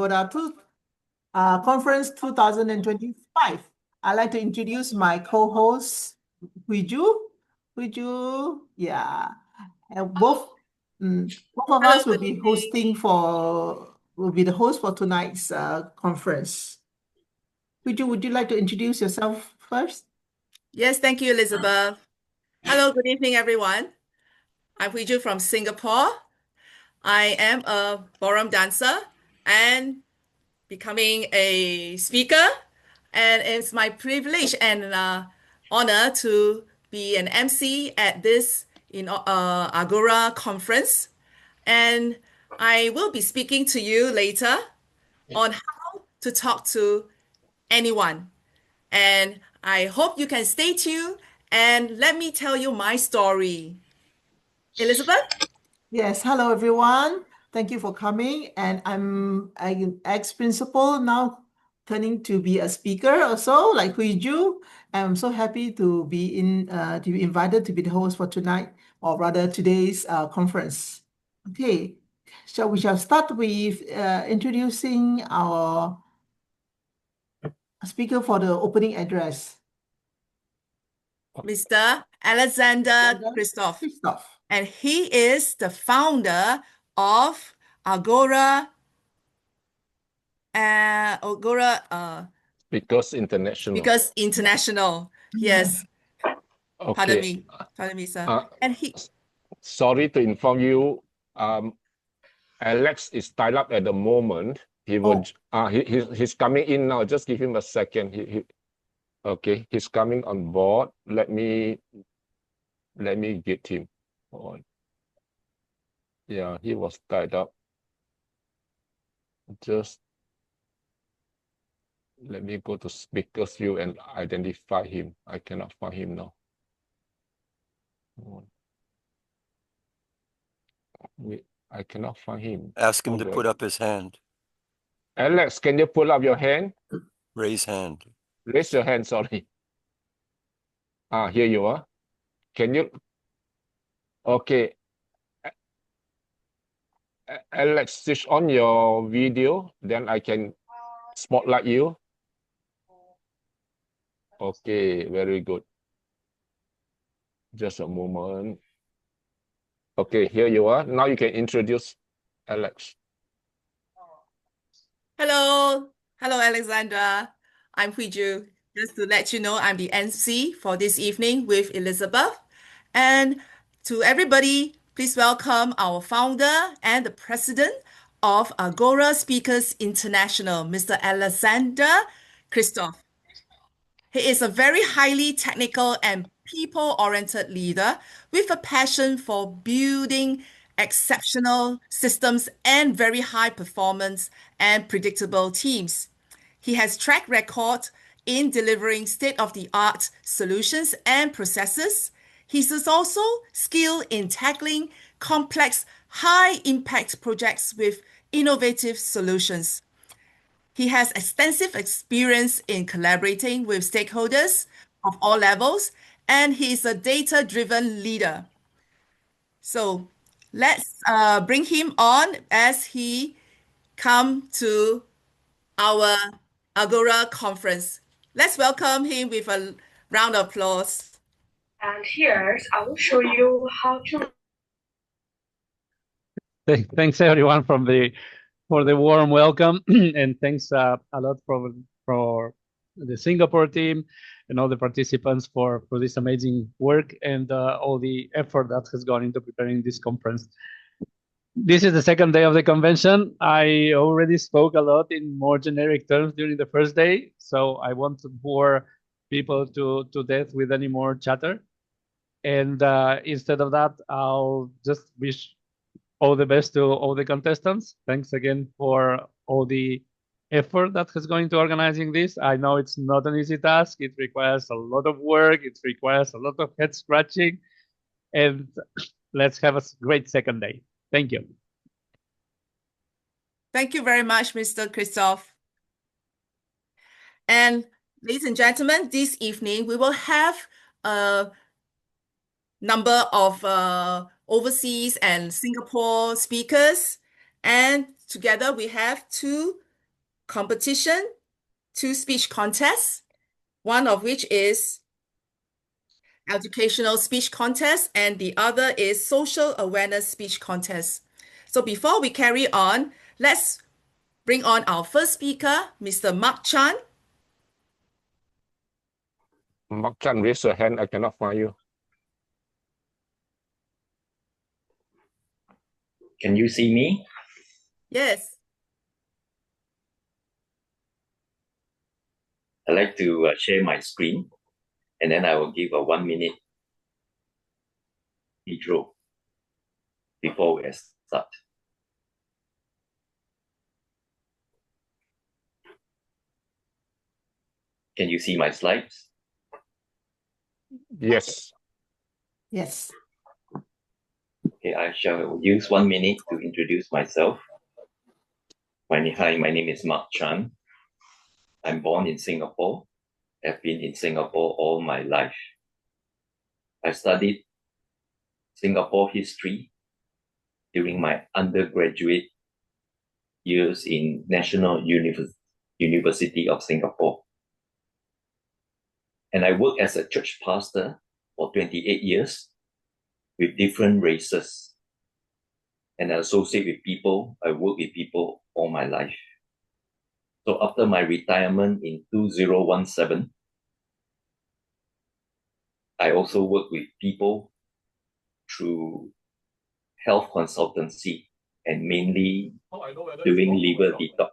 Agora Conference 2025. I'd like to introduce my co-host, Huiju. Yeah. And both of us will be the host for tonight's conference. Huiju, would you like to introduce yourself first? Yes, thank you, Elizabeth. Hello, good evening, everyone. I'm Huiju from Singapore. I am a ballroom dancer and becoming a speaker, and it's my privilege and honor to be an MC at this Agora conference. And I will be speaking to you later on how to talk to anyone. And I hope you can stay tuned and let me tell you my story. Elizabeth? Yes, hello everyone. Thank you for coming. And I'm an ex-principal now turning to be a speaker also, like Huiju. I'm so happy to be invited to be the host for tonight, or rather today's conference. Okay, we shall start with introducing our speaker for the opening address. Mr. Alexander Christoph. And he is the founder of Agora Speakers International. Speakers International. Yes. Okay. Pardon me, sir. And sorry to inform you, Alex is tied up at the moment. He's coming in now. Just give him a second. Okay, he's coming on board. Let me get him on. Yeah, he was tied up. Just let me go to speakers view and identify him. I cannot find him now. I cannot find him. Ask him to put up his hand. Alex, can you pull up your hand? Raise hand. Raise your hand, sorry. Here you are. Can you? Okay. Alex, switch on your video, then I can spotlight you. Okay, very good. Just a moment. Okay, here you are. Now you can introduce Alex. Hello, Alexandra. I'm Huiju. Just to let you know, I'm the MC for this evening with Elizabeth. And to everybody, please welcome our founder and the president of Agora Speakers International, Mr. Alexander Christoph. He is a very highly technical and people-oriented leader with a passion for building exceptional systems and very high performance and predictable teams. He has track record in delivering state-of-the-art solutions and processes. He is also skilled in tackling complex, high-impact projects with innovative solutions. He has extensive experience in collaborating with stakeholders of all levels, and he is a data-driven leader. So let's bring him on as he come to our Agora conference. Let's welcome him with a round of applause. And here I will show you how to. Thanks everyone for the warm welcome, and thanks a lot for the Singapore team and all the participants for this amazing work and all the effort that has gone into preparing this conference. This is the second day of the convention. I already spoke a lot in more generic terms during the first day, so I want to bore people to death with any more chatter. And instead of that, I'll just wish all the best to all the contestants. Thanks again for all the effort that has gone into organizing this. I know it's not an easy task. It requires a lot of work. It requires a lot of head scratching. And let's have a great second day. Thank you. Thank you very much, Mr. Christoph. And ladies and gentlemen, this evening we will have a number of overseas and Singapore speakers, and together we have two competition, 2 speech contests, one of which is educational speech contest, and the other is social awareness speech contest. So before we carry on, let's bring on our first speaker, Mr. Mark Chan. Mark Chan, raise your hand. I cannot find you. Can you see me? Yes. I'd like to share my screen, and then I will give a 1-minute intro before we start. Can you see my slides? Yes. Yes. Okay, I shall use 1 minute to introduce myself. Hi, my name is Mark Chan. I'm born in Singapore. I've been in Singapore all my life. I studied Singapore history during my undergraduate years in National University of Singapore. And I worked as a church pastor for 28 years with different races. And I associate with people, I work with people all my life. So after my retirement in 2017, I also work with people through health consultancy and mainly doing liver detox.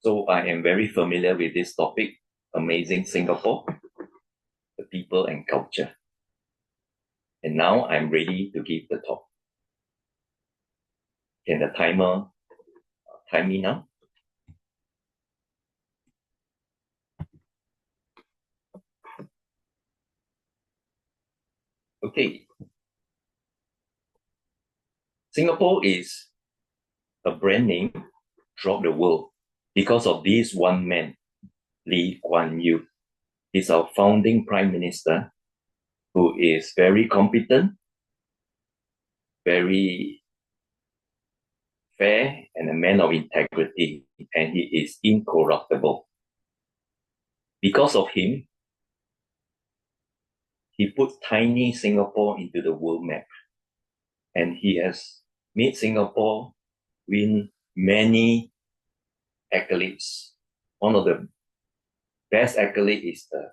So I am very familiar with this topic, Amazing Singapore, the people and culture. And now I'm ready to give the talk. Can the timer time me now? Okay. Singapore is a brand name throughout the world because of this one man, Lee Kuan Yew. He's our founding prime minister who is very competent, very fair, and a man of integrity, and he is incorruptible. Because of him, he put tiny Singapore into the world map, and he has made Singapore win many accolades. One of the best accolades is the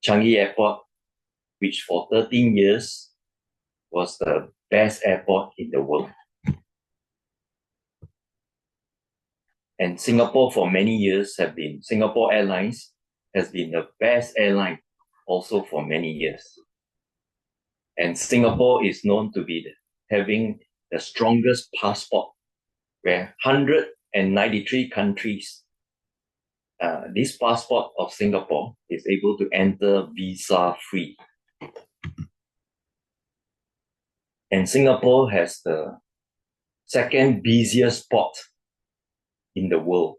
Changi Airport, which for 13 years was the best airport in the world. And Singapore for many years Singapore Airlines has been the best airline also for many years. And Singapore is known to be having the strongest passport, where 193 countries, this passport of Singapore is able to enter visa-free. And Singapore has the second busiest port in the world.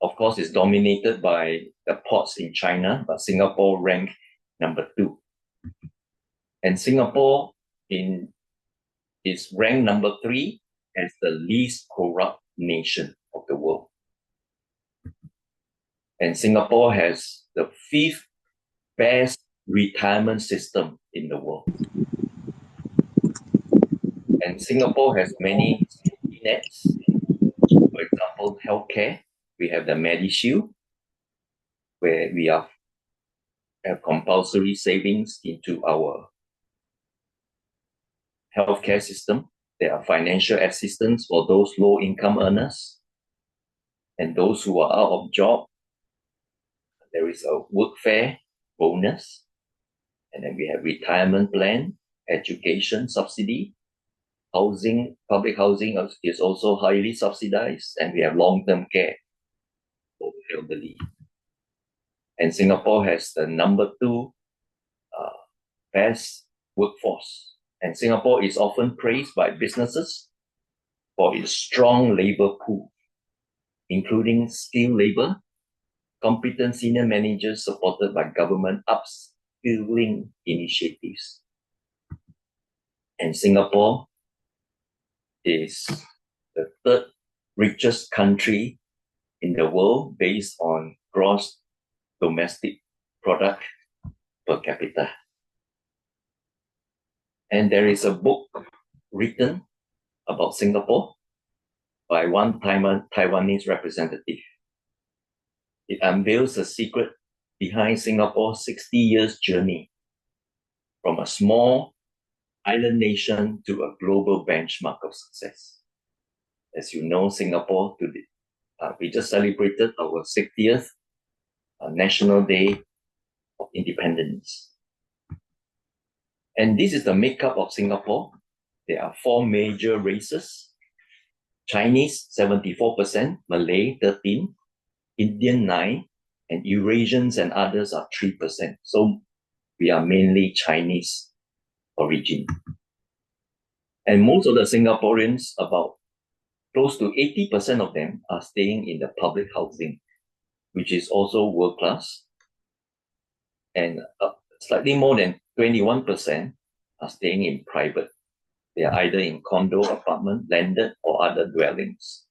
Of course, it's dominated by the ports in China, but Singapore ranked number 2. And Singapore is ranked number 3 as the least corrupt nation of the world. And Singapore has the 5th best retirement system in the world. And Singapore has many safety nets. For example, healthcare. We have the MediShield, where we have compulsory savings into our healthcare system. There are financial assistance for those low-income earners and those who are out of job. There is a workfare bonus, and then we have retirement plan, education subsidy, housing, public housing is also highly subsidized, and we have long-term care for the elderly. And Singapore has the number 2 best workforce. And Singapore is often praised by businesses for its strong labor pool, including skilled labor, competent senior managers supported by government upskilling initiatives. And Singapore is the 3rd richest country in the world based on gross domestic product per capita. And there is a book written about Singapore by one Taiwanese representative. It unveils the secret behind Singapore's 60 years journey from a small island nation to a global benchmark of success. As you know, Singapore today, we just celebrated our 60th National Day of Independence. And this is the makeup of Singapore. There are 4 major races: Chinese 74%, Malay 13%, Indian 9%, and Eurasians and others are 3%. So we are mainly Chinese origin. And most of the Singaporeans, about close to 80% of them, are staying in the public housing, which is also world class. And slightly more than 21% are staying in private. They are either in condo, apartment, landed, or other dwellings.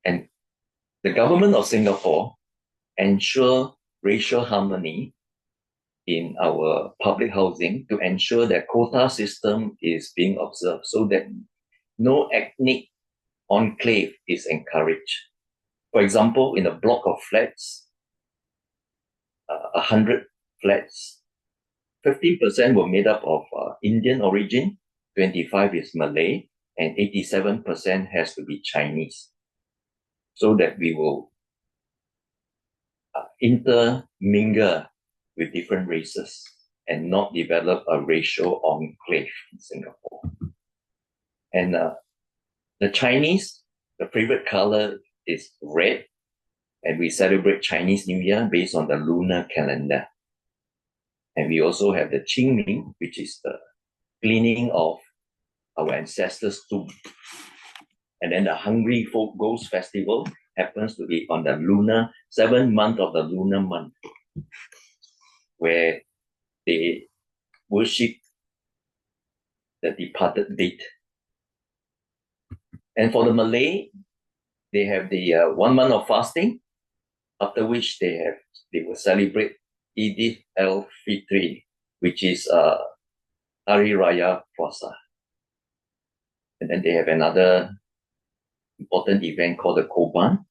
And the government of Singapore ensure racial harmony in our public housing to ensure that quota system is being observed so that no ethnic enclave is encouraged. For example, in a block of flats, 100 flats, 15% were made up of Indian origin, 25% is Malay, and 87% has to be Chinese, so that we will intermingle with different races and not develop a racial enclave in Singapore. And the Chinese, the favorite color is red, and we celebrate Chinese New Year based on the lunar calendar. And we also have the Qingming, which is the cleaning of our ancestors' tomb. And then the Hungry Folk Ghost Festival happens to be on the 7th month of the lunar month, where they worship the departed dead. And for the Malay, they have the 1 month of fasting, after which they will celebrate Eid al-Fitri, which is Hari Raya Puasa. And then they have another important event called the Korban,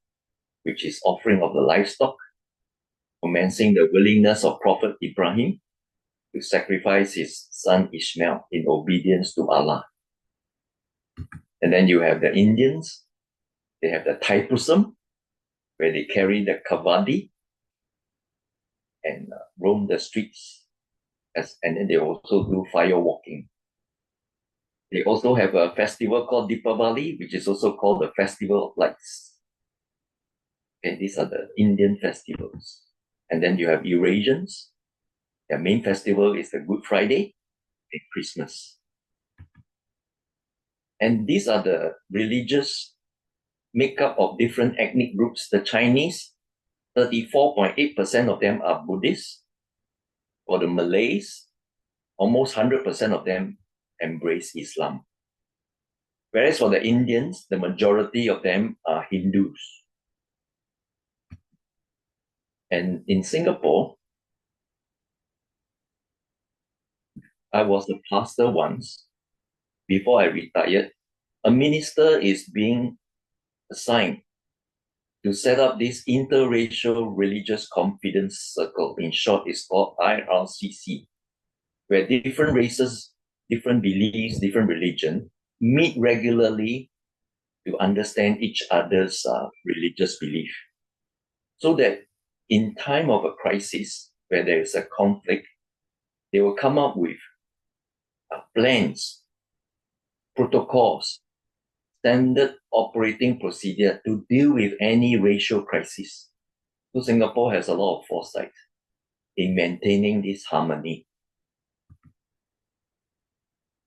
which is offering of the livestock, commencing the willingness of Prophet Ibrahim to sacrifice his son Ishmael in obedience to Allah. And then you have the Indians, they have the Thaipusam, where they carry the kavadi and roam the streets. And then they also do fire walking. They also have a festival called Deepavali, which is also called the Festival of Lights. And these are the Indian festivals. And then you have Eurasians. Their main festival is the Good Friday and Christmas. And these are the religious makeup of different ethnic groups. The Chinese, 34.8% of them are Buddhists. For the Malays, almost 100% of them embrace Islam. Whereas for the Indians, the majority of them are Hindus. And in Singapore, I was a pastor once. Before I retired, a minister is being assigned to set up this interracial religious confidence circle. In short, it's called IRCC, where different races, different beliefs, different religion meet regularly to understand each other's religious belief, so that in time of a crisis where there is a conflict, they will come up with plans, protocols, standard operating procedure to deal with any racial crisis. So Singapore has a lot of foresight in maintaining this harmony.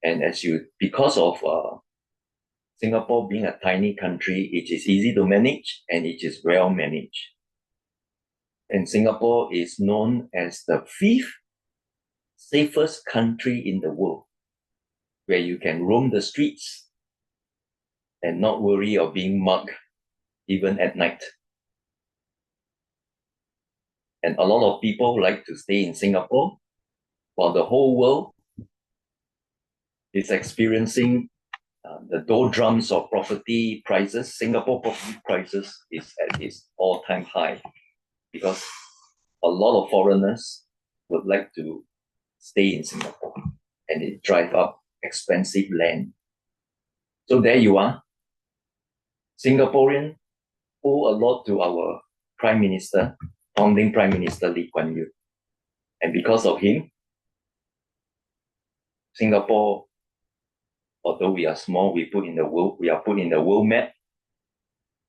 And because of Singapore being a tiny country, it is easy to manage and it is well managed. And Singapore is known as the 5th safest country in the world, where you can roam the streets and not worry of being mugged even at night. And a lot of people like to stay in Singapore while the whole world is experiencing the doldrums of property prices. Singapore property prices is at its all-time high because a lot of foreigners would like to stay in Singapore and it drive up expensive land. So there you are. Singaporean owe a lot to our Prime Minister, founding Prime Minister Lee Kuan Yew. And because of him, Singapore, although we are small, we are put in the world map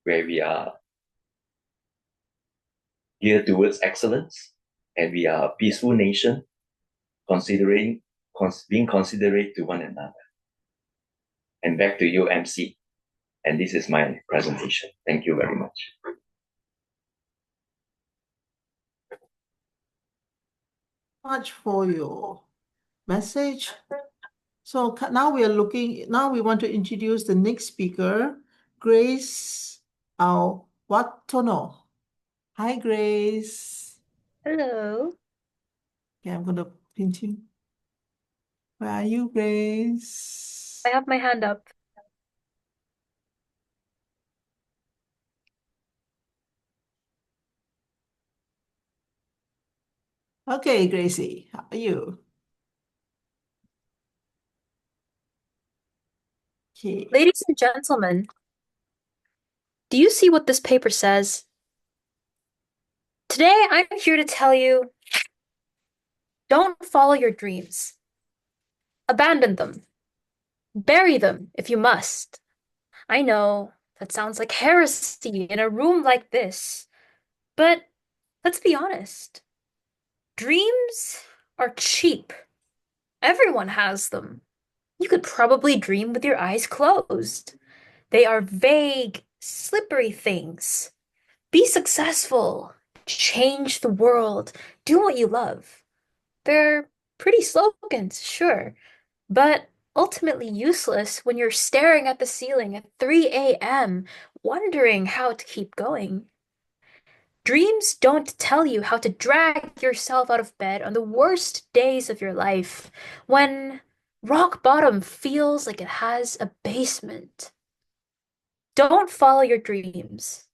where we are geared towards excellence, and we are a peaceful nation, being considerate to one another. And back to you, MC. And this is my presentation. Thank you very much. Much for your message. So now we want to introduce the next speaker, Grace Watono. Hi, Grace. Hello. Okay, I'm going to pinch you. Where are you, Grace? I have my hand up. Okay, Gracie, how are you? Okay. Ladies and gentlemen, do you see what this paper says? Today, I'm here to tell you, don't follow your dreams. Abandon them. Bury them if you must. I know that sounds like heresy in a room like this, but let's be honest. Dreams are cheap. Everyone has them. You could probably dream with your eyes closed. They are vague, slippery things. Be successful. Change the world. Do what you love. They're pretty slogans, sure, but ultimately useless when you're staring at the ceiling at 3 a.m., wondering how to keep going. Dreams don't tell you how to drag yourself out of bed on the worst days of your life, when rock bottom feels like it has a basement. Don't follow your dreams.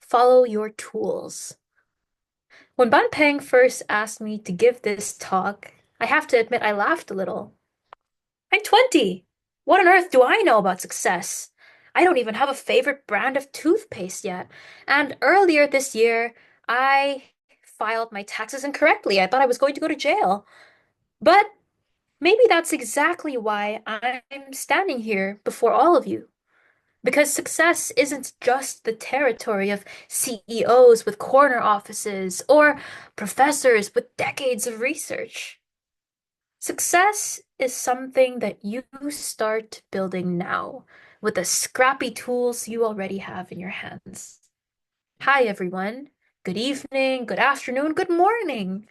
Follow your tools. When Ban Peng first asked me to give this talk, I have to admit I laughed a little. I'm 20. What on earth do I know about success? I don't even have a favorite brand of toothpaste yet. And earlier this year, I filed my taxes incorrectly. I thought I was going to go to jail. But maybe that's exactly why I'm standing here before all of you. Because success isn't just the territory of CEOs with corner offices or professors with decades of research. Success is something that you start building now with the scrappy tools you already have in your hands. Hi, everyone. Good evening, good afternoon, good morning.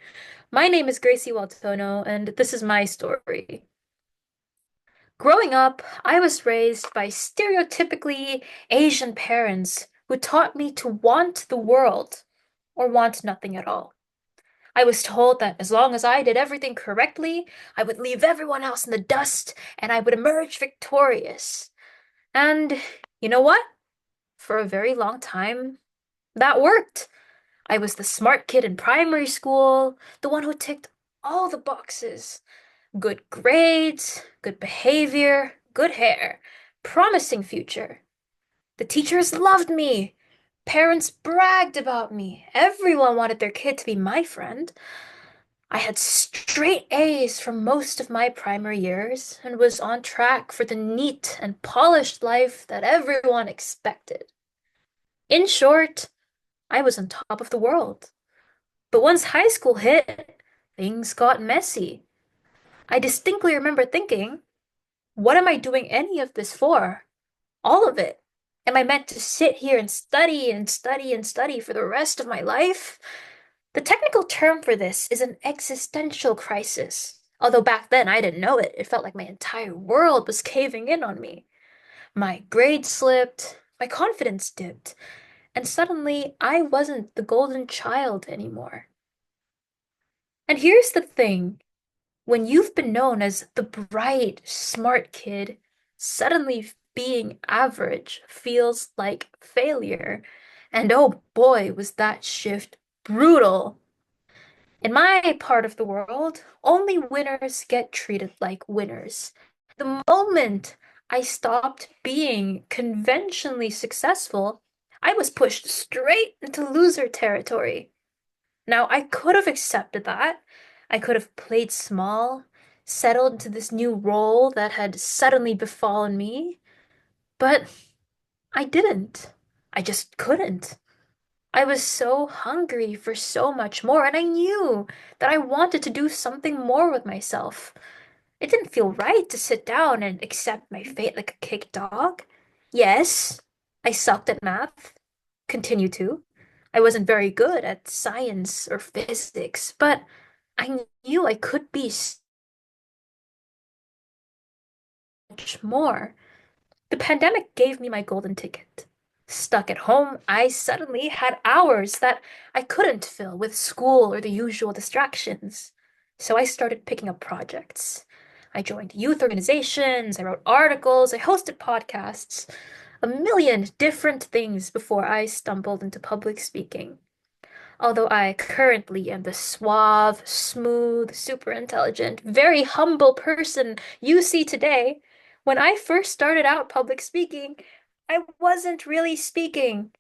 My name is Gracie Waltono, and this is my story. Growing up, I was raised by stereotypically Asian parents who taught me to want the world or want nothing at all. I was told that as long as I did everything correctly, I would leave everyone else in the dust and I would emerge victorious. And you know what? For a very long time, that worked. I was the smart kid in primary school, the one who ticked all the boxes. Good grades, good behavior, good hair, promising future. The teachers loved me. Parents bragged about me. Everyone wanted their kid to be my friend. I had straight A's for most of my primary years and was on track for the neat and polished life that everyone expected. In short, I was on top of the world. But once high school hit, things got messy. I distinctly remember thinking, what am I doing any of this for? All of it. Am I meant to sit here and study and study and study for the rest of my life? The technical term for this is an existential crisis. Although back then I didn't know it, it felt like my entire world was caving in on me. My grades slipped, my confidence dipped, and suddenly I wasn't the golden child anymore. And here's the thing. When you've been known as the bright, smart kid, suddenly being average feels like failure. And oh boy, was that shift brutal. In my part of the world, only winners get treated like winners. The moment I stopped being conventionally successful, I was pushed straight into loser territory. Now, I could have accepted that. I could have played small, settled into this new role that had suddenly befallen me, but I didn't. I just couldn't. I was so hungry for so much more, and I knew that I wanted to do something more with myself. It didn't feel right to sit down and accept my fate like a kicked dog. Yes, I sucked at math, continue to. I wasn't very good at science or physics, but I knew I could be so much more. The pandemic gave me my golden ticket. Stuck at home, I suddenly had hours that I couldn't fill with school or the usual distractions. So I started picking up projects. I joined youth organizations, I wrote articles, I hosted podcasts, a million different things before I stumbled into public speaking. Although I currently am the suave, smooth, super intelligent, very humble person you see today, when I first started out public speaking, I wasn't really speaking,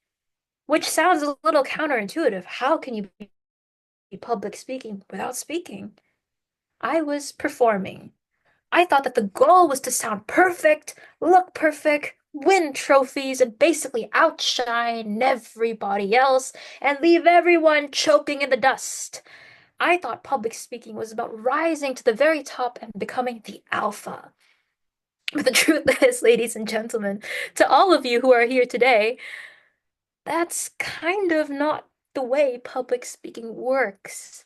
which sounds a little counterintuitive. How can you be public speaking without speaking? I was performing. I thought that the goal was to sound perfect, look perfect, win trophies, and basically outshine everybody else and leave everyone choking in the dust. I thought public speaking was about rising to the very top and becoming the alpha. But the truth is, ladies and gentlemen, to all of you who are here today, that's kind of not the way public speaking works.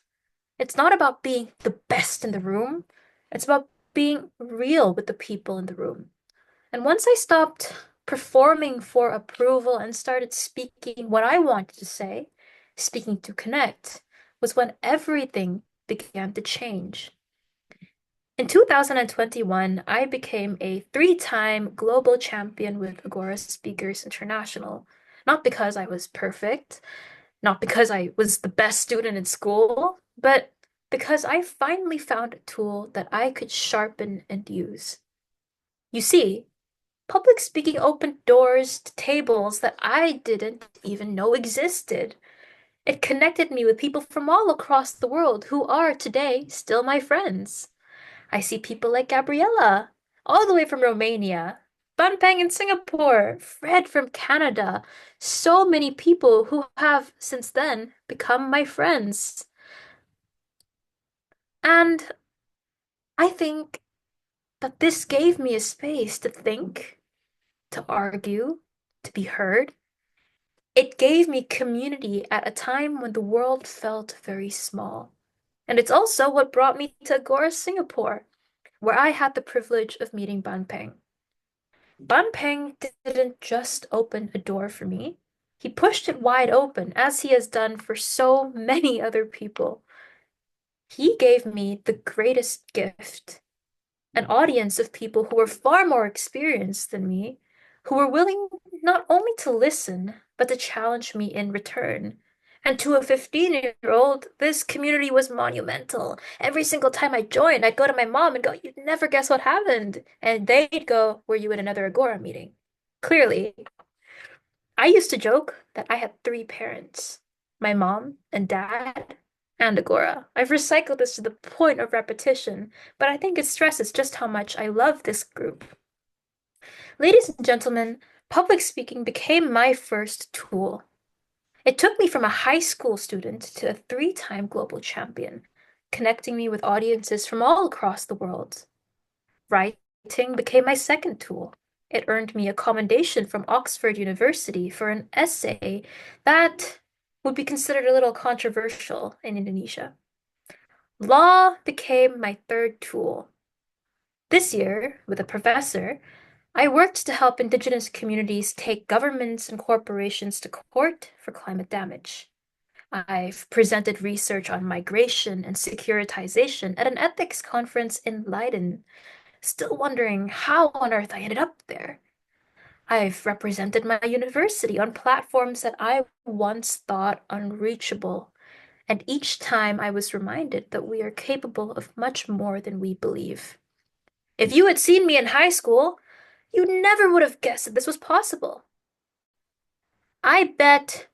It's not about being the best in the room. It's about being real with the people in the room. And once I stopped performing for approval and started speaking what I wanted to say, speaking to connect, was when everything began to change. In 2021, I became a three-time global champion with Agora Speakers International. Not because I was perfect, not because I was the best student in school, but because I finally found a tool that I could sharpen and use. You see, public speaking opened doors to tables that I didn't even know existed. It connected me with people from all across the world who are today still my friends. I see people like Gabriella, all the way from Romania, Banpeng in Singapore, Fred from Canada. So many people who have since then become my friends. And I think that this gave me a space to think, to argue, to be heard. It gave me community at a time when the world felt very small. And it's also what brought me to Agora Singapore, where I had the privilege of meeting Banpeng. Banpeng didn't just open a door for me. He pushed it wide open, as he has done for so many other people. He gave me the greatest gift, an audience of people who were far more experienced than me, who were willing not only to listen, but to challenge me in return. And to a 15-year-old, this community was monumental. Every single time I joined, I'd go to my mom and go, "You'd never guess what happened." And they'd go, "Were you in another Agora meeting?" Clearly, I used to joke that I had three parents, my mom and dad and Agora. I've recycled this to the point of repetition, but I think it stresses just how much I love this group. Ladies and gentlemen, public speaking became my first tool. It took me from a high school student to a three-time global champion, connecting me with audiences from all across the world. Writing became my second tool. It earned me a commendation from Oxford University for an essay that would be considered a little controversial in Indonesia. Law became my third tool. This year, with a professor, I worked to help indigenous communities take governments and corporations to court for climate damage. I've presented research on migration and securitization at an ethics conference in Leiden, still wondering how on earth I ended up there. I've represented my university on platforms that I once thought unreachable, and each time I was reminded that we are capable of much more than we believe. If you had seen me in high school, you never would have guessed that this was possible. I bet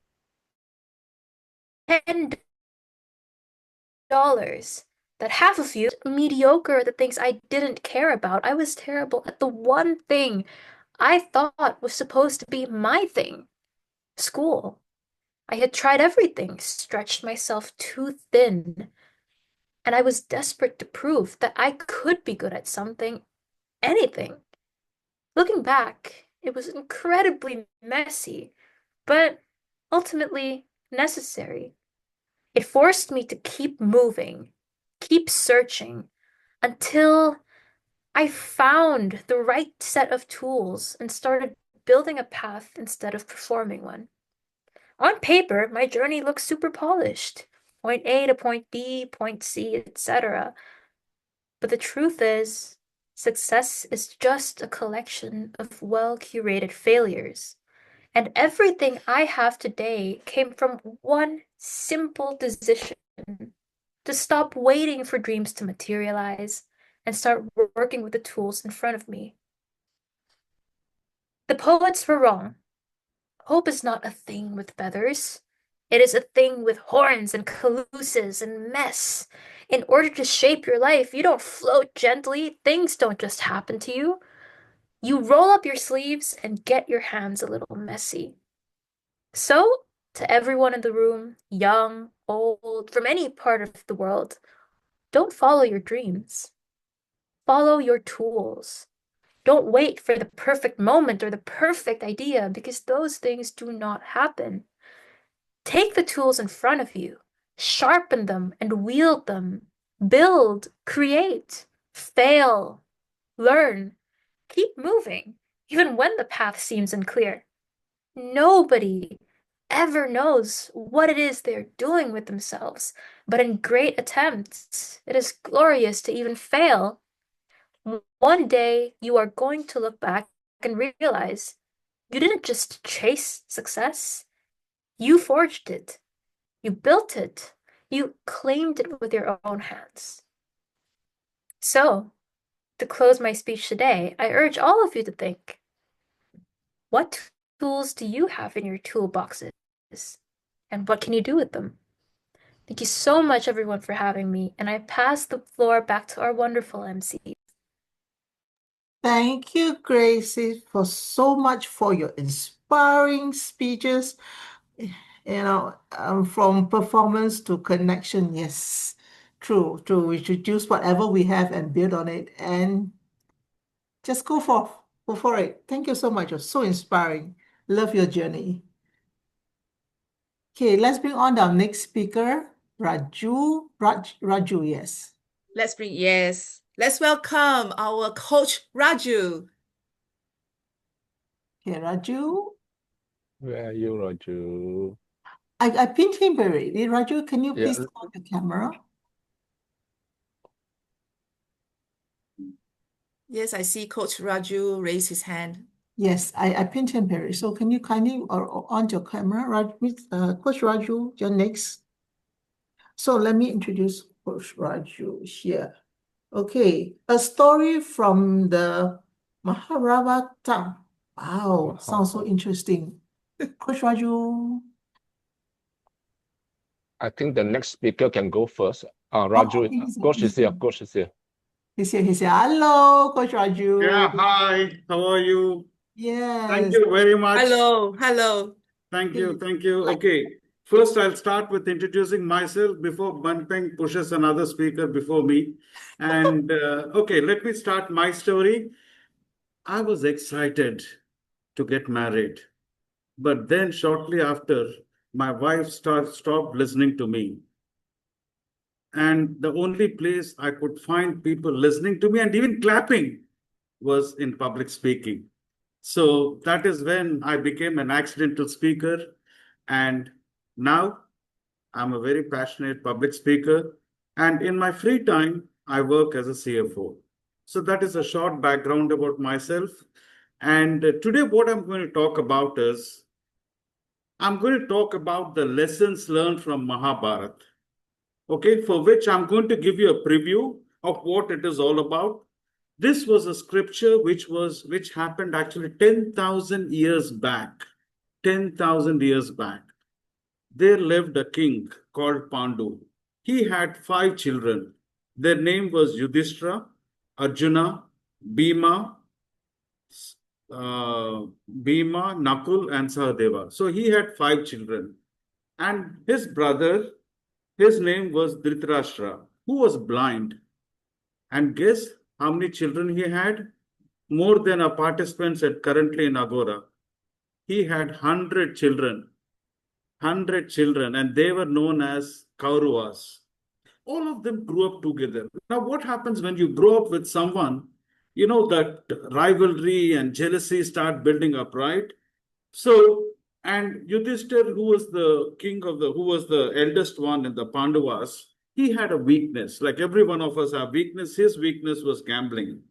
$10 that half of you mediocre at the things I didn't care about. I was terrible at the one thing I thought was supposed to be my thing, school. I had tried everything, stretched myself too thin, and I was desperate to prove that I could be good at something, anything. Looking back, it was incredibly messy, but ultimately necessary. It forced me to keep moving, keep searching, until I found the right set of tools and started building a path instead of performing one. On paper, my journey looks super polished. Point A to point B, point C, etc. But the truth is, success is just a collection of well-curated failures. And everything I have today came from one simple decision: to stop waiting for dreams to materialize and start working with the tools in front of me. The poets were wrong. Hope is not a thing with feathers. It is a thing with horns and caluses and mess. In order to shape your life, you don't float gently. Things don't just happen to you. You roll up your sleeves and get your hands a little messy. So, to everyone in the room, young, old, from any part of the world, don't follow your dreams. Follow your tools. Don't wait for the perfect moment or the perfect idea, because those things do not happen. Take the tools in front of you, sharpen them and wield them. Build, create, fail, learn. Keep moving, even when the path seems unclear. Nobody ever knows what it is they're doing with themselves, but in great attempts, it is glorious to even fail. One day, you are going to look back and realize you didn't just chase success, you forged it, you built it, you claimed it with your own hands. So, to close my speech today, I urge all of you to think, what tools do you have in your toolboxes? And what can you do with them? Thank you so much, everyone, for having me, and I pass the floor back to our wonderful MC. Thank you, Gracie, for so much for your inspiring speeches. From performance to connection. Yes, true. We should use whatever we have and build on it, and just go for it. Thank you so much. You're so inspiring. Love your journey. Okay, let's bring on our next speaker, Raju. Raju, yes. Let's welcome our coach Raju. Okay, Raju. Where are you, Raju? I pinned him already. Raju, can you Yeah. please turn on the camera? Yes, I see Coach Raju raise his hand. Yes, I pinned him already. So can you kindly on your camera, Coach Raju, you're next. So let me introduce Coach Raju here. Okay, a story from the Mahabharata. Wow, sounds so interesting. Coach Raju. I think the next speaker can go first. Raju, Coach is here. Coach is here. He's here. Hello, Coach Raju. Yeah, hi. How are you? Thank Yes. you very much. Hello. Thank you. Okay. First, I'll start with introducing myself before Bunpeng pushes another speaker before me. And okay, let me start my story. I was excited to get married. But then shortly after, my wife stopped listening to me. And the only place I could find people listening to me and even clapping was in public speaking. So that is when I became an accidental speaker. And now I'm a very passionate public speaker. And in my free time, I work as a CFO. So that is a short background about myself. And today, what I'm going to talk about is I'm going to talk about the lessons learned from Mahabharata. Okay, for which I'm going to give you a preview of what it is all about. This was a scripture which happened actually 10,000 years back. 10,000 years back. There lived a king called Pandu. He had 5 children. Their name was Yudhishthira, Arjuna, Bhima, Bhima, Nakul, and Sahadeva. So he had 5 children. And his brother, his name was Dhritarashtra, who was blind. And guess how many children he had? More than our participants at currently in Agora. He had 100 children. 100 children, and they were known as Kauravas. All of them grew up together. Now, what happens when you grow up with someone, you know, that rivalry and jealousy start building up, right? So, and Yudhishthir, who was the eldest one in the Pandavas, he had a weakness. Like every one of us have weakness. His weakness was gambling.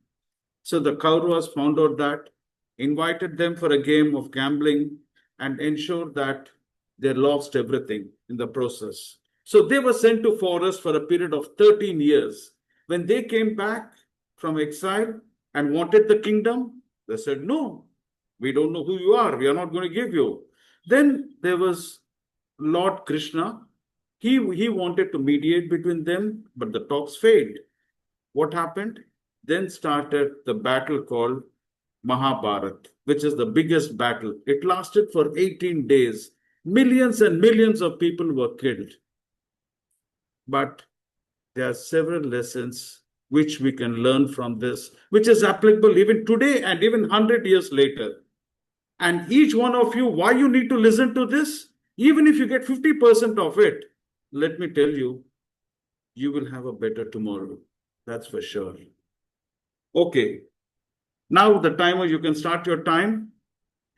So the Kauravas found out that, invited them for a game of gambling, and ensured that they lost everything in the process. So they were sent to forest for a period of 13 years. When they came back from exile and wanted the kingdom, they said, no, we don't know who you are. We are not going to give you. Then there was Lord Krishna. He wanted to mediate between them, but the talks failed. What happened? Then started the battle called Mahabharata, which is the biggest battle. It lasted for 18 days. Millions and millions of people were killed. But there are several lessons which we can learn from this, which is applicable even today and even 100 years later. And each one of you, why you need to listen to this? Even if you get 50% of it, let me tell you, you will have a better tomorrow. That's for sure. Okay. Now the timer, you can start your time.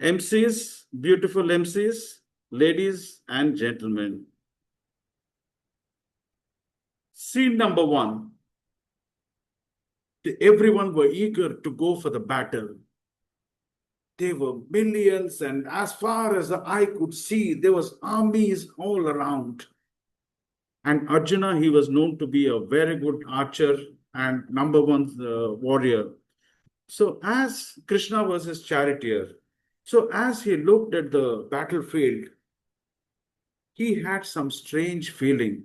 MCs, beautiful MCs, ladies and gentlemen. Scene number 1. Everyone were eager to go for the battle. There were millions, and as far as the eye could see, there was armies all around. And Arjuna, he was known to be a very good archer and number 1 warrior. So as Krishna was his charioteer, so as he looked at the battlefield, he had some strange feeling.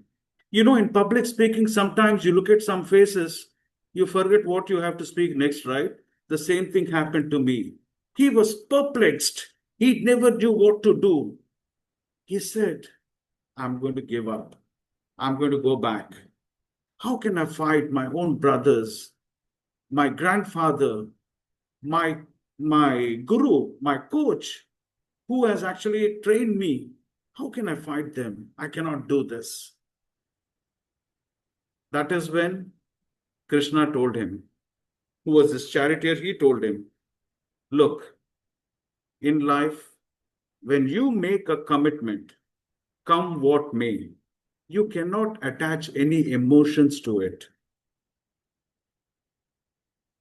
You know, in public speaking, sometimes you look at some faces, you forget what you have to speak next, right? The same thing happened to me. He was perplexed. He never knew what to do. He said, I'm going to give up. I'm going to go back. How can I fight my own brothers, my grandfather, my guru, my coach, who has actually trained me? How can I fight them? I cannot do this. That is when Krishna told him, who was his charioteer, he told him, look, in life, when you make a commitment, come what may, you cannot attach any emotions to it.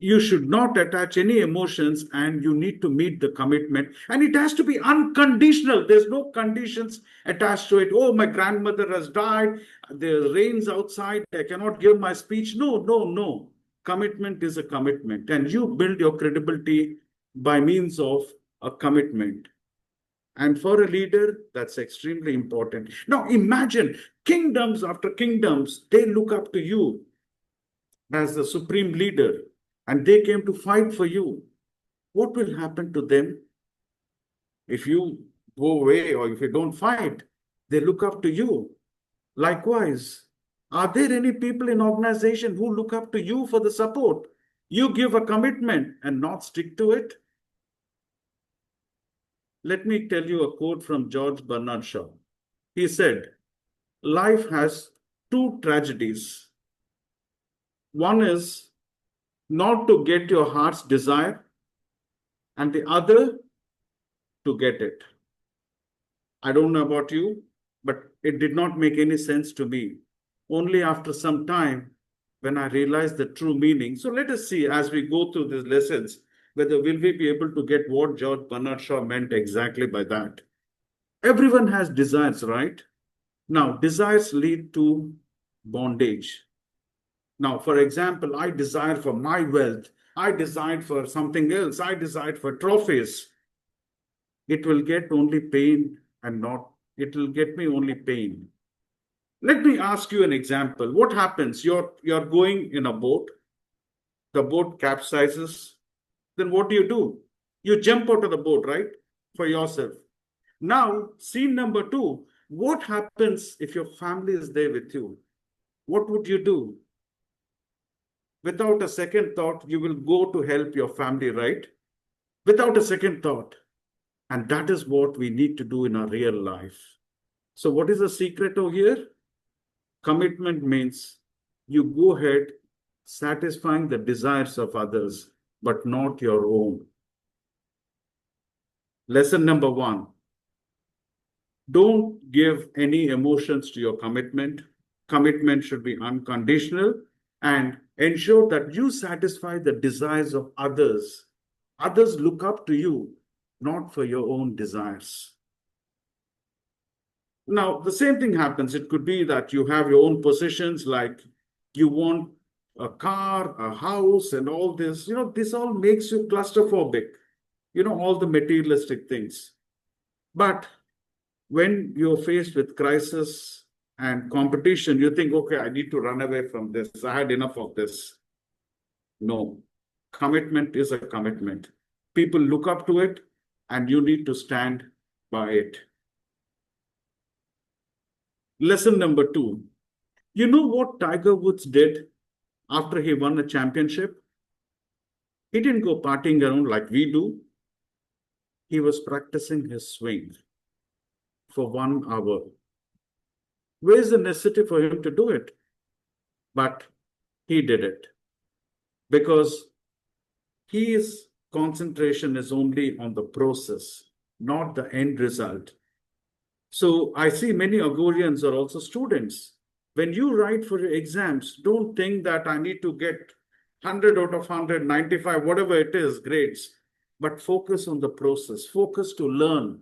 You should not attach any emotions, and you need to meet the commitment. And it has to be unconditional. There's no conditions attached to it. Oh, my grandmother has died. There rains outside. I cannot give my speech. No, no, no. Commitment is a commitment. And you build your credibility by means of a commitment. And for a leader, that's extremely important. Now, imagine kingdoms after kingdoms, they look up to you as the supreme leader, and they came to fight for you. What will happen to them if you go away or if you don't fight? They look up to you. Likewise, are there any people in organization who look up to you for the support? You give a commitment and not stick to it? Let me tell you a quote from George Bernard Shaw. He said, life has 2 tragedies. One is not to get your heart's desire, and the other to get it. I don't know about you, but it did not make any sense to me. Only after some time when I realized the true meaning. So let us see as we go through these lessons, whether will we be able to get what George Bernard Shaw meant exactly by that. Everyone has desires, right? Now, desires lead to bondage. Now, for example, I desire for my wealth. I desired for something else. I desired for trophies. It will get only pain and not, it will get me only pain. Let me ask you an example. What happens? You're going in a boat. The boat capsizes. Then what do? You jump out of the boat, right? For yourself. Now, scene number 2. What happens if your family is there with you? What would you do? Without a second thought, you will go to help your family, right? Without a second thought. And that is what we need to do in our real life. So what is the secret over here? Commitment means you go ahead satisfying the desires of others, but not your own. Lesson number 1. Don't give any emotions to your commitment. Commitment should be unconditional and ensure that you satisfy the desires of others. Others look up to you, not for your own desires. Now, the same thing happens. It could be that you have your own possessions, like you want a car, a house, and all this. This all makes you claustrophobic, all the materialistic things. But when you're faced with crisis and competition, you think, okay, I need to run away from this. I had enough of this. No, commitment is a commitment. People look up to it, and you need to stand by it. Lesson number 2. You know what Tiger Woods did after he won a championship? He didn't go partying around like we do. He was practicing his swing for 1 hour. Where's the necessity for him to do it? But he did it because his concentration is only on the process, not the end result. So I see many Agorians are also students. When you write for your exams, don't think that I need to get 100 out of 100, 95, whatever it is, grades, but focus on the process, focus to learn.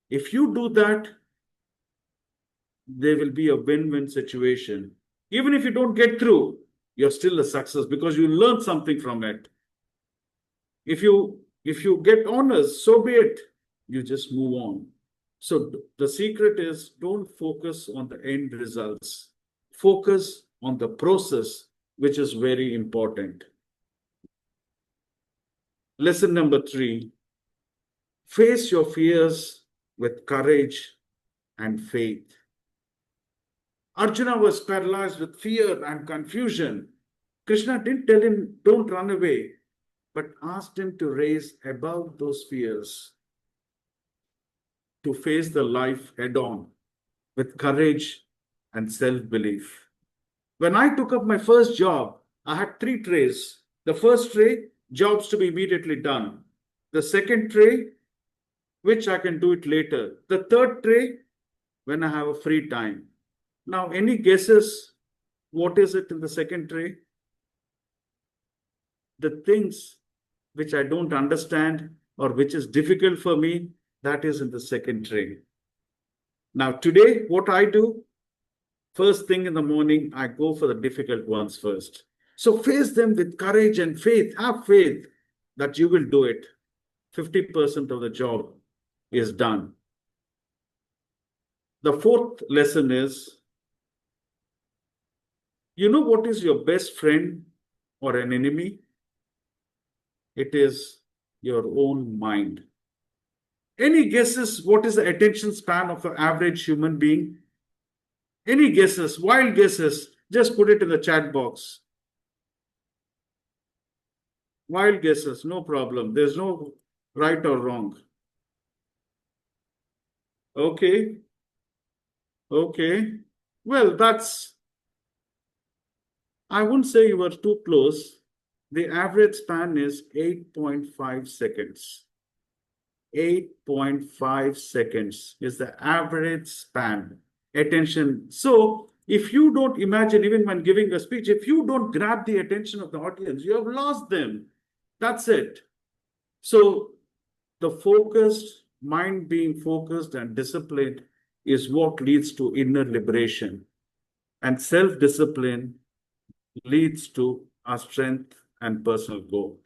If you do that, there will be a win-win situation. Even if you don't get through, you're still a success because you learned something from it. If you get honors, so be it. You just move on. So the secret is don't focus on the end results. Focus on the process, which is very important. Lesson number 3. Face your fears with courage and faith. Arjuna was paralyzed with fear and confusion. Krishna didn't tell him, don't run away, but asked him to raise above those fears, to face the life head on with courage and self-belief. When I took up my first job, I had 3 trays. The first tray, jobs to be immediately done. The second tray, which I can do it later. The third tray, when I have a free time. Now, any guesses? What is it in the second tray? The things which I don't understand or which is difficult for me, that is in the second tray. Now, today, what I do, first thing in the morning, I go for the difficult ones first. So face them with courage and faith. Have faith that you will do it. 50% of the job is done. The 4th lesson is, you know what is your best friend or an enemy? It is your own mind. Any guesses what is the attention span of an average human being? Any guesses, wild guesses? Just put it in the chat box. Wild guesses, no problem. There's no right or wrong. Okay. Well, I wouldn't say you were too close. The average span is 8.5 seconds. 8.5 seconds is the average span. Attention. So if you don't imagine, even when giving a speech, if you don't grab the attention of the audience, you have lost them. That's it. So the focused mind, being focused and disciplined, is what leads to inner liberation. And self-discipline leads to our strength and personal growth.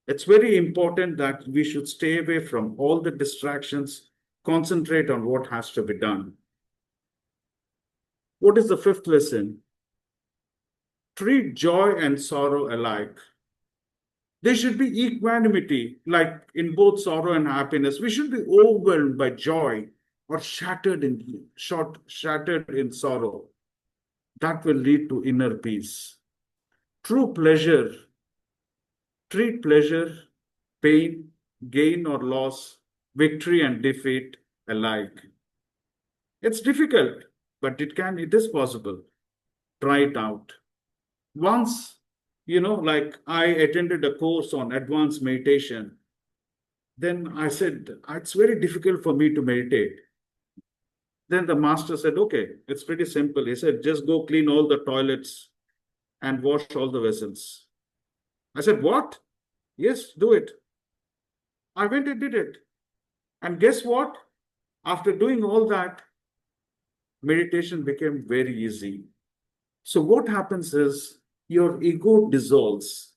It's very important that we should stay away from all the distractions, concentrate on what has to be done. What is the fifth lesson? Treat joy and sorrow alike. There should be equanimity, like in both sorrow and happiness. We should be overwhelmed by joy or shattered in sorrow. That will lead to inner peace. True pleasure. Treat pleasure, pain, gain or loss, victory and defeat alike. It's difficult, but it is possible. Try it out. Once, like I attended a course on advanced meditation. Then I said, it's very difficult for me to meditate. Then the master said, okay, it's pretty simple. He said, just go clean all the toilets and wash all the vessels. I said, what? Yes, do it. I went and did it. And guess what? After doing all that, meditation became very easy. So what happens is your ego dissolves.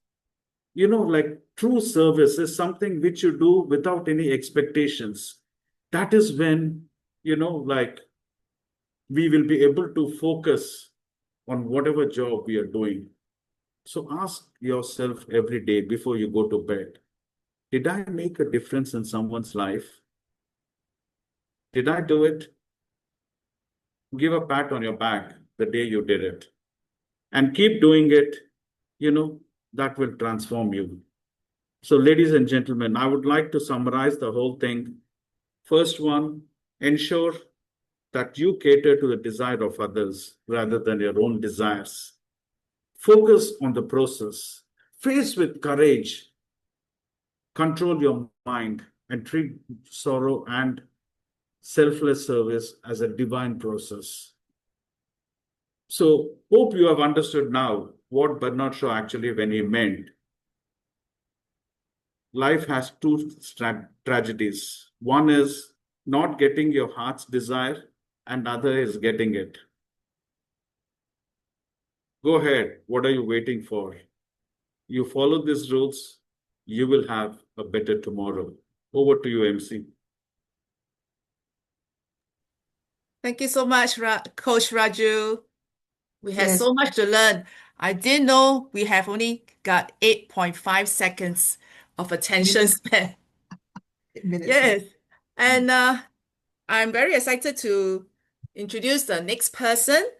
Like true service is something which you do without any expectations. That is when, like we will be able to focus on whatever job we are doing. So ask yourself every day before you go to bed, did I make a difference in someone's life? Did I do it? Give a pat on your back the day you did it. And keep doing it, that will transform you. So ladies and gentlemen, I would like to summarize the whole thing. First one, ensure that you cater to the desire of others rather than your own desires. Focus on the process. Face with courage. Control your mind and treat sorrow and selfless service as a divine process. So, hope you have understood now what Bernard Shaw actually when he meant. Life has two tragedies. One is not getting your heart's desire, and other is getting it. Go ahead. What are you waiting for? You follow these rules, you will have a better tomorrow. Over to you, MC. Thank you so much, Coach Raju. We had Yes. so much to learn. I didn't know we have only got 8.5 seconds of attention span. Minutes. Yes. And I'm very excited to introduce the next person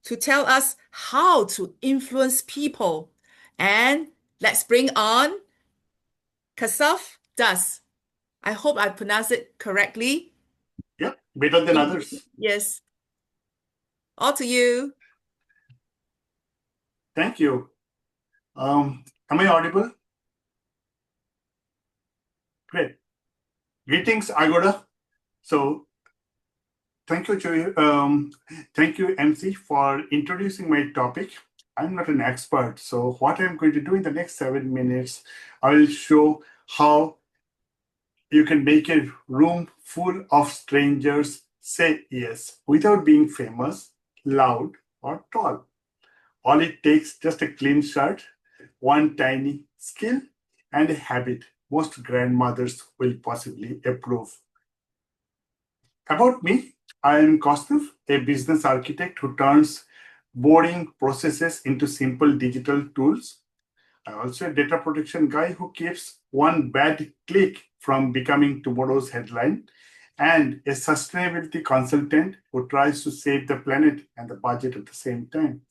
to tell us how to influence people. And let's bring on Kasaf Das. I hope I pronounced it correctly. Yeah, better than others. Yes. All to you. Thank you. Am I audible? Great. Greetings, Agora. So, thank you, thank you, MC, for introducing my topic. I'm not an expert, so what I'm going to do in the next 7 minutes, I will show how you can make a room full of strangers say yes without being famous, loud, or tall. All it takes just a clean shirt, one tiny skill, and a habit most grandmothers will possibly approve. About me, I am Kaustav, a business architect who turns boring processes into simple digital tools. I'm also a data protection guy who keeps one bad click from becoming tomorrow's headline, and a sustainability consultant who tries to save the planet and the budget at the same time.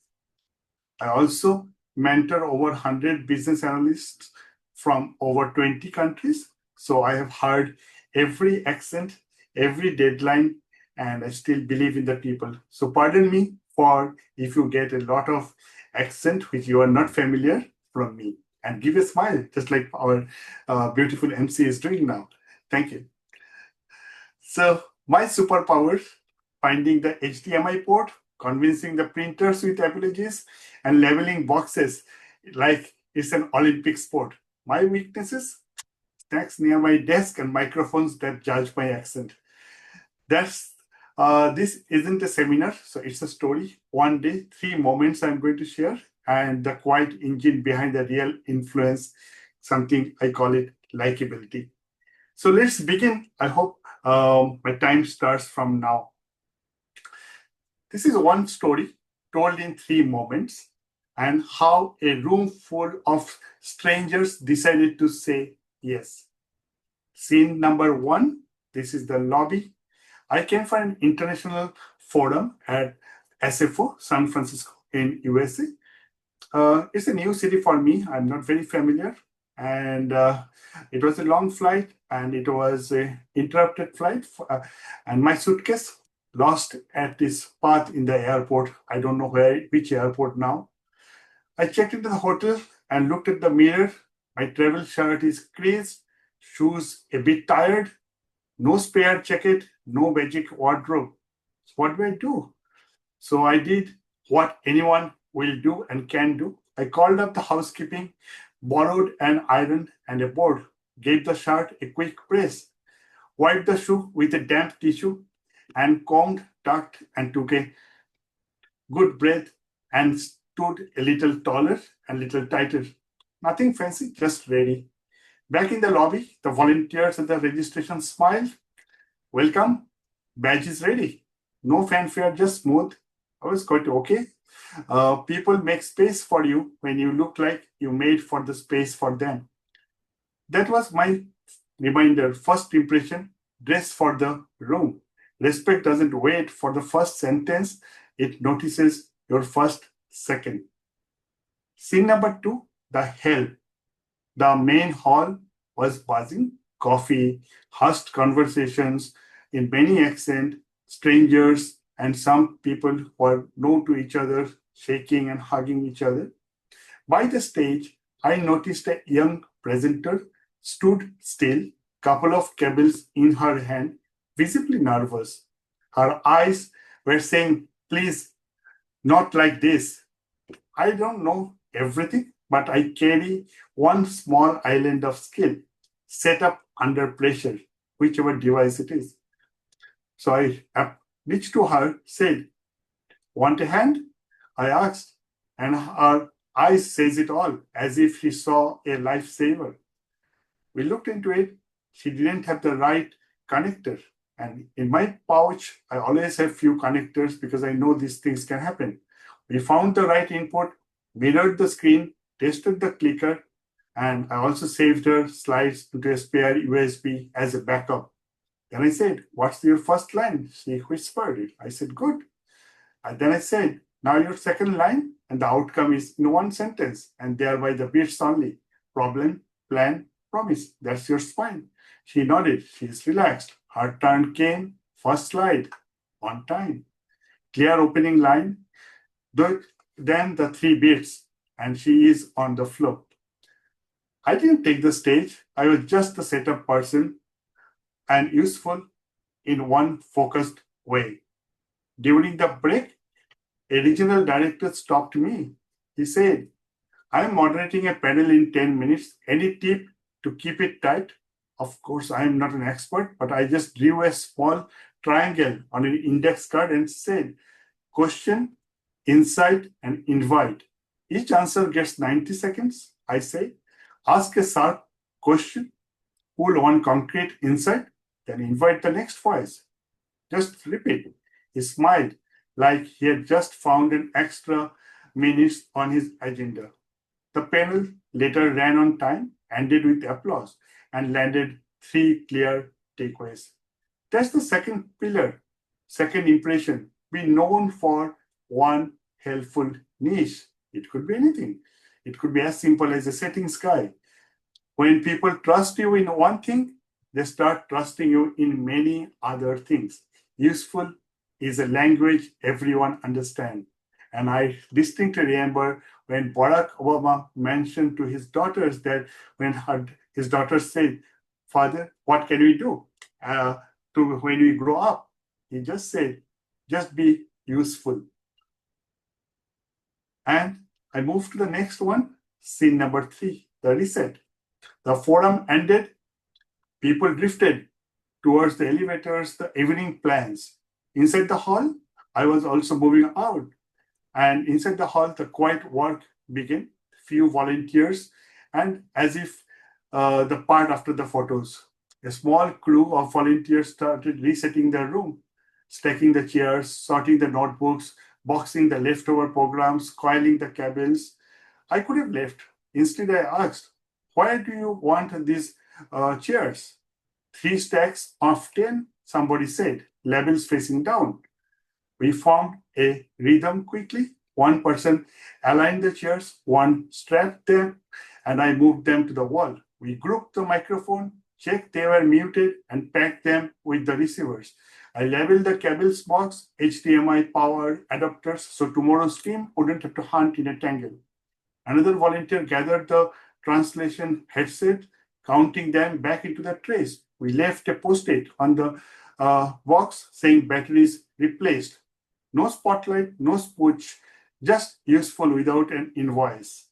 I also mentor over 100 business analysts from over 20 countries. So I have heard every accent, every deadline, and I still believe in the people. So pardon me for if you get a lot of accent which you are not familiar from me. And give a smile, just like our beautiful MC is doing now. Thank you. So my superpowers, finding the HDMI port, convincing the printers with apologies, and leveling boxes like it's an Olympic sport. My weaknesses, snacks near my desk and microphones that judge my accent. This isn't a seminar, so it's a story. One day, 3 moments I'm going to share, and the quiet engine behind the real influence, something I call it likability. So let's begin. I hope my time starts from now. This is one story told in 3 moments, and how a room full of strangers decided to say yes. Scene number 1, this is the lobby. I came for an international forum at SFO, San Francisco in USA. It's a new city for me. I'm not very familiar. And it was a long flight, and it was an interrupted flight. And my suitcase lost at this path in the airport. I don't know which airport now. I checked into the hotel and looked at the mirror. My travel shirt is creased, shoes a bit tired, no spare jacket, no magic wardrobe. So what do I do? So I did what anyone will do and can do. I called up the housekeeping, borrowed an iron and a board, gave the shirt a quick press, wiped the shoe with a damp tissue, and combed, tucked, and took a good breath and stood a little taller and little tighter. Nothing fancy, just ready. Back in the lobby, the volunteers at the registration smiled. Welcome, badge is ready. No fanfare, just smooth. I was quite okay. People make space for you when you look like you made for the space for them. That was my reminder, first impression, dress for the room. Respect doesn't wait for the first sentence, it notices your first second. Scene number 2, the hell. The main hall was buzzing, coffee, hushed conversations in many accents, strangers, and some people who are known to each other, shaking and hugging each other. By the stage, I noticed a young presenter stood still, couple of cables in her hand, visibly nervous. Her eyes were saying, please, not like this. I don't know everything, but I carry one small island of skill, set up under pressure, whichever device it is. So I reached to her, said, want a hand? I asked, and her eyes says it all, as if she saw a lifesaver. We looked into it. She didn't have the right connector. And in my pouch, I always have few connectors because I know these things can happen. We found the right input, mirrored the screen, tested the clicker, and I also saved her slides into a spare USB as a backup. Then I said, what's your first line? She whispered it. I said, good. And then I said, now your second line, and the outcome is in one sentence, and thereby the bits only. Problem, plan, promise. That's your spine. She nodded. She's relaxed. Her turn came. First slide. On time. Clear opening line. Then the 3 bits, and she is on the floor. I didn't take the stage. I was just the setup person and useful in one focused way. During the break, a regional director stopped me. He said, I'm moderating a panel in 10 minutes. Any tip to keep it tight? Of course, I am not an expert, but I just drew a small triangle on an index card and said, question, insight, and invite. Each answer gets 90 seconds, I say. Ask a sharp question, pull one concrete insight, then invite the next voice. Just repeat. He smiled like he had just found an extra minutes on his agenda. The panel later ran on time, ended with applause, and landed 3 clear takeaways. That's the second pillar, second impression. Be known for one helpful niche. It could be anything. It could be as simple as a setting sky. When people trust you in one thing, they start trusting you in many other things. Useful is a language everyone understands. And I distinctly remember when Barack Obama mentioned to his daughters that when his daughters said, Father, what can we do? to when we grow up? He just said, just be useful. And I move to the next one, scene number 3, the reset. The forum ended, people drifted towards the elevators, the evening plans. Inside the hall, I was also moving out. And inside the hall, the quiet work began, few volunteers, and as if the part after the photos. A small crew of volunteers started resetting their room, stacking the chairs, sorting the notebooks, boxing the leftover programs, coiling the cables. I could have left. Instead, I asked, why do you want these chairs? 3 stacks of 10, somebody said, labels facing down. We formed a rhythm quickly. One person aligned the chairs, one strapped them, and I moved them to the wall. We grouped the microphone, checked they were muted, and packed them with the receivers. I labeled the cables box, HDMI power adapters, so tomorrow's team wouldn't have to hunt in a tangle. Another volunteer gathered the translation headset, counting them back into the trays. We left a post-it on the box saying batteries replaced. No spotlight, no spooch, just useful without an invoice.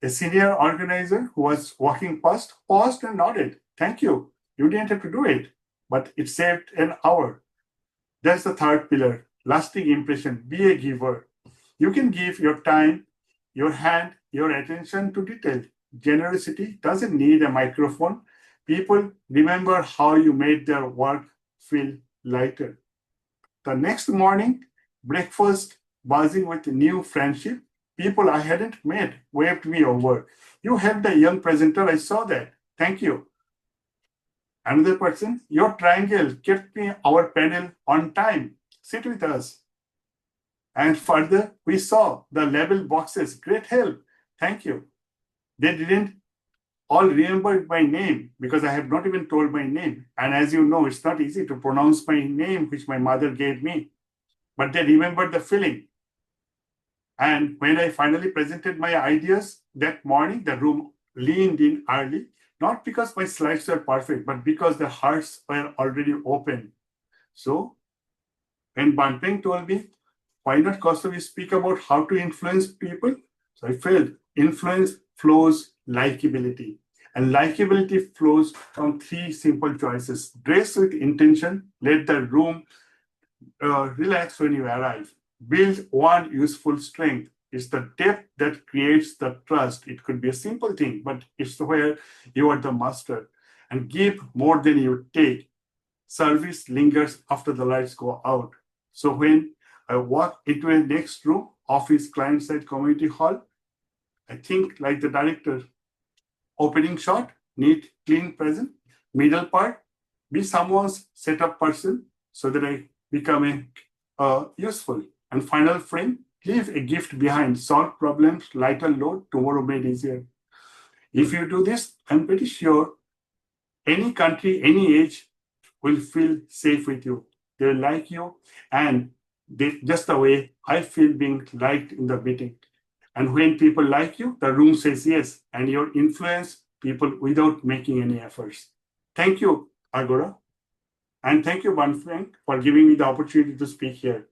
A senior organizer who was walking past paused and nodded. Thank you. You didn't have to do it, but it saved an hour. That's the third pillar, lasting impression. Be a giver. You can give your time, your hand, your attention to detail. Generosity doesn't need a microphone. People remember how you made their work feel lighter. The next morning, breakfast buzzing with new friendship. People I hadn't met waved me over. You helped a young presenter, I saw that. Thank you. Another person, your triangle kept me our panel on time. Sit with us. And further, we saw the label boxes. Great help. Thank you. They didn't all remember my name because I have not even told my name. And as you know, it's not easy to pronounce my name, which my mother gave me. But they remembered the feeling. And when I finally presented my ideas that morning, the room leaned in early, not because my slides were perfect, but because the hearts were already open. So when Banpeng told me, why not Kaustavi speak about how to influence people? So I felt influence flows likability. And likability flows from 3 simple choices. Dress with intention, let the room relax when you arrive. Build one useful strength. It's the depth that creates the trust. It could be a simple thing, but it's where you are the master. And give more than you take. Service lingers after the lights go out. So when I walk into a next room, office, client-side, community hall, I think like the director. Opening shot, neat, clean, present. Middle part, be someone's setup person so that I become useful. And final frame, leave a gift behind. Solve problems, lighter load, tomorrow made easier. If you do this, I'm pretty sure any country, any age will feel safe with you. They will like you, and just the way I feel being liked in the meeting. And when people like you, the room says yes, and you influence people without making any efforts. Thank you, Agora. And thank you, Banfeng, for giving me the opportunity to speak here.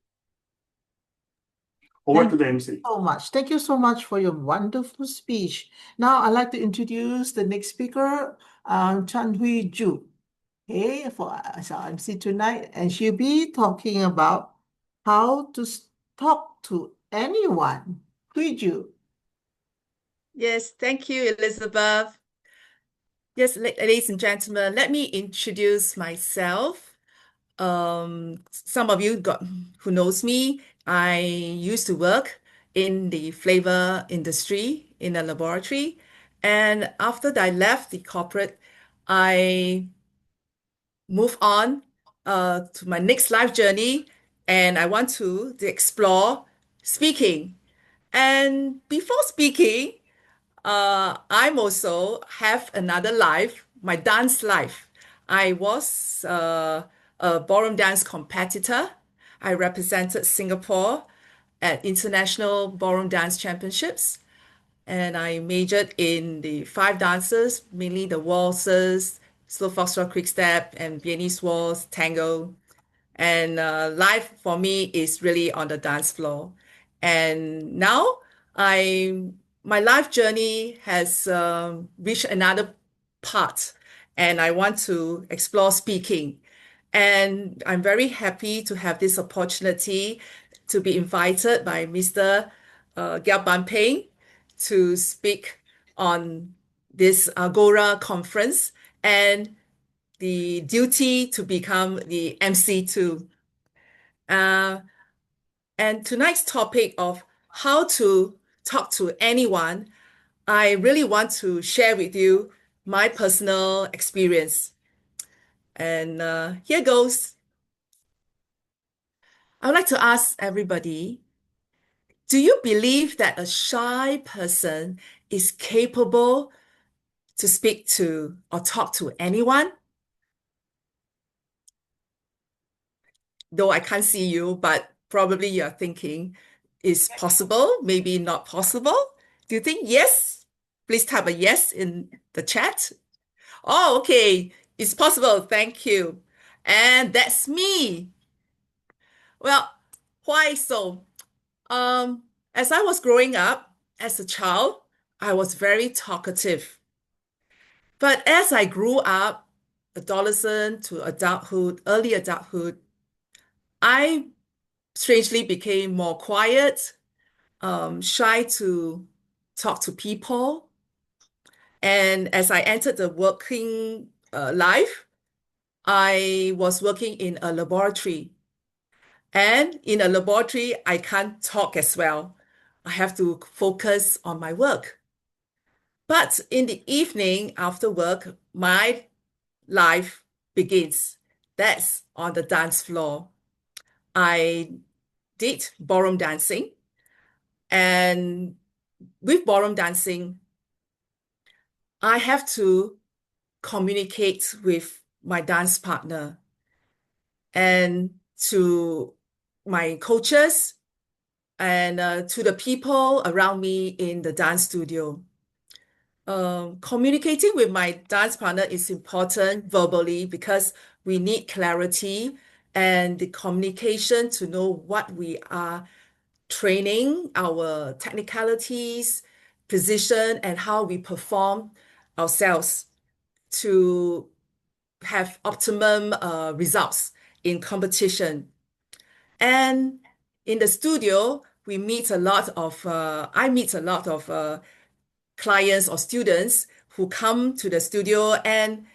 Over to the MC. So much. Thank you so much for your wonderful speech. Now I'd like to introduce the next speaker, Chan Hui Ju. Okay, for our MC tonight, and she'll be talking about how to talk to anyone. Hui Ju. Yes, thank you, Elizabeth. Yes, ladies and gentlemen, let me introduce myself. Some of you who knows me, I used to work in the flavor industry in a laboratory. And after I left the corporate, I moved on to my next life journey, and I want to explore speaking. And before speaking, I'm also have another life, my dance life. I was a ballroom dance competitor. I represented Singapore at International Ballroom Dance Championships, and I majored in the 5 dances, mainly the waltzes, slow foxtrot, quick step, and Viennese waltz, tango. And life for me is really on the dance floor. And now I my life journey has reached another part, and I want to explore speaking. And I'm very happy to have this opportunity to be invited by Mr. Gyao Banping to speak on this Agora conference and the duty to become the MC too. And tonight's topic of how to talk to anyone, I really want to share with you my personal experience. And here goes. I would like to ask everybody, do you believe that a shy person is capable to speak to or talk to anyone? Though I can't see you, but probably you're thinking, is possible, maybe not possible. Do you think yes? Please type a yes in the chat. Oh, okay, it's possible. Thank you. And that's me. Well, why so? As I was growing up as a child, I was very talkative. But as I grew up, adolescent to adulthood, early adulthood, I strangely became more quiet, shy to talk to people. And as I entered the working life, I was working in a laboratory. And in a laboratory, I can't talk as well. I have to focus on my work. But in the evening after work, my life begins. That's on the dance floor. I did ballroom dancing. And with ballroom dancing, I have to communicate with my dance partner and to my coaches and to the people around me in the dance studio. Communicating with my dance partner is important verbally because we need clarity and the communication to know what we are training, our technicalities, position, and how we perform ourselves to have optimum results in competition. And in the studio, I meet a lot of clients or students who come to the studio, and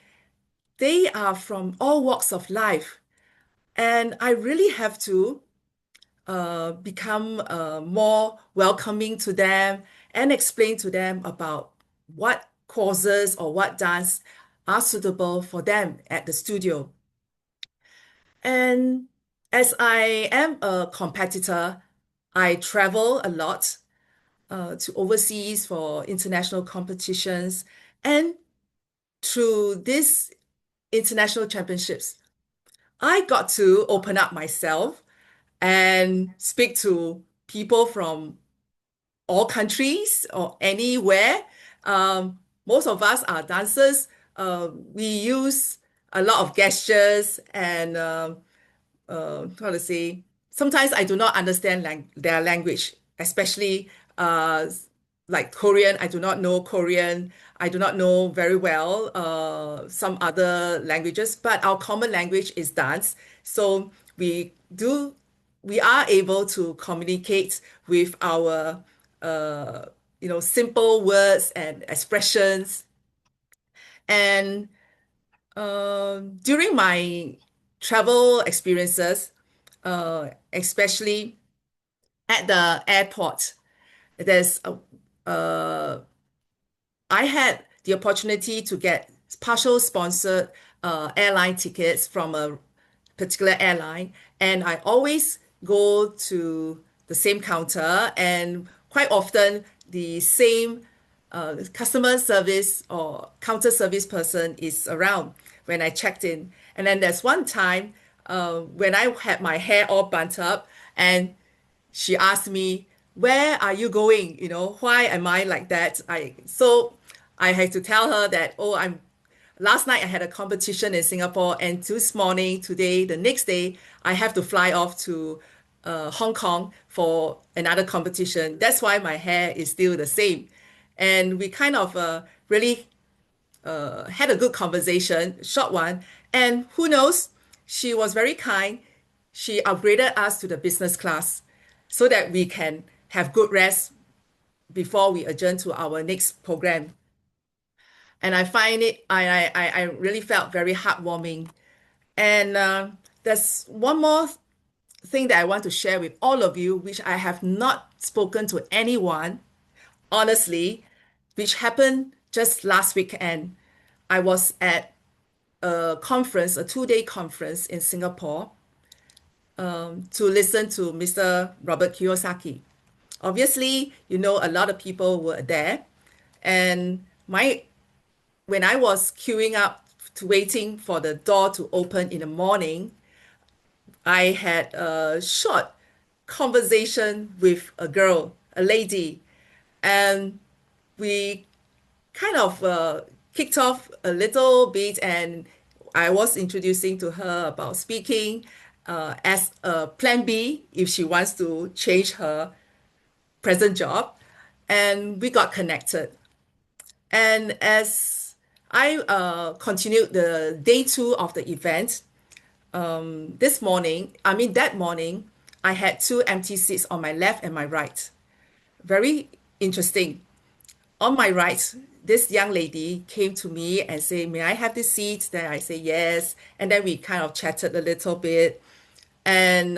they are from all walks of life. And I really have to become more welcoming to them and explain to them about what courses or what dance are suitable for them at the studio. And as I am a competitor, I travel a lot to overseas for international competitions. And through these international championships, I got to open up myself and speak to people from all countries or anywhere. Most of us are dancers. We use a lot of gestures and how to say, sometimes I do not understand their language, especially like Korean. I do not know Korean. I do not know very well some other languages, but our common language is dance. So we are able to communicate with our simple words and expressions. And during my travel experiences, especially at the airport, there's I had the opportunity to get partial sponsored airline tickets from a particular airline, and I always go to the same counter, and quite often the same customer service or counter service person is around when I checked in. And then there's one time when I had my hair all bunched up, and she asked me, "Where are you going? Why am I like that?" So I had to tell her that, oh, last night I had a competition in Singapore, and this morning, today, the next day, I have to fly off to Hong Kong for another competition. That's why my hair is still the same. And we kind of really had a good conversation, short one. And who knows, she was very kind. She upgraded us to the business class so that we can have good rest before we adjourn to our next program. And I find it, I really felt very heartwarming. And there's one more thing that I want to share with all of you, which I have not spoken to anyone, honestly, which happened just last weekend. I was at a conference, a 2-day conference in Singapore, to listen to Mr. Robert Kiyosaki. Obviously, you know, a lot of people were there. And when I was queuing up to waiting for the door to open in the morning, I had a short conversation with a girl, a lady, and we kind of kicked off a little bit, and I was introducing to her about speaking as a plan B if she wants to change her present job, and we got connected. And as I continued the day 2 of the event, that morning, I had 2 empty seats on my left and my right. Very interesting. On my right, this young lady came to me and said, "May I have this seat?" Then I say, "Yes." And then we kind of chatted a little bit. And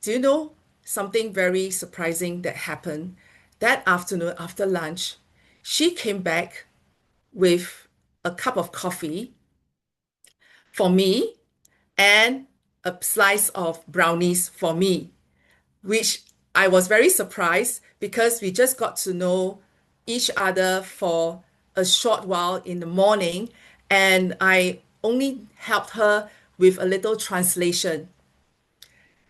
do you know something very surprising that happened? That afternoon, after lunch, she came back with a cup of coffee for me and a slice of brownies for me, which I was very surprised because we just got to know each other for a short while in the morning, and I only helped her with a little translation.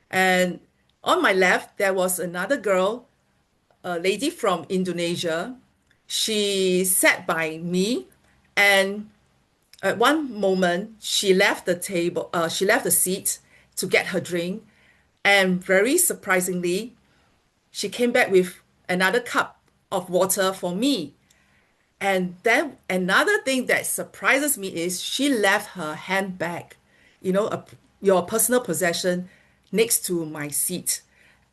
And on my left, there was another girl, a lady from Indonesia. She sat by me, and at one moment, she left the seat to get her drink, and very surprisingly, she came back with another cup of water for me. And then another thing that surprises me is she left her handbag, your personal possession, next to my seat.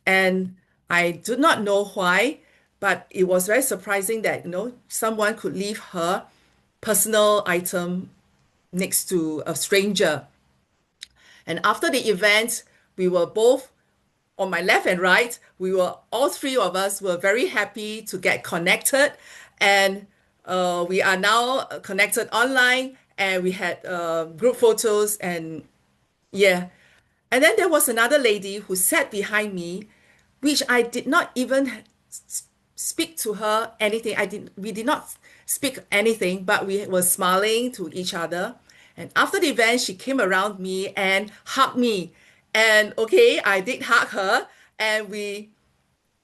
And I do not know why, but it was very surprising that, someone could leave her personal item next to a stranger. And after the event, we were both on my left and right. All 3 of us were very happy to get connected. And we are now connected online, and we had group photos, and yeah. And then there was another lady who sat behind me, which I did not even speak to her anything. We did not speak anything, but we were smiling to each other. And after the event, she came around me and hugged me. And okay, I did hug her, and we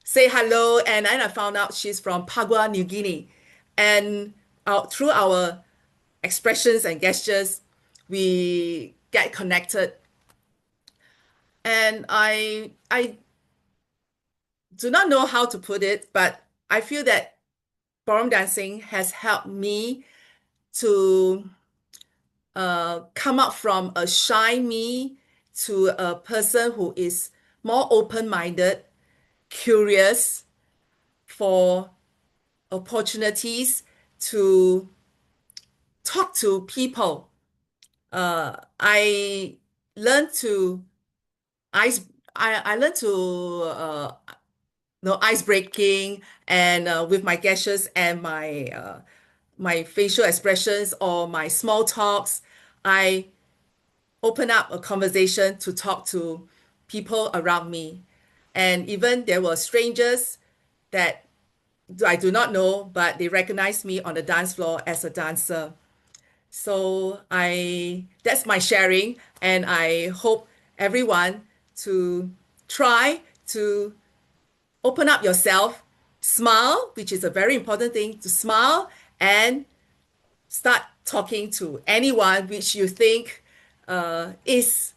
say hello. And then I found out she's from Papua New Guinea. And through our expressions and gestures, we get connected. And I do not know how to put it, but I feel that ballroom dancing has helped me to come up from a shy me to a person who is more open-minded, curious for opportunities to talk to people. I learned to I learned to ice breaking, and with my gestures and my facial expressions or my small talks, I open up a conversation to talk to people around me. And even there were strangers that I do not know, but they recognized me on the dance floor as a dancer. So that's my sharing, and I hope everyone to try to open up yourself, smile, which is a very important thing, to smile and start talking to anyone which you think is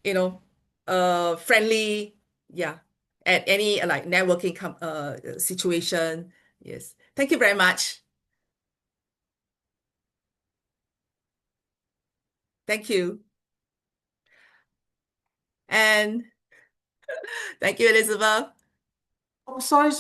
you know friendly, yeah, at any like networking situation. Yes, thank you very much. Thank you. And thank you, Elizabeth. Oh, sorry.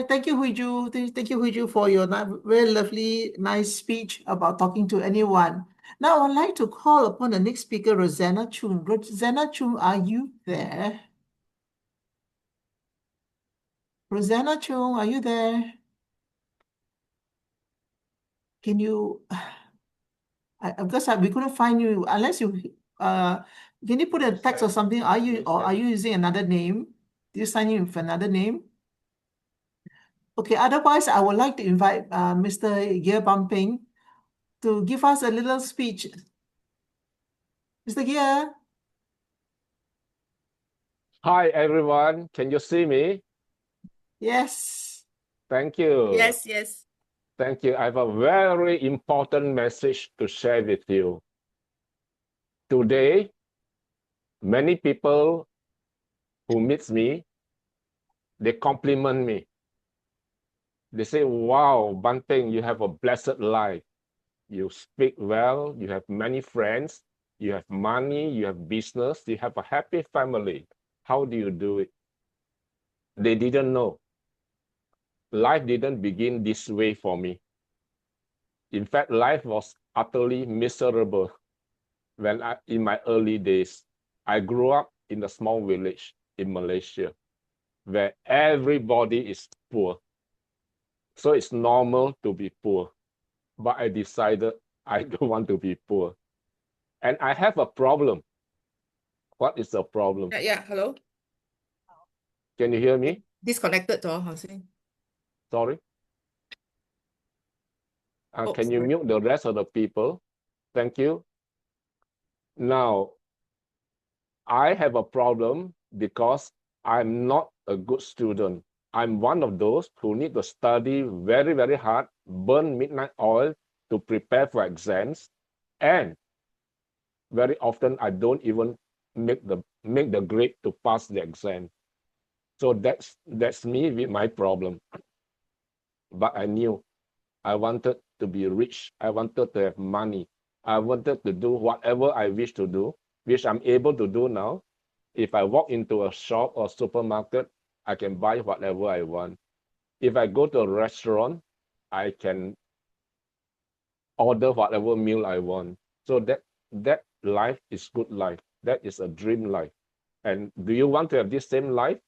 Thank you, Huiju. Thank you, Huiju, for your very lovely, nice speech about talking to anyone. Now, I'd like to call upon the next speaker, Rosanna Chung. Rosanna Chung, are you there? Rosanna Chung, are you there? Can you, because we couldn't find you, unless you, can you put a text or something? Are you using another name? Do you sign in with another name? Okay, otherwise, I would like to invite Mr. Ye Bumping to give us a little speech. Mr. Gia? Hi, everyone. Can you see me? Yes. Thank you. Yes. Thank you. I have a very important message to share with you. Today, many people who meet me, they compliment me. They say, wow, Banteng, you have a blessed life. You speak well, you have many friends, you have money, you have business, you have a happy family. How do you do it? They didn't know. Life didn't begin this way for me. In fact, life was utterly miserable in my early days. I grew up in a small village in Malaysia where everybody is poor. So it's normal to be poor. But I decided I don't want to be poor. And I have a problem. What is the problem? Yeah, hello. Can you hear me? Disconnected 咗頭先。 Sorry. Oh, Can you sorry. mute the rest of the people? Thank you. Now, I have a problem because I'm not a good student. I'm one of those who need to study very, very hard, burn midnight oil to prepare for exams, and very often I don't even make the grade to pass the exam. So that's me with my problem. But I knew I wanted to be rich. I wanted to have money. I wanted to do whatever I wish to do, which I'm able to do now. If I walk into a shop or supermarket, I can buy whatever I want. If I go to a restaurant, I can order whatever meal I want. So that life is good life. That is a dream life. And do you want to have this same life?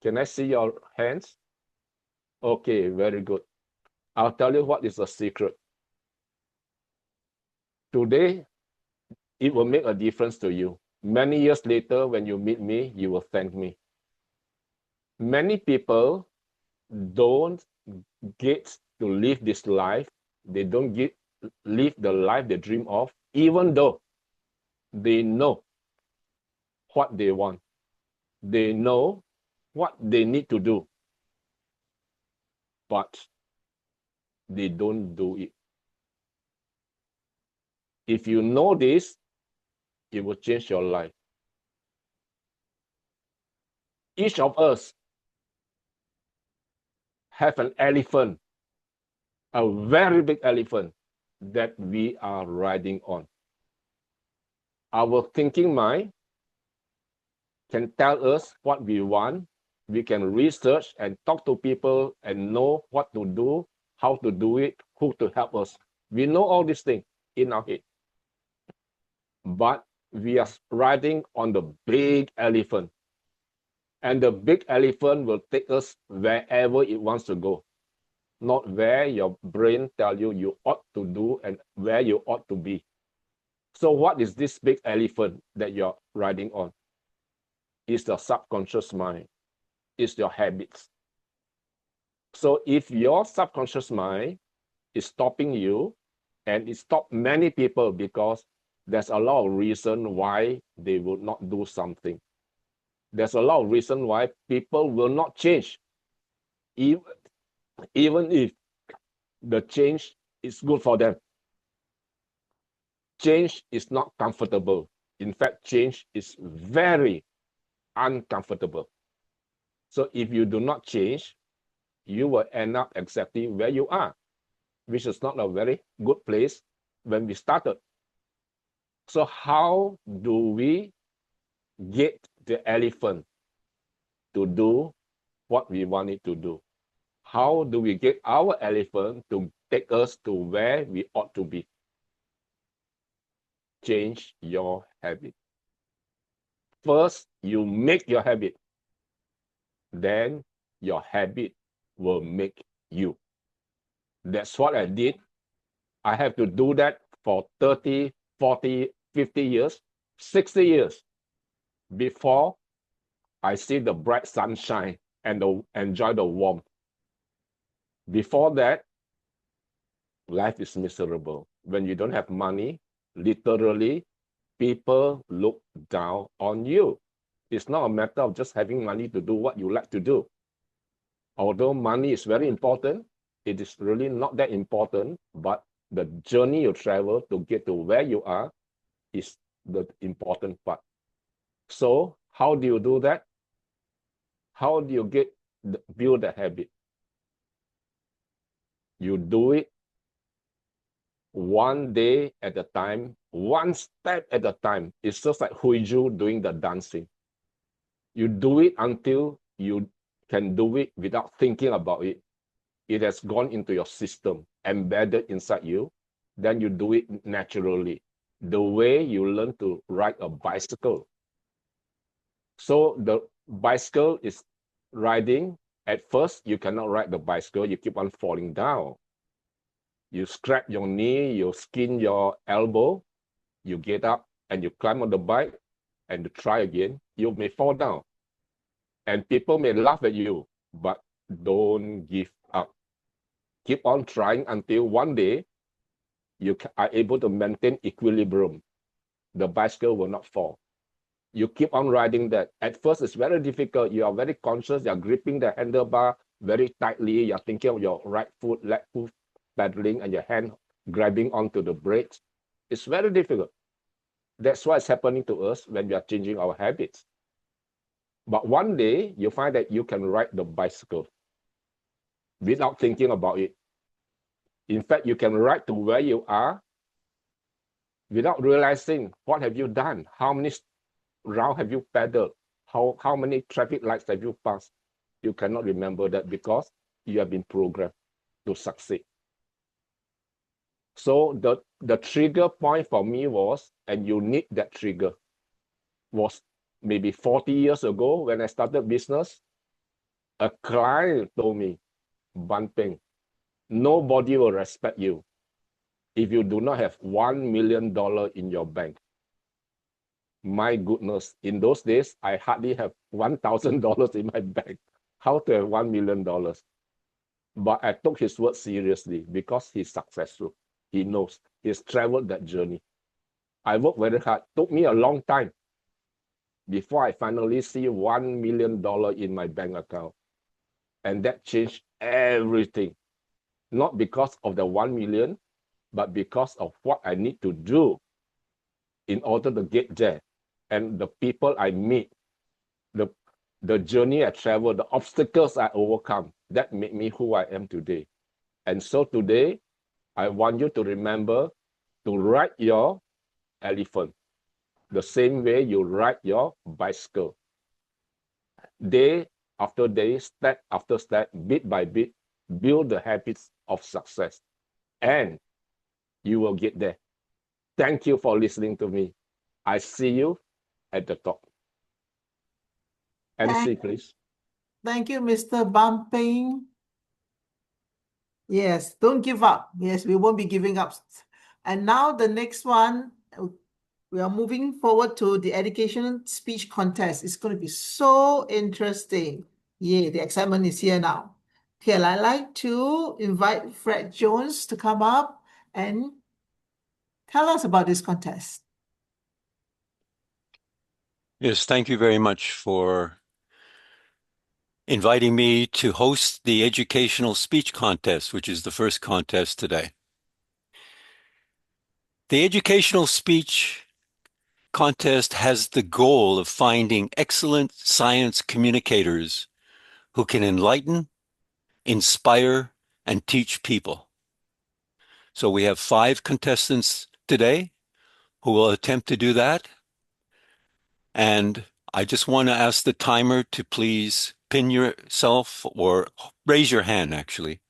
Can I see your hands? Okay, very good. I'll tell you what is the secret. Today, it will make a difference to you. Many years later, when you meet me, you will thank me. Many people don't get to live this life. They don't live the life they dream of, even though they know what they want. They know what they need to do, but they don't do it. If you know this, it will change your life. Each of us have an elephant, a very big elephant that we are riding on. Our thinking mind can tell us what we want. We can research and talk to people and know what to do, how to do it, who to help us. We know all these things in our head. But we are riding on the big elephant. And the big elephant will take us wherever it wants to go, not where your brain tells you ought to do and where you ought to be. So what is this big elephant that you're riding on? It's the subconscious mind. It's your habits. So if your subconscious mind is stopping you, and it stopped many people because there's a lot of reason why they would not do something. There's a lot of reason why people will not change, even if the change is good for them. Change is not comfortable. In fact, change is very uncomfortable. So if you do not change, you will end up exactly where you are, which is not a very good place when we started. So how do we get the elephant to do what we want it to do? How do we get our elephant to take us to where we ought to be? Change your habit. First, you make your habit. Then your habit will make you. That's what I did. I have to do that for 30, 40, 50 years, 60 years before I see the bright sunshine and enjoy the warmth. Before that, life is miserable. When you don't have money, literally, people look down on you. It's not a matter of just having money to do what you like to do. Although money is very important, it is really not that important, but the journey you travel to get to where you are is the important part. So how do you do that? How do you build a habit? You do it one day at a time, one step at a time. It's just like Huiju doing the dancing. You do it until you can do it without thinking about it. It has gone into your system, embedded inside you. Then you do it naturally. The way you learn to ride a bicycle. So the bicycle is riding. At first, you cannot ride the bicycle. You keep on falling down. You scrape your knee, you skin your elbow, you get up and you climb on the bike and you try again. You may fall down. And people may laugh at you, but don't give up. Keep on trying until one day you are able to maintain equilibrium. The bicycle will not fall. You keep on riding that. At first, it's very difficult. You are very conscious. You're gripping the handlebar very tightly. You're thinking of your right foot, left foot pedaling, and your hand grabbing onto the brakes. It's very difficult. That's what's happening to us when we are changing our habits. But one day, you find that you can ride the bicycle without thinking about it. In fact, you can ride to where you are without realizing what have you done, how many rounds have you pedaled, how many traffic lights have you passed. You cannot remember that because you have been programmed to succeed. So the trigger point for me was, and you need that trigger, was maybe 40 years ago when I started business. A client told me, Ban Peng, nobody will respect you if you do not have $1 million in your bank. My goodness, in those days, I hardly have $1,000 in my bank. How to have $1 million? But I took his word seriously because he's successful. He knows. He's traveled that journey. I worked very hard. Took me a long time before I finally see $1 million in my bank account. And that changed everything. Not because of the 1 million, but because of what I need to do in order to get there. And the people I meet, the journey I travel, the obstacles I overcome, that made me who I am today. And so today, I want you to remember to ride your elephant the same way you ride your bicycle. Day after day, step after step, bit by bit, build the habits of success. And you will get there. Thank you for listening to me. I see you at the top. MC, please. Thank you, Mr. Ban Peng. Yes, don't give up. Yes, we won't be giving up. And now the next one, we are moving forward to the education speech contest. It's going to be so interesting. Yeah, the excitement is here now. Okay, I'd like to invite Fred Jones to come up and tell us about this contest. Yes, thank you very much for inviting me to host the educational speech contest, which is the first contest today. The educational speech contest has the goal of finding excellent science communicators who can enlighten, inspire, and teach people. So we have 5 contestants today who will attempt to do that. And I just want to ask the timer to please pin yourself or raise your hand, actually.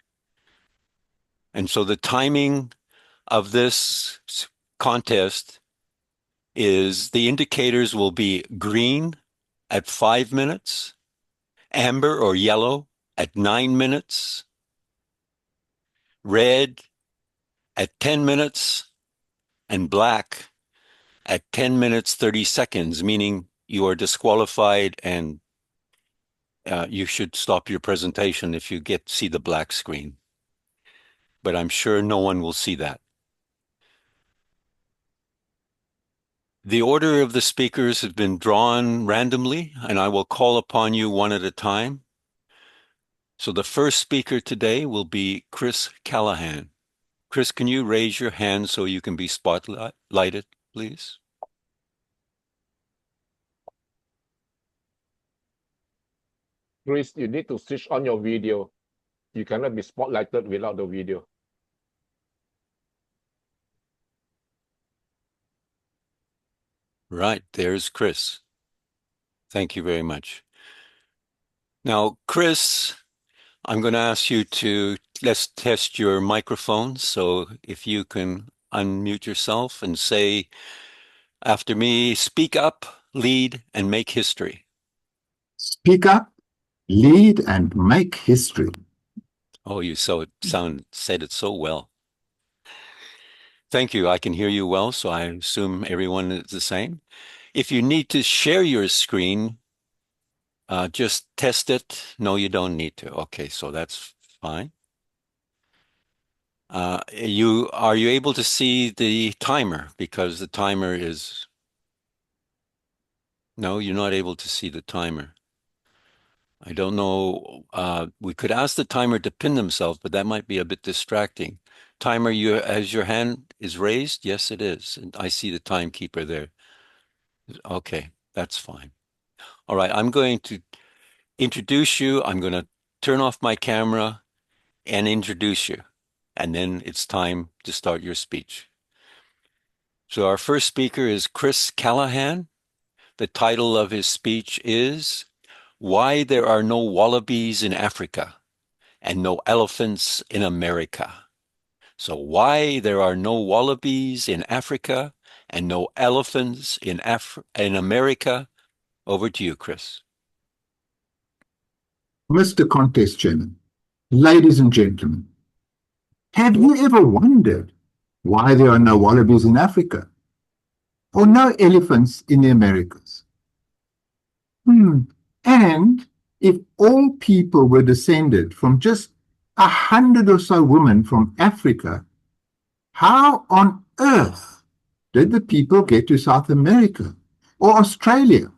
And so the timing of this contest is the indicators will be green at 5 minutes, amber or yellow at 9 minutes, red at 10 minutes, and black at 10 minutes 30 seconds, meaning you are disqualified and you should stop your presentation if you see the black screen. But I'm sure no one will see that. The order of the speakers has been drawn randomly, and I will call upon you one at a time. So the first speaker today will be Chris Callahan. Chris, can you raise your hand so you can be spotlighted, please? Chris, you need to switch on your video. You cannot be spotlighted without the video. Right, there's Chris. Thank you very much. Now, Chris, I'm going to ask you let's test your microphone. So if you can unmute yourself and say after me, speak up, lead, and make history. Speak up, lead, and make history. Oh, you said it so well. Thank you. I can hear you well, so I assume everyone is the same. If you need to share your screen, just test it. No, you don't need to. Okay, so that's fine. Are you able to see the timer? Because the timer is... No, you're not able to see the timer. I don't know. We could ask the timer to pin themselves, but that might be a bit distracting. Timer, as your hand is raised? Yes, it is. And I see the timekeeper there. Okay, that's fine. All right, I'm going to introduce you. I'm going to turn off my camera and introduce you. And then it's time to start your speech. So our first speaker is Chris Callahan. The title of his speech is Why There Are No Wallabies in Africa and No Elephants in America. So why there are no wallabies in Africa and no elephants in America. Over to you, Chris. Mr. Contest Chairman, ladies and gentlemen, have you ever wondered why there are no wallabies in Africa or no elephants in the Americas? And if all people were descended from just 100 or so women from Africa, how on earth did the people get to South America or Australia?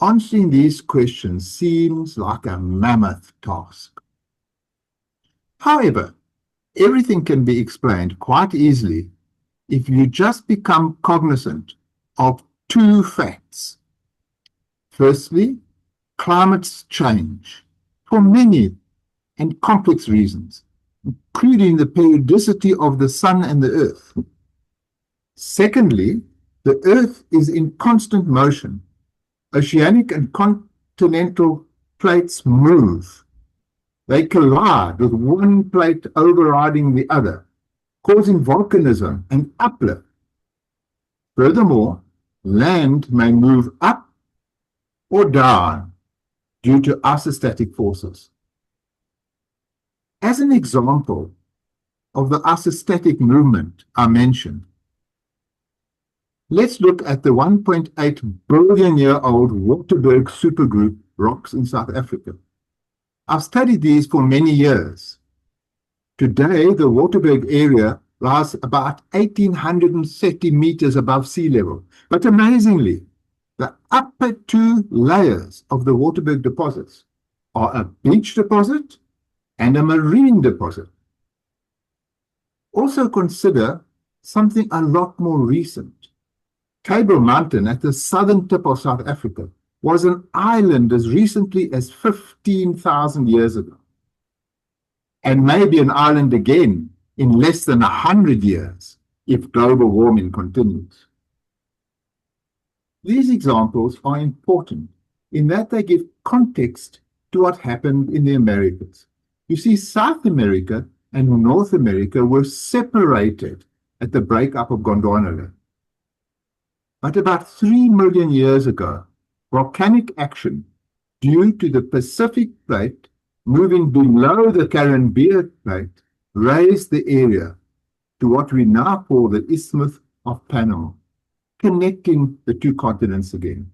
Answering these questions seems like a mammoth task. However, everything can be explained quite easily if you just become cognizant of 2 facts. Firstly, climate change for many and complex reasons, including the periodicity of the sun and the earth. Secondly, the earth is in constant motion. Oceanic and continental plates move. They collide with one plate overriding the other, causing volcanism and uplift. Furthermore, land may move up or down due to isostatic forces. As an example of the isostatic movement I mentioned, let's look at the 1.8 billion-year-old Waterberg supergroup rocks in South Africa. I've studied these for many years. Today, the Waterberg area lies about 1,830 meters above sea level. But amazingly, The upper two layers of the Waterberg deposits are a beach deposit and a marine deposit. Also consider something a lot more recent. Table Mountain at the southern tip of South Africa was an island as recently as 15,000 years ago, and maybe an island again in less than 100 years if global warming continues. These examples are important in that they give context to what happened in the Americas. You see, South America and North America were separated at the breakup of Gondwanaland. But about 3 million years ago, volcanic action due to the Pacific plate moving below the Caribbean plate raised the area to what we now call the Isthmus of Panama, connecting the two continents again.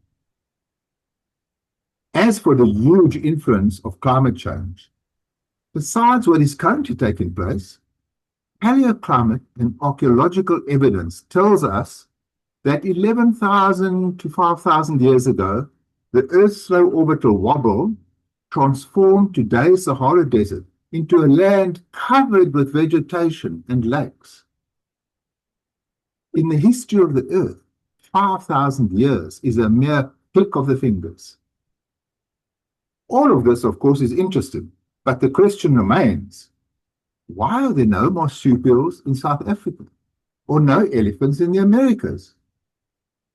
As for the huge influence of climate change, besides what is currently taking place, paleoclimate and archaeological evidence tells us that 11,000 to 5,000 years ago, the Earth's slow orbital wobble transformed today's Sahara Desert into a land covered with vegetation and lakes. In the history of the Earth, 5,000 years is a mere click of the fingers. All of this, of course, is interesting, but the question remains, why are there no marsupials in South Africa or no elephants in the Americas?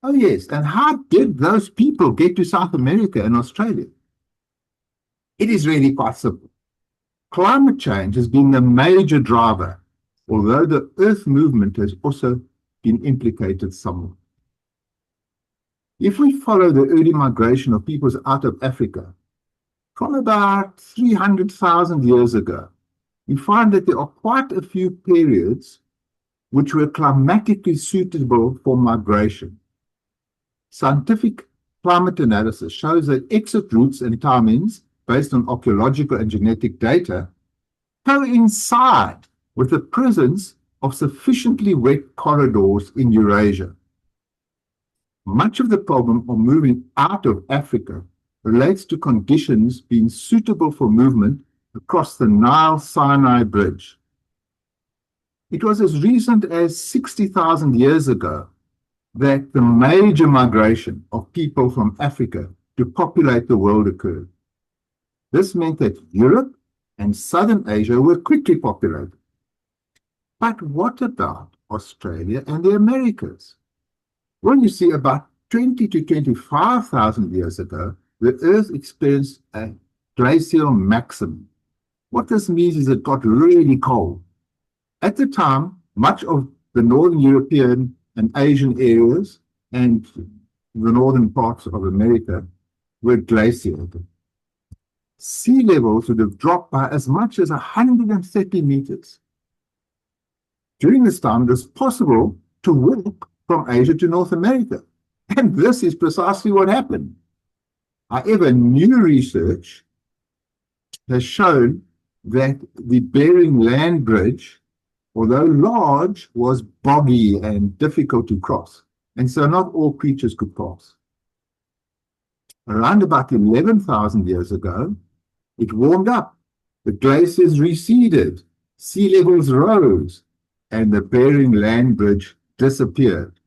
Oh yes, and how did those people get to South America and Australia? It is really quite simple. Climate change has been the major driver, although the Earth movement has also been implicated somewhat. If we follow the early migration of peoples out of Africa, from about 300,000 years ago, we find that there are quite a few periods which were climatically suitable for migration. Scientific climate analysis shows that exit routes and timings, based on archaeological and genetic data, coincide with the presence of sufficiently wet corridors in Eurasia. Much of the problem of moving out of Africa relates to conditions being suitable for movement across the Nile-Sinai Bridge. It was as recent as 60,000 years ago that the major migration of people from Africa to populate the world occurred. This meant that Europe and Southern Asia were quickly populated. But what about Australia and the Americas? Well, you see, about 20 to 25,000 years ago, the Earth experienced a glacial maximum. What this means is it got really cold. At the time, much of the Northern European and Asian areas and the northern parts of America were glaciated. Sea levels would have dropped by as much as 130 meters. During this time, it was possible to walk from Asia to North America. And this is precisely what happened. However, new research has shown that the Bering Land Bridge, although large, was boggy and difficult to cross, and so not all creatures could pass. Around about 11,000 years ago, it warmed up, the glaciers receded, sea levels rose, and the Bering Land Bridge disappeared.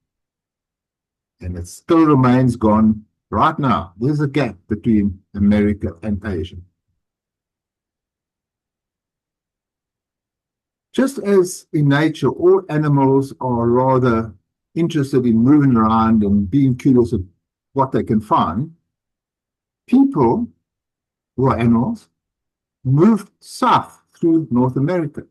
And it still remains gone right now. There's a gap between America and Asia. Just as in nature, all animals are rather interested in moving around and being curious of what they can find, people, who are animals, moved south through North America.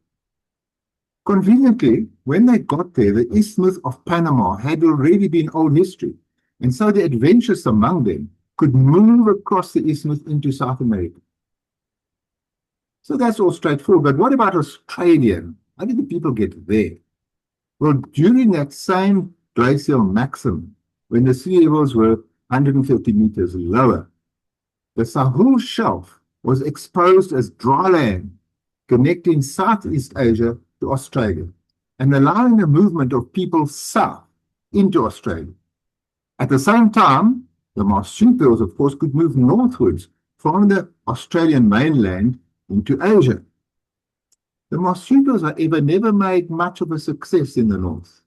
Conveniently, when they got there, the Isthmus of Panama had already been old history, and so the adventurous among them could move across the isthmus into South America. So that's all straightforward. But what about Australia? How did the people get there? Well, during that same glacial maximum, when the sea levels were 150 meters lower, the Sahul Shelf was exposed as dry land, connecting Southeast Asia to Australia and allowing the movement of people south into Australia. At the same time, The marsupials, of course, could move northwards from the Australian mainland into Asia. The marsupials, however, never made much of a success in the north.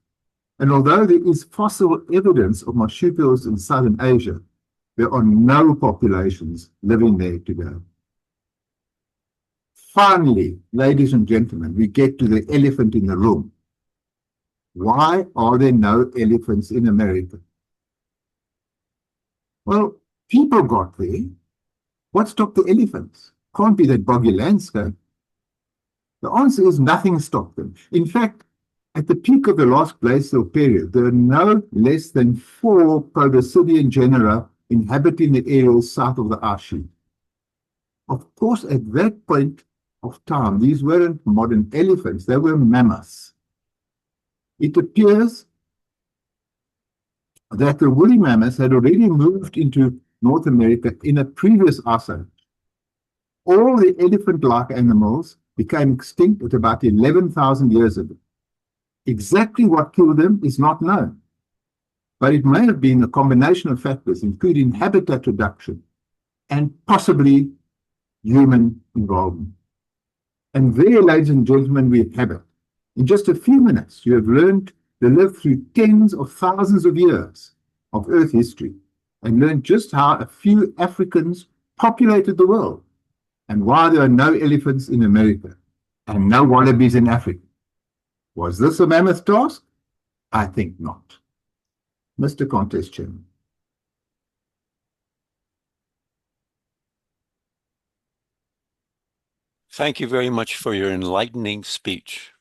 And although there is fossil evidence of marsupials in southern Asia, there are no populations living there today. Finally, ladies and gentlemen, we get to the elephant in the room. Why are there no elephants in America? Well, people got there. What stopped the elephants? Can't be that boggy landscape. The answer is nothing stopped them. In fact, at the peak of the last glacial period, there are no less than 4 proboscidean genera inhabiting the areas south of the ice sheet. Of course, at that point of time, these weren't modern elephants, they were mammoths. It appears that the woolly mammoths had already moved into North America in a previous ice age. All the elephant-like animals became extinct at about 11,000 years ago. Exactly what killed them is not known, but it may have been a combination of factors, including habitat reduction and possibly human involvement. And there, ladies and gentlemen, we have it. In just a few minutes, you have learned to live through tens of thousands of years of Earth history and learned just how a few Africans populated the world and why there are no elephants in America and no wallabies in Africa. Was this a mammoth task? I think not. Mr. Contest Chairman. Thank you very much for your enlightening speech.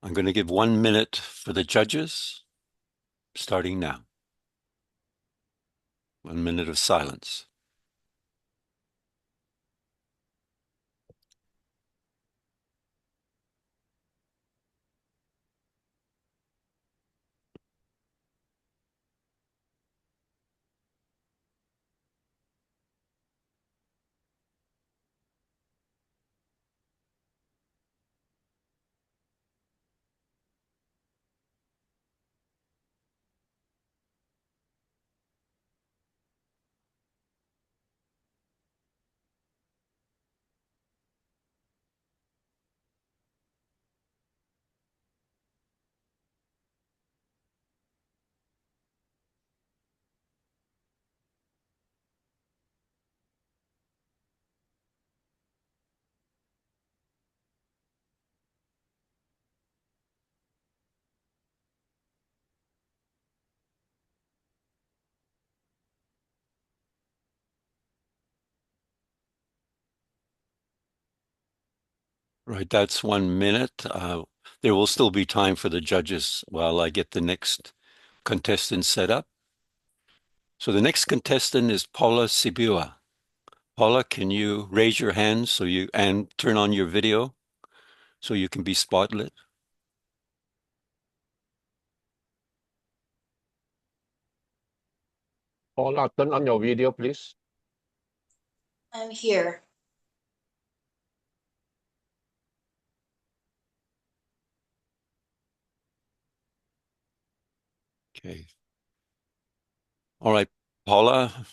I'm going to give 1 minute for the judges, starting now. 1 minute of silence. Right, that's 1 minute. There will still be time for the judges while I get the next contestant set up. So the next contestant is Paula Sibua. Paula, can you raise your hand and turn on your video so you can be spotlit? Paula, turn on your video, please. I'm here. Okay. All right, Paula,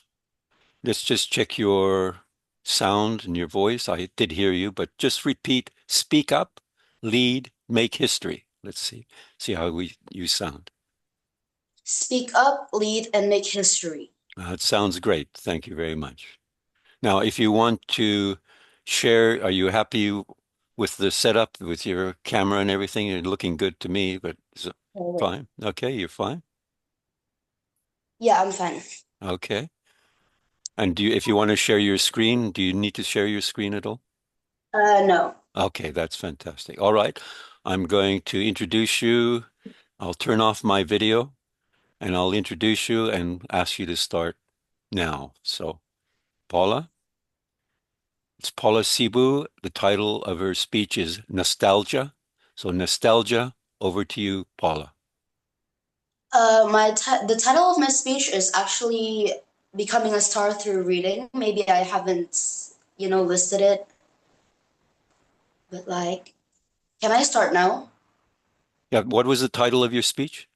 let's just check your sound and your voice. I did hear you, but just repeat, speak up, lead, make history. Let's see how you sound. Speak up, lead, and make history. It sounds great. Thank you very much. Now, if you want to share, are you happy with the setup, with your camera and everything? You're looking good to me, but is it fine? Okay, you're fine? Yeah, I'm fine. Okay. And if you want to share your screen, do you need to share your screen at all? No. Okay, that's fantastic. All right. I'm going to introduce you. I'll turn off my video and I'll introduce you and ask you to start now. So, Paula? It's Paula Sibu. The title of her speech is Nostalgia. So Nostalgia, over to you, Paula. The title of my speech is actually Becoming a Star Through Reading. Maybe I haven't, listed it. But can I start now? Yeah, what was the title of your speech?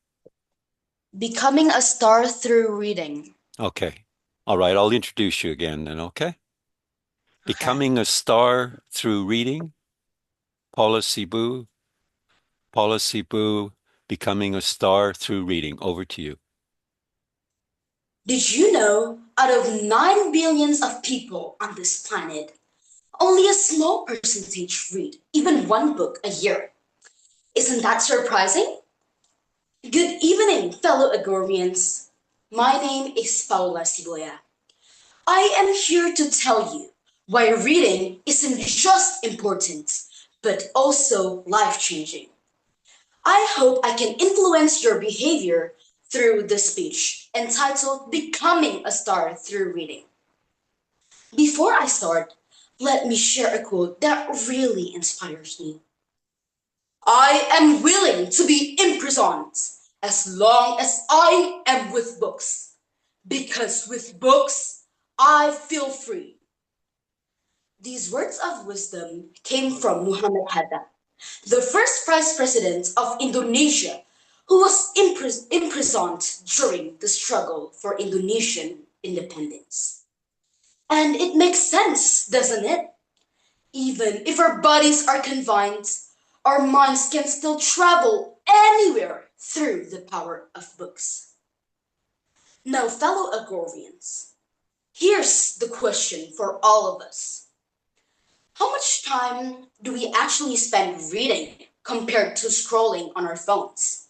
Becoming a star through reading. Okay. All right. I'll introduce you again then, okay? Okay. Becoming a star through reading. Policy Boo. Policy Boo. Becoming a star through reading. Over to you. Did you know out of 9 billions of people on this planet, only a small percentage read even one book a year? Isn't that surprising? Good evening, fellow Agorians. My name is Paula Siboya. I am here to tell you why reading isn't just important, but also life-changing. I hope I can influence your behavior through this speech entitled Becoming a Star Through Reading. Before I start, let me share a quote that really inspires me. I am willing to be imprisoned as long as I am with books, because with books I feel free. These words of wisdom came from Muhammad Hatta, the first vice president of Indonesia, who was imprisoned during the struggle for Indonesian independence. And it makes sense, doesn't it? Even if our bodies are confined, our minds can still travel anywhere through the power of books. Now, fellow Agorians, here's the question for all of us. How much time do we actually spend reading compared to scrolling on our phones?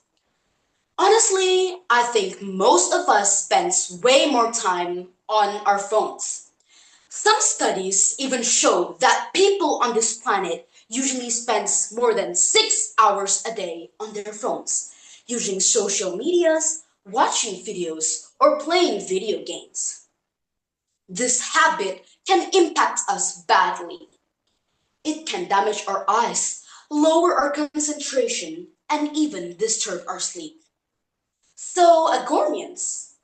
Honestly, I think most of us spend way more time on our phones. Some studies even show that people on this planet usually spend more than 6 hours a day on their phones, using social medias, watching videos, or playing video games. This habit can impact us badly. It can damage our eyes, lower our concentration, and even disturb our sleep. So, Agornians,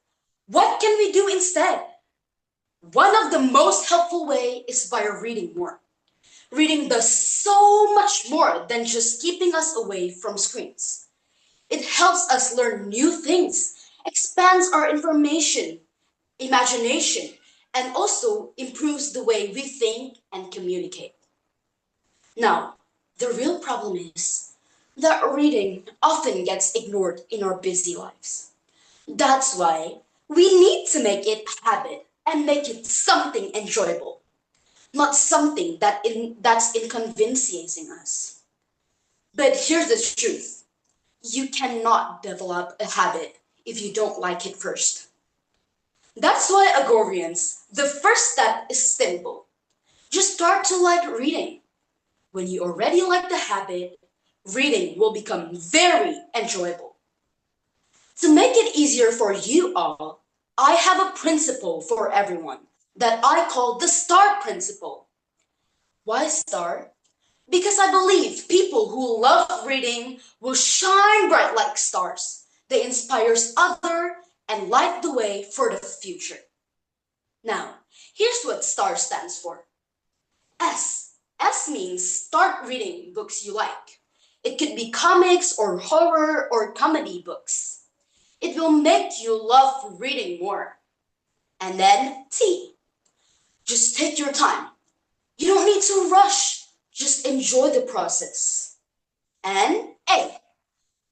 what can we do instead? One of the most helpful ways is by reading more. Reading does so much more than just keeping us away from screens. It helps us learn new things, expands our imagination, and also improves the way we think and communicate. Now, the real problem is that reading often gets ignored in our busy lives. That's why we need to make it a habit and make it something enjoyable, not something that's inconveniencing us. But here's the truth. You cannot develop a habit if you don't like it first. That's why, Agorians, the first step is simple. Just start to like reading. When you already like the habit, reading will become very enjoyable. To make it easier for you all, I have a principle for everyone that I call the STAR principle. Why STAR? Because I believe people who love reading will shine bright like stars. They inspire others and light the way for the future. Now, here's what STAR stands for. S. S means start reading books you like. It could be comics or horror or comedy books. It will make you love reading more. And then T. Just take your time. You don't need to rush. Just enjoy the process. And A.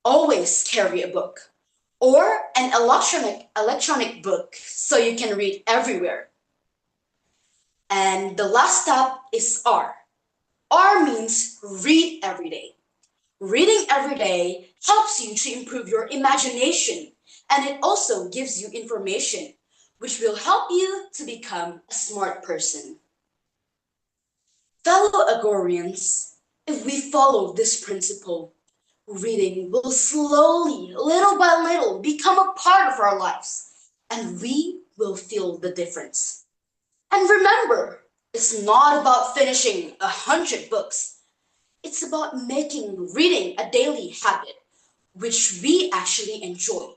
Always carry a book or an electronic book so you can read everywhere. And the last step is R. R means read every day. Reading every day helps you to improve your imagination, and it also gives you information, which will help you to become a smart person. Fellow Agorians, if we follow this principle, reading will slowly, little by little, become a part of our lives, and we will feel the difference. And remember, it's not about finishing 100 books. It's about making reading a daily habit, which we actually enjoy.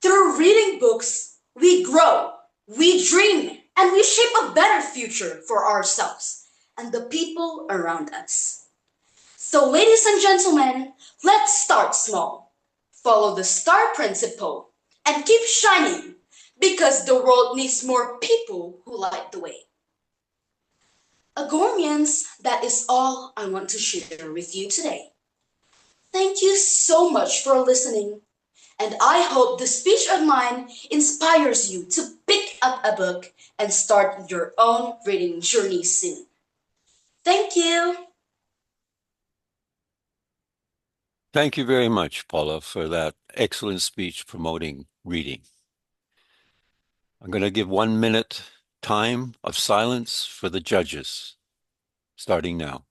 Through reading books, we grow, we dream, and we shape a better future for ourselves and the people around us. So, ladies and gentlemen, let's start small. follow the star principle, and keep shining because the world needs more people who light the way. Agoramians, that is all I want to share with you today. Thank you so much for listening, and I hope this speech of mine inspires you to pick up a book and start your own reading journey soon. Thank you. Thank you very much, Paula, for that excellent speech promoting reading. I'm going to give 1 minute time of silence for the judges, starting now.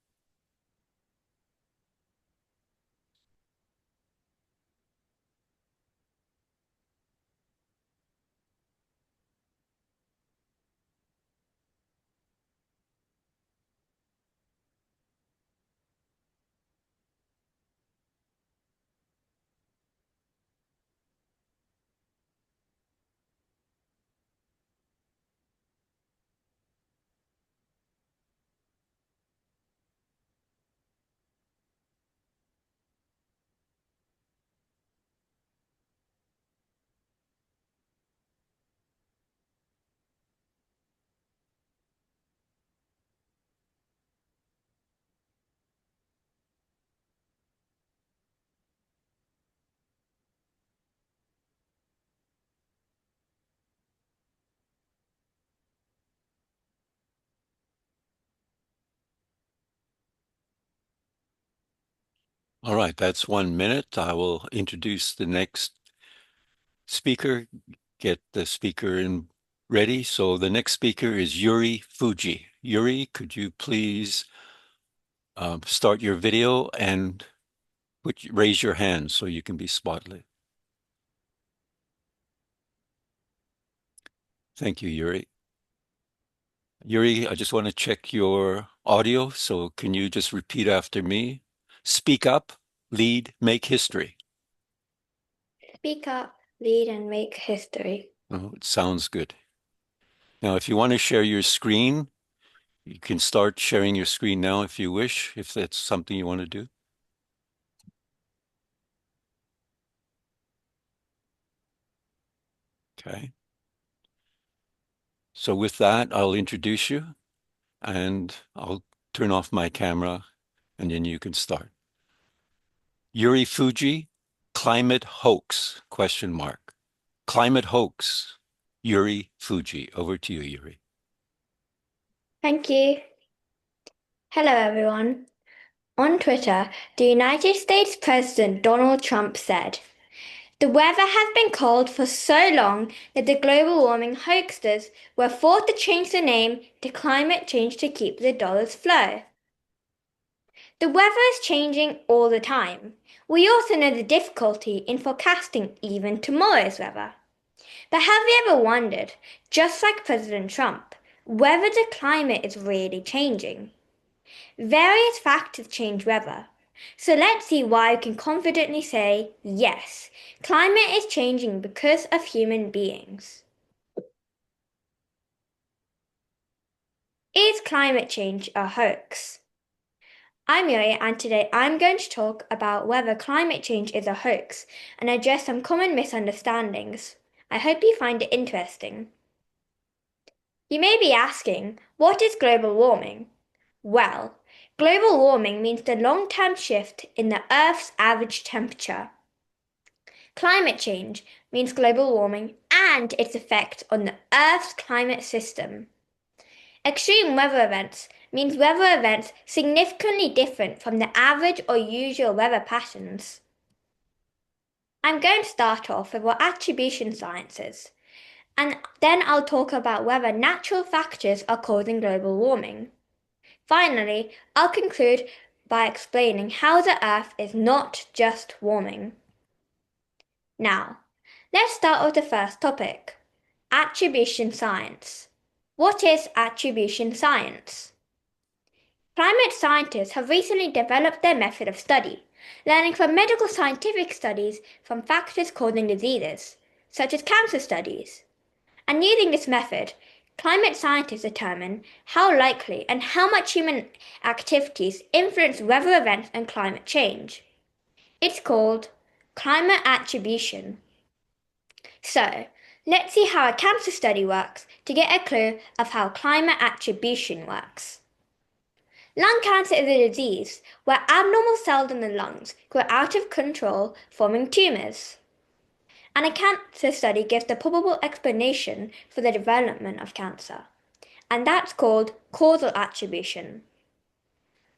All right, that's 1 minute. I will introduce the next speaker, get the speaker in ready. So the next speaker is Yuri Fuji. Yuri, could you please start your video and raise your hand so you can be spotlit. Thank you, Yuri. Yuri, I just want to check your audio. So can you just repeat after me? Speak up, lead, make history. Speak up, lead, and make history. Oh, it sounds good. Now, if you want to share your screen, you can start sharing your screen now if you wish, if that's something you want to do. Okay. So with that, I'll introduce you and I'll turn off my camera and then you can start. Yuri Fuji, climate hoax, question mark. Climate hoax, Yuri Fuji. Over to you, Yuri. Thank you. Hello, everyone. On Twitter, the United States President Donald Trump said, "The weather has been cold for so long that the global warming hoaxers were forced to change the name to climate change to keep the dollars flow." The weather is changing all the time. We also know the difficulty in forecasting even tomorrow's weather. But have you ever wondered, just like President Trump, whether the climate is really changing? Various factors change weather. So let's see why we can confidently say, yes, climate is changing because of human beings. Is climate change a hoax? I'm Yuri, and today I'm going to talk about whether climate change is a hoax and address some common misunderstandings. I hope you find it interesting. You may be asking, what is global warming? Well, global warming means the long-term shift in the Earth's average temperature. Climate change means global warming and its effect on the Earth's climate system. Extreme weather events means weather events significantly different from the average or usual weather patterns. I'm going to start off with what attribution science is, and then I'll talk about whether natural factors are causing global warming. Finally, I'll conclude by explaining how the Earth is not just warming. Now, let's start with the first topic, attribution science. What is attribution science? Climate scientists have recently developed their method of study, learning from medical scientific studies from factors causing diseases, such as cancer studies. And using this method, climate scientists determine how likely and how much human activities influence weather events and climate change. It's called climate attribution. So, let's see how a cancer study works to get a clue of how climate attribution works. Lung cancer is a disease where abnormal cells in the lungs grow out of control, forming tumours. And a cancer study gives the probable explanation for the development of cancer, and that's called causal attribution.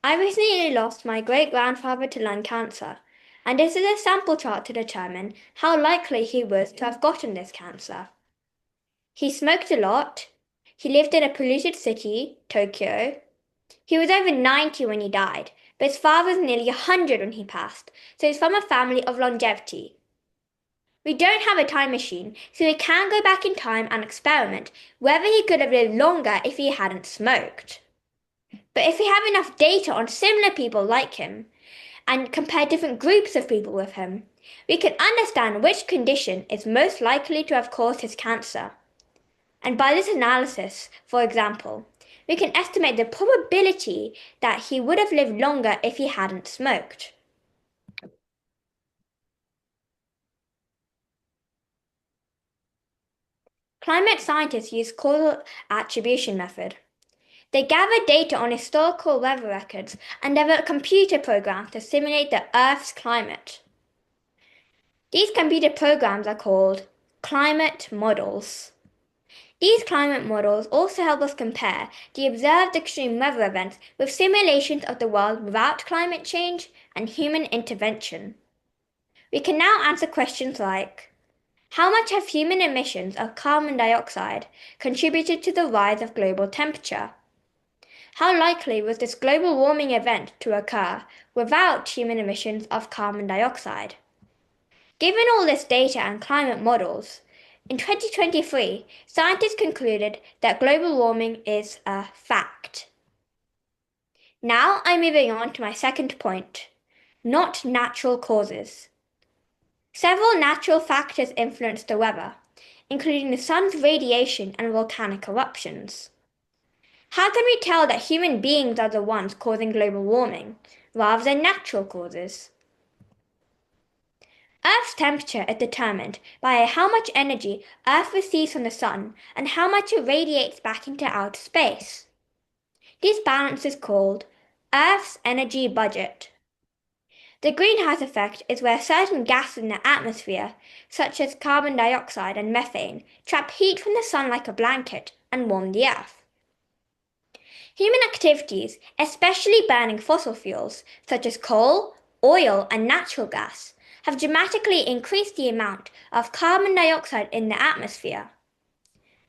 I recently lost my great-grandfather to lung cancer, and this is a sample chart to determine how likely he was to have gotten this cancer. He smoked a lot, he lived in a polluted city, Tokyo. He was over 90 when he died, but his father was nearly 100 when he passed, so he's from a family of longevity. We don't have a time machine, so we can go back in time and experiment whether he could have lived longer if he hadn't smoked. But if we have enough data on similar people like him, and compare different groups of people with him, we can understand which condition is most likely to have caused his cancer. And by this analysis, for example, we can estimate the probability that he would have lived longer if he hadn't smoked. Climate scientists use causal attribution method. They gather data on historical weather records and develop computer programs to simulate the Earth's climate. These computer programs are called climate models. These climate models also help us compare the observed extreme weather events with simulations of the world without climate change and human intervention. We can now answer questions like, how much have human emissions of carbon dioxide contributed to the rise of global temperature? How likely was this global warming event to occur without human emissions of carbon dioxide? Given all this data and climate models, in 2023, scientists concluded that global warming is a fact. Now I'm moving on to my second point, not natural causes. Several natural factors influence the weather, including the sun's radiation and volcanic eruptions. How can we tell that human beings are the ones causing global warming, rather than natural causes? Earth's temperature is determined by how much energy Earth receives from the sun and how much it radiates back into outer space. This balance is called Earth's energy budget. The greenhouse effect is where certain gases in the atmosphere, such as carbon dioxide and methane, trap heat from the sun like a blanket and warm the Earth. Human activities, especially burning fossil fuels, such as coal, oil, and natural gas, have dramatically increased the amount of carbon dioxide in the atmosphere.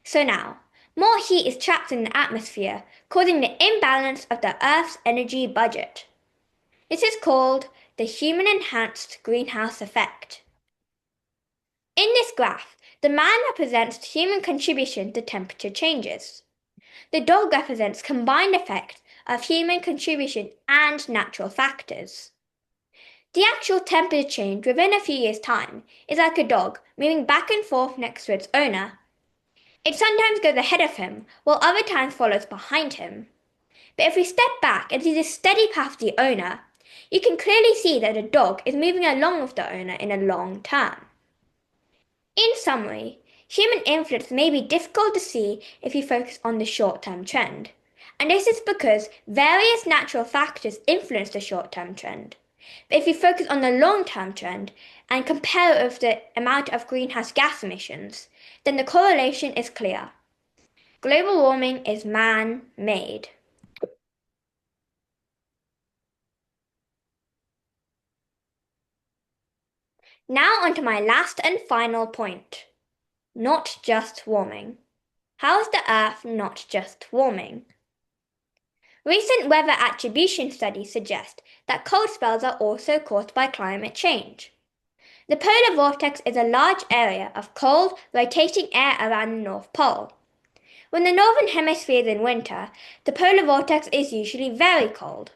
So now, more heat is trapped in the atmosphere, causing the imbalance of the Earth's energy budget. This is called the human-enhanced greenhouse effect. In this graph, the man represents human contribution to temperature changes. The dog represents combined effect of human contribution and natural factors. The actual temperature change within a few years' time is like a dog moving back and forth next to its owner. It sometimes goes ahead of him, while other times follows behind him. But if we step back and see the steady path of the owner, you can clearly see that the dog is moving along with the owner in a long term. In summary, human influence may be difficult to see if you focus on the short-term trend, and this is because various natural factors influence the short-term trend. But if you focus on the long-term trend and compare it with the amount of greenhouse gas emissions, then the correlation is clear. Global warming is man-made. Now on to my last and final point. Not just warming. How is the Earth not just warming? Recent weather attribution studies suggest that cold spells are also caused by climate change. The polar vortex is a large area of cold, rotating air around the North Pole. When the northern hemisphere is in winter, the polar vortex is usually very cold.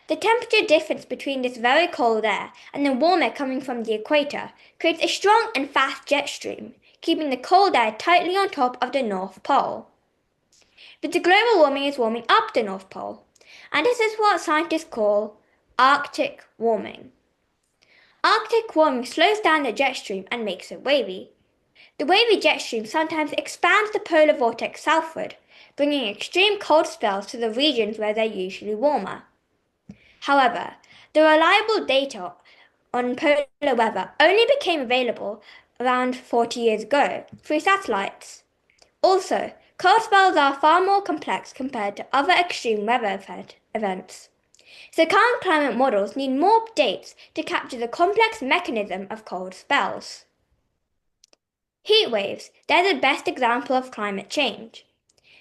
The temperature difference between this very cold air and the warm air coming from the equator creates a strong and fast jet stream, keeping the cold air tightly on top of the North Pole. But the global warming is warming up the North Pole, and this is what scientists call Arctic warming. Arctic warming slows down the jet stream and makes it wavy. The wavy jet stream sometimes expands the polar vortex southward, bringing extreme cold spells to the regions where they're usually warmer. However, the reliable data on polar weather only became available around 40 years ago through satellites. Also, cold spells are far more complex compared to other extreme weather events. So current climate models need more updates to capture the complex mechanism of cold spells. Heat waves, they're the best example of climate change.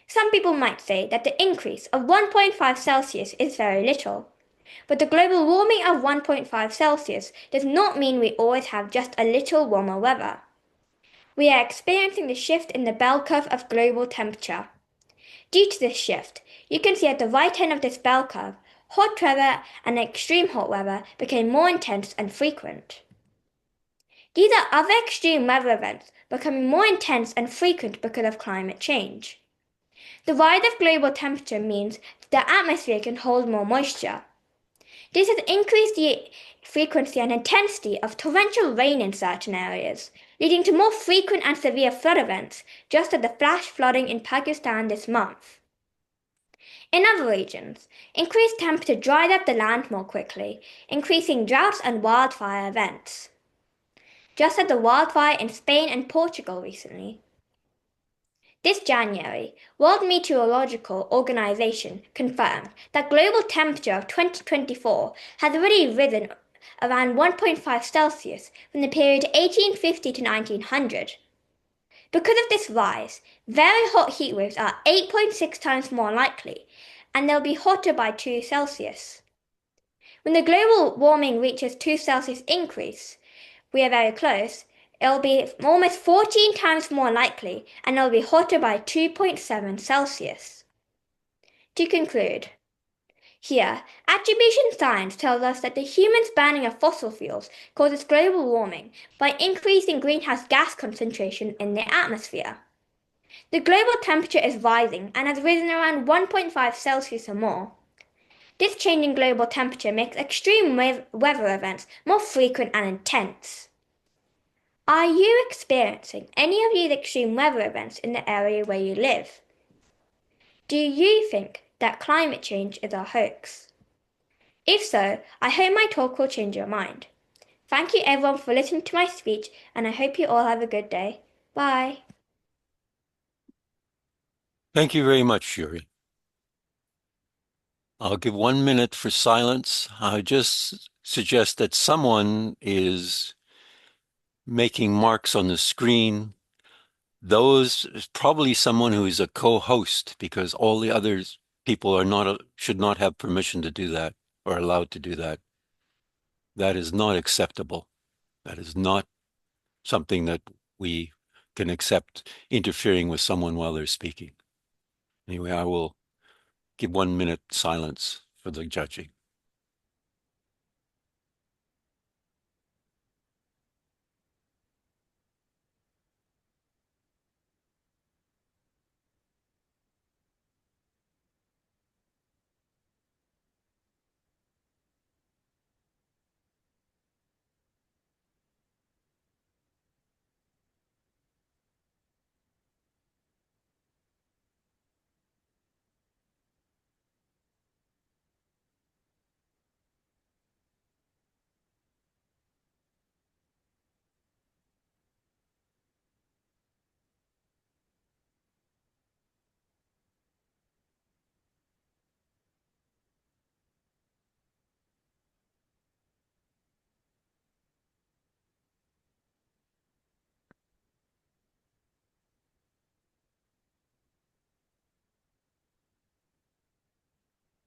Some people might say that the increase of 1.5 Celsius is very little, but the global warming of 1.5 Celsius does not mean we always have just a little warmer weather. We are experiencing the shift in the bell curve of global temperature. Due to this shift, you can see at the right end of this bell curve, hot weather and extreme hot weather became more intense and frequent. These are other extreme weather events becoming more intense and frequent because of climate change. The rise of global temperature means the atmosphere can hold more moisture. This has increased the frequency and intensity of torrential rain in certain areas, leading to more frequent and severe flood events, just as the flash flooding in Pakistan this month. In other regions, increased temperature dried up the land more quickly, increasing droughts and wildfire events, just as the wildfire in Spain and Portugal recently. This January, World Meteorological Organization confirmed that global temperature of 2024 has already risen around 1.5 Celsius from the period 1850 to 1900. Because of this rise, very hot heat waves are 8.6 times more likely, and they'll be hotter by 2 Celsius. When the global warming reaches 2 Celsius increase, we are very close, it'll be almost 14 times more likely, and it'll be hotter by 2.7 Celsius. To conclude, here, attribution science tells us that the human's burning of fossil fuels causes global warming by increasing greenhouse gas concentration in the atmosphere. The global temperature is rising and has risen around 1.5 Celsius or more. This change in global temperature makes extreme weather events more frequent and intense. Are you experiencing any of these extreme weather events in the area where you live? Do you think that climate change is a hoax? If so, I hope my talk will change your mind. Thank you everyone for listening to my speech, and I hope you all have a good day. Bye. Thank you very much, Shuri. I'll give 1 minute for silence. I just suggest that someone is making marks on the screen. Those is probably someone who is a co-host, because all the other people are not should not have permission to do that or allowed to do that. That is not acceptable. That is not something that we can accept, interfering with someone while they're speaking. Anyway, I will give 1 minute silence for the judging.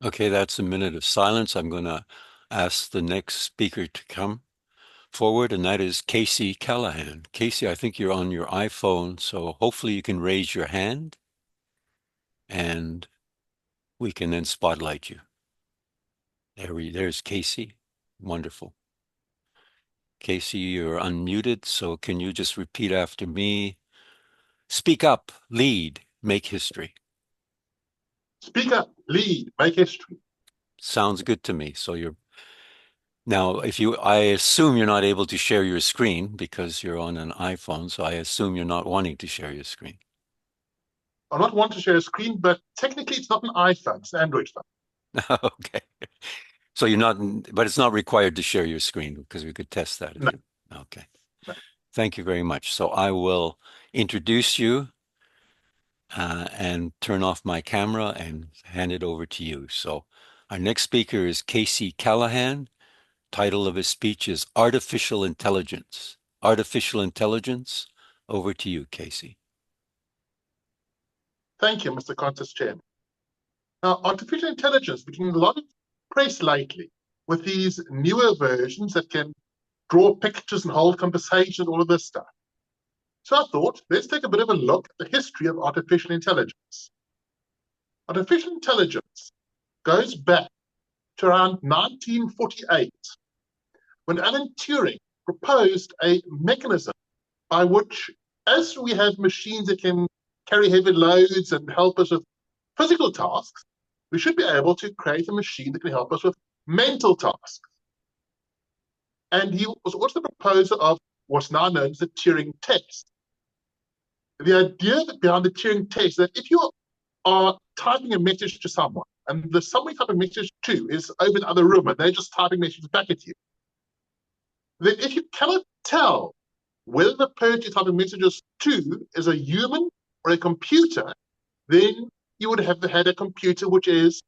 Okay, that's a minute of silence. I'm going to ask the next speaker to come forward, and that is Casey Callahan. Casey, I think you're on your iPhone, so hopefully you can raise your hand and we can then spotlight you. There's Casey. Wonderful. Casey, you're unmuted, so can you just repeat after me? Speak up, lead, make history. Speak up, lead, make history. Sounds good to me. So you're Now, I assume you're not able to share your screen because you're on an iPhone, so I assume you're not wanting to share your screen. I'm not wanting to share a screen, but technically it's not an iPhone, it's an Android phone. Okay. So you're not, but it's not required to share your screen because we could test that. No. Okay. No. Thank you very much. So I will introduce you and turn off my camera and hand it over to you. So our next speaker is Casey Callahan. Title of his speech is Artificial Intelligence. Artificial Intelligence. Over to you, Casey. Thank you, Mr. Contest Chairman. Now, artificial intelligence is getting a lot of press lately with these newer versions that can draw pictures and hold conversations, all of this stuff. So I thought, let's take a bit of a look at the history of artificial intelligence. Artificial intelligence goes back to around 1948, when Alan Turing proposed a mechanism by which, as we have machines that can carry heavy loads and help us with physical tasks, we should be able to create a machine that can help us with mental tasks. And he was also the proposer of what's now known as the Turing test. The idea behind the Turing test is that if you are typing a message to someone, and the someone you type a message to is over in the other room, and they're just typing messages back at you, then if you cannot tell whether the person you're typing messages to is a human or a computer, then you would have had a computer which is,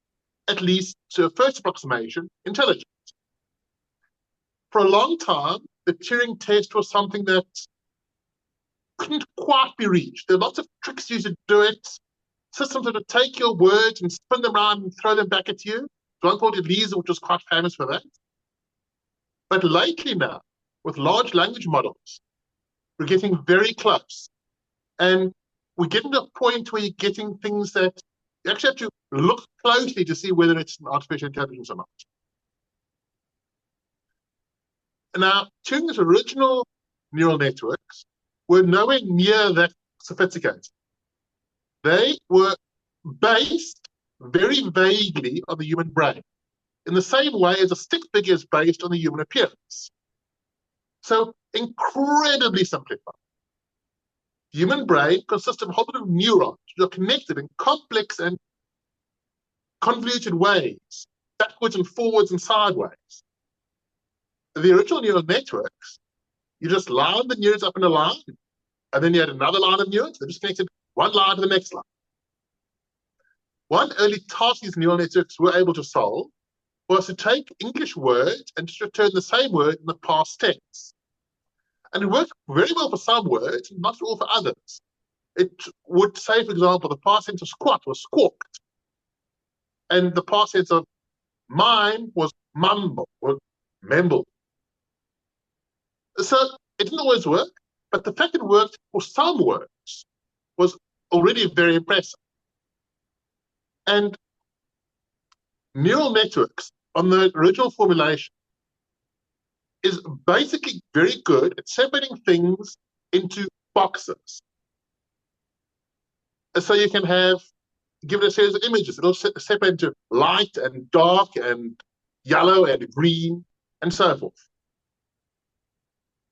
at least to a first approximation, intelligent. For a long time, the Turing test was something that couldn't quite be reached. There are lots of tricks used to do it. Systems that would take your words and spin them around and throw them back at you. One called Elisa, which was quite famous for that. But lately now, with large language models, we're getting very close. And we're getting to a point where you're getting things that you actually have to look closely to see whether it's an artificial intelligence or not. Now, Turing's original neural networks were nowhere near that sophisticated. They were based very vaguely on the human brain, in the same way as a stick figure is based on the human appearance. So incredibly simplified. The human brain consists of a whole lot of neurons which are connected in complex and convoluted ways, backwards and forwards and sideways. The original neural networks, you just line the neurons up in a line, and then you had another line of neurons that just connected one line to the next line. One early task these neural networks were able to solve was to take English words and just return the same word in the past tense. And it worked very well for some words, not all for others. It would say, for example, the past tense of squat was squawked, and the past tense of mime was mumble or memble. So it didn't always work, but the fact it worked for some words was already very impressive. And neural networks on the original formulation is basically very good at separating things into boxes. So you can give it a series of images. It'll separate into light and dark and yellow and green and so forth.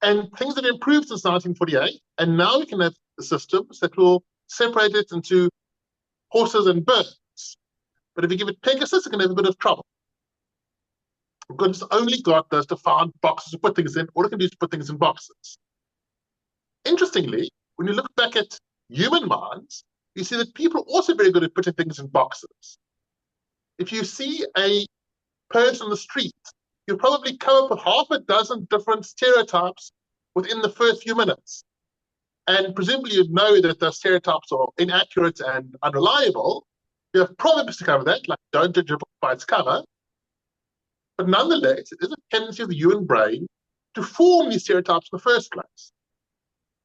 And things have improved since 1948, and now we can have systems that will separate it into horses and birds. But if you give it Pegasus, it can have a bit of trouble, because it's only got those defined boxes to put things in. All it can do is put things in boxes. Interestingly, when you look back at human minds, you see that people are also very good at putting things in boxes. If you see a person on the street, you'll probably come up with half a dozen different stereotypes within the first few minutes. And presumably you'd know that those stereotypes are inaccurate and unreliable. You have proverbs to cover that, like don't judge a book by its cover. But nonetheless, it is a tendency of the human brain to form these stereotypes in the first place.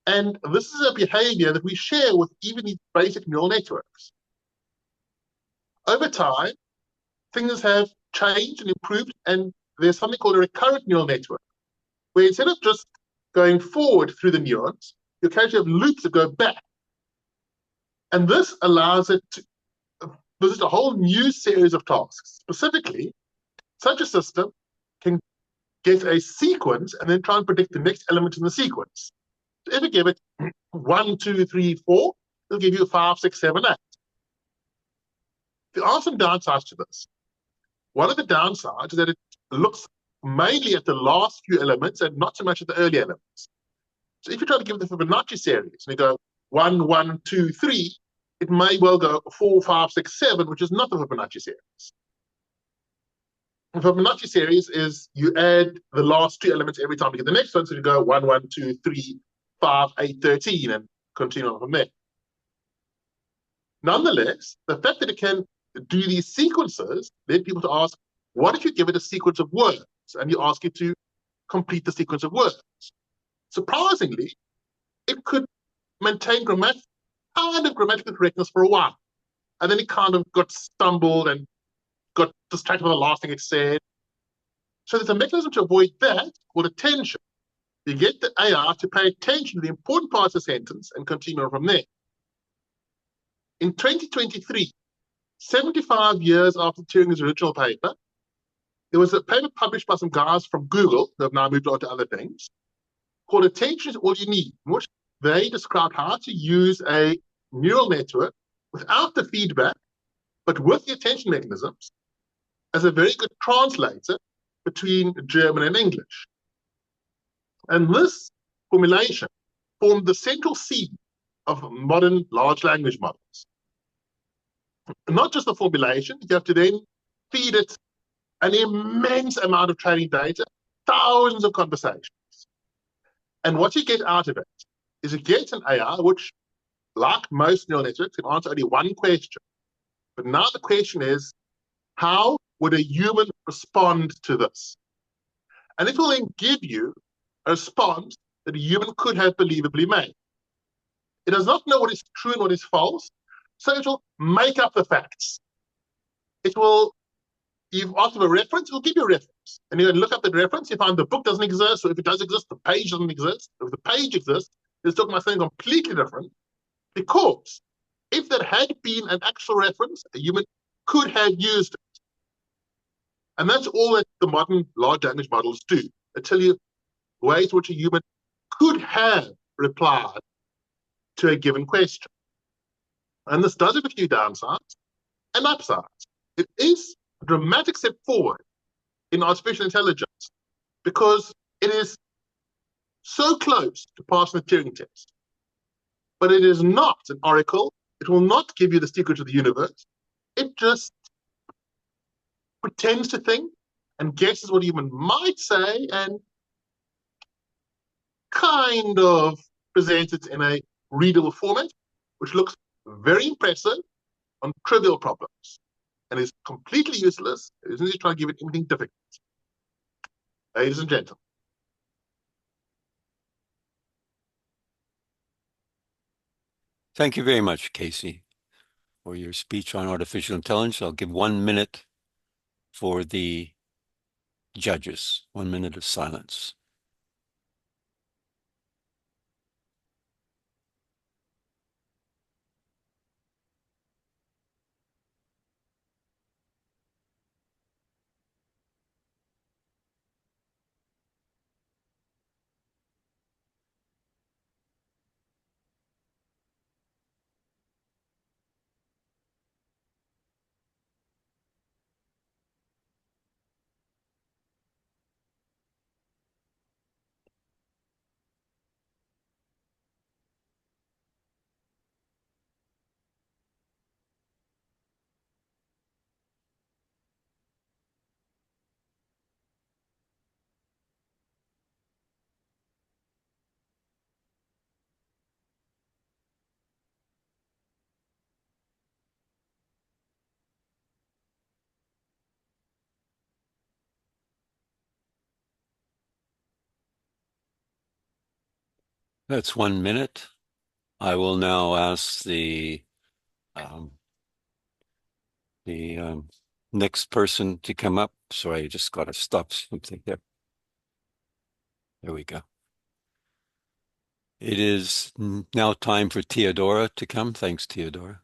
And this is a behavior that we share with even these basic neural networks. Over time, things have changed and improved, and there's something called a recurrent neural network, where instead of just going forward through the neurons, you actually have loops that go back. And this allows it to visit a whole new series of tasks. Specifically, such a system can get a sequence and then try and predict the next element in the sequence. So if you give it 1, 2, 3, 4, it'll give you 5, 6, 7, 8. There are some downsides to this. One of the downsides is that it looks mainly at the last few elements and not so much at the early elements. So if you try to give the Fibonacci series and you go 1, 1, 2, 3, it may well go 4, 5, 6, 7, which is not the Fibonacci series. The Fibonacci series is you add the last two elements every time you get the next one. So you go 1, 1, 2, 3, 5, 8, 13, and continue on from there. Nonetheless, the fact that it can do these sequences led people to ask, what if you give it a sequence of words and you ask it to complete the sequence of words? Surprisingly, it could maintain grammatical correctness for a while. And then it kind of got stumbled and got distracted by the last thing it said. So there's a mechanism to avoid that called attention. You get the AI to pay attention to the important parts of the sentence and continue on from there. In 2023, 75 years after Turing's original paper, there was a paper published by some guys from Google who have now moved on to other things called Attention is All You Need, in which they described how to use a neural network without the feedback, but with the attention mechanisms as a very good translator between German and English. And this formulation formed the central seed of modern large language models. Not just the formulation, you have to then feed it an immense amount of training data, thousands of conversations. And what you get out of it is you get an AI which, like most neural networks, can answer only one question. But now the question is, how would a human respond to this? And it will then give you a response that a human could have believably made. It does not know what is true and what is false, so it will make up the facts. It will, you've asked for a reference, it will give you a reference. And you look up the reference, you find the book doesn't exist, or if it does exist, the page doesn't exist. If the page exists, it's talking about something completely different, because if there had been an actual reference, a human could have used it. And that's all that the modern large language models do. They tell you ways in which a human could have replied to a given question. And this does have a few downsides and upsides. It is a dramatic step forward in artificial intelligence because it is so close to passing the Turing test. But it is not an oracle. It will not give you the secret of the universe. It just pretends to think and guesses what a human might say and kind of presents it in a readable format, which looks very impressive on trivial problems and is completely useless as soon as you try to give it anything difficult. Ladies and gentlemen. Thank you very much, Casey, for your speech on artificial intelligence. I'll give 1 minute for the judges, 1 minute of silence. That's 1 minute. I will now ask the next person to come up. Sorry, I just got to stop something there. There we go. It is now time for Theodora to come. Thanks, Theodora.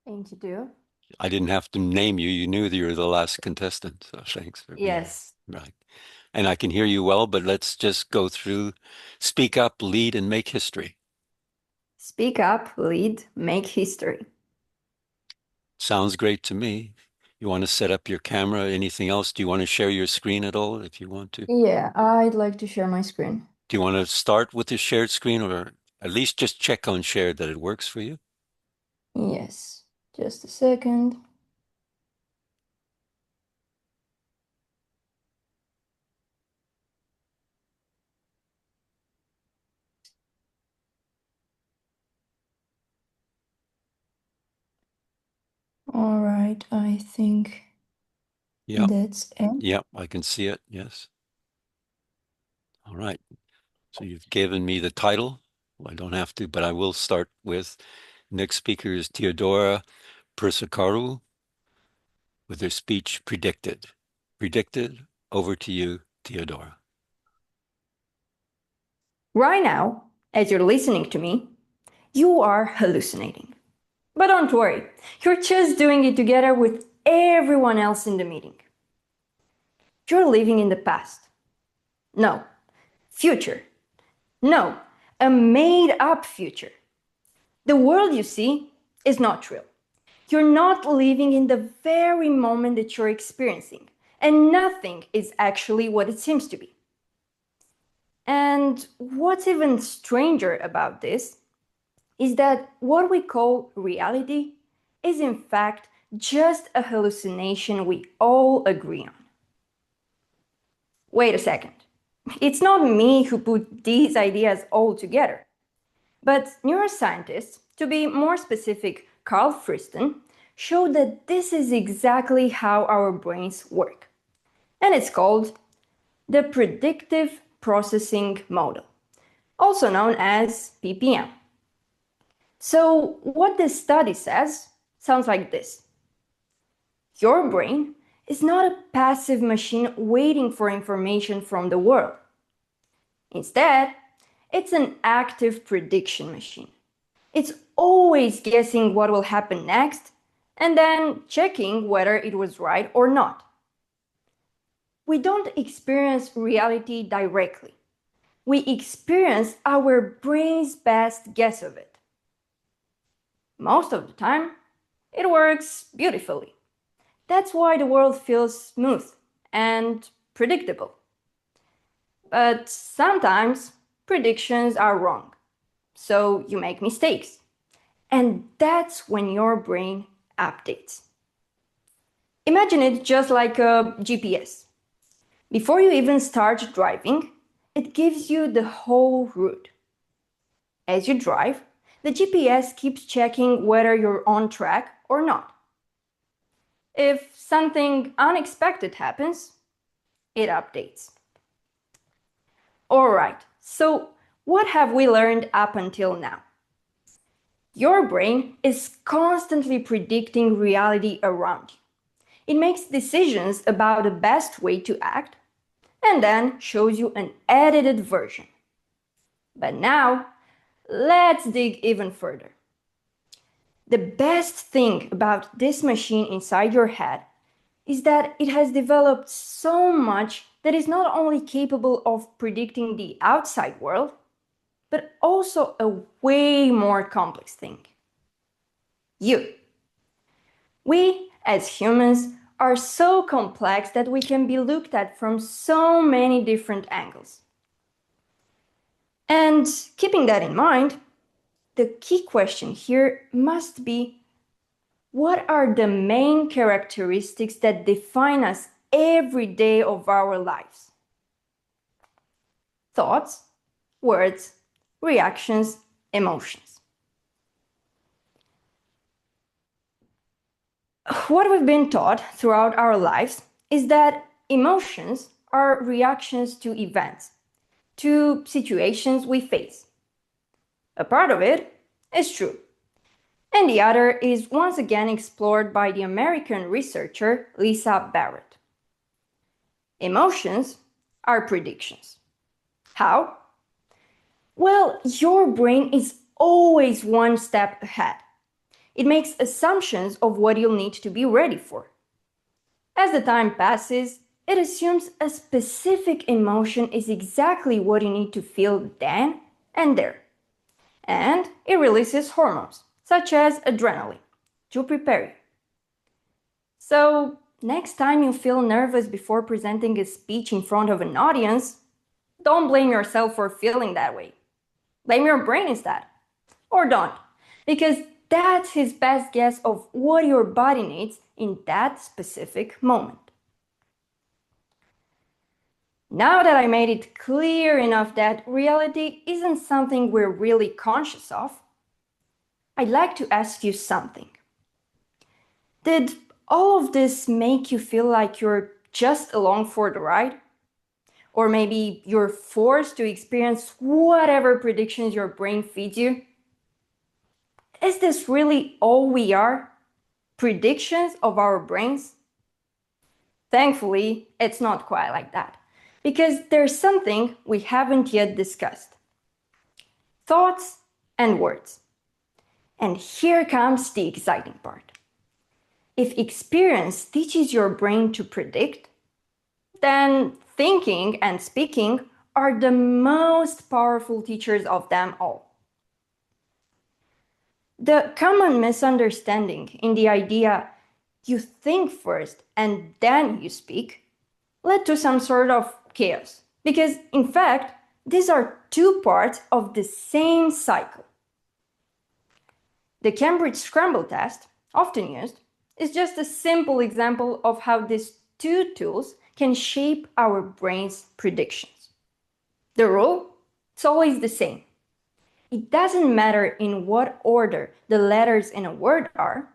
Thank you, too. I didn't have to name you. You knew that you were the last contestant. So thanks for being here. Yes, Right. And I can hear you well, but let's just go through speak up, lead, and make history. Speak up, lead, make history. Sounds great to me. You want to set up your camera? Anything else? Do you want to share your screen at all if you want to? Yeah, I'd like to share my screen. Do you want to start with the shared screen or at least just check on share that it works for you? Yes, just a second. All right, I think Yeah. that's it. Yep, I can see it. Yes. All right. So you've given me the title. Well, I don't have to, but I will start with next speaker is Theodora Persakaru with her speech Predicted. Predicted, over to you, Theodora. Right now, as you're listening to me, you are hallucinating. But don't worry, you're just doing it together with everyone else in the meeting. You're living in the past. No, future. No, a made-up future. The world you see is not real. You're not living in the very moment that you're experiencing, and nothing is actually what it seems to be. And what's even stranger about this is that what we call reality is in fact just a hallucination we all agree on. Wait a second. It's not me who put these ideas all together, but neuroscientists, to be more specific, Carl Friston, showed that this is exactly how our brains work. And it's called the predictive processing model, also known as PPM. So what this study says sounds like this. Your brain is not a passive machine waiting for information from the world. Instead, it's an active prediction machine. It's always guessing what will happen next and then checking whether it was right or not. We don't experience reality directly. We experience our brain's best guess of it. Most of the time, it works beautifully. That's why the world feels smooth and predictable. But sometimes predictions are wrong, so you make mistakes. And that's when your brain updates. Imagine it just like a GPS. Before you even start driving, it gives you the whole route. As you drive, the GPS keeps checking whether you're on track or not. If something unexpected happens, it updates. All right, so what have we learned up until now? Your brain is constantly predicting reality around you. It makes decisions about the best way to act and then shows you an edited version. But now, let's dig even further. The best thing about this machine inside your head is that it has developed so much that it's not only capable of predicting the outside world, but also a way more complex thing. You. We, as humans, are so complex that we can be looked at from so many different angles. And keeping that in mind, the key question here must be, what are the main characteristics that define us every day of our lives? Thoughts, words, reactions, emotions. What we've been taught throughout our lives is that emotions are reactions to events, to situations we face. A part of it is true, and the other is once again explored by the American researcher Lisa Barrett. Emotions are predictions. How? Well, your brain is always one step ahead. It makes assumptions of what you'll need to be ready for. As the time passes, it assumes a specific emotion is exactly what you need to feel then and there. And it releases hormones, such as adrenaline, to prepare you. So, next time you feel nervous before presenting a speech in front of an audience, don't blame yourself for feeling that way. Blame your brain instead. Or don't, because that's his best guess of what your body needs in that specific moment. Now that I made it clear enough that reality isn't something we're really conscious of, I'd like to ask you something. Did all of this make you feel like you're just along for the ride? Or maybe you're forced to experience whatever predictions your brain feeds you? Is this really all we are? Predictions of our brains? Thankfully, it's not quite like that, because there's something we haven't yet discussed. Thoughts and words. And here comes the exciting part. If experience teaches your brain to predict, then thinking and speaking are the most powerful teachers of them all. The common misunderstanding in the idea you think first and then you speak led to some sort of chaos, because in fact, these are two parts of the same cycle. The Cambridge Scramble test, often used, is just a simple example of how these two tools can shape our brain's predictions. The rule? It's always the same. It doesn't matter in what order the letters in a word are,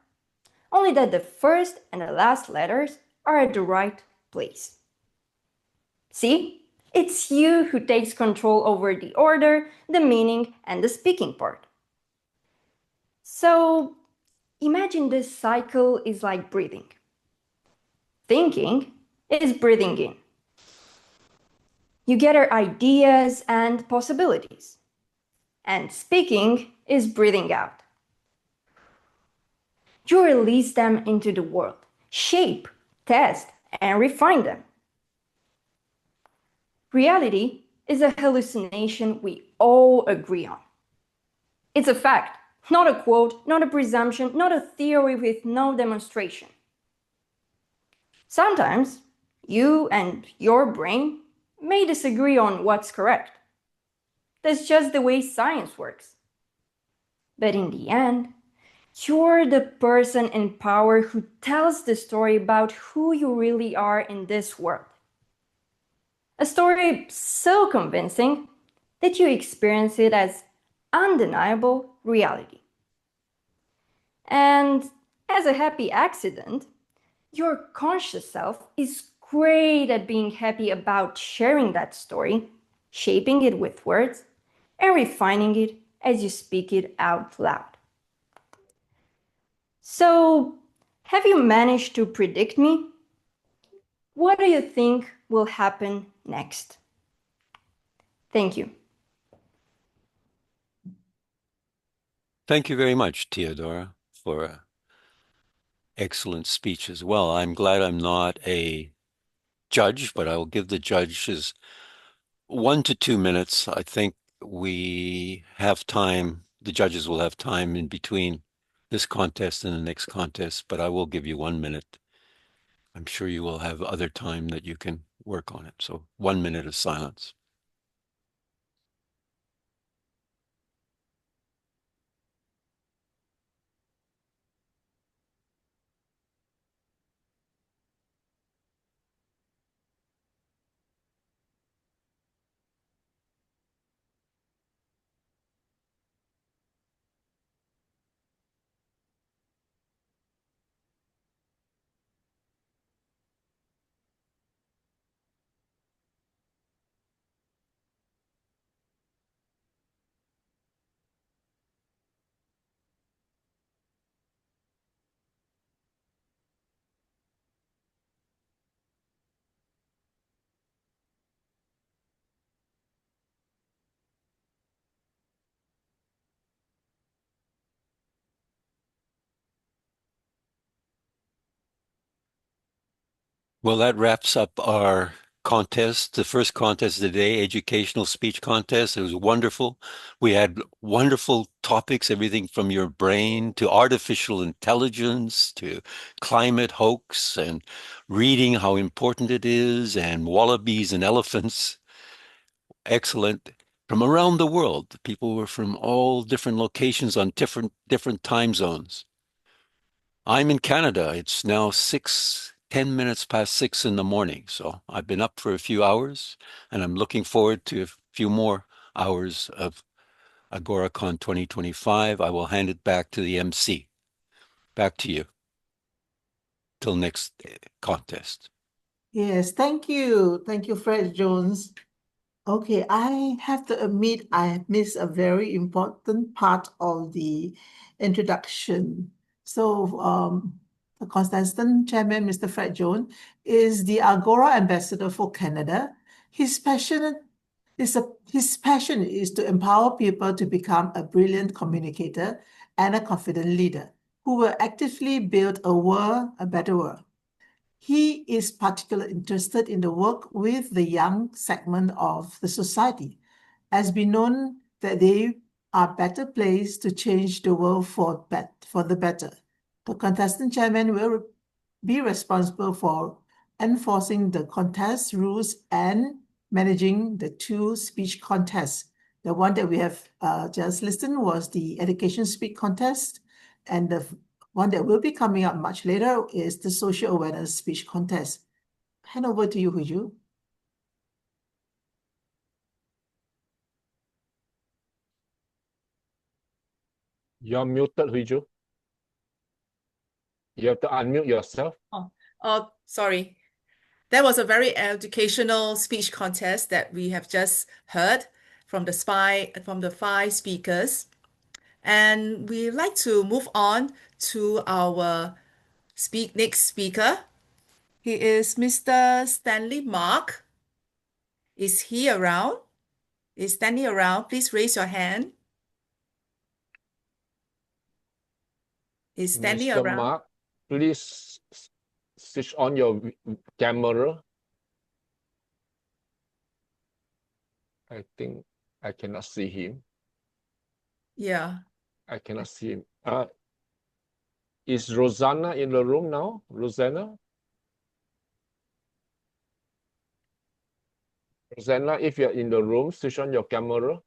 only that the first and the last letters are at the right place. See? It's you who takes control over the order, the meaning, and the speaking part. So, imagine this cycle is like breathing. Thinking is breathing in. You gather ideas and possibilities. And speaking is breathing out. You release them into the world, shape, test, and refine them. Reality is a hallucination we all agree on. It's a fact, not a quote, not a presumption, not a theory with no demonstration. Sometimes you and your brain may disagree on what's correct. That's just the way science works. But in the end, you're the person in power who tells the story about who you really are in this world. A story so convincing that you experience it as undeniable reality. And as a happy accident, your conscious self is great at being happy about sharing that story, shaping it with words, and refining it as you speak it out loud. So, have you managed to predict me? What do you think will happen next? Thank you. Thank you very much, Theodora, for an excellent speech as well. I'm glad I'm not a judge, but I will give the judges 1 to 2 minutes. I think we have time. The judges will have time in between this contest and the next contest, but I will give you 1 minute. I'm sure you will have other time that you can work on it. So 1 minute of silence. Well, that wraps up our contest, the first contest of the day, educational speech contest. It was wonderful. We had wonderful topics, everything from your brain to artificial intelligence to climate hoax and reading, how important it is, and wallabies and elephants. Excellent. From around the world, people were from all different locations on different time zones. I'm in Canada. It's now 10 minutes past 6 in the morning. So I've been up for a few hours and I'm looking forward to a few more hours of AGORACON 2025. I will hand it back to the MC. Back to you. Till next contest. Yes, thank you. Thank you, Fred Jones. Okay, I have to admit I missed a very important part of the introduction. So, the contestant chairman, Mr. Fred Jones, is the Agora ambassador for Canada. His passion is to empower people to become a brilliant communicator and a confident leader who will actively build a better world. He is particularly interested in the work with the young segment of the society, as been known that they are better placed to change the world for the better. The contestant chairman will be responsible for enforcing the contest rules and managing the two speech contests. The one that we have just listened was the education speech contest, and the one that will be coming up much later is the social awareness speech contest. Hand over to you, Huiju. You're muted, Huiju. You have to unmute yourself. Oh, sorry. That was a very educational speech contest that we have just heard from the five speakers. And we'd like to move on to our next speaker. He is Mr. Stanley Mark. Is he around? Is Stanley around? Please raise your hand. Is Stanley Mr. around? Mark, please switch on your camera. I think I cannot see him. Yeah. I cannot see him. Is Rosanna in the room now? Rosanna? Rosanna, if you're in the room, switch on your camera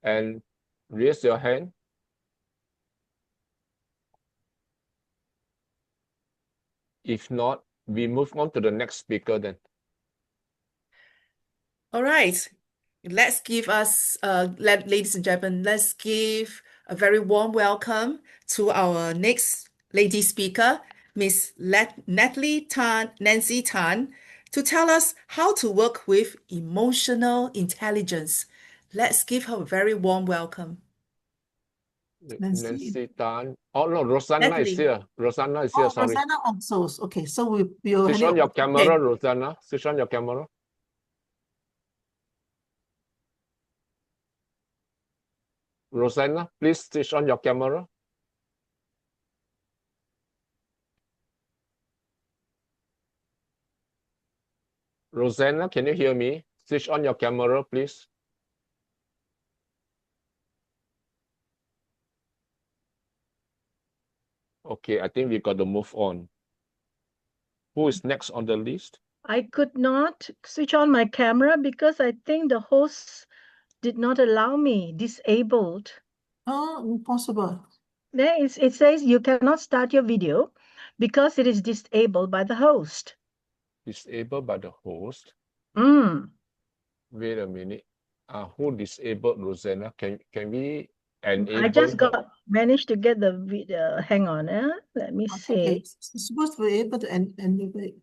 and raise your hand. If not, we move on to the next speaker then. All right. Ladies and gentlemen, let's give a very warm welcome to our next lady speaker, Miss Nancy Tan, to tell us how to work with emotional intelligence. Let's give her a very warm welcome. Nancy Tan. Oh no, Rosanna is Natalie. here. Rosanna is here, sorry. Rosanna also. Okay, so we'll Switch hand it on your over. camera, Okay. Rosanna. Switch on your camera. Rosanna, please switch on your camera. Rosanna, can you hear me? Switch on your camera, please. Okay, I think we got to move on. Who is next on the list? I could not switch on my camera because I think the host did not allow me, disabled. Oh, impossible. There it says you cannot start your video because it is disabled by the host. Disabled by the host? Wait a minute. Who disabled Rosanna? Can we enable I just her? managed to get the video. Hang on, let me see. Okay, it's supposed to be able to enable it.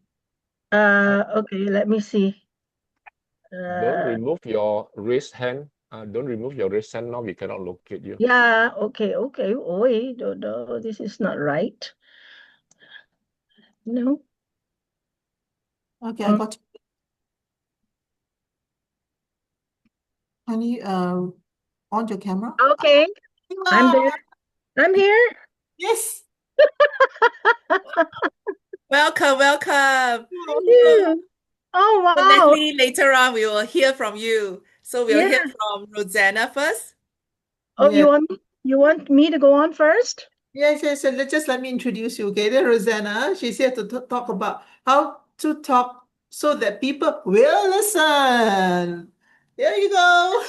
Okay, let me see. Don't remove your raised hand. Don't remove your raised hand now. We cannot locate you. Yeah, okay. Oh, wait, no, this is not right. No. Okay, I got it. Can you on your camera? Okay, I'm there. I'm here. Yes. Welcome, welcome. Thank you. Oh, So wow. Leslie, later on we will hear from you. So we'll hear Yeah. from Rosanna first. Oh, Yeah. you want me to go on first? Yes, yes. And just let me introduce you. Okay, then Rosanna, she's here to talk about how to talk so that people will listen. There you go.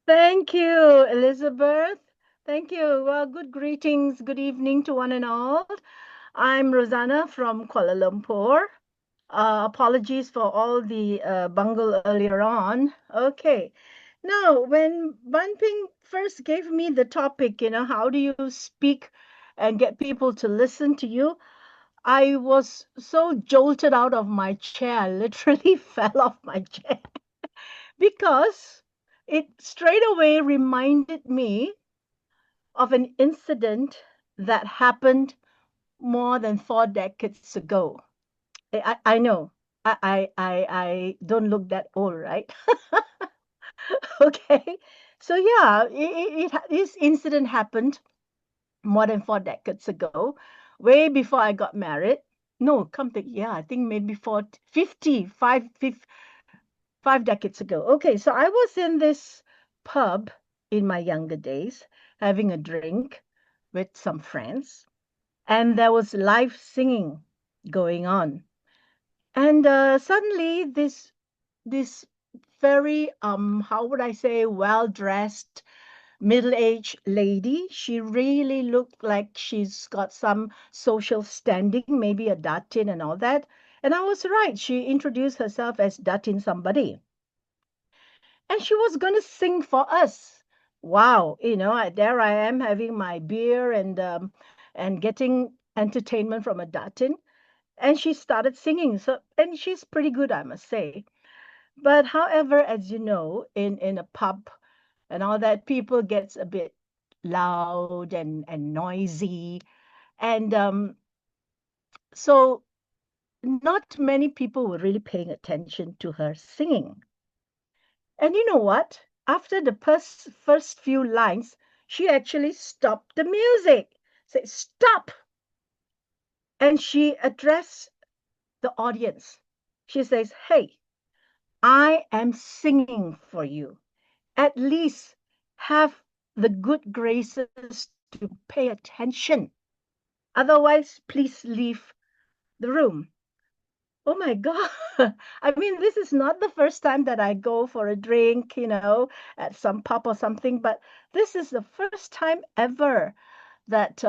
Thank you, Elizabeth. Thank you. Well, good greetings, good evening to one and all. I'm Rosanna from Kuala Lumpur. Apologies for all the bungle earlier on. Okay. Now, when Banping first gave me the topic, how do you speak and get people to listen to you? I was so jolted out of my chair, I literally fell off my chair because it straight away reminded me of an incident that happened more than 4 decades ago. I know. I don't look that old, right? Okay. So yeah, this incident happened more than 4 decades ago, way before I got married. No, yeah, I think maybe 5 decades ago. Okay, so I was in this pub in my younger days, having a drink with some friends, and there was live singing going on. And suddenly this very how would I say, well-dressed middle-aged lady. She really looked like she's got some social standing, maybe a Datin and all that. And I was right. She introduced herself as Datin somebody. And she was going to sing for us. Wow, there I am having my beer and getting entertainment from a Datin. And she started singing. So, and she's pretty good, I must say. But however, as you know, in a pub and all that, people gets a bit loud and noisy. And so not many people were really paying attention to her singing. And you know what? After the first few lines, she actually stopped the music. Said, "Stop!" And she addressed the audience. She says, "Hey, I am singing for you. At least have the good graces to pay attention. Otherwise, please leave the room." Oh my God. I mean, this is not the first time that I go for a drink, at some pub or something, but this is the first time ever that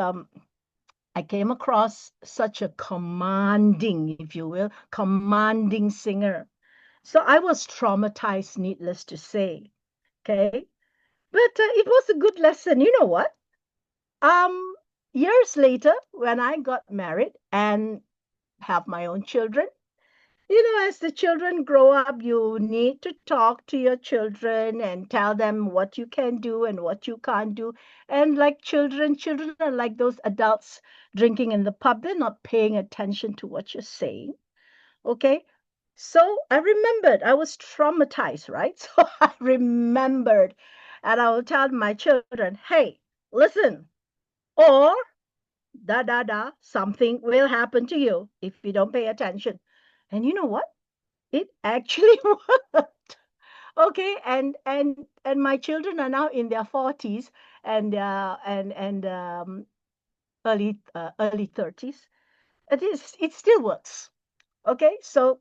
I came across such a commanding, if you will, commanding singer. So I was traumatized, needless to say. Okay. But it was a good lesson. You know what? Um, Years later, when I got married and have my own children, as the children grow up, you need to talk to your children and tell them what you can do and what you can't do. And like children are like those adults drinking in the pub. They're not paying attention to what you're saying. Okay. So I remembered, I was traumatized, right? So I remembered, and I will tell my children, hey, listen, or something will happen to you if you don't pay attention. And you know what? It actually worked. Okay, and my children are now in their 40s and early 30s. It still works. Okay, so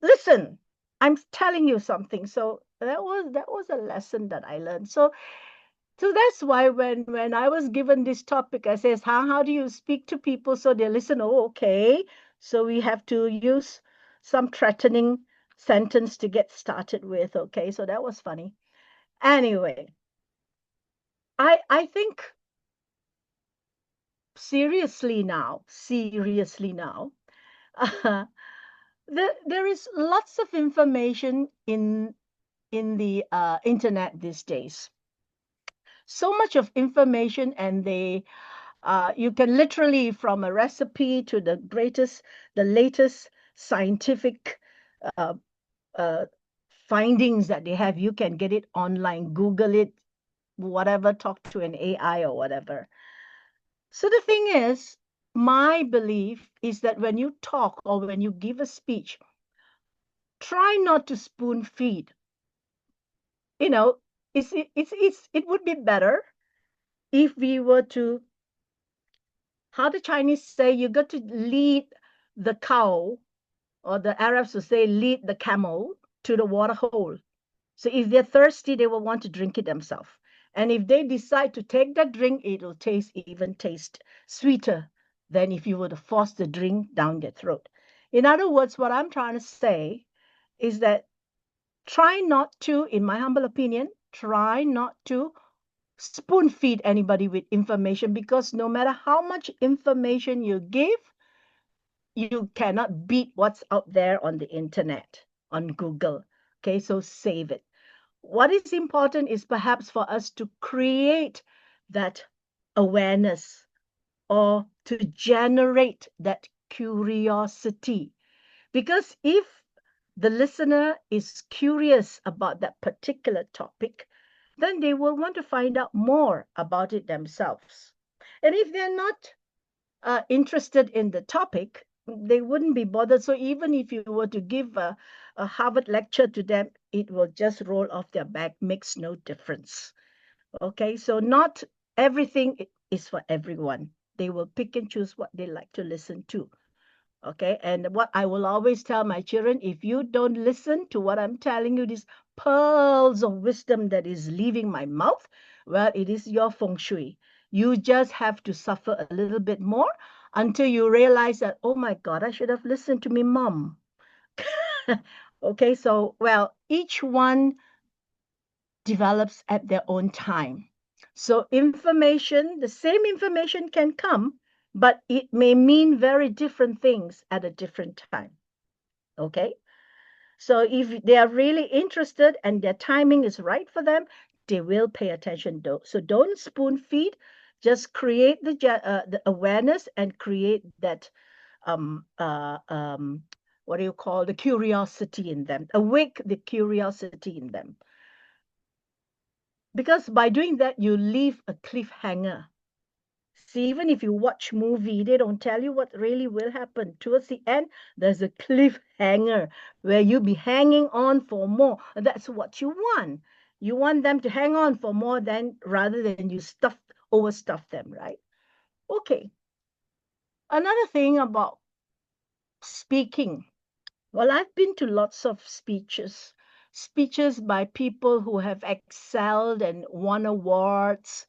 listen, I'm telling you something. So that was a lesson that I learned. So that's why when I was given this topic, I says, how do you speak to people so they listen? Oh, okay. So we have to use some threatening sentence to get started with. Okay, so that was funny. Anyway, I think seriously now, uh, there is lots of information in the internet these days. So much of information, and you can literally, from a recipe to the latest scientific uh, uh, findings that they have, you can get it online, Google it, whatever, talk to an AI or whatever. So the thing is, my belief is that when you talk or when you give a speech, try not to spoon feed. You know, it would be better if we were to, how the Chinese say, you got to lead the cow, or the Arabs will say, lead the camel to the water hole. So if they're thirsty, they will want to drink it themselves. And if they decide to take that drink, it will taste sweeter than if you were to force the drink down their throat. In other words, what I'm trying to say is that try not to, in my humble opinion, try not to spoon feed anybody with information, because no matter how much information you give, you cannot beat what's out there on the internet, on Google. Okay, so save it. What is important is perhaps for us to create that awareness, or to generate that curiosity. Because if the listener is curious about that particular topic, then they will want to find out more about it themselves. And if they're not interested in the topic, they wouldn't be bothered. So even if you were to give a Harvard lecture to them, it will just roll off their back, makes no difference. Okay, so not everything is for everyone. They will pick and choose what they like to listen to. Okay, and what I will always tell my children, if you don't listen to what I'm telling you, these pearls of wisdom that is leaving my mouth, well, it is your feng shui. You just have to suffer a little bit more until you realize that, oh my God, I should have listened to me mom. Okay, so, well, each one develops at their own time. So information, the same information can come, but it may mean very different things at a different time. Okay? So if they are really interested and their timing is right for them, they will pay attention. So don't spoon feed, just create the awareness and create that what do you call, the curiosity in them, awake the curiosity in them. Because by doing that, you leave a cliffhanger. See, even if you watch movie, they don't tell you what really will happen. Towards the end, there's a cliffhanger where you be hanging on for more. And that's what you want. You want them to hang on for more rather than you overstuff them, right? Okay. Another thing about speaking. Well, I've been to lots of speeches by people who have excelled and won awards,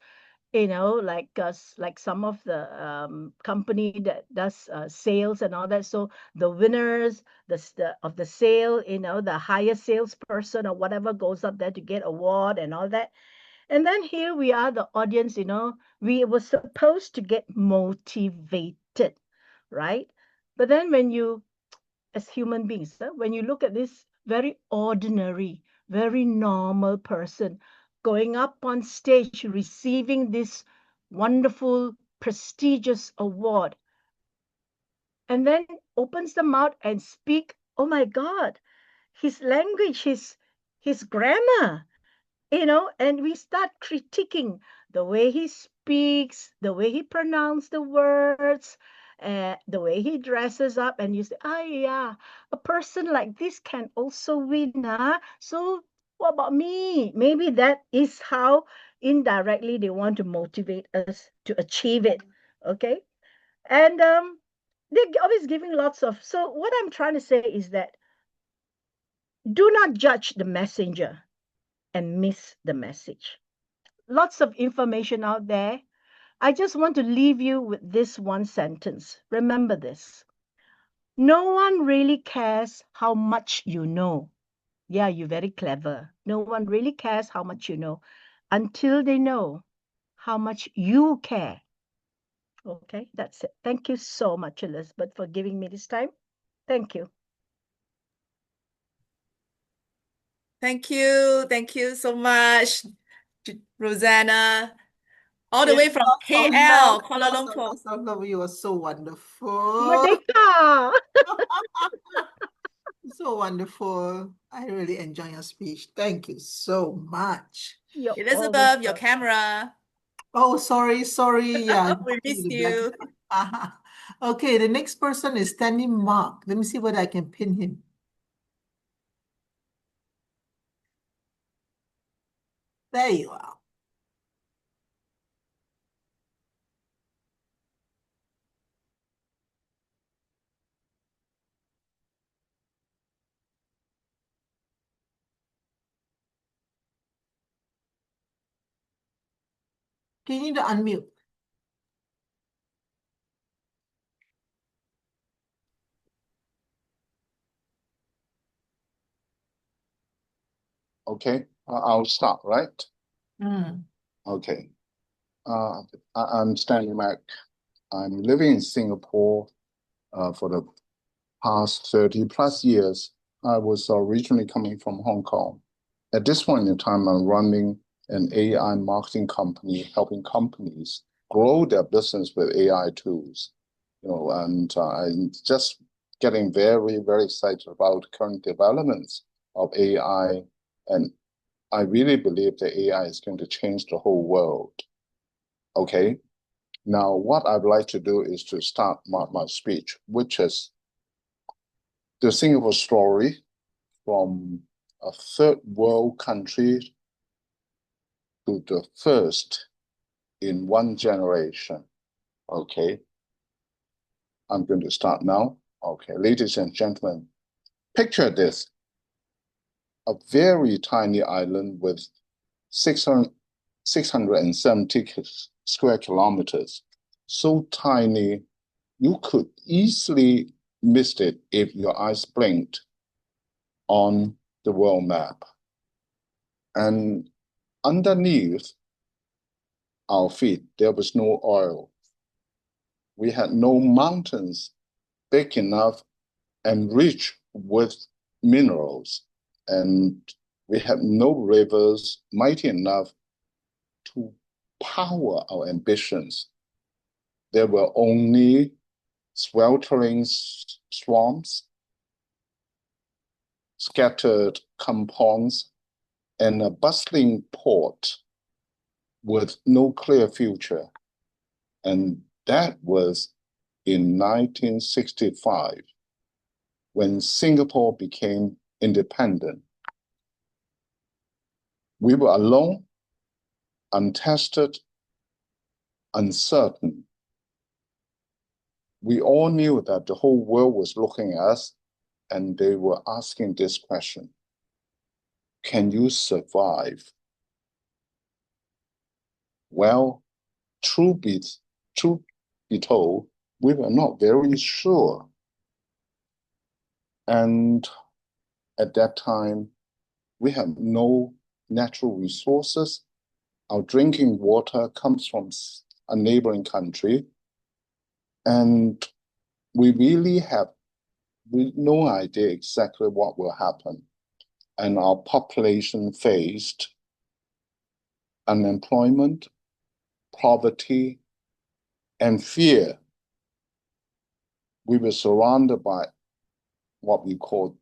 like some of the company that does sales and all that. So the winners of the sale, the highest salesperson or whatever goes up there to get award and all that. And then here we are, the audience, we were supposed to get motivated, right? But then when you, as human beings, when you look at this very ordinary, very normal person going up on stage, receiving this wonderful, prestigious award, and then opens the mouth and speak, oh my God, his language, his grammar, and we start critiquing the way he speaks, the way he pronounces the words, the way he dresses up, and you say, yeah, a person like this can also win, huh? So what about me? Maybe that is how indirectly they want to motivate us to achieve it, okay? And they're always giving lots of, so what I'm trying to say is that do not judge the messenger and miss the message. Lots of information out there. I just want to leave you with this one sentence. Remember this. No one really cares how much you know. Yeah, you're very clever. No one really cares how much you know until they know how much you care. Okay, that's it. Thank you so much, Elizabeth, for giving me this time. Thank you. Thank you. Thank you so much, Rosanna. All the way from KL, Kuala Lumpur. You are so wonderful. Merdeka! So wonderful. I really enjoy your speech. Thank you so much. Elizabeth, your camera. Oh, sorry. Yeah. We missed you. Okay, the next person is Stanley Mark. Let me see whether I can pin him. There you are. You need to unmute. Okay, I'll start, right? Mm. Okay. I'm Stanley Mack. I'm living in Singapore for the past 30 plus years. I was originally coming from Hong Kong. At this point in time, I'm running an AI marketing company, helping companies grow their business with AI tools. And I'm just getting very, very excited about current developments of AI, and I really believe that AI is going to change the whole world. Okay. Now, what I'd like to do is to start my speech, which is the Singapore story from a third world country to the first in one generation. Okay. I'm going to start now. Okay, ladies and gentlemen, picture this. A very tiny island with 670 square kilometers. So tiny, you could easily miss it if your eyes blinked on the world map. And underneath our feet, there was no oil. We had no mountains big enough and rich with minerals. And we had no rivers mighty enough to power our ambitions. There were only sweltering swamps, scattered compounds, and a bustling port with no clear future. And that was in 1965, when Singapore became independent. We were alone, untested, uncertain. We all knew that the whole world was looking at us, and they were asking this question: can you survive? Well, truth be told, we were not very sure. And at that time, we had no natural resources. Our drinking water comes from a neighboring country. And we really have no idea exactly what will happen. And our population faced unemployment, poverty, and fear. We were surrounded by what we call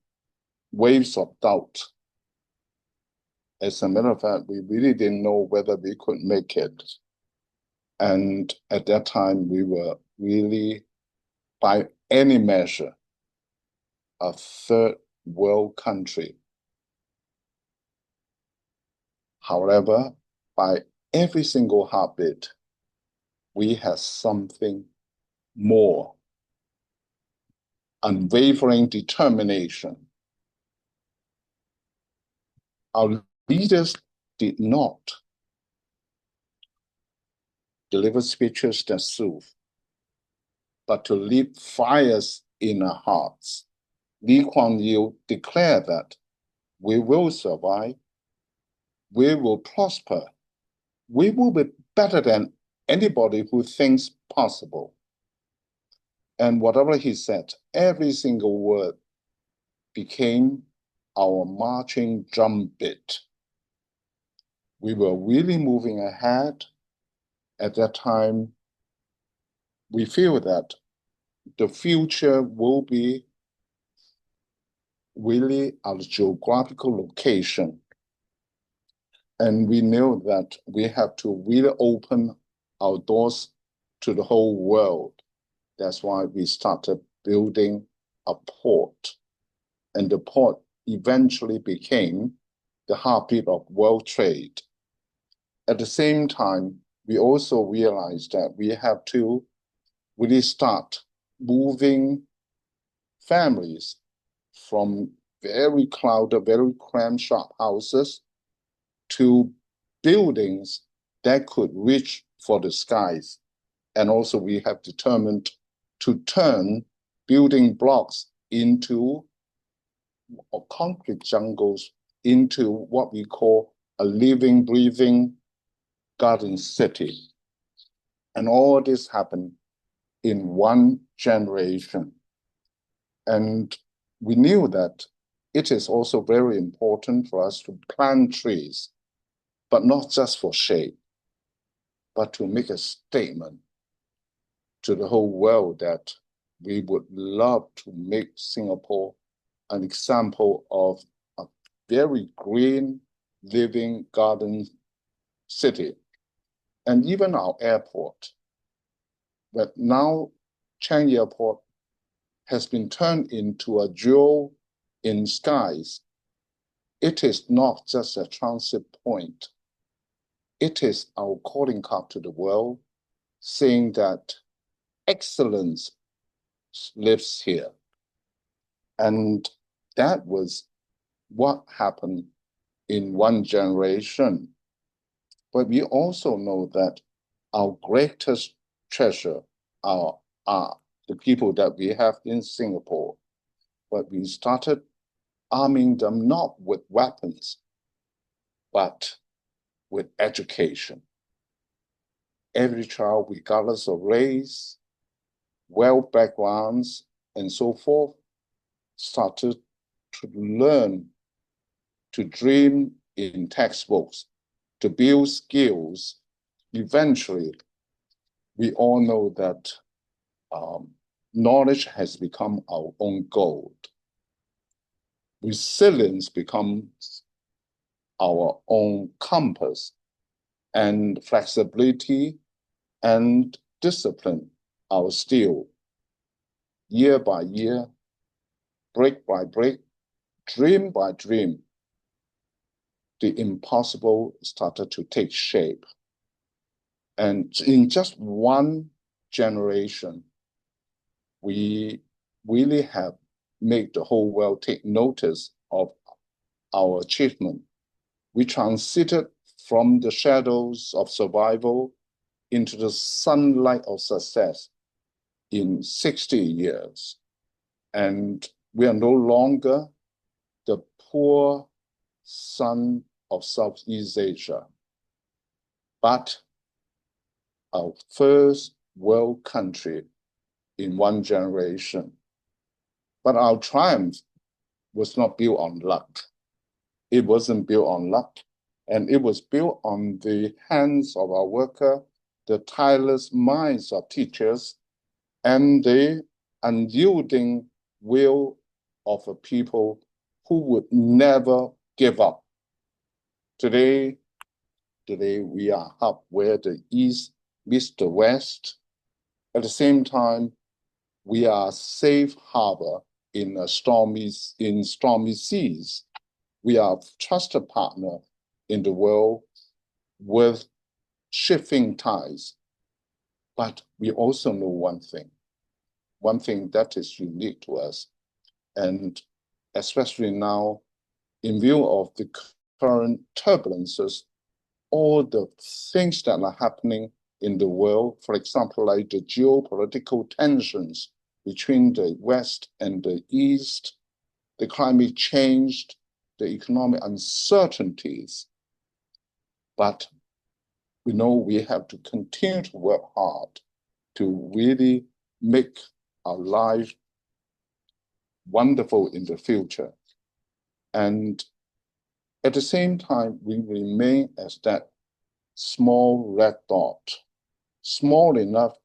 waves of doubt. As a matter of fact, we really didn't know whether we could make it. And at that time, we were really, by any measure, a third world country. However, by every single heartbeat, we had something more: unwavering determination. Our leaders did not deliver speeches that soothe, but to lit fires in our hearts. Lee Kuan Yew declared that we will survive, we will prosper, we will be better than anybody who thinks possible. And whatever he said, every single word became our marching drum beat. We were really moving ahead. At that time, we feel that the future will be really our geographical location. And we knew that we have to really open our doors to the whole world. That's why we started building a port. And the port eventually became the heartbeat of world trade. At the same time, we also realized that we have to really start moving families from very crowded, very cramped shop houses to buildings that could reach for the skies. And also we have determined to turn building blocks into, or concrete jungles into what we call a living, breathing garden city. And all this happened in one generation. And we knew that it is also very important for us to plant trees, but not just for shade, but to make a statement to the whole world that we would love to make Singapore an example of a very green, living garden city. And even our airport, but now Changi Airport has been turned into a jewel in skies. It is not just a transit point. It is our calling card to the world, saying that excellence lives here. And that was what happened in one generation. But we also know that our greatest treasure are the people that we have in Singapore. But we started arming them not with weapons, but with education. Every child, regardless of race, wealth backgrounds, and so forth, started to learn to dream in textbooks, to build skills. Eventually, we all know that knowledge has become our own gold. Resilience becomes our own compass, and flexibility and discipline our steel. Year by year, break by break, dream by dream, the impossible started to take shape. And in just one generation, we really have made the whole world take notice of our achievement. We transited from the shadows of survival into the sunlight of success in 60 years. And we are no longer the poor son of Southeast Asia, but our first world country in one generation. But our triumph was not built on luck. It wasn't built on luck. And it was built on the hands of our worker, the tireless minds of teachers, and the unyielding will of a people who would never give up. Today we are up where the East meets the West. At the same time, we are a safe harbor in stormy seas. We are a trusted partner in the world with shifting tides. But we also know one thing that is unique to us. And especially now, in view of the current turbulences, all the things that are happening in the world, for example, like the geopolitical tensions between the West and the East, the climate change, the economic uncertainties. But we know we have to continue to work hard to really make our life wonderful in the future. And at the same time, we remain as that small red dot, small enough,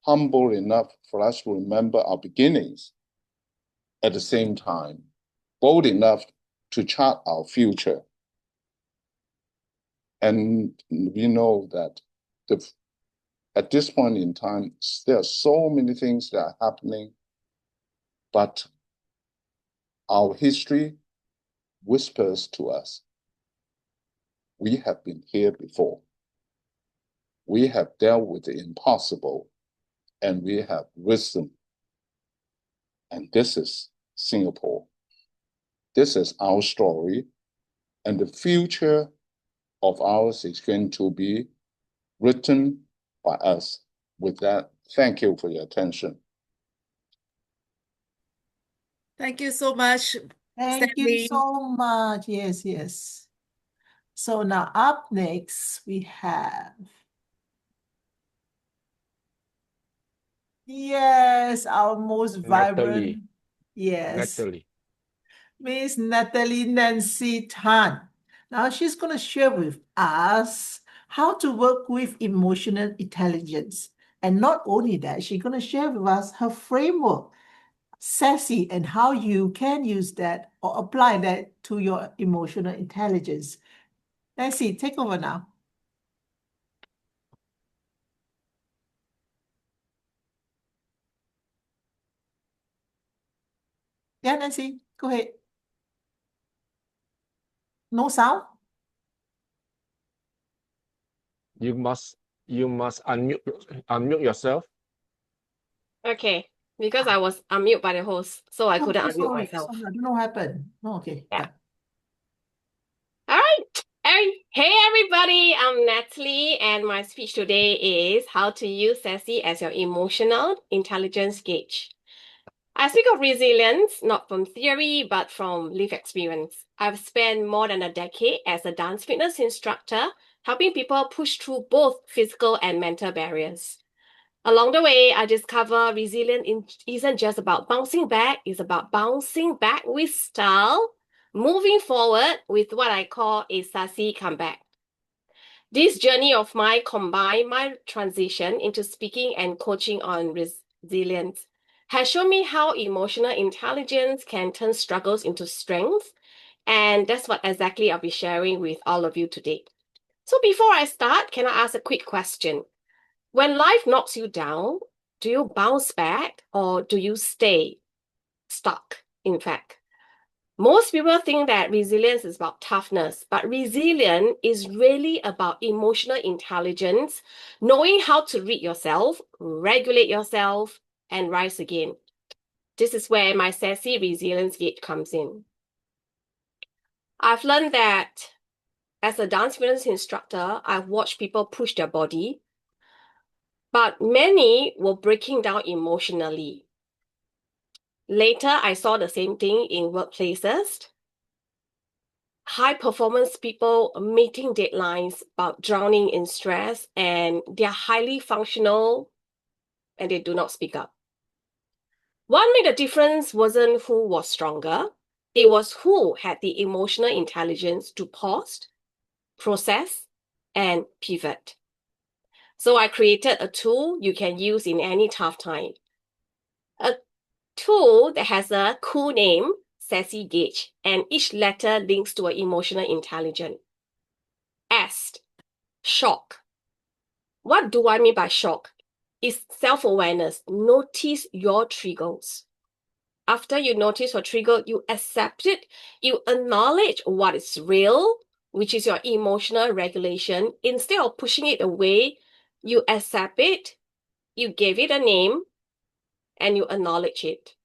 humble enough for us to remember our beginnings. At the same time, bold enough to chart our future. And we know that at this point in time, there are so many things that are happening, but our history whispers to us, we have been here before. We have dealt with the impossible, and we have wisdom. And this is Singapore. This is our story, and the future of ours is going to be written by us. With that, thank you for your attention. Thank you so much, Thank you Stanley. so much. Yes, yes. So now up next we have, yes, our most vibrant, yes, Natalie. Miss Natalie Nancy Tan. Now she's going to share with us how to work with emotional intelligence. And not only that, she's going to share with us her framework, SASSY, and how you can use that or apply that to your emotional intelligence. Nancy, take over now. Yeah, Nancy, go ahead. No sound? You must unmute yourself. Okay, because I was unmute by the host, so I Oh, couldn't so unmute sorry. myself. Sorry, I don't know what happened. Oh, okay. Yeah. All right. Hey, everybody. I'm Natalie, and my speech today is how to use SASSY as your emotional intelligence gauge. I speak of resilience, not from theory, but from lived experience. I've spent more than a decade as a dance fitness instructor, helping people push through both physical and mental barriers. Along the way, I discover resilience isn't just about bouncing back, it's about bouncing back with style, moving forward with what I call a sassy comeback. This journey of mine combined my transition into speaking and coaching on resilience has shown me how emotional intelligence can turn struggles into strength, and that's what exactly I'll be sharing with all of you today. So before I start, can I ask a quick question? When life knocks you down, do you bounce back or do you stay stuck, in fact? Most people think that resilience is about toughness, but resilience is really about emotional intelligence, knowing how to read yourself, regulate yourself, and rise again. This is where my SASSY resilience gauge comes in. I've learned that as a dance fitness instructor, I've watched people push their body, but many were breaking down emotionally. Later, I saw the same thing in workplaces. High performance people meeting deadlines but drowning in stress, and they're highly functional and they do not speak up. What made the difference wasn't who was stronger, it was who had the emotional intelligence to pause, process, and pivot. So I created a tool you can use in any tough time. A tool that has a cool name, SASSY Gauge, and each letter links to an emotional intelligence. S, shock. What do I mean by shock? It's self-awareness. Notice your triggers. After you notice your trigger, you accept it. You acknowledge what is real, which is your emotional regulation. Instead of pushing it away, you accept it, you give it a name, and you acknowledge it.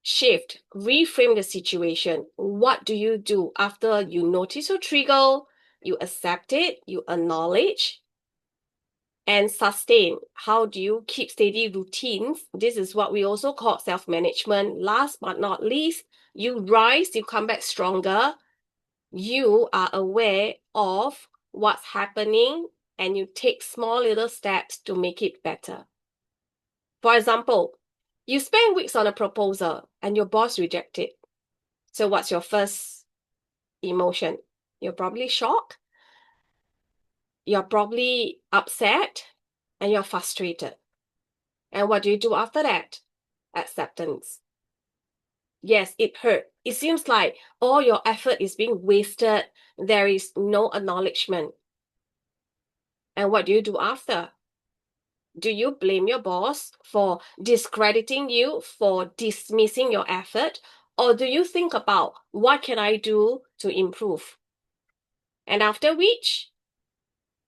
Shift, reframe the situation. What do you do after you notice your trigger, you accept it, you acknowledge, and sustain? How do you keep steady routines? This is what we also call self-management. Last but not least, you rise, you come back stronger. You are aware of what's happening and you take small little steps to make it better. For example, you spend weeks on a proposal and your boss rejects it. So what's your first emotion? You're probably shocked. You're probably upset and you're frustrated. And what do you do after that? Acceptance. Yes, it hurt. It seems like all your effort is being wasted. There is no acknowledgement. And what do you do after? Do you blame your boss for discrediting you, for dismissing your effort? Or do you think about what can I do to improve? And after which,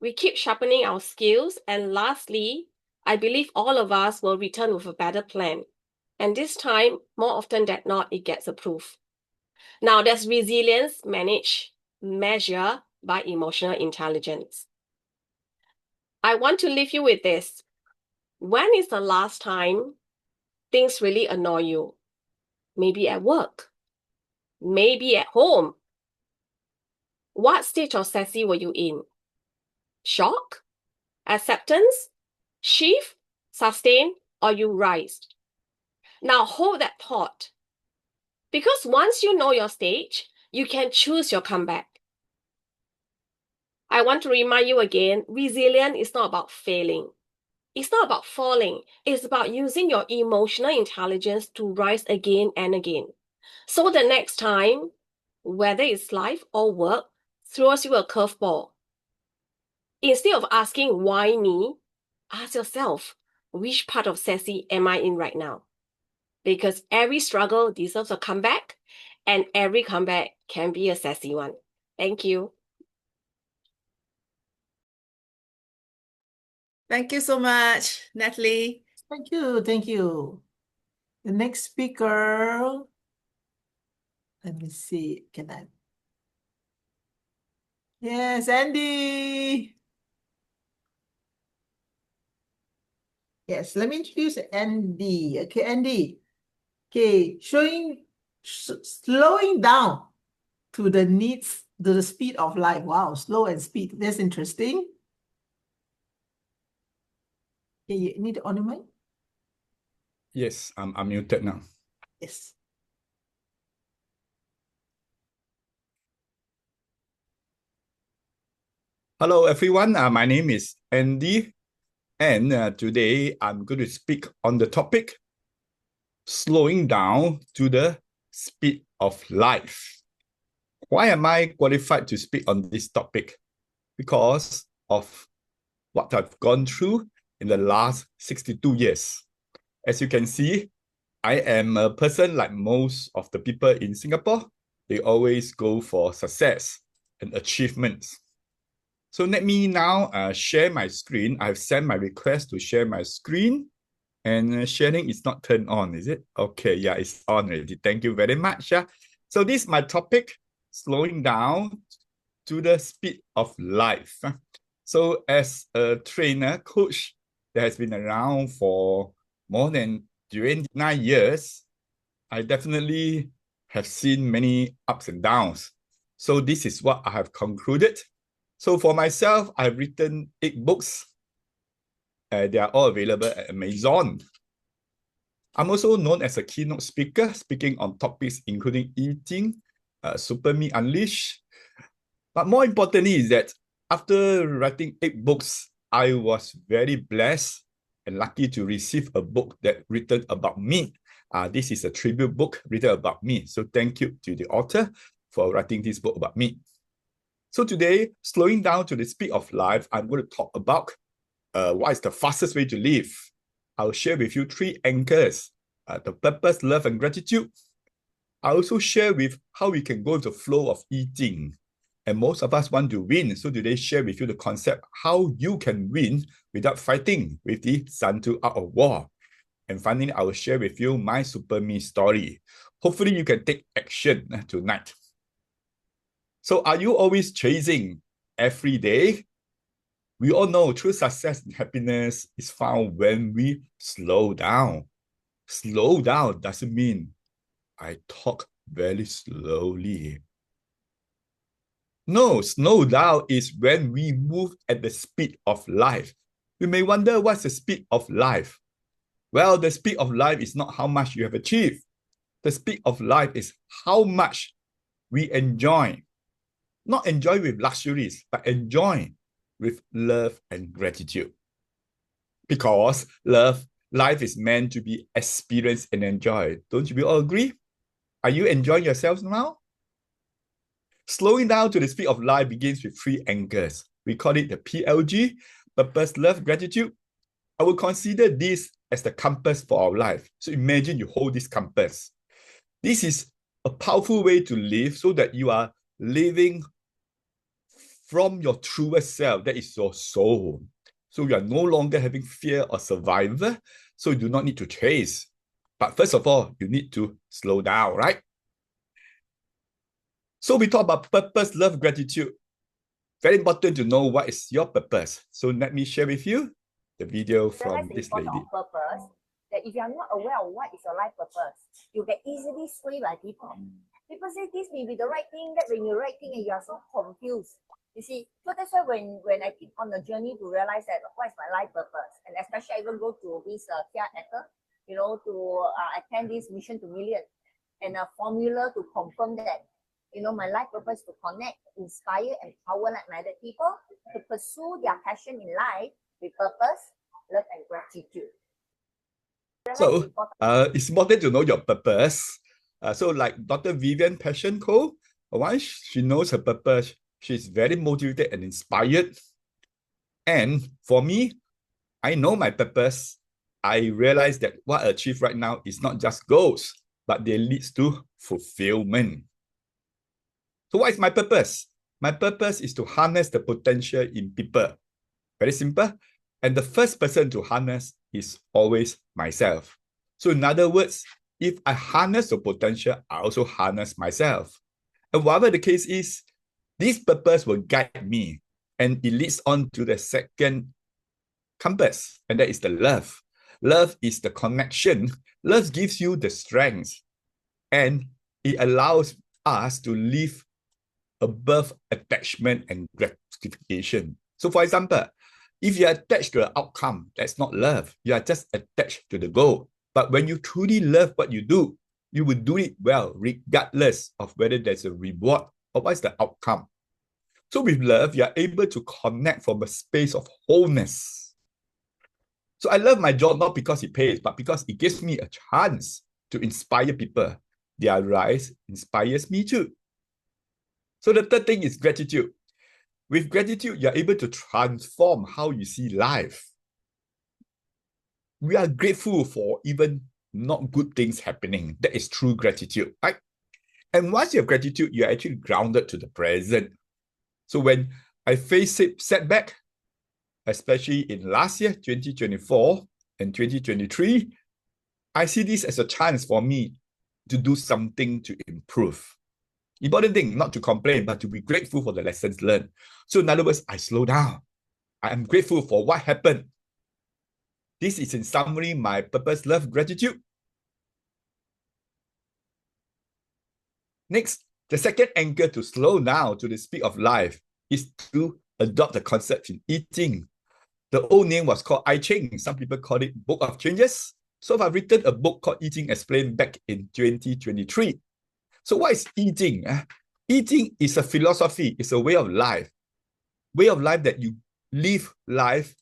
we keep sharpening our skills. And lastly, I believe all of us will return with a better plan. And this time, more often than not, it gets approved. Now, there's resilience measured by emotional intelligence. I want to leave you with this. When is the last time things really annoy you? Maybe at work, maybe at home. What stage of sassy were you in? Shock? Acceptance? Shift? Sustain? Or you rise? Now hold that thought. Because once you know your stage, you can choose your comeback. I want to remind you again, resilience is not about failing. It's not about falling. It's about using your emotional intelligence to rise again and again. So the next time, whether it's life or work, throws you a curveball, instead of asking, why me? Ask yourself, which part of sassy am I in right now? Because every struggle deserves a comeback, and every comeback can be a sassy one. Thank you. Thank you so much, Natalie. Thank you. Thank you. The next speaker, let me see, can I? Yes, Andy. Yes, let me introduce Andy. Okay, Andy. Okay, slowing down to the needs, to the speed of life. Wow, slow and speed. That's interesting. Okay, you need to on your mic? Yes, I'm muted now. Yes. Hello, everyone. My name is Andy, and today I'm going to speak on the topic slowing down to the speed of life. Why am I qualified to speak on this topic? Because of what I've gone through in the last 62 years. As you can see, I am a person like most of the people in Singapore. They always go for success and achievements. So let me now share my screen. I've sent my request to share my screen, and sharing is not turned on, is it? Okay, yeah, it's on already. Thank you very much. So this is my topic, slowing down to the speed of life. So as a trainer, coach that has been around for more than 29 years, I definitely have seen many ups and downs. So this is what I have concluded. So for myself, I've written 8 books. They are all available at Amazon. I'm also known as a keynote speaker, speaking on topics including eating, Super Me Unleashed. But more importantly is that after writing 8 books, I was very blessed and lucky to receive a book that written about me. This is a tribute book written about me. So thank you to the author for writing this book about me. So today, slowing down to the speed of life, I'm going to talk about what is the fastest way to live. I'll share with you 3 anchors, the purpose, love, and gratitude. I'll also share with how we can go with the flow of eating. And most of us want to win. So today, share with you the concept how you can win without fighting with the Santu art of war. And finally, I will share with you my Super Me story. Hopefully, you can take action tonight. So are you always chasing every day? We all know true success and happiness is found when we slow down. Slow down doesn't mean I talk very slowly. No, slow down is when we move at the speed of life. You may wonder, what's the speed of life? Well, the speed of life is not how much you have achieved. The speed of life is how much we enjoy. Not enjoy with luxuries, but enjoy with love and gratitude. Because life is meant to be experienced and enjoyed. Don't you all agree? Are you enjoying yourselves now? Slowing down to the speed of life begins with 3 anchors. we call it the PLG, purpose, love, gratitude. I will consider this as the compass for our life. So imagine you hold this compass. This is a powerful way to live so that you are living from your truest self, that is your soul. So you are no longer having fear or survival, so you do not need to chase. But first of all, you need to slow down, right? So we talk about purpose, love, gratitude. Very important to know what is your purpose. So let me share with you the video from this lady. Purpose, that if you are not aware of what is your life purpose, you get easily swayed by people. People say this may be the right thing, that may be the right thing, and you are so confused. You see, so that's why when I keep on the journey to realize that what is my life purpose, and especially I even go to this Kia Ether, you know, to attend this Mission to Million, and a formula to confirm that, you know, my life purpose to connect, inspire, empower like-minded people to pursue their passion in life with purpose, love, and gratitude. So it's important to know your purpose. So like Dr. Vivian Passion Co, once she knows her purpose, she's very motivated and inspired. And for me, I know my purpose. I realize that what I achieve right now is not just goals, but they leads to fulfillment. So what is my purpose? My purpose is to harness the potential in people. Very simple. And the first person to harness is always myself. So in other words, if I harness the potential, I also harness myself. And whatever the case is, this purpose will guide me. And it leads on to the second compass, and that is the love. Love is the connection. Love gives you the strength, and it allows us to live above attachment and gratification. So for example, if you are attached to the outcome, that's not love. You are just attached to the goal. But when you truly love what you do, you will do it well, regardless of whether there's a reward or what's the outcome. So with love, you are able to connect from a space of wholeness. So I love my job not because it pays, but because it gives me a chance to inspire people. Their rise inspires me too. So the third thing is gratitude. With gratitude, you're able to transform how you see life. We are grateful for even not good things happening. That is true gratitude, right? And once you have gratitude, you're actually grounded to the present. So when I face setback, especially in last year, 2024 and 2023, I see this as a chance for me to do something to improve. Important thing, not to complain, but to be grateful for the lessons learned. So in other words, I slow down. I am grateful for what happened. This is in summary my purpose, love, gratitude. Next, the second anchor to slow down to the speed of life is to adopt the concept in eating. The old name was called I Ching. Some people call it Book of Changes. So I've written a book called Eating Explained back in 2023. So what is eating? Eating is a philosophy, it's a way of life. Way of life that you live life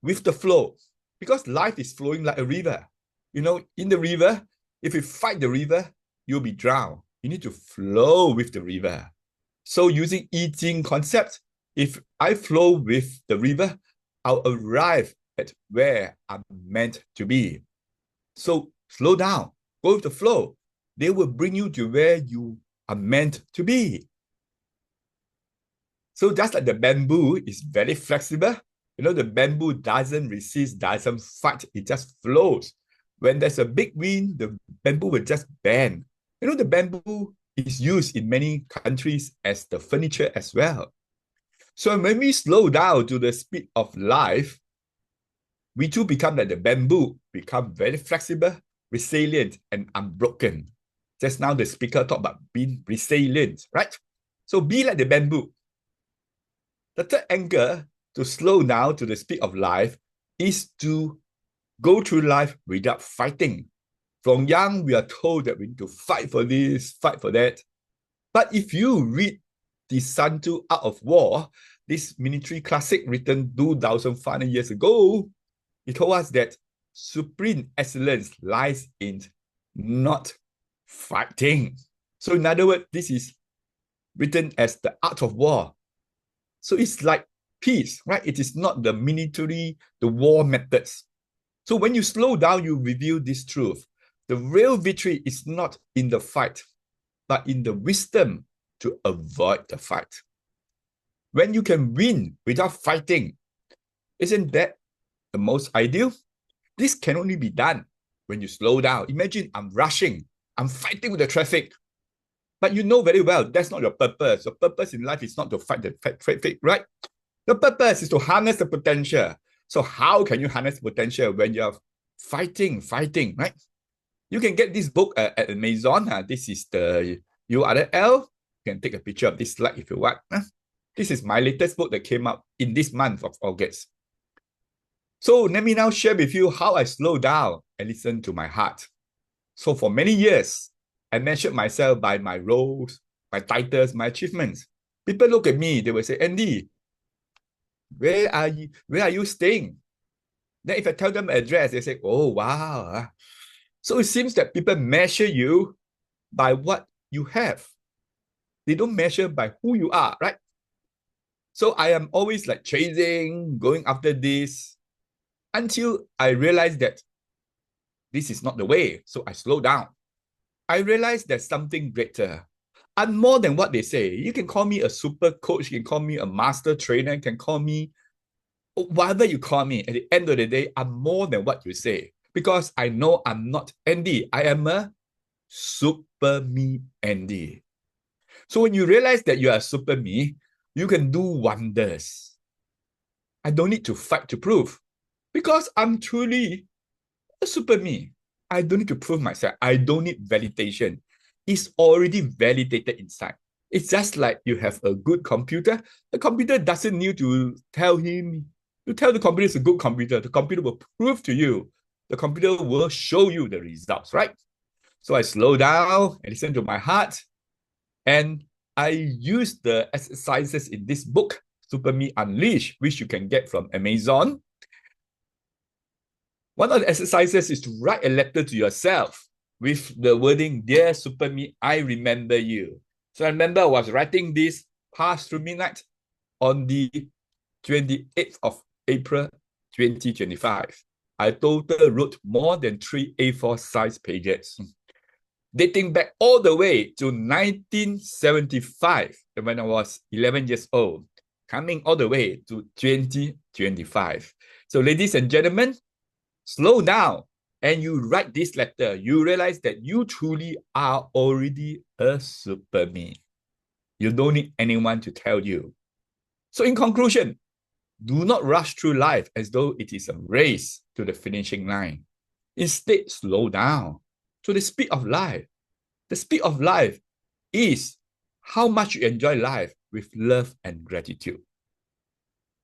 with the flow. Because life is flowing like a river. You know, in the river, if you fight the river, you'll be drowned. You need to flow with the river. So using eating concept, if I flow with the river, I'll arrive at where I'm meant to be. So slow down, go with the flow. They will bring you to where you are meant to be. So just like the bamboo is very flexible, you know, the bamboo doesn't resist, doesn't fight, it just flows. When there's a big wind, the bamboo will just bend. You know, the bamboo is used in many countries as the furniture as well. So when we slow down to the speed of life, we too become like the bamboo, become very flexible, resilient, and unbroken. Just now the speaker talked about being resilient, right? So be like the bamboo. The third angle to slow down to the speed of life is to go through life without fighting. From young, we are told that we need to fight for this, fight for that. But if you read the Sun Tzu Art of War, this military classic written 2,500 years ago, it told us that supreme excellence lies in not fighting. So in other words, this is written as the art of war. So it's like peace, right? It is not the military, the war methods. So when you slow down, you reveal this truth. The real victory is not in the fight, but in the wisdom to avoid the fight. When you can win without fighting, isn't that the most ideal? This can only be done when you slow down. Imagine I'm rushing, I'm fighting with the traffic, but you know very well that's not your purpose. Your purpose in life is not to fight the traffic, right? The purpose is to harness the potential. So how can you harness potential when you're fighting, right? You can get this book at Amazon. This is the URL. You can take a picture of this slide if you want. This is my latest book that came out in this month of August. So let me now share with you how I slow down and listen to my heart. So for many years, I measured myself by my roles, my titles, my achievements. People look at me, they will say, Andy, where are you staying? Then if I tell them address, they say, oh, wow. So it seems that people measure you by what you have. They don't measure by who you are, right? So I am always like chasing, going after this, until I realized that this is not the way. So I slow down. I realized there's something greater. I'm more than what they say. You can call me a super coach, you can call me a master trainer, you can call me whatever you call me. At the end of the day, I'm more than what you say. Because I know I'm not Andy. I am a super me Andy. So when you realize that you are a super me, you can do wonders. I don't need to fight to prove. Because I'm truly a super me. I don't need to prove myself. I don't need validation. It's already validated inside. It's just like you have a good computer. The computer doesn't need to tell the computer it's a good computer. The computer will prove to you. The computer will show you the results, right? So I slow down and listen to my heart. And I use the exercises in this book, Super Me Unleashed, which you can get from Amazon. One of the exercises is to write a letter to yourself with the wording, Dear Super Me, I remember you. So I remember I was writing this past through midnight on the 28th of April 2025. I total wrote more than 3 A4 size pages, dating back all the way to 1975, when I was 11 years old, coming all the way to 2025. So ladies and gentlemen, slow down and you write this letter. You realize that you truly are already a super me. You don't need anyone to tell you. So in conclusion, do not rush through life as though it is a race to the finishing line. Instead, slow down to the speed of life. The speed of life is how much you enjoy life with love and gratitude.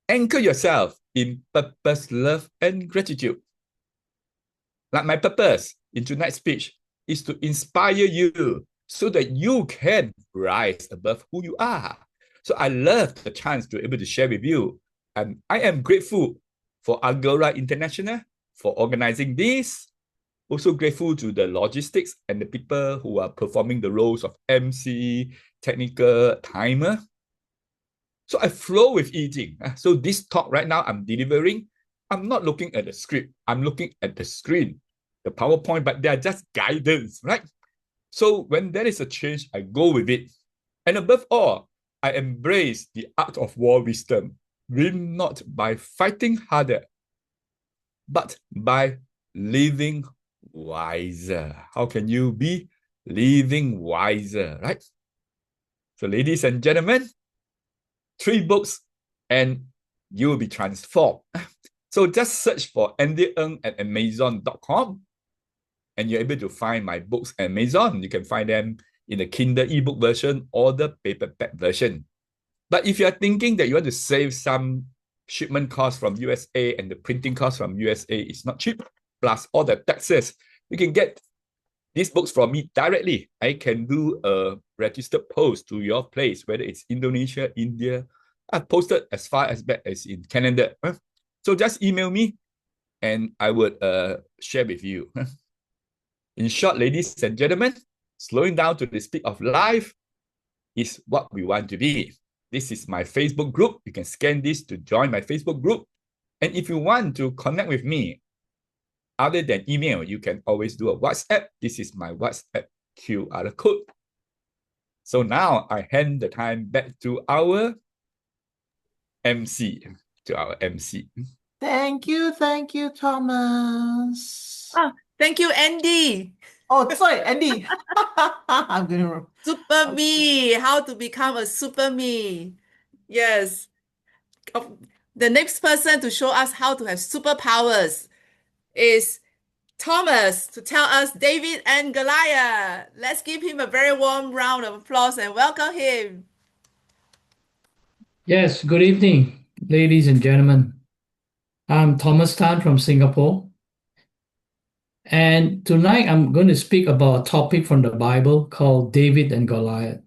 Anchor yourself in purpose, love, and gratitude. Like my purpose in tonight's speech is to inspire you so that you can rise above who you are. So I love the chance to be able to share with you. And I am grateful for Agora International for organizing this. Also grateful to the logistics and the people who are performing the roles of MC, technical, timer. So I flow with eating. So this talk right now I'm delivering, I'm not looking at the script. I'm looking at the screen, the PowerPoint, but they are just guidance, right? So when there is a change, I go with it. And above all, I embrace the art of war wisdom. Win not by fighting harder, but by living wiser. How can you be living wiser, right? So ladies and gentlemen, 3 books and you will be transformed. So just search for Andy Ng at Amazon.com and you're able to find my books at Amazon. You can find them in the Kindle ebook version or the paperback version. But if you're thinking that you want to save some shipment costs from USA and the printing costs from USA is not cheap, plus all the taxes, you can get these books from me directly. I can do a registered post to your place, whether it's Indonesia, India. I've posted as far as back as in Canada. So just email me and I would share with you. In short, ladies and gentlemen, slowing down to the speed of life is what we want to be. This is my Facebook group. You can scan this to join my Facebook group. And if you want to connect with me, other than email, you can always do a WhatsApp. This is my WhatsApp QR code. So now I hand the time back to our MC. Thank you, Thomas. Thank you, Andy. Oh, sorry, Andy. I'm gonna Super me. How to become a super me. Yes. The next person to show us how to have superpowers is Thomas to tell us David and Goliath. Let's give him a very warm round of applause and welcome him. Yes, good evening, ladies and gentlemen. I'm Thomas Tan from Singapore. And tonight I'm going to speak about a topic from the Bible called David and Goliath.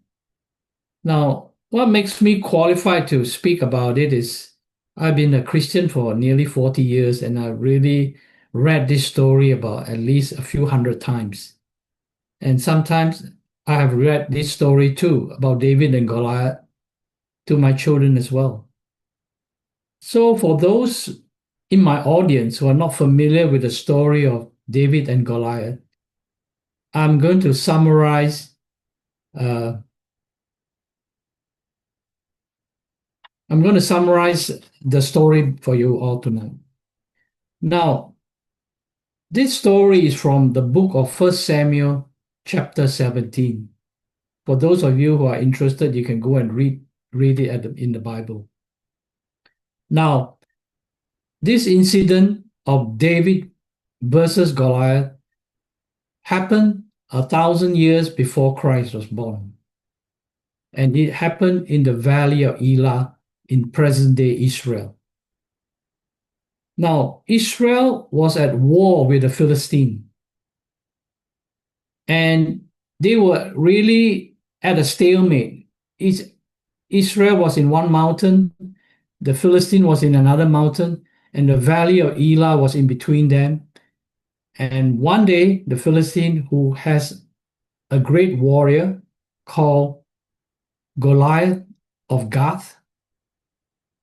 Now, what makes me qualified to speak about it is I've been a Christian for nearly 40 years and I've really read this story about at least a few hundred times. And sometimes I have read this story too about David and Goliath to my children as well. So for those in my audience who are not familiar with the story of David and Goliath, I'm going to summarize the story for you all tonight. Now, this story is from the book of 1 Samuel chapter 17. For those of you who are interested, you can go and read it in the Bible. Now, this incident of David versus Goliath happened 1,000 years before Christ was born. And it happened in the valley of Elah in present-day Israel. Now, Israel was at war with the Philistines. And they were really at a stalemate. Israel was in one mountain, the Philistine was in another mountain, and the valley of Elah was in between them. And one day, the Philistine, who has a great warrior called Goliath of Gath,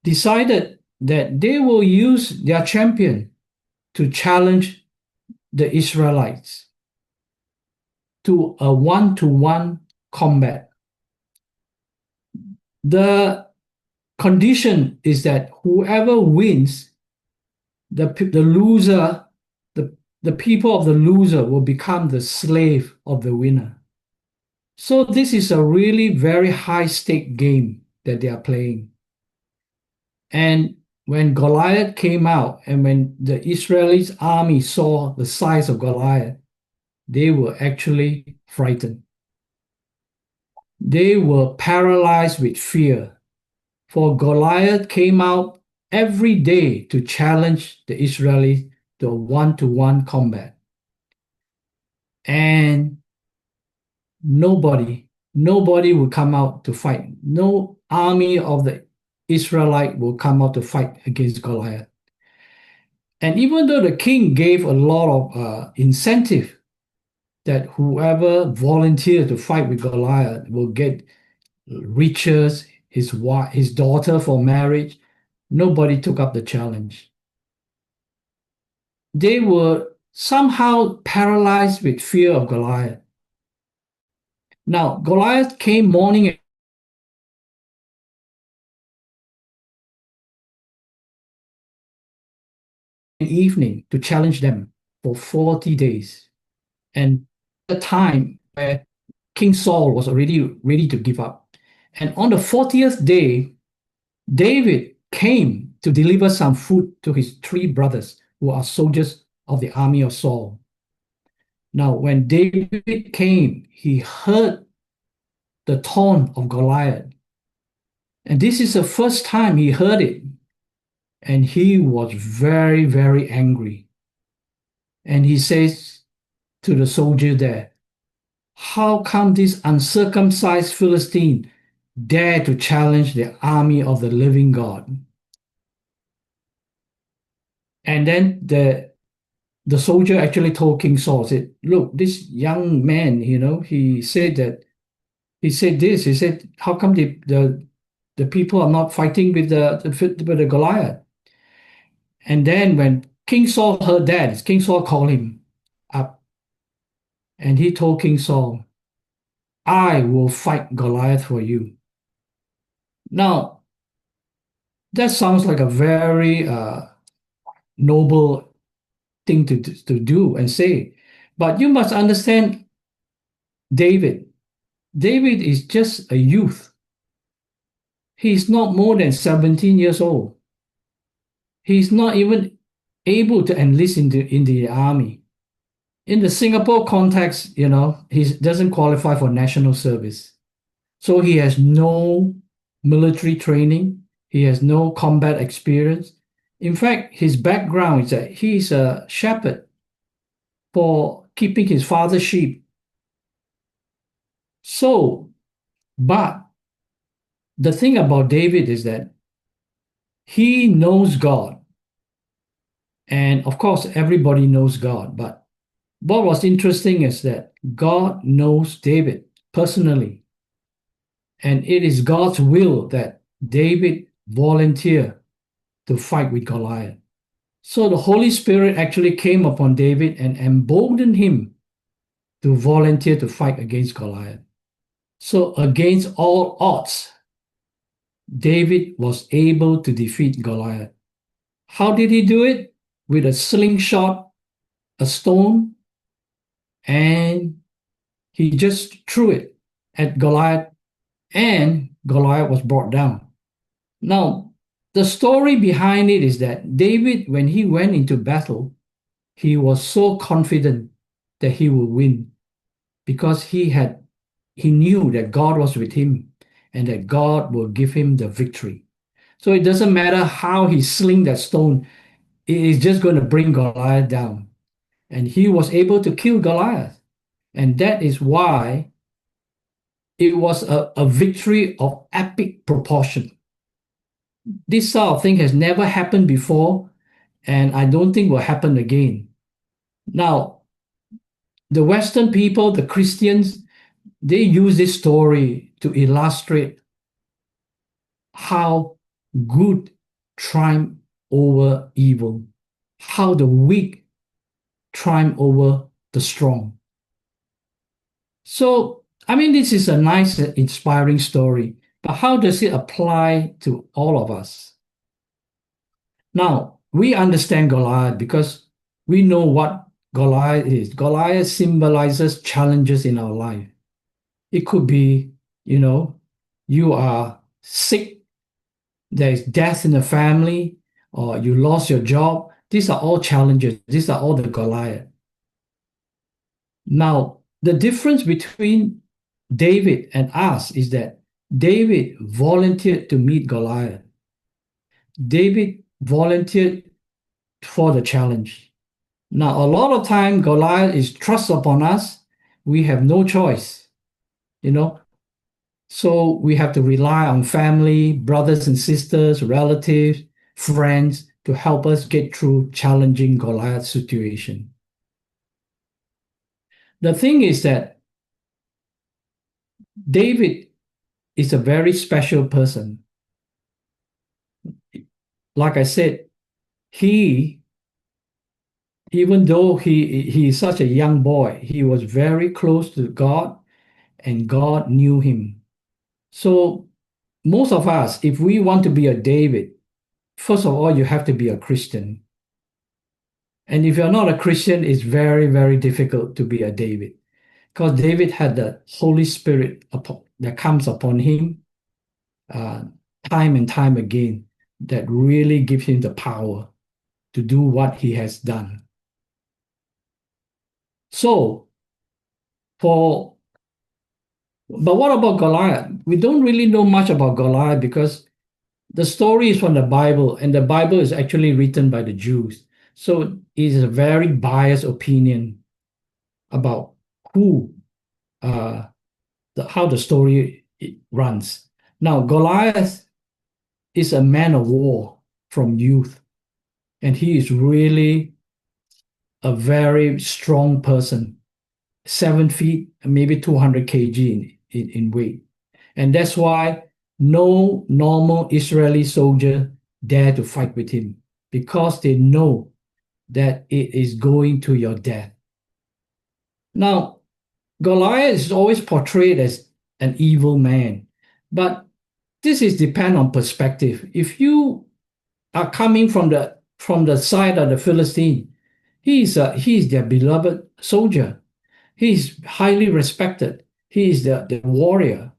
decided that they will use their champion to challenge the Israelites to a one-to-one combat. The condition is that whoever wins, the loser, the people of the loser will become the slave of the winner. So this is a really very high-stake game that they are playing. And when Goliath came out and when the Israeli army saw the size of Goliath, they were actually frightened. They were paralyzed with fear, for Goliath came out every day to challenge the Israelis to a one-to-one combat. And nobody would come out to fight. No army of the Israelite will come out to fight against Goliath. And even though the king gave a lot of incentive that whoever volunteered to fight with Goliath will get riches, his daughter for marriage, nobody took up the challenge. They were somehow paralyzed with fear of Goliath. Now, Goliath came morning and evening to challenge them for 40 days. And the time where King Saul was already ready to give up. And on the 40th day, David came to deliver some food to his 3 brothers who are soldiers of the army of Saul. Now, when David came, he heard the taunt of Goliath. And this is the first time he heard it. And he was very, very angry. And he says to the soldier there, "How come this uncircumcised Philistine dare to challenge the army of the living God?" And then the soldier actually told King Saul, said, "Look, this young man, he said, how come The people are not fighting with the Goliath. And then when King Saul heard that, King Saul called him up and he told King Saul, I will fight Goliath for you. Now, that sounds like a very noble thing to do and say. But you must understand David. David is just a youth. He's not more than 17 years old. He's not even able to enlist in the army. In the Singapore context, he doesn't qualify for national service. So he has no military training. He has no combat experience. In fact, his background is that he's a shepherd for keeping his father's sheep. So, but the thing about David is that he knows God. And of course, everybody knows God. But what was interesting is that God knows David personally. And it is God's will that David volunteer to fight with Goliath. So the Holy Spirit actually came upon David and emboldened him to volunteer to fight against Goliath. So against all odds, David was able to defeat Goliath. How did he do it? With a slingshot, a stone, and he just threw it at Goliath, and Goliath was brought down. Now, the story behind it is that David, when he went into battle, he was so confident that he would win because he knew that God was with him and that God will give him the victory. So it doesn't matter how he sling that stone, it is just going to bring Goliath down. And he was able to kill Goliath. And that is why it was a victory of epic proportion. This sort of thing has never happened before, and I don't think will happen again. Now, the Western people, the Christians, they use this story to illustrate how good triumph over evil, how the weak triumph over the strong. So, I mean, this is a nice, inspiring story, but how does it apply to all of us? Now, we understand Goliath because we know what Goliath is. Goliath symbolizes challenges in our life. It could be, you are sick, there is death in the family, or you lost your job. These are all challenges. These are all the Goliath. Now, the difference between David and us is that David volunteered to meet Goliath. David volunteered for the challenge. Now, a lot of time Goliath is thrust upon us. We have no choice, So we have to rely on family, brothers and sisters, relatives, friends to help us get through challenging Goliath situation. The thing is that David is a very special person. Like I said, even though he is such a young boy, he was very close to God and God knew him. So most of us, if we want to be a David, first of all, you have to be a Christian. And if you're not a Christian, it's very, very difficult to be a David because David had the Holy Spirit that comes upon him time and time again that really gives him the power to do what he has done. So, but what about Goliath? We don't really know much about Goliath because the story is from the Bible, and the Bible is actually written by the Jews. So it is a very biased opinion about how the story runs. Now, Goliath is a man of war from youth, and he is really a very strong person, 7 feet, maybe 200 kg in weight. And that's why no normal Israeli soldier dare to fight with him because they know that it is going to your death. Now, Goliath is always portrayed as an evil man, but this is depend on perspective. If you are coming from the side of the Philistine, he is their beloved soldier. He is highly respected. He is the warrior.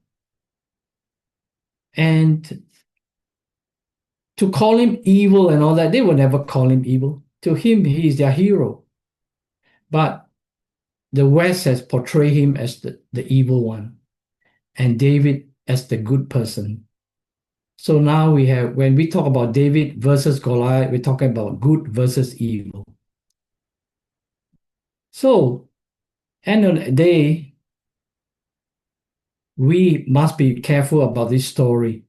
And to call him evil and all that, they will never call him evil. To him, he is their hero. But the West has portrayed him as the evil one, and David as the good person. So now we have, when we talk about David versus Goliath, we're talking about good versus evil. So, end of the day, we must be careful about this story.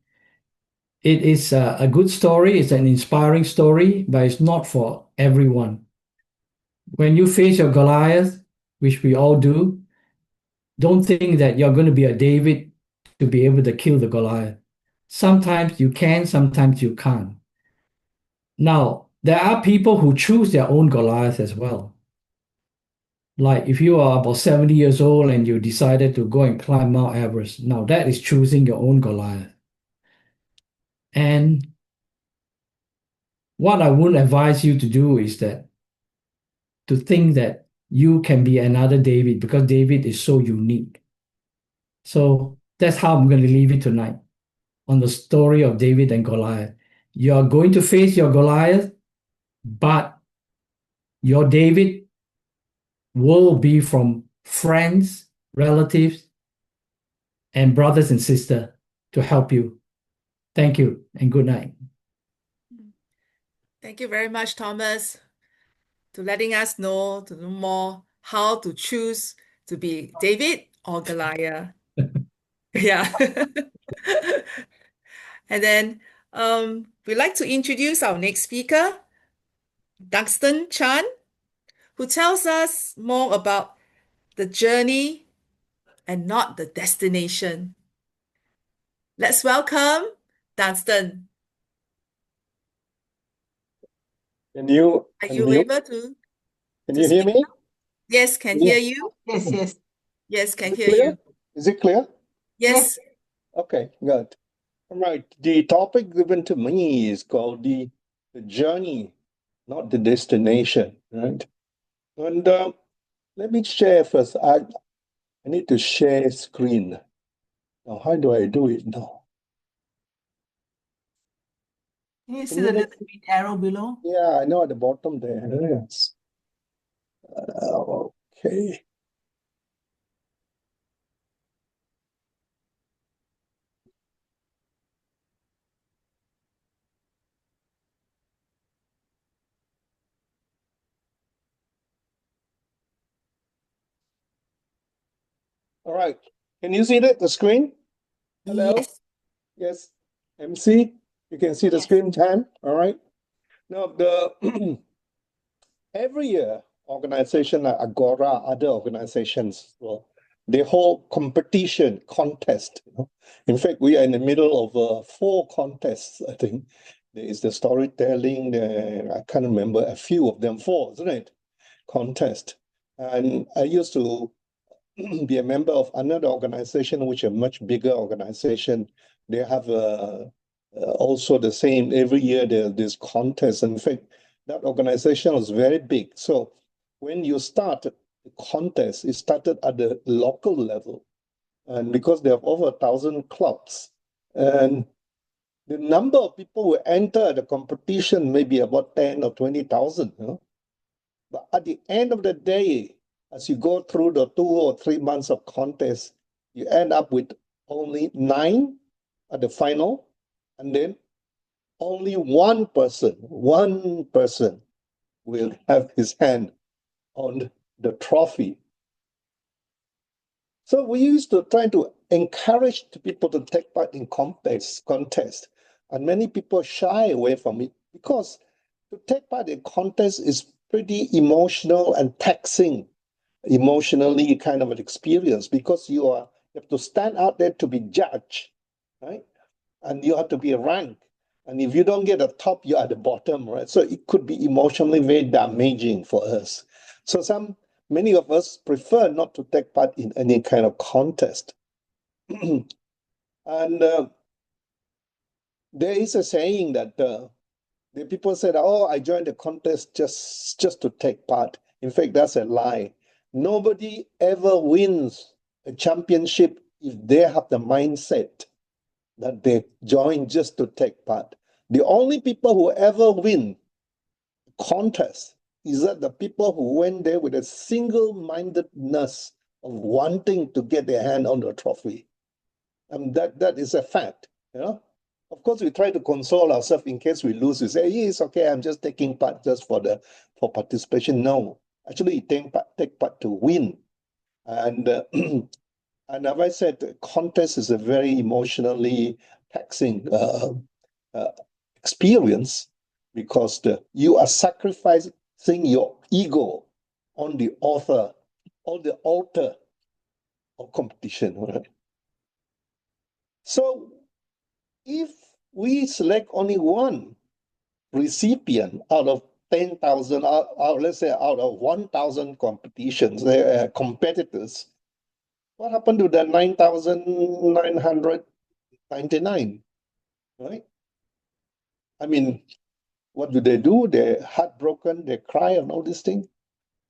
It is a good story, it's an inspiring story, but it's not for everyone. When you face your Goliath, which we all do, don't think that you're going to be a David to be able to kill the Goliath. Sometimes you can, sometimes you can't. Now, there are people who choose their own Goliath as well. Like if you are about 70 years old and you decided to go and climb Mount Everest, now that is choosing your own Goliath. And what I would advise you to do is that to think that you can be another David because David is so unique. So that's how I'm going to leave it tonight on the story of David and Goliath. You are going to face your Goliath, but your David will be from friends, relatives, and brothers and sisters to help you. Thank you and good night. Thank you very much, Thomas, to letting us know to know more how to choose to be David or Goliath. Yeah. And then we'd like to introduce our next speaker, Dunstan Chan, who tells us more about the journey and not the destination. Let's welcome Dunstan. Can you Are you unmute? able to Can you hear speak me? now? Yes, can Yeah. hear you. Yes, yes. Yes, can Is it hear clear? you. Is it clear? Yes. Okay, good. All right. The topic given to me is called the journey, not the destination, right? And let me share first. I need to share screen. Now, how do I do it now? Can you Can see you the make? little green arrow below? Yeah, I know at the bottom there. Yes. Okay. All right. Can you see that, the screen? Hello? Yes. Yes. MC, you can see the screen time. All right. Now, the every year, organization like Agora, other organizations, well, they hold competition, contest. In fact, we are in the middle of 4 contests, I think. There is the storytelling, I can't remember, a few of them, 4, isn't it? Contest. And I used to be a member of another organization, which is a much bigger organization. They have also the same, every year there's this contest. In fact, that organization was very big. So when you start the contest, it started at the local level. And because they have over 1,000 clubs, and the number of people who enter the competition may be about 10 or 20,000. But at the end of the day, as you go through the 2 or 3 months of contest, you end up with only 9 at the final, and then only one person will have his hand on the trophy. So we used to try to encourage people to take part in contest, and many people shy away from it because to take part in contest is pretty emotional and taxing, emotionally kind of an experience because you have to stand out there to be judged, right? and you have to be ranked. And if you don't get the top, you are at the bottom, right? So it could be emotionally very damaging for us. So many of us prefer not to take part in any kind of contest. And there is a saying that the people said, "Oh, I joined the contest just to take part." In fact, that's a lie. Nobody ever wins a championship if they have the mindset that they join just to take part. The only people who ever win contest is that the people who went there with a single-mindedness of wanting to get their hand on the trophy. And that is a fact, you know. Of course, we try to console ourselves in case we lose. We say, "Yeah, it's okay, I'm just taking part just for participation." No, actually, you take part to win. And and as I said, the contest is a very emotionally taxing experience, because you are sacrificing your ego on the altar of competition, right? So if we select only one recipient out of 10,000, let's say out of 1,000 competitors, what happened to the 9,999, right? I mean, what do? They're heartbroken, they cry and all these things.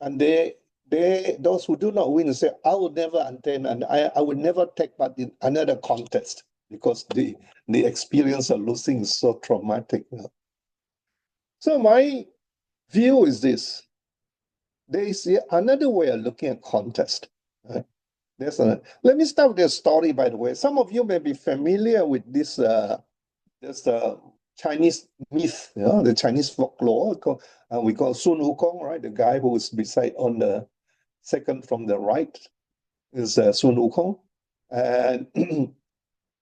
And those who do not win say, "I will never attend, and I will never take part in another contest," because the experience of losing is so traumatic. So my view is this: there is another way of looking at contest. Right? Let me start with a story, by the way. Some of you may be familiar with this Chinese myth, the Chinese folklore. We call Sun Wukong, right? The guy who is beside on the second from the right is Sun Wukong. And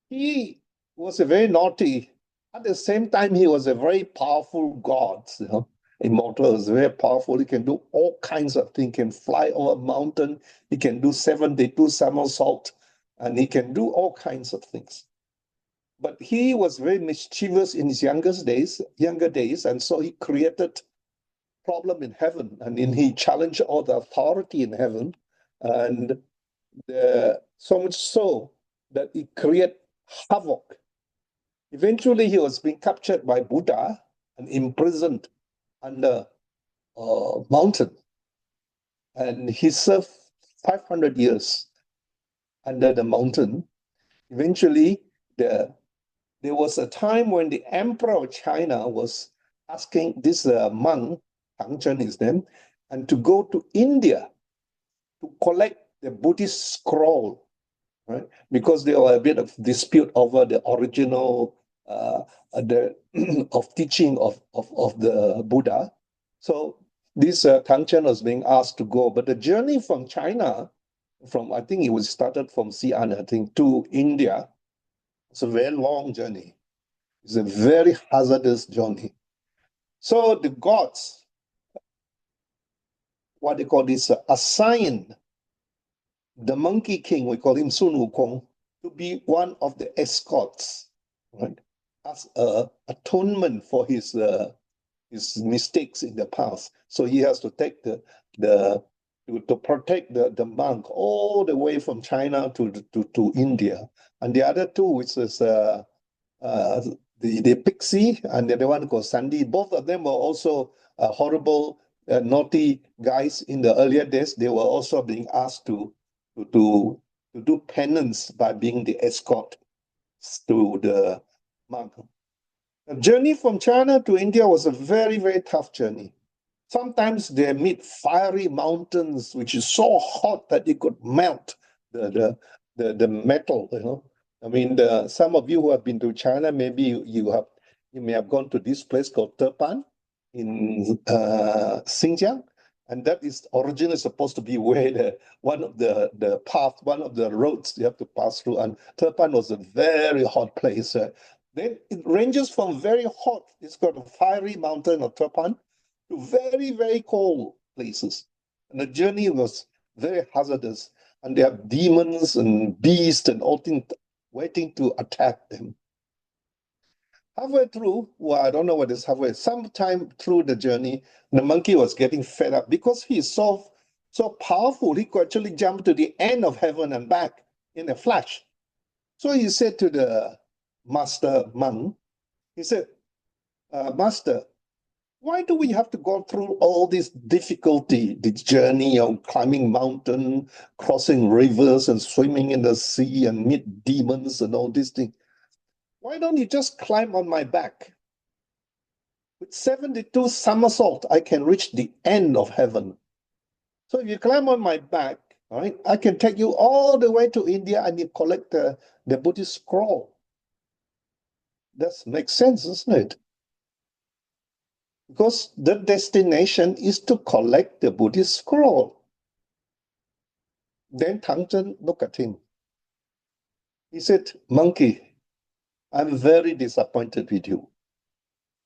he was a very naughty. At the same time, he was a very powerful god. Immortal, is very powerful. He can do all kinds of things. He can fly over a mountain. He can do 72 somersaults, and he can do all kinds of things. But he was very mischievous in his younger days, and so he created problem in heaven, and then he challenged all the authority in heaven, and so much so that he created havoc. Eventually, he was being captured by Buddha and imprisoned under a mountain, and he served 500 years under the mountain. Eventually, there was a time when the emperor of China was asking this monk, Tang Chen his name, and to go to India to collect the Buddhist scroll, right? Because there was a bit of dispute over the original of teaching of the Buddha. So this Tang Chen was being asked to go, but the journey from China, I think it was started from Xi'an, I think, to India. It's a very long journey. It's a very hazardous journey. So the gods, what they call this, assigned the Monkey King, we call him Sun Wukong, to be one of the escorts, right? As a atonement for his mistakes in the past. So he has to take to protect the monk all the way from China to India. And the other two, which is the Pixie and the other one called Sandy, both of them were also horrible, naughty guys in the earlier days. They were also being asked to do penance by being the escort to the monk. The journey from China to India was a very, very tough journey. Sometimes they meet fiery mountains, which is so hot that it could melt the metal. I mean, some of you who have been to China, maybe you may have gone to this place called Tepan in Xinjiang, and that is originally supposed to be where one of the roads you have to pass through. And Tepan was a very hot place. Then it ranges from very hot, it's got a fiery mountain of Tepan, to very, very cold places. And the journey was very hazardous. And there are demons and beasts and all things waiting to attack them. Halfway through, well, I don't know what is halfway, sometime through the journey, the monkey was getting fed up because he's so powerful, he could actually jump to the end of heaven and back in a flash. So he said to the master monk, he said, Master, why do we have to go through all this difficulty, the journey of climbing mountain, crossing rivers and swimming in the sea and meet demons and all these things? Why don't you just climb on my back? With 72 somersaults, I can reach the end of heaven. So if you climb on my back, all right, I can take you all the way to India and you collect the Buddhist scroll. That makes sense, doesn't it? Because the destination is to collect the Buddhist scroll. Then Tang Zhen looked at him. He said, Monkey, I'm very disappointed with you.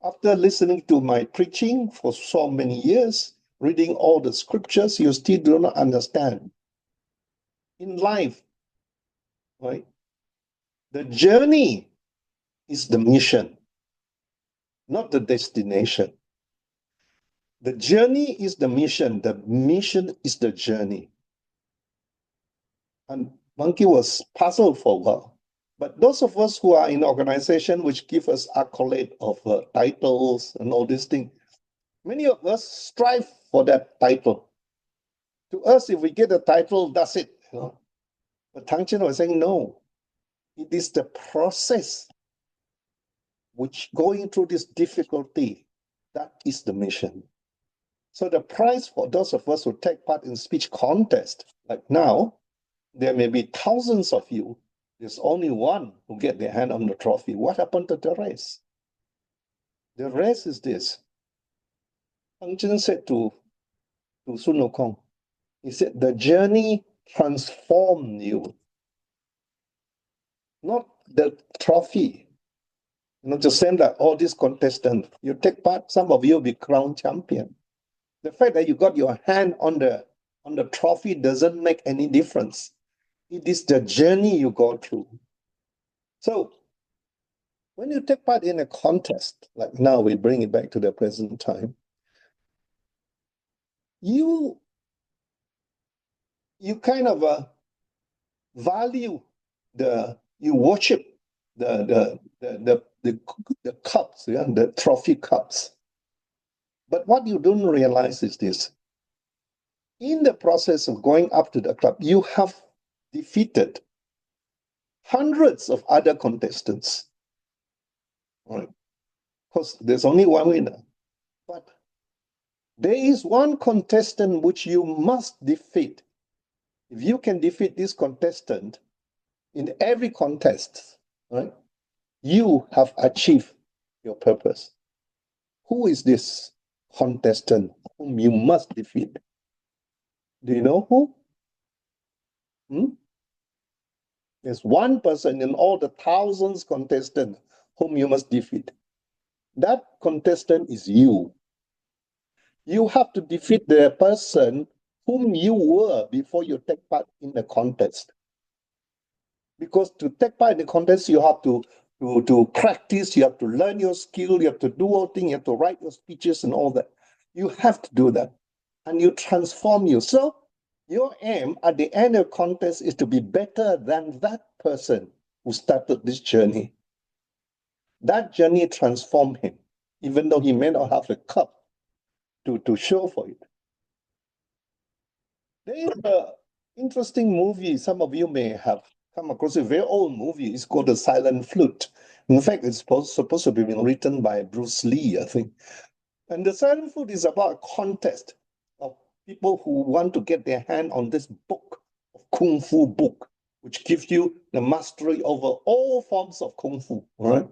After listening to my preaching for so many years, reading all the scriptures, you still do not understand. In life, right, the journey is the mission, not the destination. The journey is the mission is the journey. And Monkey was puzzled for a while. But those of us who are in organization which give us accolade of titles and all these things, many of us strive for that title. To us, if we get a title, that's it. You know? But Tang Chen was saying, no, it is the process which going through this difficulty, that is the mission. So the prize for those of us who take part in speech contest, like now, there may be thousands of you. There's only one who get their hand on the trophy. What happened to the rest? The rest is this. Tang Chen said to Sun Wukong, he said, the journey transformed you, not the trophy. You know, just same like all these contestants. You take part, some of you will be crowned champion. The fact that you got your hand on the trophy doesn't make any difference. It is the journey you go through. So when you take part in a contest, like now we bring it back to the present time, you kind of value you worship the cups, yeah, the trophy cups. But what you don't realize is this. In the process of going up to the club, you have defeated hundreds of other contestants. Right? Because there's only one winner. But there is one contestant which you must defeat. If you can defeat this contestant in every contest, right, you have achieved your purpose. Who is this contestant whom you must defeat? Do you know who? There's one person in all the thousands contestants whom you must defeat. That contestant is you. You have to defeat the person whom you were before you take part in the contest. Because to take part in the contest, you have to practice, you have to learn your skill, you have to do all things, you have to write your speeches and all that. You have to do that. And you transform you. So your aim at the end of the contest is to be better than that person who started this journey. That journey transformed him, even though he may not have the cup to show for it. There is an interesting movie, some of you may have come across, a very old movie. It's called The Silent Flute. In fact, it's supposed to be written by Bruce Lee, I think. And The Silent Flute is about a contest of people who want to get their hand on this book, of Kung Fu book, which gives you the mastery over all forms of Kung Fu, right?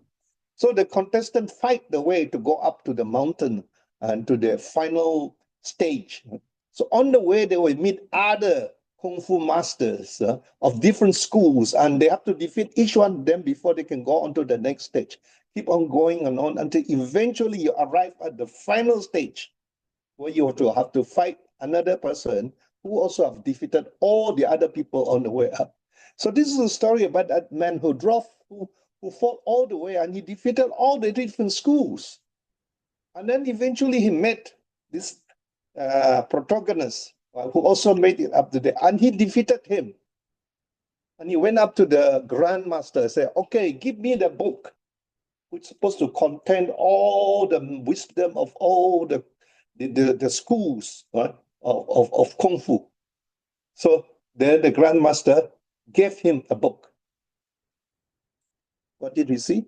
So the contestants fight the way to go up to the mountain and to the final stage. So on the way, they will meet other Kung Fu masters of different schools, and they have to defeat each one of them before they can go on to the next stage. Keep on going and on until eventually you arrive at the final stage where you have to fight another person who also have defeated all the other people on the way up. So this is a story about that man who who fought all the way and he defeated all the different schools. And then eventually he met this protagonist who also made it up to the, and he defeated him. And he went up to the grandmaster and said, okay, give me the book, which is supposed to contain all the wisdom of all the schools, right, of Kung Fu. So then the grandmaster gave him a book. What did he see?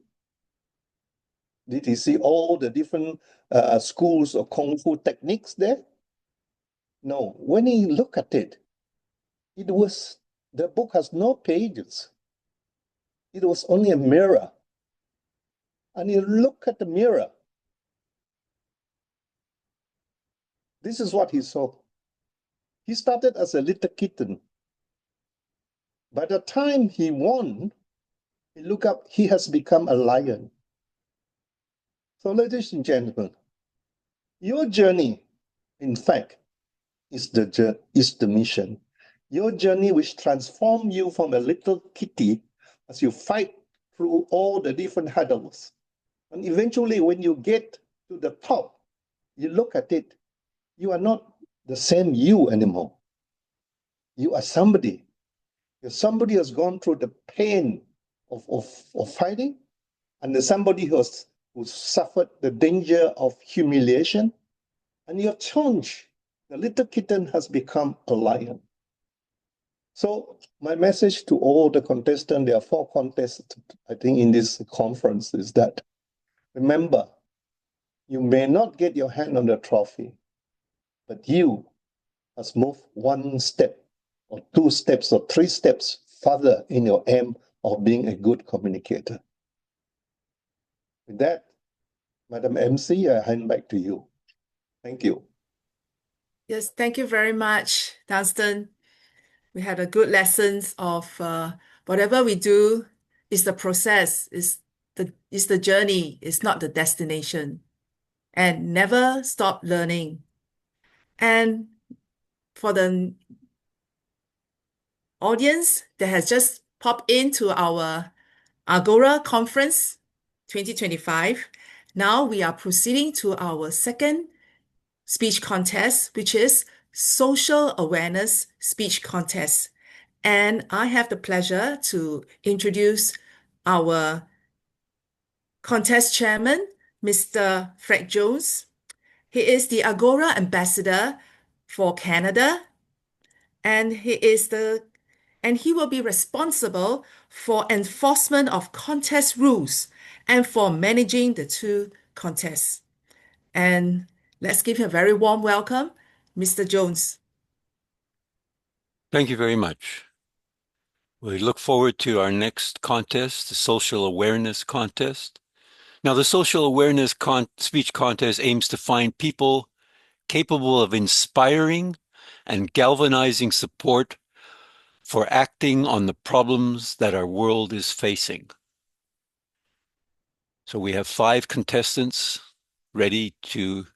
Did he see all the different schools of Kung Fu techniques there? No. When he looked at it, the book has no pages. It was only a mirror. And he looked at the mirror. This is what he saw. He started as a little kitten. By the time he won, he looked up, he has become a lion. So ladies and gentlemen, your journey, in fact, is the mission. Your journey which transforms you from a little kitty as you fight through all the different hurdles. And eventually when you get to the top, you look at it, you are not the same you anymore. You are somebody. You're somebody who has gone through the pain of fighting, and there's somebody who suffered the danger of humiliation, and you have changed. The little kitten has become a lion. So my message to all the contestants, there are 4 contests, I think, in this conference, is that remember, you may not get your hand on the trophy, but you must move 1 step or 2 steps or 3 steps further in your aim of being a good communicator. With that, Madam MC, I hand back to you. Thank you. Yes, thank you very much, Dunstan. We had a good lessons of whatever we do is the process, is the journey, it's not the destination. And never stop learning. And for the audience that has just popped into our Agora Conference 2025, now we are proceeding to our second speech contest, which is Social Awareness Speech Contest. And I have the pleasure to introduce our contest chairman, Mr. Fred Jones. He is the Agora ambassador for Canada, and he will be responsible for enforcement of contest rules and for managing the 2 contests. And let's give him a very warm welcome, Mr. Jones. Thank you very much. We look forward to our next contest, the Social Awareness Contest. Now, the Social Awareness Speech Contest aims to find people capable of inspiring and galvanizing support for acting on the problems that our world is facing. So we have 5 contestants ready to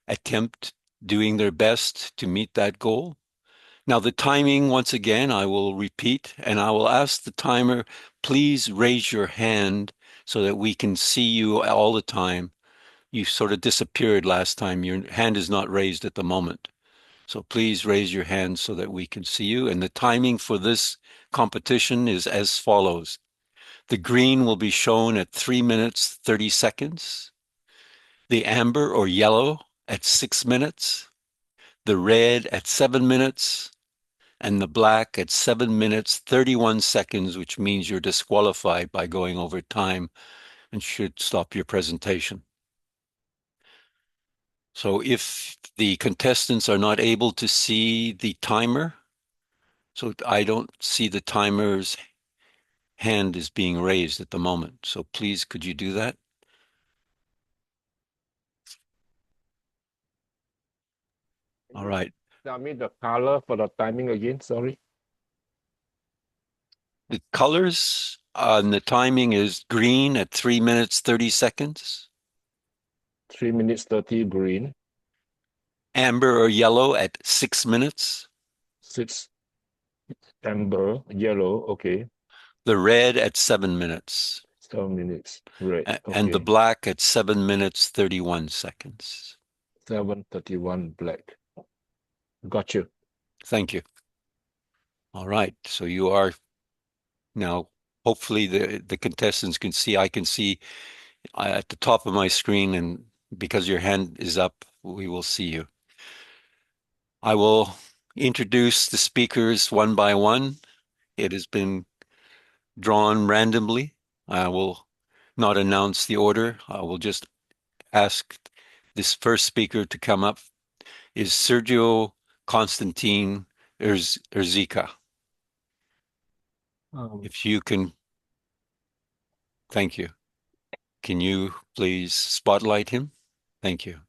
attempt doing their best to meet that goal. Now, the timing, once again, I will repeat, and I will ask the timer, please raise your hand so that we can see you all the time. You sort of disappeared last time. Your hand is not raised at the moment. So please raise your hand so that we can see you. And the timing for this competition is as follows. The green will be shown at 3 minutes, 30 seconds. The amber or yellow at 6 minutes. The red at 7 minutes. And the black at 7 minutes, 31 seconds, which means you're disqualified by going over time and should stop your presentation. So if the contestants are not able to see the timer, so I don't see the timer's hand is being raised at the moment. So please, could you do that? All right. Tell me the color for the timing again, sorry. The colors on the timing is green at 3 minutes, 30 seconds. 3 minutes 30 green. Amber or yellow at 6 minutes. 6 amber, yellow, okay. The red at 7 minutes. 7 minutes. Great. And the Okay. black at 7 minutes, 31 seconds. 7:31 black. Got you. Thank you. All right. So you are now, hopefully the contestants can see, I can see at the top of my screen, and because your hand is up, we will see you. I will introduce the speakers one by one. It has been drawn randomly. I will not announce the order. I will just ask this first speaker to come up. Is Sergio Constantine Erzica. If you can, thank you. Can you please spotlight him? Thank you.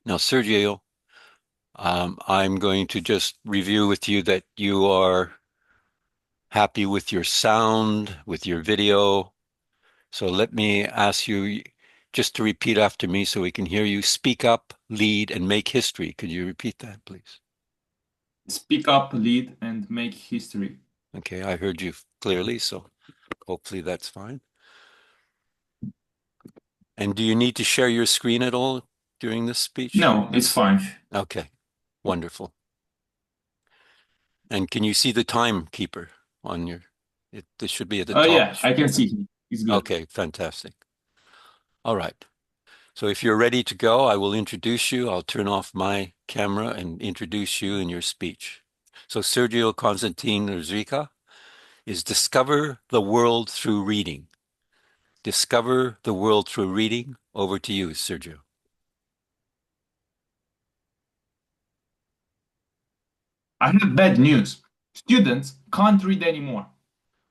Now, Sergio, I'm going to just review with you that you are happy with your sound, with your video. So let me ask you just to repeat after me so we can hear you. Speak up, lead, and make history. Could you repeat that, please? Speak up, lead, and make history. Okay, I heard you clearly, so hopefully that's fine. And do you need to share your screen at all during this speech? No, it's fine. Okay, wonderful. And can you see the timekeeper on your, this should be at the top. Yeah, I can see him. It's good. Okay, fantastic. All right. So if you're ready to go, I will introduce you. I'll turn off my camera and introduce you in your speech. So Sergio Constantine Erzica is Discover the World Through Reading. Discover the World Through Reading. Over to you, Sergio. I have bad news. Students can't read anymore.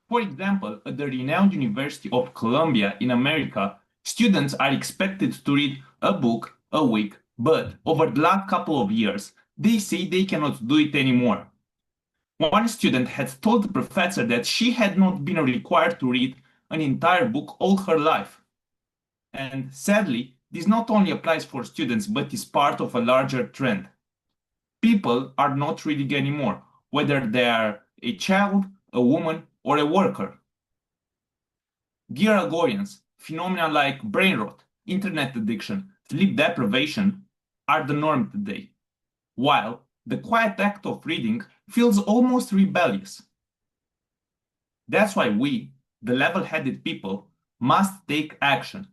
For example, at the renowned University of Columbia in America, students are expected to read a book a week, but over the last couple of years, they say they cannot do it anymore. One student had told the professor that she had not been required to read an entire book all her life. And sadly, this not only applies for students, but is part of a larger trend. People are not reading anymore, whether they are a child, a woman, or a worker. Dear Agorians, phenomena like brain rot, internet addiction, sleep deprivation are the norm today, while the quiet act of reading feels almost rebellious. That's why we, the level-headed people, must take action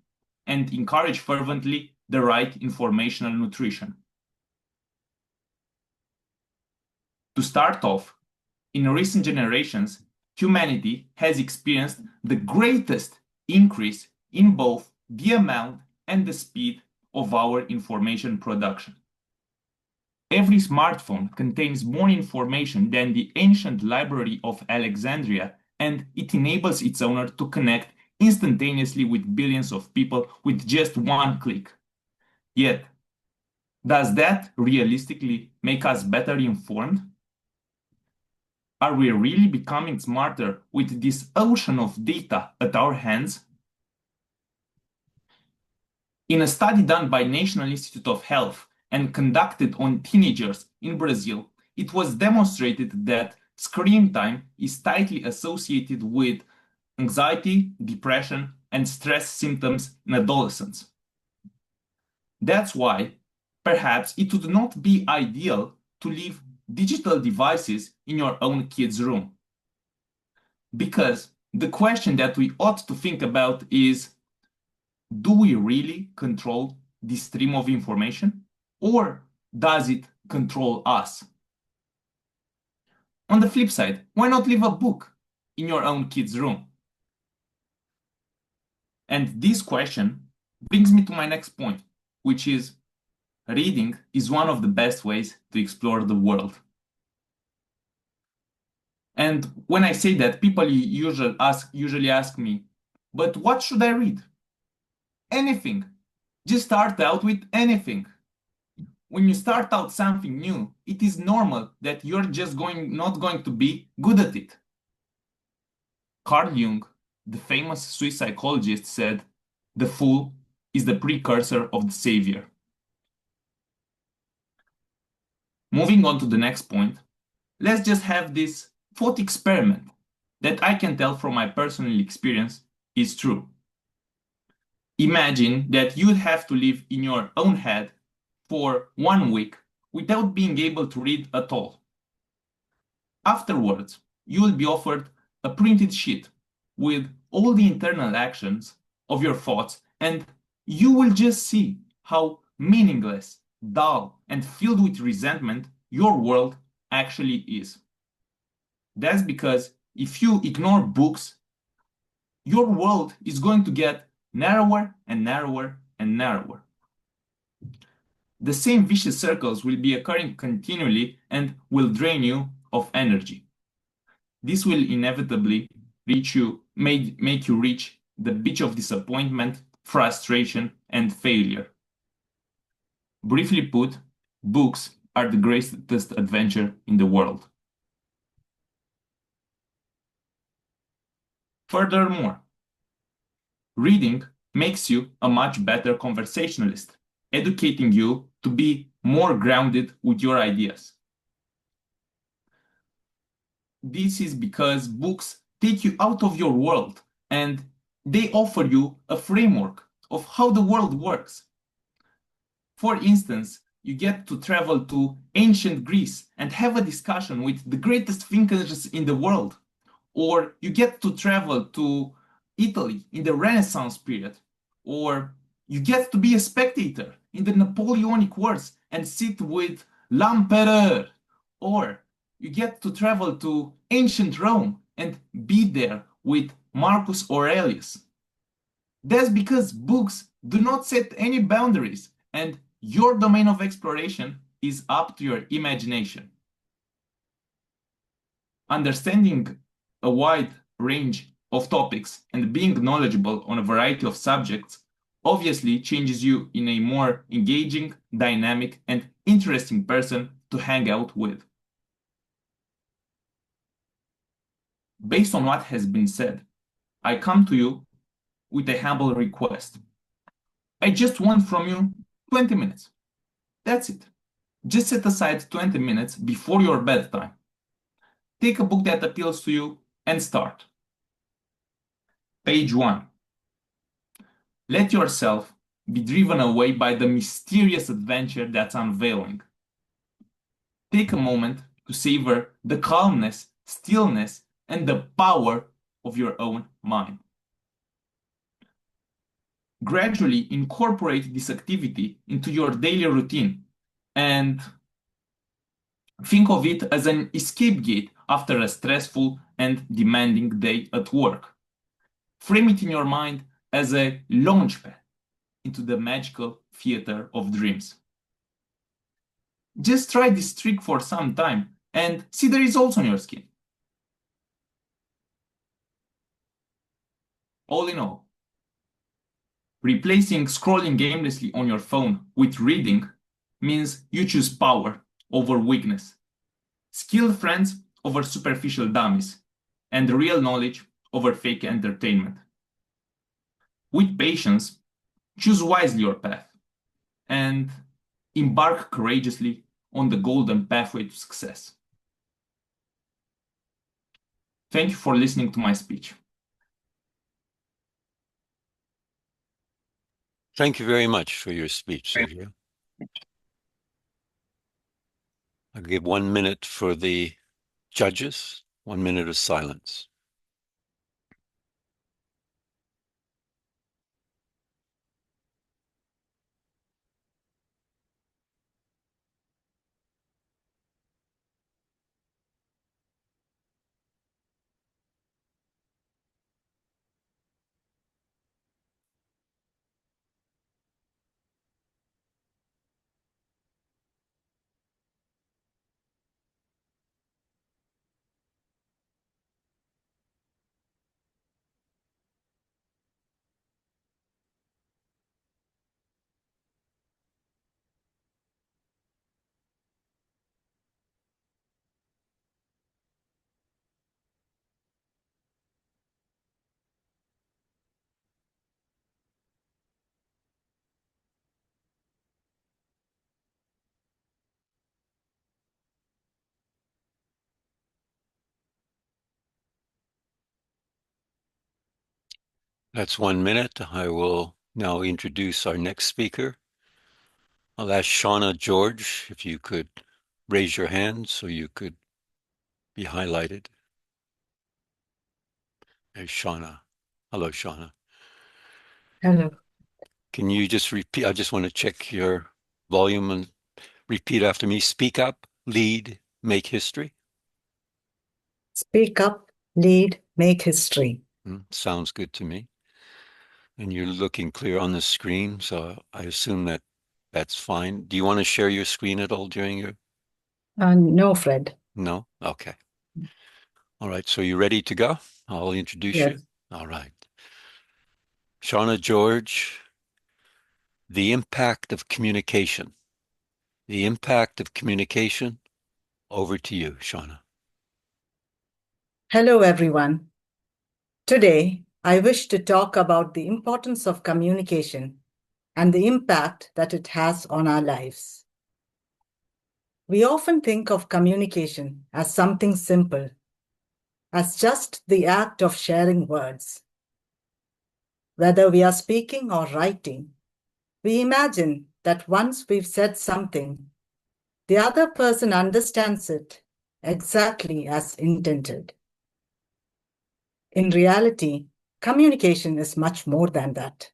and encourage fervently the right informational nutrition. To start off, in recent generations, humanity has experienced the greatest increase in both the amount and the speed of our information production. Every smartphone contains more information than the ancient library of Alexandria, and it enables its owner to connect instantaneously with billions of people with just one click. Yet, does that realistically make us better informed? Are we really becoming smarter with this ocean of data at our hands? In a study done by National Institute of Health and conducted on teenagers in Brazil, it was demonstrated that screen time is tightly associated with anxiety, depression, and stress symptoms in adolescents. That's why perhaps it would not be ideal to leave digital devices in your own kid's room. Because the question that we ought to think about is, do we really control the stream of information, or does it control us? On the flip side, why not leave a book in your own kid's room? And this question brings me to my next point, which is reading is one of the best ways to explore the world. And when I say that, people usually ask me, but what should I read? Anything. Just start out with anything. When you start out something new, it is normal that you're just not going to be good at it. Carl Jung, the famous Swiss psychologist, said, "The fool is the precursor of the savior." Moving on to the next point, let's just have this thought experiment that I can tell from my personal experience is true. Imagine that you'd have to live in your own head for 1 week without being able to read at all. Afterwards, you will be offered a printed sheet with all the internal actions of your thoughts, and you will just see how meaningless, dull, and filled with resentment your world actually is. That's because if you ignore books, your world is going to get narrower and narrower and narrower. The same vicious circles will be occurring continually and will drain you of energy. This will inevitably make you reach the beach of disappointment, frustration, and failure. Briefly put, books are the greatest adventure in the world. Furthermore, reading makes you a much better conversationalist, educating you to be more grounded with your ideas. This is because books take you out of your world and they offer you a framework of how the world works. For instance, you get to travel to ancient Greece and have a discussion with the greatest thinkers in the world. Or you get to travel to Italy in the Renaissance period. Or you get to be a spectator in the Napoleonic Wars and sit with l'Empereur. Or you get to travel to ancient Rome and be there with Marcus Aurelius. That's because books do not set any boundaries, and your domain of exploration is up to your imagination. Understanding a wide range of topics and being knowledgeable on a variety of subjects obviously changes you in a more engaging, dynamic, and interesting person to hang out with. Based on what has been said, I come to you with a humble request. I just want from you 20 minutes. That's it. Just set aside 20 minutes before your bedtime. Take a book that appeals to you and start. Page 1. Let yourself be driven away by the mysterious adventure that's unveiling. Take a moment to savor the calmness, stillness, and the power of your own mind. Gradually incorporate this activity into your daily routine and think of it as an escape gate after a stressful and demanding day at work. Frame it in your mind as a launchpad into the magical theater of dreams. Just try this trick for some time and see the results on your skin. All in all, replacing scrolling aimlessly on your phone with reading means you choose power over weakness, skilled friends over superficial dummies, and real knowledge over fake entertainment. With patience, choose wisely your path and embark courageously on the golden pathway to success. Thank you for listening to my speech. Thank you very much for your speech, Sergio. I'll give 1 minute for the judges, 1 minute of silence. That's 1 minute. I will now introduce our next speaker. I'll ask Shauna George if you could raise your hand so you could be highlighted. There's Shauna. Hello, Shauna. Hello. Can you just repeat? I just want to check your volume and repeat after me. Speak up, lead, make history. Speak up, lead, make history. Sounds good to me. And you're looking clear on the screen, so I assume that that's fine. Do you want to share your screen at all during your... No, Fred. No? Okay. All right, so you ready to go? I'll introduce you. Yes. All right. Shauna George, the impact of communication. The impact of communication. Over to you, Shauna. Hello, everyone. Today, I wish to talk about the importance of communication and the impact that it has on our lives. We often think of communication as something simple, as just the act of sharing words. Whether we are speaking or writing, we imagine that once we've said something, the other person understands it exactly as intended. In reality, communication is much more than that.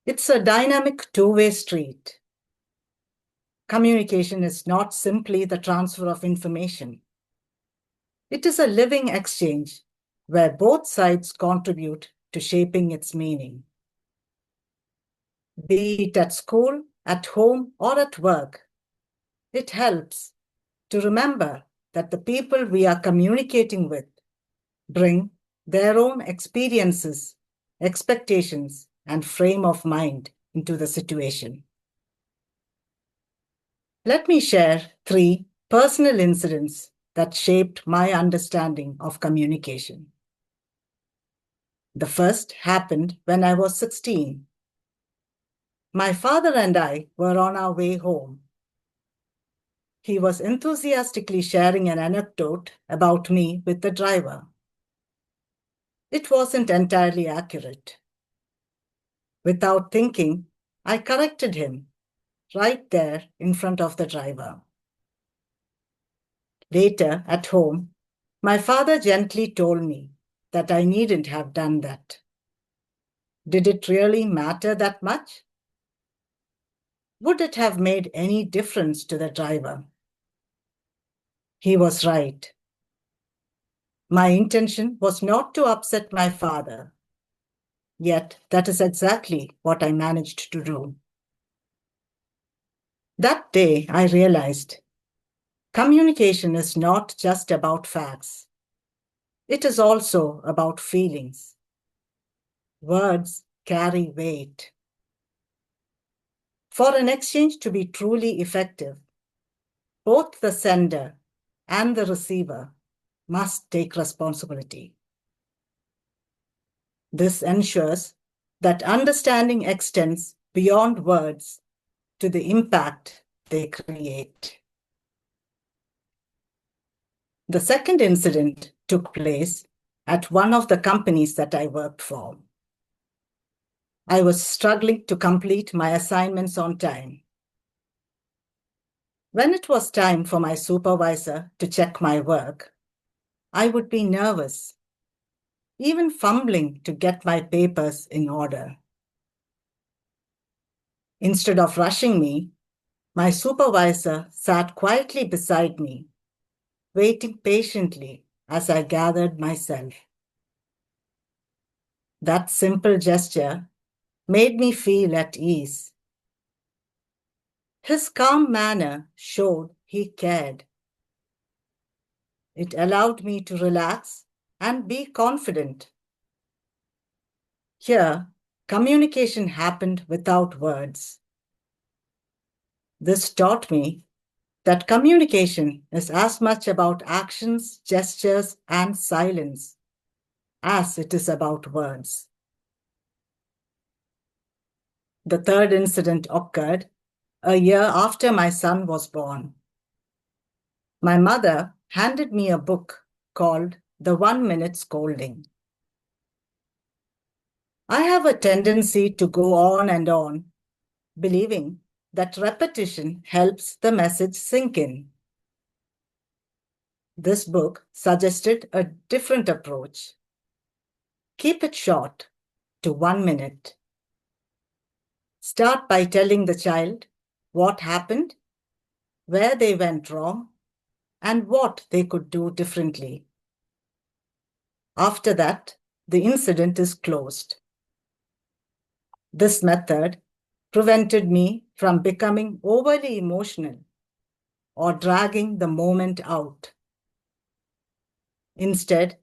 It's a dynamic two-way street. Communication is not simply the transfer of information. It is a living exchange where both sides contribute to shaping its meaning. Be it at school, at home, or at work, it helps to remember that the people we are communicating with bring their own experiences, expectations, and frame of mind into the situation. Let me share 3 personal incidents that shaped my understanding of communication. The first happened when I was 16. My father and I were on our way home. He was enthusiastically sharing an anecdote about me with the driver. It wasn't entirely accurate. Without thinking, I corrected him right there in front of the driver. Later, at home, my father gently told me that I needn't have done that. Did it really matter that much? Would it have made any difference to the driver? He was right. My intention was not to upset my father, yet that is exactly what I managed to do. That day, I realized communication is not just about facts. It is also about feelings. Words carry weight. For an exchange to be truly effective, both the sender and the receiver must take responsibility. This ensures that understanding extends beyond words to the impact they create. The second incident took place at one of the companies that I worked for. I was struggling to complete my assignments on time. When it was time for my supervisor to check my work, I would be nervous, even fumbling to get my papers in order. Instead of rushing me, my supervisor sat quietly beside me, waiting patiently as I gathered myself. That simple gesture made me feel at ease. His calm manner showed he cared. It allowed me to relax and be confident. Here, communication happened without words. This taught me that communication is as much about actions, gestures, and silence as it is about words. The third incident occurred a year after my son was born. My mother handed me a book called The 1 Minute Scolding. I have a tendency to go on, believing that repetition helps the message sink in. This book suggested a different approach. Keep it short to 1 minute. Start by telling the child what happened, where they went wrong, and what they could do differently. After that, the incident is closed. This method prevented me from becoming overly emotional or dragging the moment out. Instead,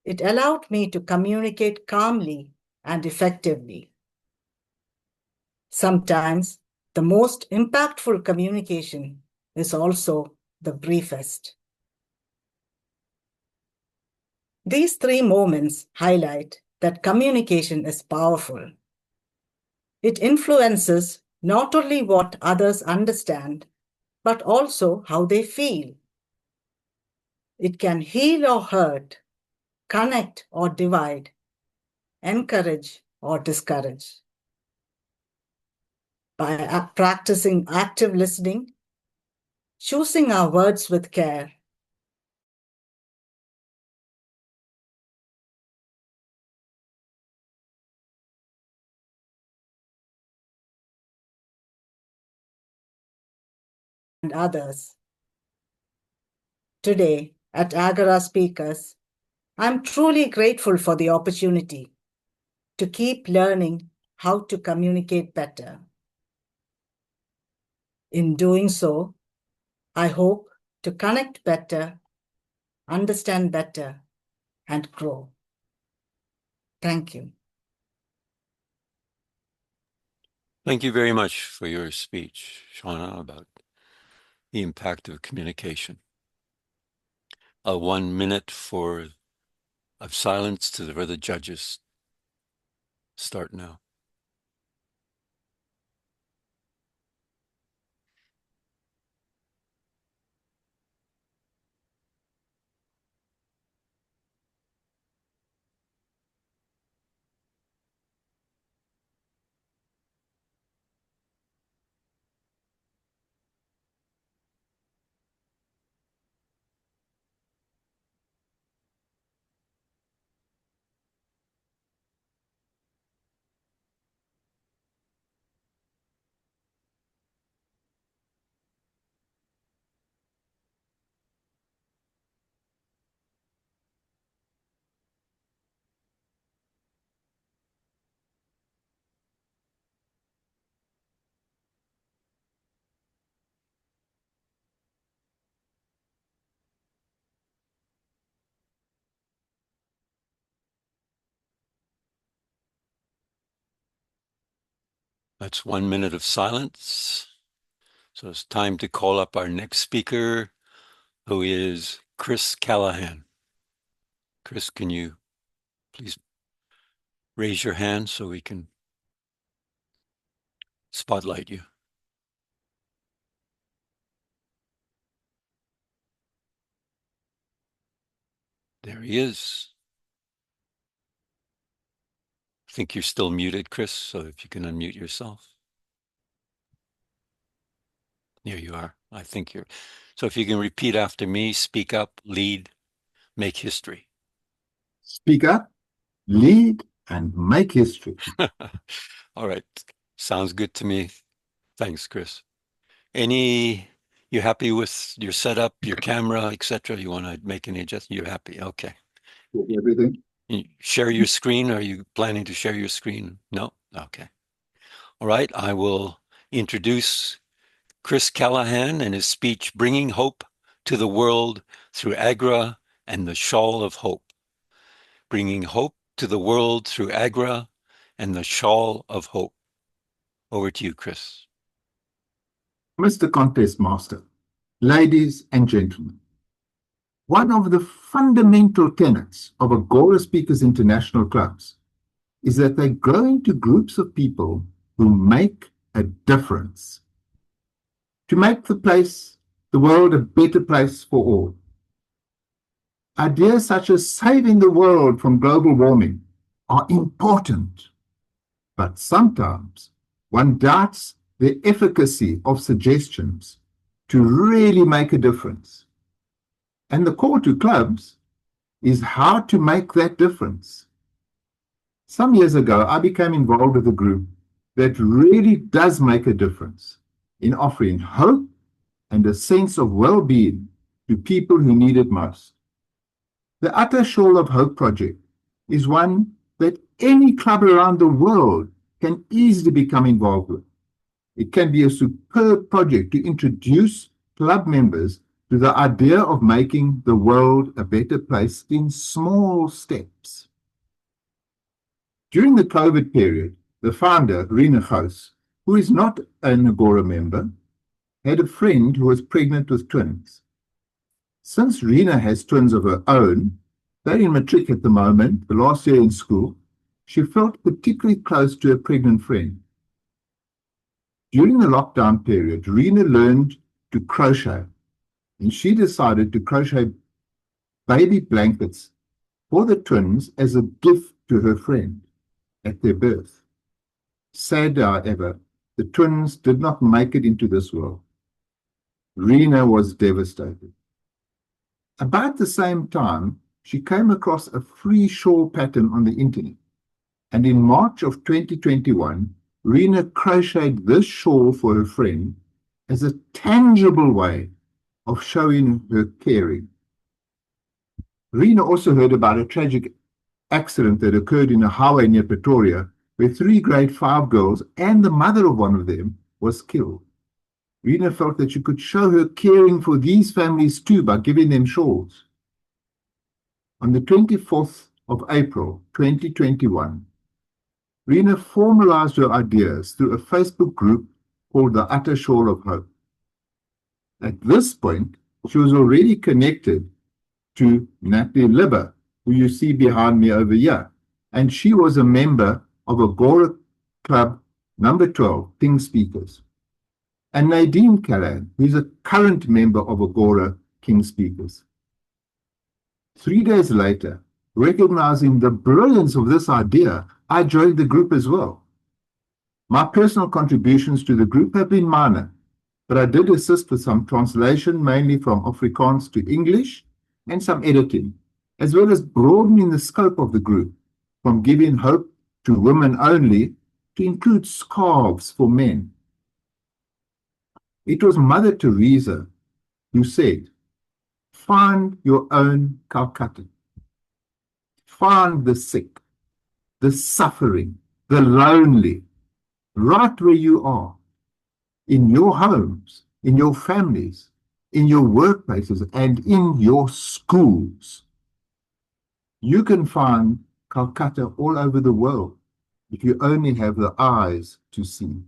it allowed me to communicate calmly and effectively. Sometimes, the most impactful communication is also the briefest. These 3 moments highlight that communication is powerful. It influences not only what others understand, but also how they feel. It can heal or hurt, connect or divide, encourage or discourage. By practicing active listening, choosing our words with care, and others. Today, at Agora Speakers, I'm truly grateful for the opportunity to keep learning how to communicate better. In doing so, I hope to connect better, understand better, and grow. Thank you. Thank you very much for your speech, Shauna, about the impact of communication. 1 minute of silence for the judges. Start now. That's 1 minute of silence. So it's time to call up our next speaker, who is Chris Callahan. Chris, can you please raise your hand so we can spotlight you? There he is. I think you're still muted, Chris, so if you can unmute yourself. There you are. I think you're. So if you can repeat after me, speak up, lead, make history. Speak up, lead, and make history. All right. Sounds good to me. Thanks, Chris. You happy with your setup, your camera, etc.? You want to make any adjustments? You're happy. Okay. Everything. You share your screen. Are you planning to share your screen? No? Okay. All right. I will introduce Chris Callahan and his speech, Bringing Hope to the World Through Agora and the Shawl of Hope. Bringing Hope to the World Through Agora and the Shawl of Hope. Over to you, Chris. Mr. Contest Master, ladies and gentlemen, one of the fundamental tenets of Agora Speakers International clubs is that they grow into groups of people who make a difference. To make the world, a better place for all. Ideas such as saving the world from global warming are important, But sometimes one doubts the efficacy of suggestions to really make a difference. And the call to clubs is how to make that difference. Some years ago, I became involved with a group that really does make a difference in offering hope and a sense of well-being to people who need it most. The Utter Shawl of Hope project is one that any club around the world can easily become involved with. It can be a superb project to introduce club members to the idea of making the world a better place in small steps. During the COVID period, the founder, Rina Gous, who is not an Agora member, had a friend who was pregnant with twins. Since Rina has twins of her own, they're in matric at the moment, the last year in school, she felt particularly close to her pregnant friend. During the lockdown period, Rina learned to crochet, and she decided to crochet baby blankets for the twins as a gift to her friend at their birth. Sad, however, the twins did not make it into this world. Rina was devastated. About the same time, she came across a free shawl pattern on the internet, and in March of 2021, Rina crocheted this shawl for her friend as a tangible way of showing her caring. Rina also heard about a tragic accident that occurred in a highway near Pretoria, where 3 grade 5 girls and the mother of one of them was killed. Rina felt that she could show her caring for these families too by giving them shawls. On the 24th of April 2021, Rina formalized her ideas through a Facebook group called the Utter Shawl of Hope. At this point, she was already connected to Natalie Libber, who you see behind me over here, and she was a member of Agora Club number 12, King Speakers, and Nadine Callan, who is a current member of Agora King Speakers. 3 days later, recognizing the brilliance of this idea, I joined the group as well. My personal contributions to the group have been minor, but I did assist with some translation, mainly from Afrikaans to English, and some editing, as well as broadening the scope of the group from giving hope to women only to include scarves for men. It was Mother Teresa who said, "Find your own Calcutta. Find the sick, the suffering, the lonely, right where you are, in your homes, in your families, in your workplaces, and in your schools." You can find Calcutta all over the world if you only have the eyes to see.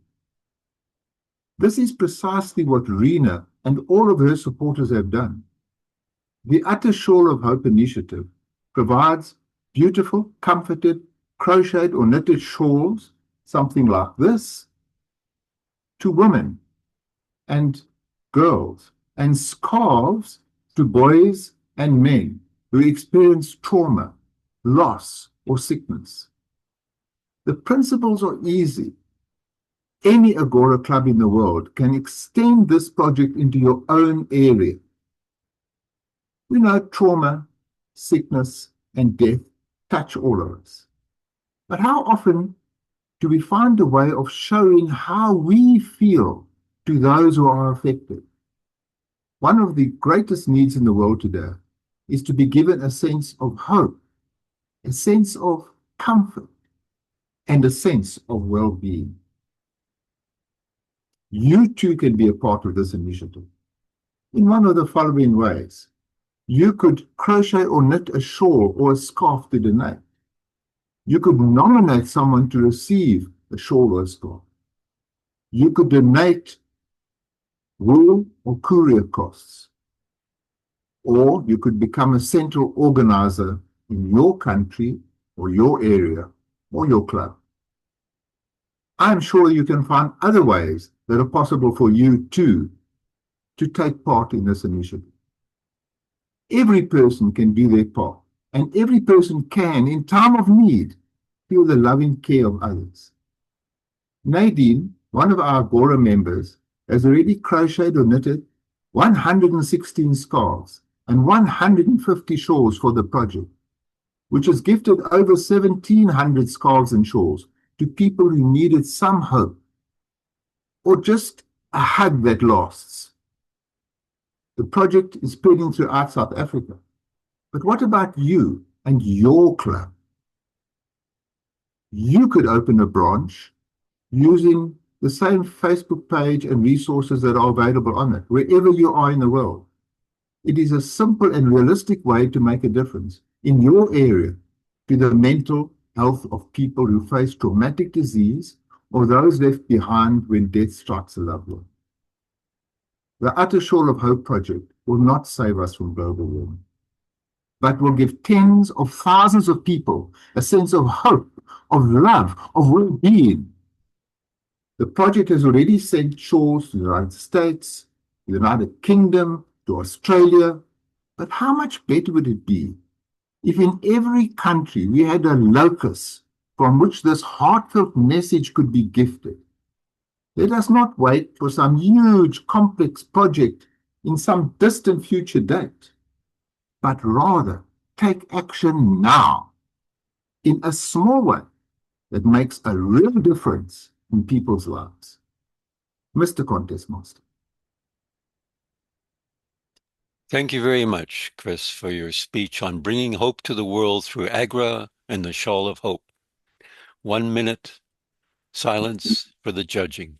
This is precisely what Rina and all of her supporters have done. The Utter Shawl of Hope initiative provides beautiful, comforted, crocheted or knitted shawls, something like this, to women and girls, and scarves to boys and men who experience trauma, loss, or sickness. The principles are easy. Any Agora club in the world can extend this project into your own area. We know trauma, sickness, and death touch all of us. But how often do we find a way of showing how we feel to those who are affected? One of the greatest needs in the world today is to be given a sense of hope, a sense of comfort, and a sense of well-being. You too can be a part of this initiative in one of the following ways. You could crochet or knit a shawl or a scarf to donate. You could nominate someone to receive a shawl or a scarf. You could donate wool or courier costs. Or you could become a central organizer in your country or your area or your club. I'm sure you can find other ways that are possible for you too to take part in this initiative. Every person can do their part, and every person can, in time of need, feel the loving care of others. Nadine, one of our Agora members, has already crocheted or knitted 116 scarves and 150 shawls for the project, which has gifted over 1,700 scarves and shawls to people who needed some hope or just a hug that lasts. The project is spreading throughout South Africa. But what about you and your club? You could open a branch using the same Facebook page and resources that are available on it, wherever you are in the world. It is a simple and realistic way to make a difference in your area to the mental health of people who face traumatic disease or those left behind when death strikes a loved one. The Utter Shore of Hope project will not save us from global warming, but will give tens of thousands of people a sense of hope, of love, of well-being. The project has already sent shawls to the United States, the United Kingdom, to Australia. But how much better would it be if in every country we had a locus from which this heartfelt message could be gifted? Let us not wait for some huge, complex project in some distant future date, but rather take action now in a small way that makes a real difference in people's lives. Mr. Contest Master. Thank you very much, Chris, for your speech on bringing hope to the world through Agora and the Shawl of Hope. 1 minute silence for the judging.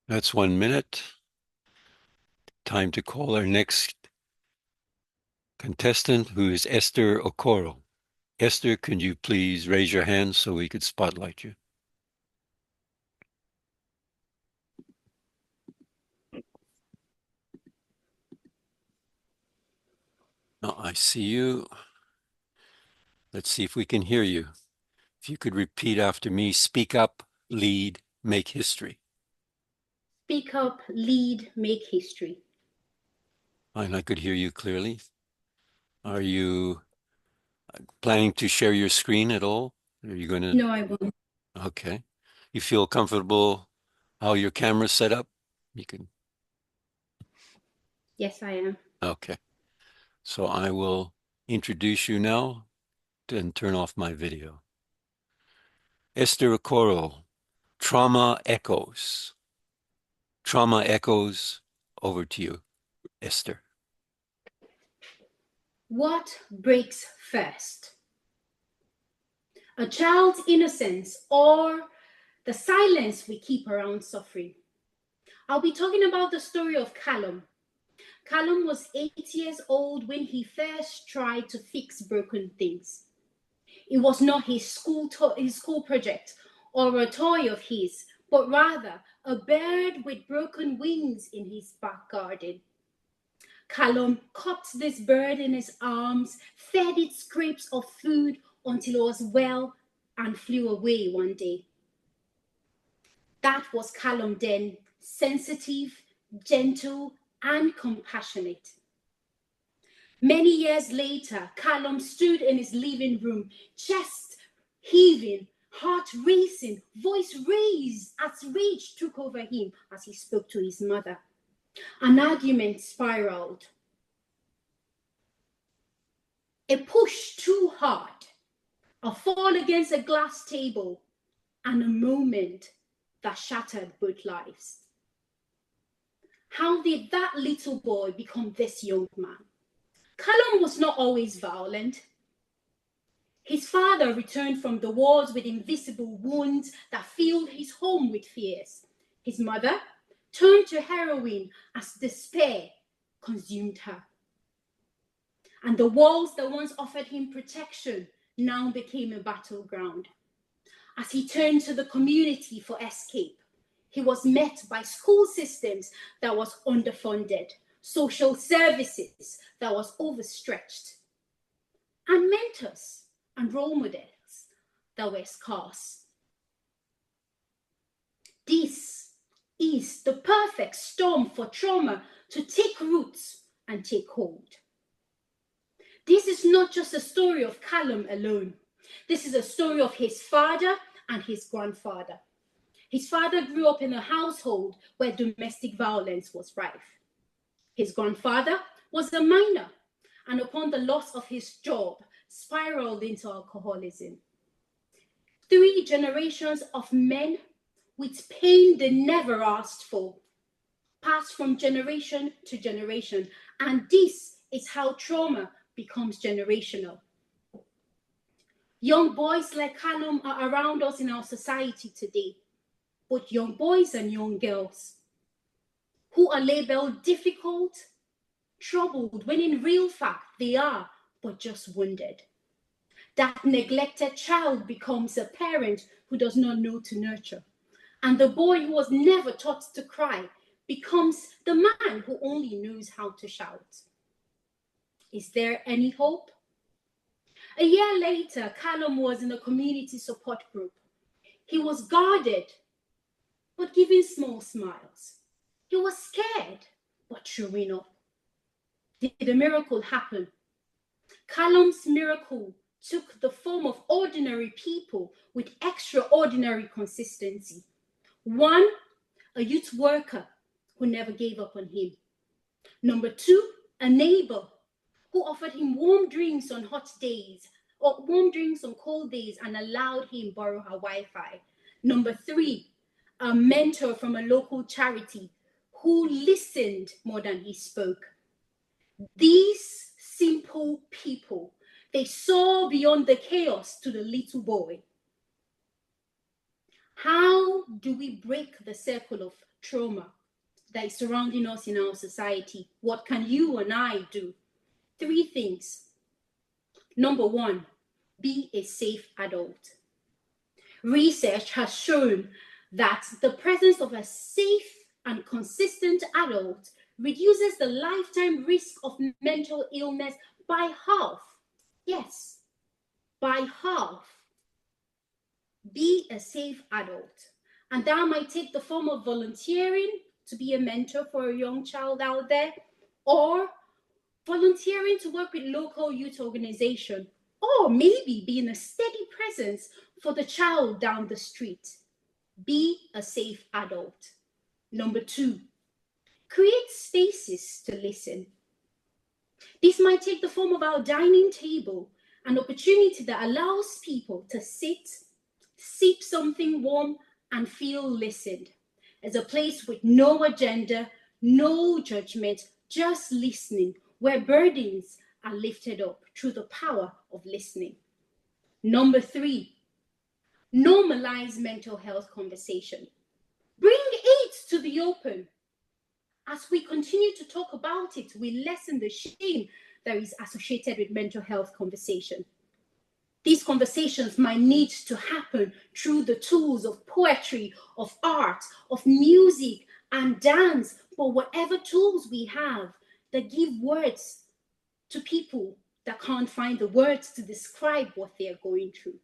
That's 1 minute. Time to call our next contestant, who is Esther Okoro. Esther, could you please raise your hand so we could spotlight you? Oh, I see you. Let's see if we can hear you. If you could repeat after me: speak up, lead, make history. Speak up, lead, make history. Fine, I could hear you clearly. Are you planning to share your screen at all? Are you going to? No, I won't. Okay. You feel comfortable how your camera's set up? You can. Yes, I am. Okay. So I will introduce you now and turn off my video. Esther Okoro, Trauma Echoes. Trauma Echoes, over to you, Esther. What breaks first? A child's innocence or the silence we keep around suffering? I'll be talking about the story of Callum. Callum was 8 years old when he first tried to fix broken things. It was not his school project or a toy of his, but rather a bird with broken wings in his back garden. Callum cupped this bird in his arms, fed it scraps of food until it was well, and flew away one day. That was Callum then, sensitive, gentle, and compassionate. Many years later, Callum stood in his living room, chest heaving, heart racing, voice raised as rage took over him as he spoke to his mother. An argument spiraled. A push too hard, a fall against a glass table, and a moment that shattered both lives. How did that little boy become this young man? Callum was not always violent. His father returned from the wars with invisible wounds that filled his home with fears. His mother turned to heroin as despair consumed her. And the walls that once offered him protection now became a battleground. As he turned to the community for escape, he was met by school systems that was underfunded, social services that was overstretched, and mentors and role models that were scarce. This is the perfect storm for trauma to take roots and take hold. This is not just a story of Callum alone. This is a story of his father and his grandfather. His father grew up in a household where domestic violence was rife. His grandfather was a miner, and upon the loss of his job, spiraled into alcoholism. 3 generations of men with pain they never asked for, passed from generation to generation, and this is how trauma becomes generational. Young boys like Callum are around us in our society today, both young boys and young girls, who are labeled difficult, troubled, when in real fact they are but just wounded. That neglected child becomes a parent who does not know to nurture. And the boy who was never taught to cry becomes the man who only knows how to shout. Is there any hope? A year later, Callum was in a community support group. He was guarded, but giving small smiles. He was scared, but showing up. Did a miracle happen? Callum's miracle took the form of ordinary people with extraordinary consistency. 1, a youth worker who never gave up on him. Number 2, a neighbor who offered him warm drinks on hot days, or warm drinks on cold days, and allowed him borrow her Wi-Fi. Number 3, a mentor from a local charity who listened more than he spoke. These simple people, they saw beyond the chaos to the little boy. How do we break the circle of trauma that is surrounding us in our society? What can you and I do? 3 things. Number 1, be a safe adult. Research has shown that the presence of a safe and consistent adult reduces the lifetime risk of mental illness by half. Yes, by half. Be a safe adult. And that might take the form of volunteering to be a mentor for a young child out there, or volunteering to work with local youth organization, or maybe being a steady presence for the child down the street. Be a safe adult. Number 2, create spaces to listen. This might take the form of our dining table, an opportunity that allows people to sit, sip something warm, and feel listened. As a place with no agenda, no judgment, just listening, where burdens are lifted up through the power of listening. Number 3, normalize mental health conversation. Bring it to the open. As we continue to talk about it, we lessen the shame that is associated with mental health conversation. These conversations might need to happen through the tools of poetry, of art, of music and dance, but whatever tools we have that give words to people that can't find the words to describe what they're going through.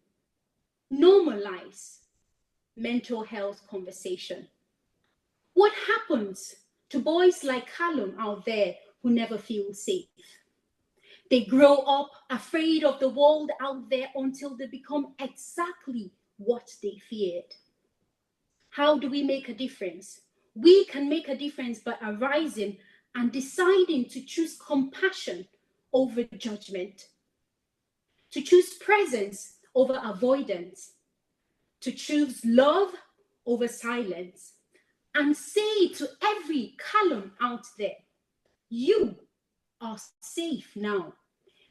Normalize mental health conversation. What happens to boys like Callum out there who never feel safe? They grow up afraid of the world out there until they become exactly what they feared. How do we make a difference? We can make a difference by arising and deciding to choose compassion over judgment, to choose presence over avoidance, to choose love over silence and say to every Callum out there, you are safe now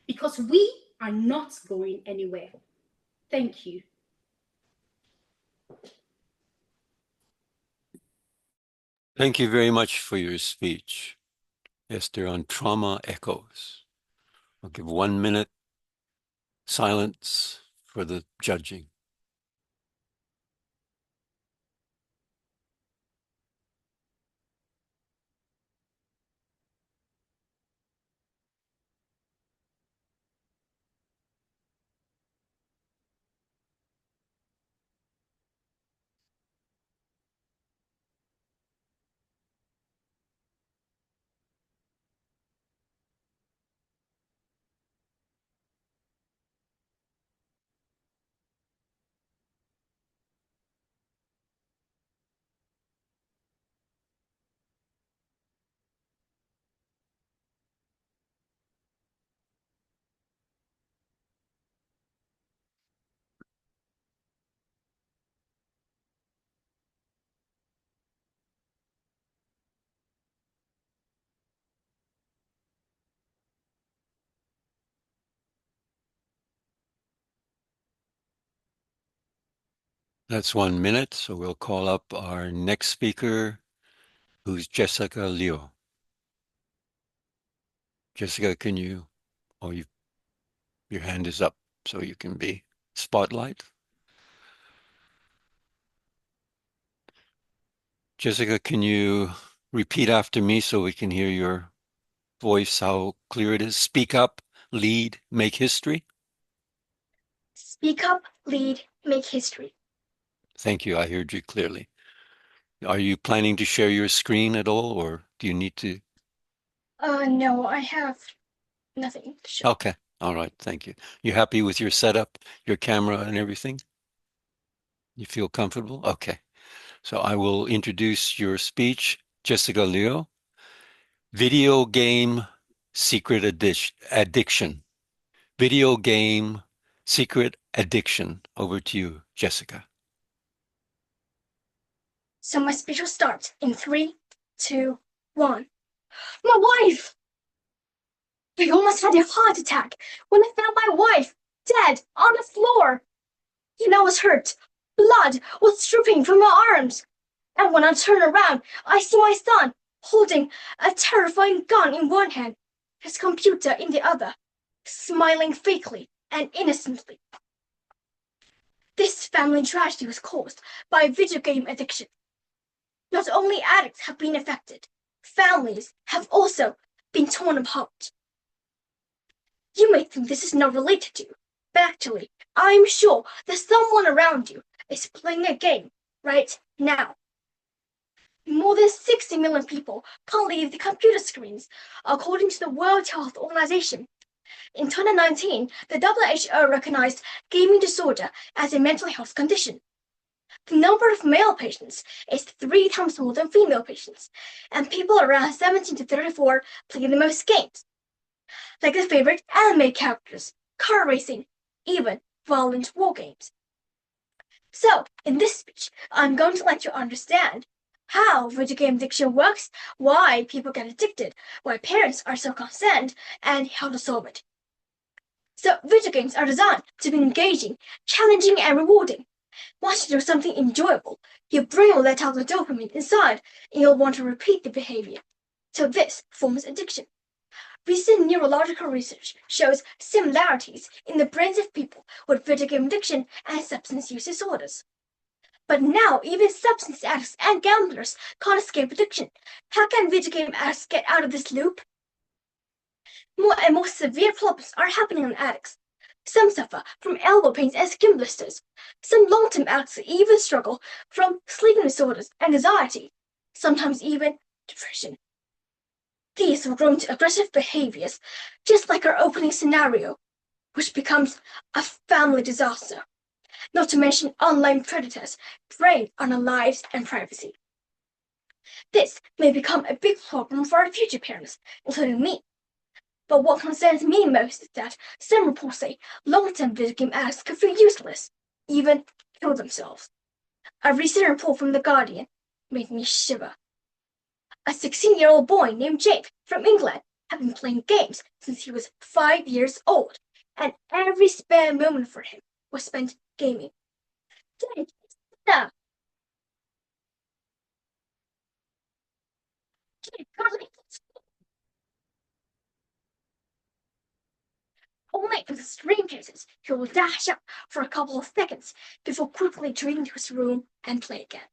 because we are not going anywhere. Thank you. Thank you very much for your speech, Esther, on trauma echoes. I'll give 1 minute silence for the judging. That's 1 minute, so we'll call up our next speaker, who's Jessica Liu. Jessica, can you, your hand is up, so you can be spotlight. Jessica, can you repeat after me so we can hear your voice, how clear it is? Speak up, lead, make history. Speak up, lead, make history. Thank you, I heard you clearly. Are you planning to share your screen at all, or do you need to? No, I have nothing to show. Okay, all right, thank you. You happy with your setup, your camera and everything? You feel comfortable? Okay. So I will introduce your speech, Jessica Liu. Video game secret addiction. Video game secret addiction. Over to you, Jessica. So my speech will start in 3, 2, 1. My wife! I almost had a heart attack when I found my wife dead on the floor. And I was hurt. Blood was dripping from my arms. And when I turned around, I see my son holding a terrifying gun in one hand, his computer in the other, smiling fakely and innocently. This family tragedy was caused by video game addiction. Not only addicts have been affected, families have also been torn apart. You may think this is not related to you, but actually, I'm sure that someone around you is playing a game right now. More than 60 million people can't leave the computer screens, according to the World Health Organization. In 2019, the WHO recognized gaming disorder as a mental health condition. The number of male patients is 3 times more than female patients, and people around 17 to 34 play the most games, like their favorite anime characters, car racing, even violent war games. So, in this speech, I'm going to let you understand how video game addiction works, why people get addicted, why parents are so concerned, and how to solve it. So, video games are designed to be engaging, challenging, and rewarding. Once you do something enjoyable, your brain will let out the dopamine inside, and you'll want to repeat the behavior. So this forms addiction. Recent neurological research shows similarities in the brains of people with video game addiction and substance use disorders. But now, even substance addicts and gamblers can't escape addiction. How can video game addicts get out of this loop? More and more severe problems are happening on addicts. Some suffer from elbow pains and skin blisters. Some long-term addicts even struggle from sleeping disorders, anxiety, sometimes even depression. These will grow into aggressive behaviors, just like our opening scenario, which becomes a family disaster. Not to mention online predators preying on our lives and privacy. This may become a big problem for our future parents, including me. But what concerns me most is that some reports say long-term video game addicts could feel useless, even kill themselves. A recent report from The Guardian made me shiver. A 16-year-old boy named Jake from England had been playing games since he was 5 years old, and every spare moment for him was spent gaming. Jake, stop! Jake, go late. Only in extreme cases he will dash out for a couple of seconds before quickly returning to his room and play again.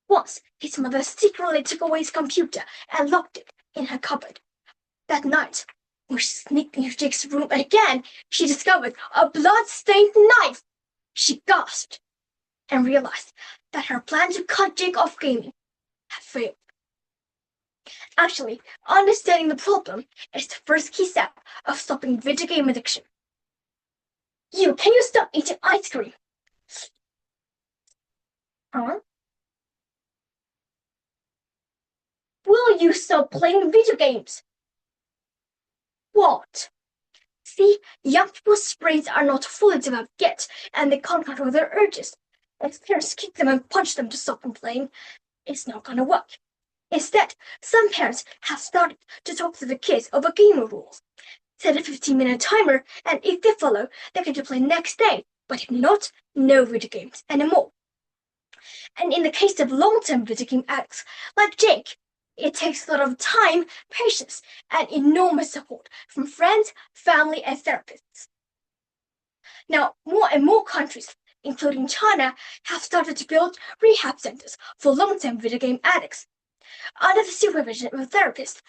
Once, his mother secretly took away his computer and locked it in her cupboard. That night, when she sneaked into Jake's room again, she discovered a blood-stained knife. She gasped and realized that her plan to cut Jake off gaming had failed. Actually, understanding the problem is the first key step of stopping video game addiction. Can you stop eating ice cream? Huh? Will you stop playing video games? What? See, young people's brains are not fully developed yet, and they can't control their urges. If parents kick them and punch them to stop them playing, it's not gonna work. Instead, some parents have started to talk to the kids over game rules. Set a 15-minute timer, and if they follow, they get to play next day. But if not, no video games anymore. And in the case of long-term video game addicts like Jake, it takes a lot of time, patience, and enormous support from friends, family, and therapists. Now, more and more countries, including China, have started to build rehab centers for long-term video game addicts. Under the supervision of a therapist,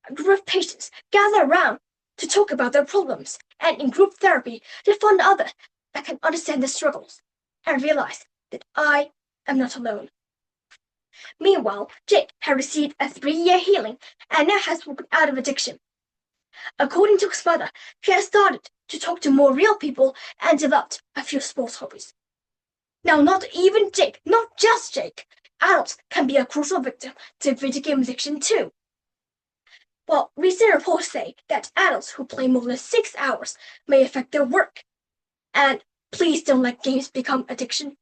a group of patients gather around to talk about their problems, and in group therapy, they find others that can understand their struggles and realize that I am not alone. Meanwhile, Jake has received a 3-year healing and now has broken out of addiction. According to his mother, he has started to talk to more real people and developed a few sports hobbies. Now, not even Jake, not just Jake, adults can be a crucial victim to video game addiction too. Well, recent reports say that adults who play more than 6 hours may affect their work. And please don't let games become addiction.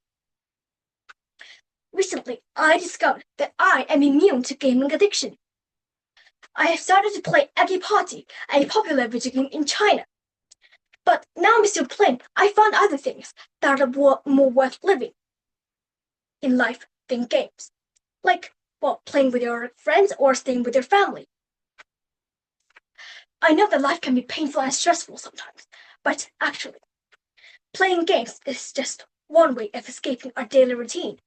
Recently, I discovered that I am immune to gaming addiction. I have started to play Eggy Party, a popular video game in China. But now I'm still playing. I found other things that are more worth living in life than games. Like, well, playing with your friends or staying with your family. I know that life can be painful and stressful sometimes, but actually, playing games is just one way of escaping our daily routine.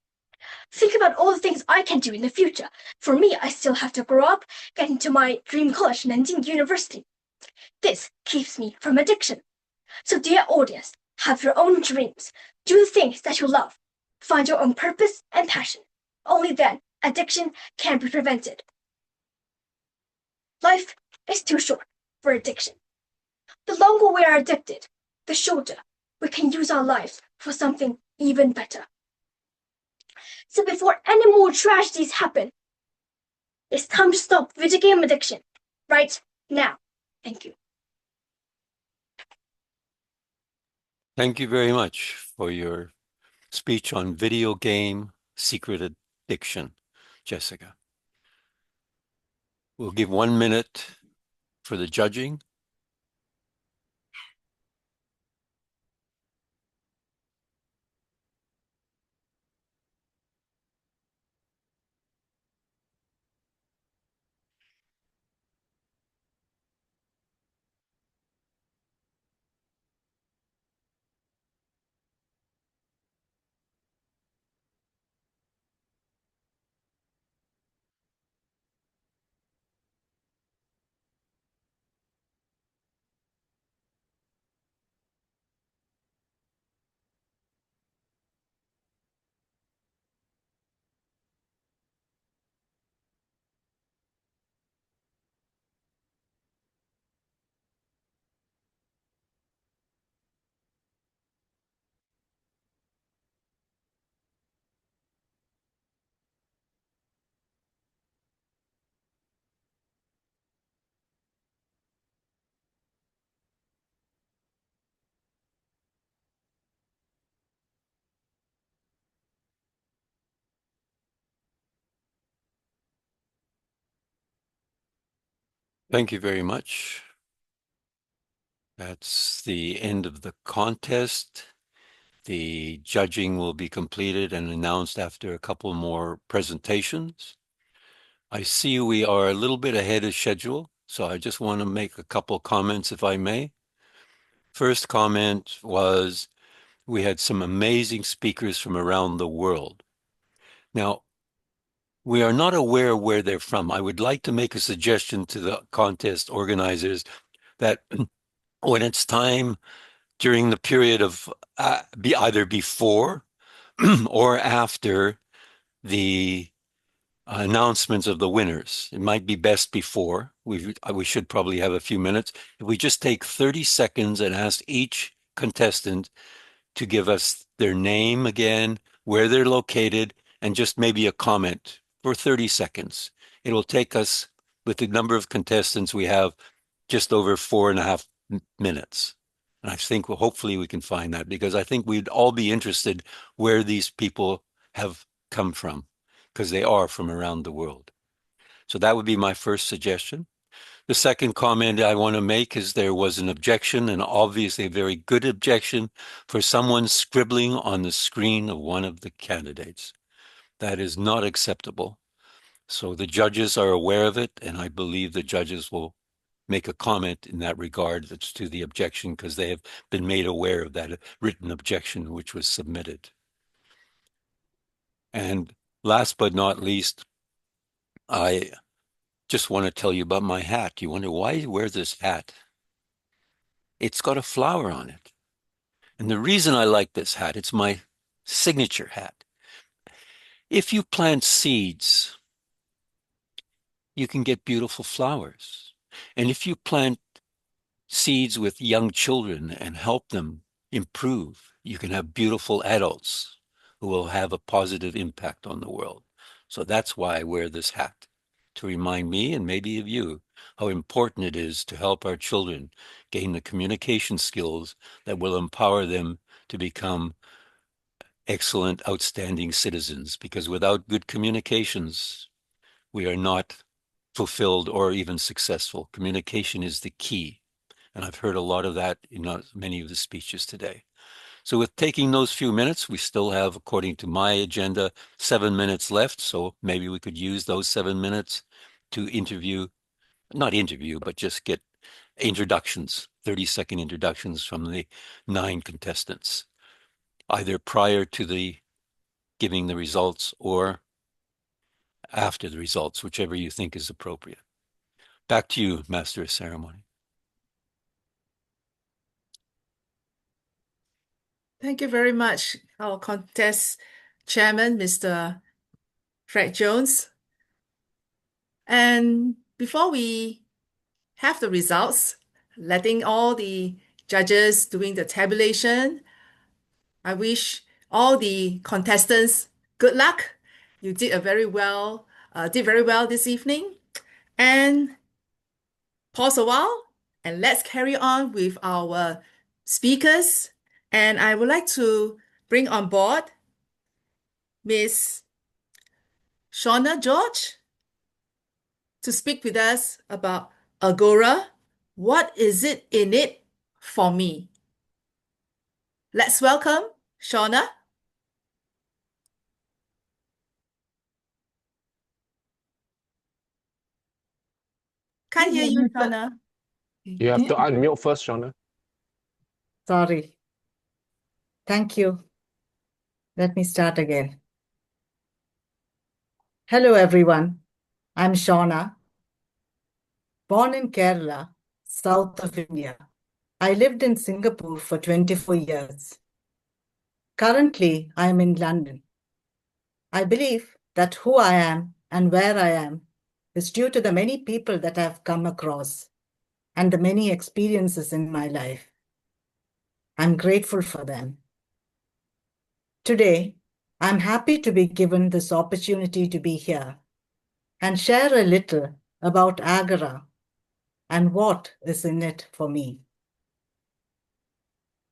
Think about all the things I can do in the future. For me, I still have to grow up, get into my dream college, Nanjing University. This keeps me from addiction. So dear audience, have your own dreams. Do the things that you love. Find your own purpose and passion. Only then, addiction can be prevented. Life is too short for addiction. The longer we are addicted, the shorter we can use our lives for something even better. So before any more tragedies happen, it's time to stop video game addiction right now. Thank you. Thank you very much for your speech on video game secret addiction, Jessica. We'll give 1 minute for the judging. Thank you very much. That's the end of the contest. The judging will be completed and announced after a couple more presentations. I see we are a little bit ahead of schedule, so I just want to make a couple comments, if I may. First comment was we had some amazing speakers from around the world. Now, we are not aware where they're from. I would like to make a suggestion to the contest organizers that when it's time during the period of either before or after the announcements of the winners, it might be best before. We should probably have a few minutes. If we just take 30 seconds and ask each contestant to give us their name again, where they're located, and just maybe a comment for 30 seconds. It will take us, with the number of contestants we have, just over 4.5 minutes. And I think hopefully we can find that, because I think we'd all be interested where these people have come from, because they are from around the world. So that would be my first suggestion. The second comment I want to make is there was an objection, and obviously a very good objection, for someone scribbling on the screen of one of the candidates. That is not acceptable. So the judges are aware of it, and I believe the judges will make a comment in that regard that's to the objection, because they have been made aware of that written objection which was submitted. And last but not least, I just want to tell you about my hat. You wonder why I wear this hat? It's got a flower on it. And the reason I like this hat, it's my signature hat. If you plant seeds, you can get beautiful flowers. And if you plant seeds with young children and help them improve, you can have beautiful adults who will have a positive impact on the world. So that's why I wear this hat, to remind me and maybe of you how important it is to help our children gain the communication skills that will empower them to become excellent, outstanding citizens. Because without good communications, we are not fulfilled or even successful. Communication is the key. And I've heard a lot of that in many of the speeches today. So with taking those few minutes, we still have, according to my agenda, 7 minutes left. So maybe we could use those 7 minutes to not interview, but just get introductions, 30-second introductions from the 9 contestants, either prior to the giving the results or after the results, whichever you think is appropriate. Back to you, Master of Ceremony. Thank you very much, our contest chairman, Mr. Fred Jones. And before we have the results, letting all the judges doing the tabulation, I wish all the contestants good luck. You did very well this evening. And pause a while and let's carry on with our speakers. And I would like to bring on board Miss Shauna George to speak with us about Agora. What is it in it for me? Let's welcome Shauna. Can't hear you, Shauna. You have to unmute first, Shauna. Sorry. Thank you. Let me start again. Hello, everyone. I'm Shauna, born in Kerala, south of India. I lived in Singapore for 24 years. Currently, I am in London. I believe that who I am and where I am is due to the many people that I've come across and the many experiences in my life. I'm grateful for them. Today, I'm happy to be given this opportunity to be here and share a little about Agora and what is in it for me.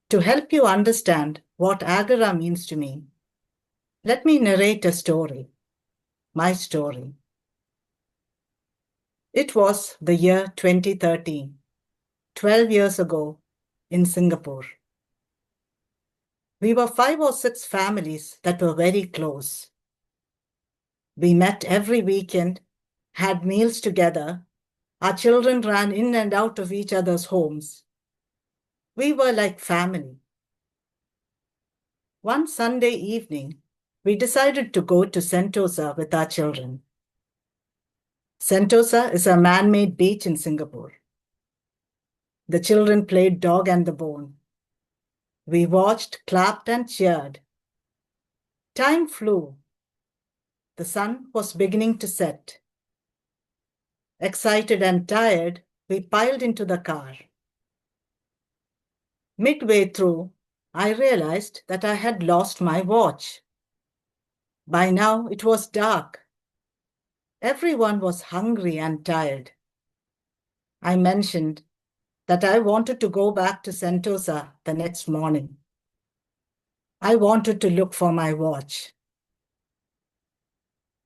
To help you understand what Agora means to me, let me narrate a story, my story. It was the year 2013, 12 years ago, in Singapore. We were 5 or 6 families that were very close. We met every weekend, had meals together. Our children ran in and out of each other's homes. We were like family. One Sunday evening, we decided to go to Sentosa with our children. Sentosa is a man-made beach in Singapore. The children played dog and the bone. We watched, clapped, and cheered. Time flew. The sun was beginning to set. Excited and tired, we piled into the car. Midway through, I realized that I had lost my watch. By now, it was dark. Everyone was hungry and tired. I mentioned that I wanted to go back to Sentosa the next morning. I wanted to look for my watch.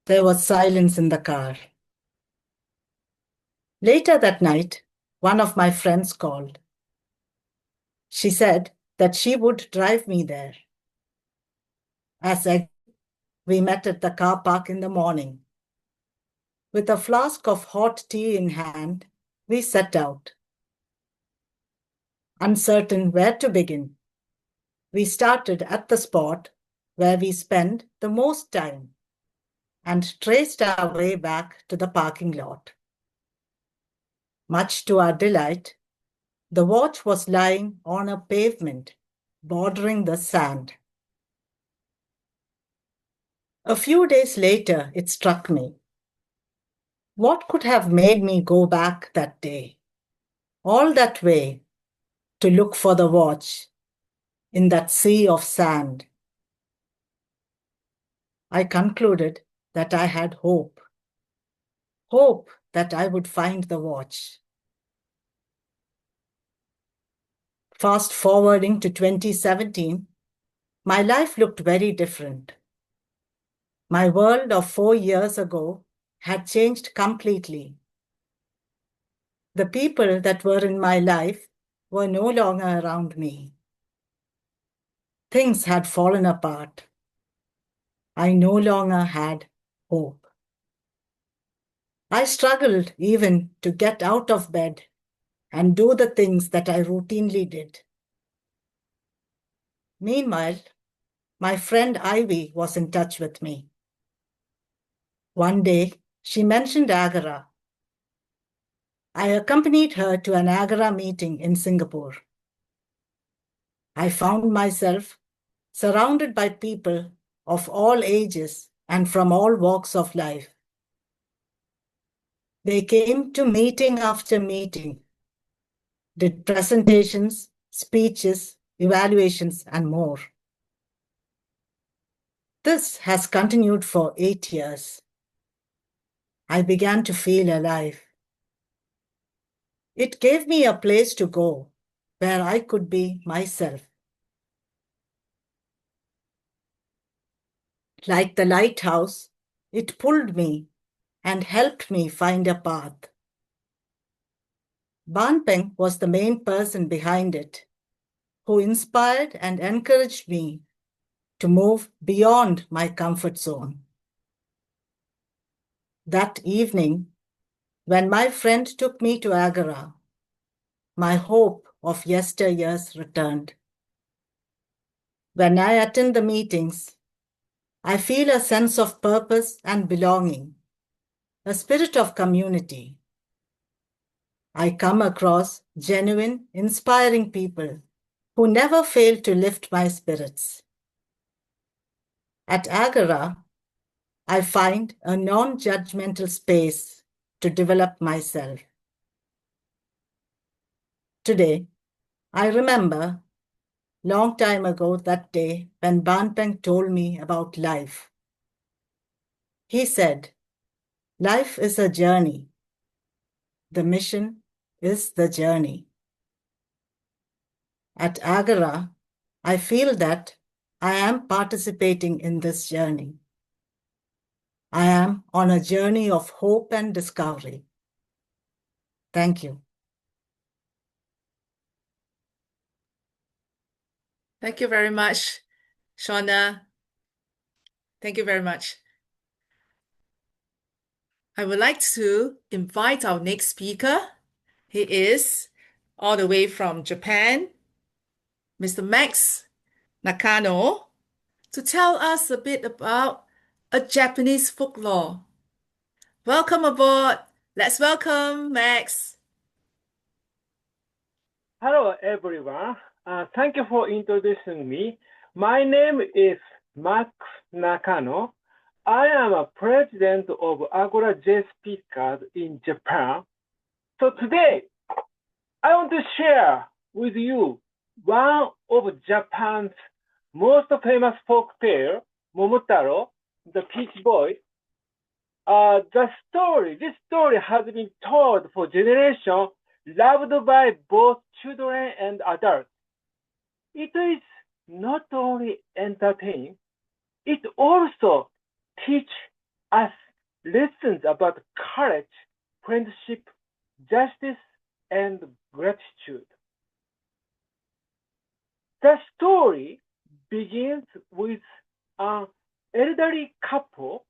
There was silence in the car. Later that night, one of my friends called. She said that she would drive me there. As we met at the car park in the morning. With a flask of hot tea in hand, we set out. Uncertain where to begin, we started at the spot where we spent the most time and traced our way back to the parking lot. Much to our delight, the watch was lying on a pavement bordering the sand. A few days later, it struck me. What could have made me go back that day, all that way, to look for the watch in that sea of sand? I concluded that I had hope. Hope that I would find the watch. Fast forwarding to 2017, my life looked very different. My world of 4 years ago had changed completely. The people that were in my life were no longer around me. Things had fallen apart. I no longer had hope. I struggled even to get out of bed and do the things that I routinely did. Meanwhile, my friend Ivy was in touch with me. One day, she mentioned Agora. I accompanied her to an Agora meeting in Singapore. I found myself surrounded by people of all ages and from all walks of life. They came to meeting after meeting, did presentations, speeches, evaluations, and more. This has continued for 8 years. I began to feel alive. It gave me a place to go where I could be myself. Like the lighthouse, it pulled me and helped me find a path. Ban Peng was the main person behind it, who inspired and encouraged me to move beyond my comfort zone. That evening, when my friend took me to Agora, my hope of yesteryears returned. When I attend the meetings, I feel a sense of purpose and belonging, a spirit of community. I come across genuine, inspiring people who never fail to lift my spirits. At Agora, I find a non-judgmental space to develop myself. Today, I remember long time ago that day when Ban Peng told me about life. He said, life is a journey. The mission is the journey. At Agora, I feel that I am participating in this journey. I am on a journey of hope and discovery. Thank you. Thank you very much, Shauna. Thank you very much. I would like to invite our next speaker. He is all the way from Japan, Mr. Max Nakano, to tell us a bit about a Japanese folklore. Welcome aboard. Let's welcome Max. Hello, everyone. Thank you for introducing me. My name is Max Nakano. I am a president of Agora Speakers in Japan. So today, I want to share with you one of Japan's most famous folk tale, Momotaro, the Peach Boy. This story has been told for generations, loved by both children and adults. It is not only entertaining, it also teaches us lessons about courage, friendship, justice, and gratitude. The story begins with an elderly couple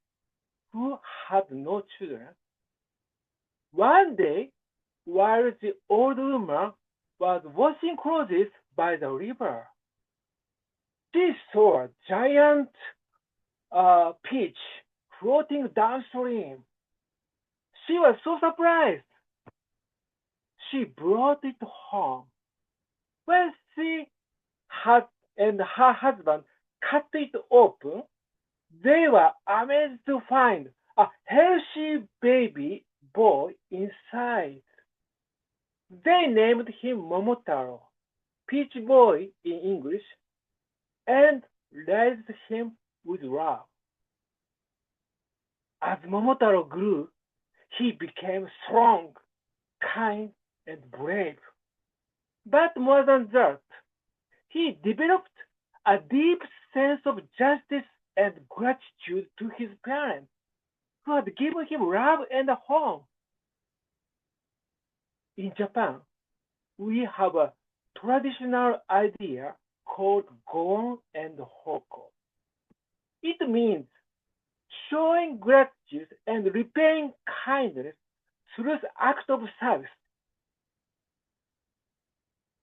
who had no children. One day, while the old woman was washing clothes by the river, she saw a giant peach floating downstream. She was so surprised. She brought it home. When she and her husband cut it open, they were amazed to find a healthy baby boy inside. They named him Momotaro, Peach Boy in English, and raised him with love. As Momotaro grew, he became strong, kind, and brave. But more than that, he developed a deep sense of justice and gratitude to his parents, who had given him love and a home. In Japan, we have a traditional idea called gon and hoko. It means showing gratitude and repaying kindness through the act of service.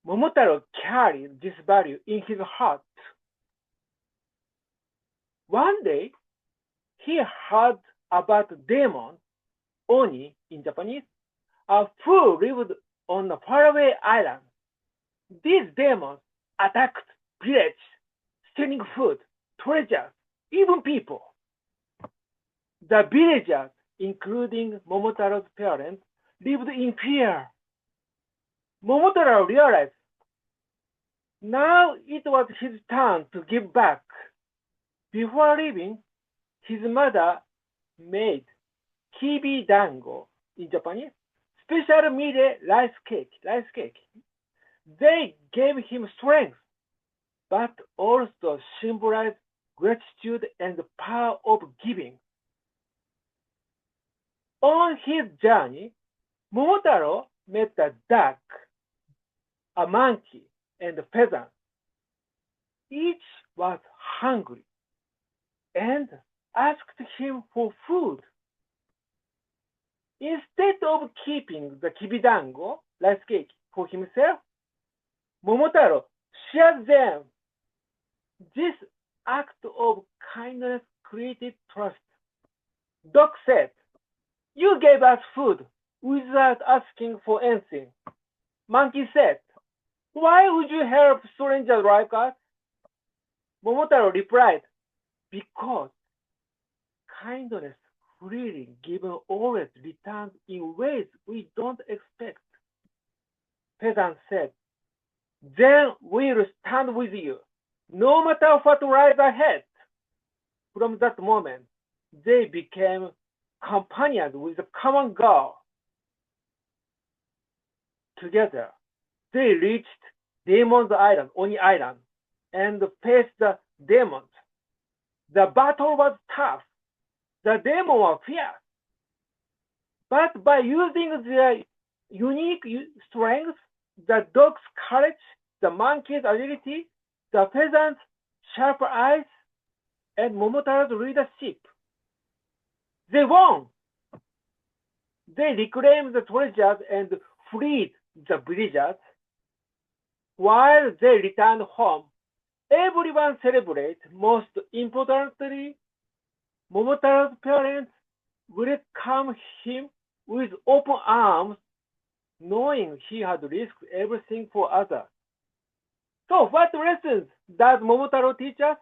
Momotaro carried this value in his heart. One day, he heard about a demon, Oni in Japanese, who lived on a faraway island. These demons attacked villages, stealing food, treasures, even people. The villagers, including Momotaro's parents, lived in fear. Momotaro realized now it was his turn to give back. Before leaving, his mother made kibi dango in Japanese, special mide rice cake. They gave him strength, but also symbolized gratitude and the power of giving. On his journey, Momotaro met a duck, a monkey, and a peasant. Each was hungry and asked him for food. Instead of keeping the kibidango, rice cake, for himself, Momotaro shared them. This act of kindness created trust. Duck said, "You gave us food without asking for anything." Monkey said, "Why would you help strangers like us?" Momotaro replied, "Because kindness freely given always returns in ways we don't expect." Peasant said, "Then we'll stand with you, no matter what lies ahead." From that moment, they became companions with a common goal. Together, they reached Demon's Island, Oni Island, and faced the demons. The battle was tough. The demons were fierce. But by using their unique strengths, the dog's courage, the monkey's agility, the pheasant's sharp eyes, and Momotaro's leadership. They won. They reclaimed the treasures and freed the villagers. While they returned home, everyone celebrated. Most importantly, Momotaro's parents welcomed him with open arms, knowing he had risked everything for others. So, what lessons does Momotaro teach us?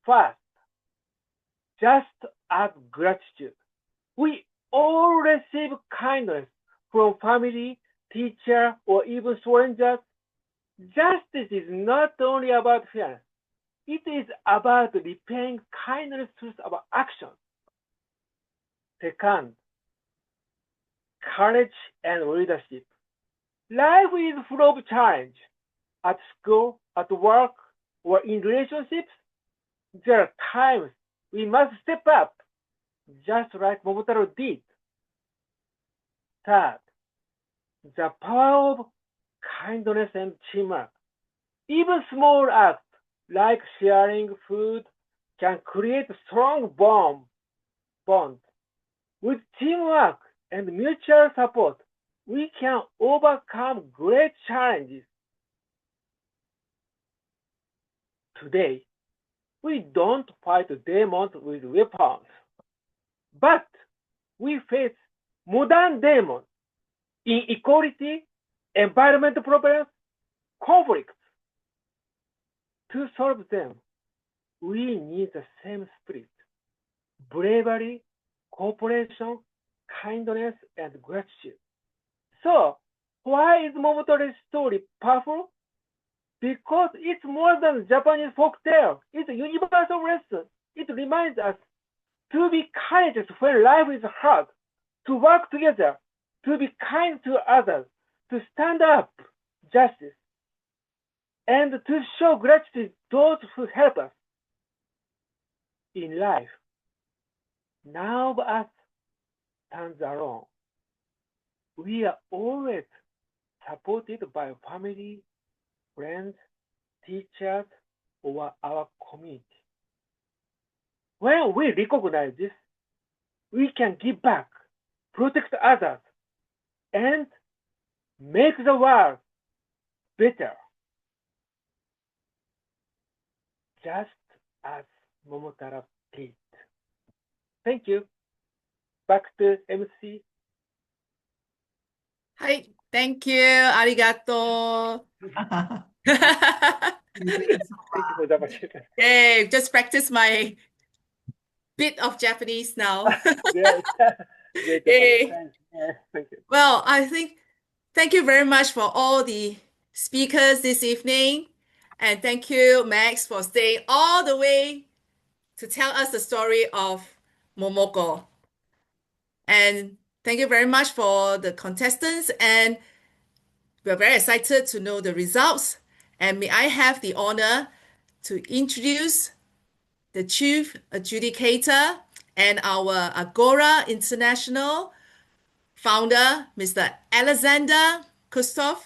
First, just as gratitude. We all receive kindness from family, teacher, or even strangers. Justice is not only about fairness. It is about repaying kindness through our actions. Second, courage and leadership. Life is full of challenge. At school, at work, or in relationships, there are times we must step up, just like Momotaro did. Third, the power of kindness and teamwork. Even small acts like sharing food can create strong bonds. With teamwork and mutual support, we can overcome great challenges. Today, we don't fight demons with weapons, but we face modern demons, inequality, environmental problems, conflicts. To solve them, we need the same spirit: bravery, cooperation, kindness, and gratitude. So, why is Momotaro's story powerful? Because it's more than Japanese folk tale. It's a universal lesson. It reminds us to be courageous when life is hard, to work together, to be kind to others, to stand up justice, and to show gratitude to those who help us. In life, none of us stands alone. We are always supported by family, friends, teachers, or our community. When we recognize this, we can give back, protect others, and make the world better. Just as Momotaro did. Thank you. Back to MC. はい、Thank you. ありがとう。Yay, just practice my bit of Japanese now. Yay. Thank you. Well, I think thank you very much for all the speakers this evening. And thank you, Max, for staying all the way to tell us the story of Momoko. And thank you very much for the contestants. And we're very excited to know the results. And may I have the honor to introduce the chief adjudicator and our Agora International founder, Mr. Alexander Kustov,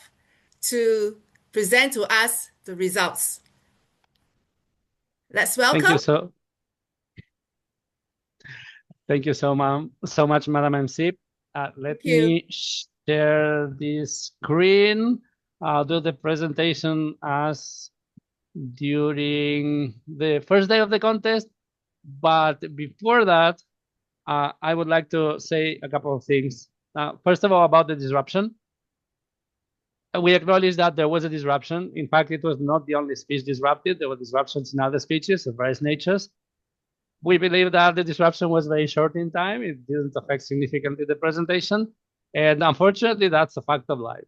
to present to us the results. Let's welcome. Thank you so much, Madam MC. Let me share this screen. I'll do the presentation as during the first day of the contest. But before that, I would like to say a couple of things. First of all, about the disruption. We acknowledge that there was a disruption. In fact, it was not the only speech disrupted. There were disruptions in other speeches of various natures. We believe that the disruption was very short in time. It didn't affect significantly the presentation. And unfortunately, that's a fact of life.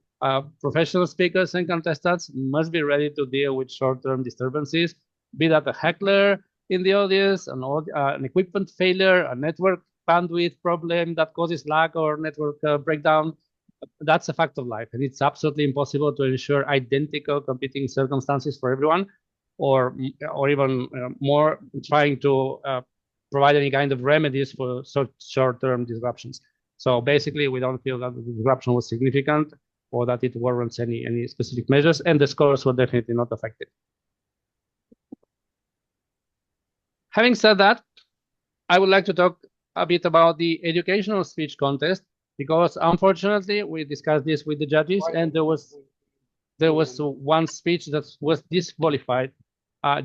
Professional speakers and contestants must be ready to deal with short-term disturbances, be that a heckler in the audience, an equipment failure, a network bandwidth problem that causes lag or network breakdown. That's a fact of life. And it's absolutely impossible to ensure identical competing circumstances for everyone, or even more, trying to provide any kind of remedies for such short-term disruptions. So basically, we don't feel that the disruption was significant or that it warrants any specific measures, and the scores were definitely not affected. Having said that, I would like to talk a bit about the educational speech contest, because unfortunately, we discussed this with the judges, and there was one speech that was disqualified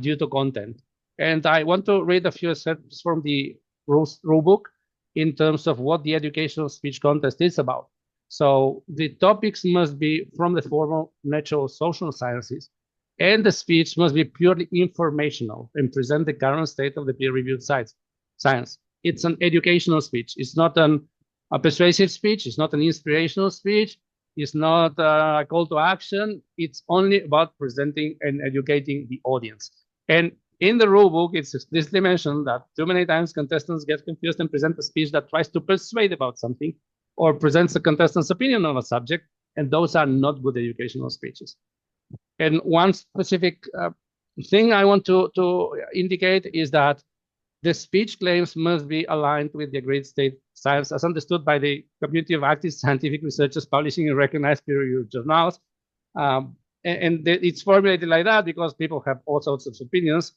due to content. And I want to read a few excerpts from the rule book in terms of what the educational speech contest is about. So the topics must be from the formal, natural, social sciences, and the speech must be purely informational and present the current state of the peer-reviewed science. It's an educational speech. It's not a persuasive speech. It's not an inspirational speech. It's not a call to action. It's only about presenting and educating the audience. And in the rule book, it's explicitly mentioned that too many times contestants get confused and present a speech that tries to persuade about something or presents the contestant's opinion on a subject, and those are not good educational speeches. And one specific thing I want to indicate is that the speech claims must be aligned with the agreed state science as understood by the community of active scientific researchers publishing in recognized peer-reviewed journals. It's formulated like that because people have all sorts of opinions.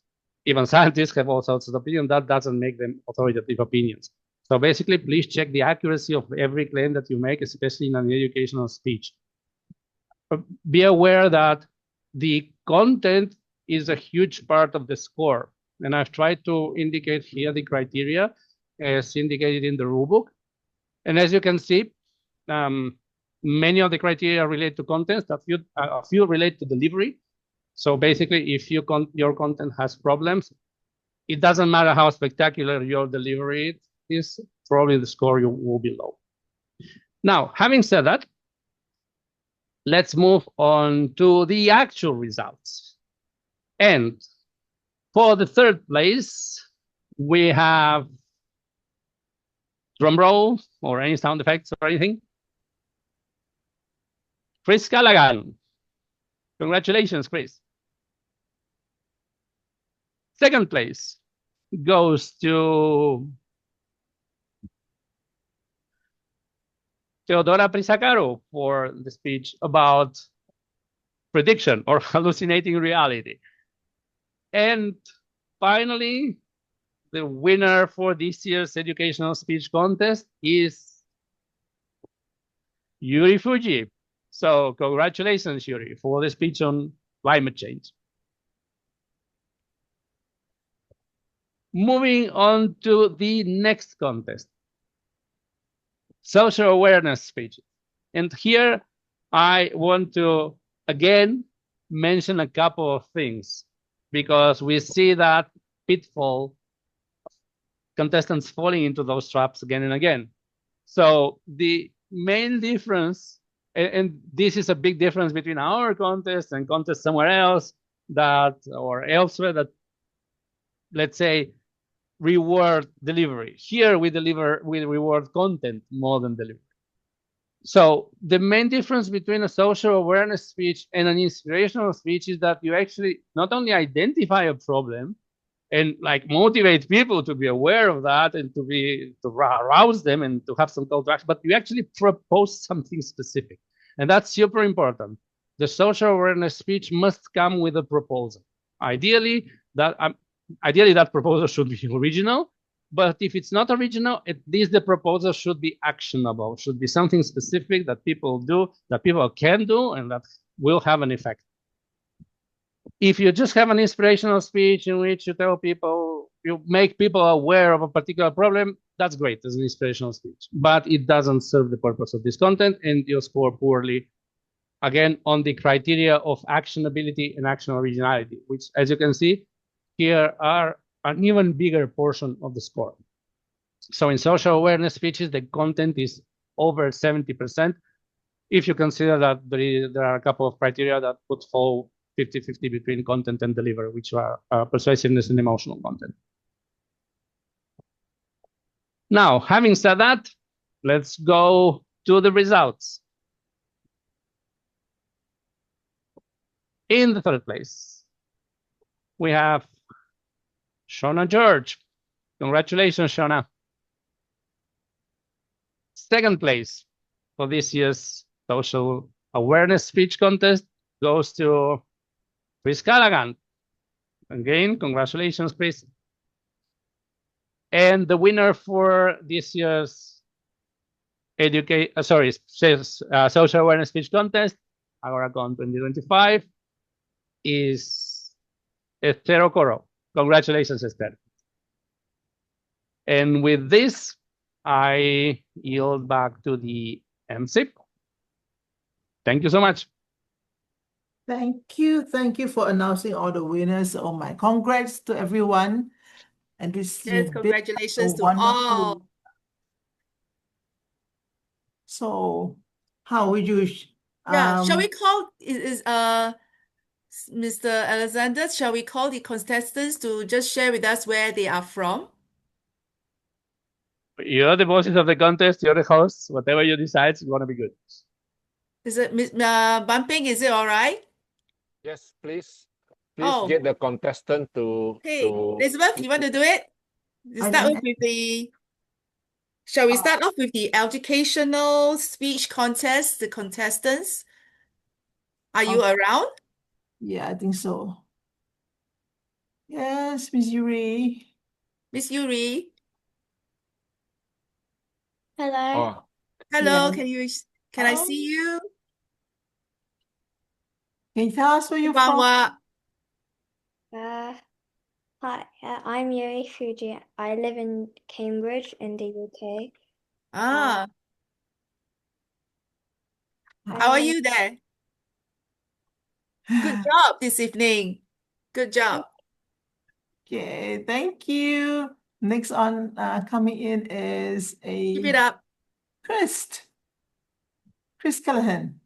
Even scientists have all sorts of opinions. That doesn't make them authoritative opinions. So basically, please check the accuracy of every claim that you make, especially in an educational speech. Be aware that the content is a huge part of the score. And I've tried to indicate here the criteria as indicated in the rulebook. And as you can see, many of the criteria relate to content, a few relate to delivery. So basically, if your content has problems, it doesn't matter how spectacular your delivery is, probably the score will be low. Now, having said that, let's move on to the actual results. And for the third place, we have drum roll or any sound effects or anything. Chris Callaghan. Congratulations, Chris. Second place goes to Teodora Prisacaro for the speech about prediction or hallucinating reality. And finally, the winner for this year's educational speech contest is Yuri Fuji. So congratulations, Yuri, for the speech on climate change. Moving on to the next contest, social awareness speeches. And here I want to, again, mention a couple of things, because we see that pitfall, contestants falling into those traps again and again. So the main difference, and this is a big difference between our contest and contest somewhere else or elsewhere that, let's say, reward delivery. Here we reward content more than delivery. So the main difference between a social awareness speech and an inspirational speech is that you actually not only identify a problem and like motivate people to be aware of that and to arouse them and to have some call to action, but you actually propose something specific. And that's super important. The social awareness speech must come with a proposal. Ideally, that proposal should be original, but if it's not original, at least the proposal should be actionable, should be something specific that people do, that people can do, and that will have an effect. If you just have an inspirational speech in which you tell people, you make people aware of a particular problem, that's great as an inspirational speech, but it doesn't serve the purpose of this content, and you'll score poorly, again, on the criteria of actionability and action originality, which, as you can see, here are an even bigger portion of the score. So in social awareness speeches, the content is over 70%. If you consider that there are a couple of criteria that would fall 50-50 between content and delivery, which are persuasiveness and emotional content. Now, having said that, let's go to the results. In the third place, we have Shona George. Congratulations, Shona. second place for this year's social awareness speech contest goes to Chris Callaghan. Again, congratulations, Chris. And the winner for this year's social awareness speech contest, AGORACON 2025, is Esther Okoro. Congratulations, Esther. And with this, I yield back to the MC. Thank you so much. Thank you. Thank you for announcing all the winners. Oh my, congrats to everyone. And this Yes, has been a congratulations to wonderful. all. So, how would you? Yeah, shall we call Mr. Alexander? Shall we call the contestants to just share with us where they are from? You're the bosses of the contest. You're the hosts. Whatever you decide is going to be good. Is it Bumping? Is it all right? Yes, please. Please get the contestant to Elizabeth, you want to do it? Shall we start off with the educational speech contest, the contestants? Are you around? Yeah, I think so. Yes, Miss Yuri. Miss Yuri. Hello. Hello, Yes. can I see you? Can you tell us where you're from? Hi, I'm Yuri Fuji. I live in Cambridge in the UK. How are you there? Good job this evening. Good job. Okay, thank you. Next on coming in is Keep it up. Chris Callahan.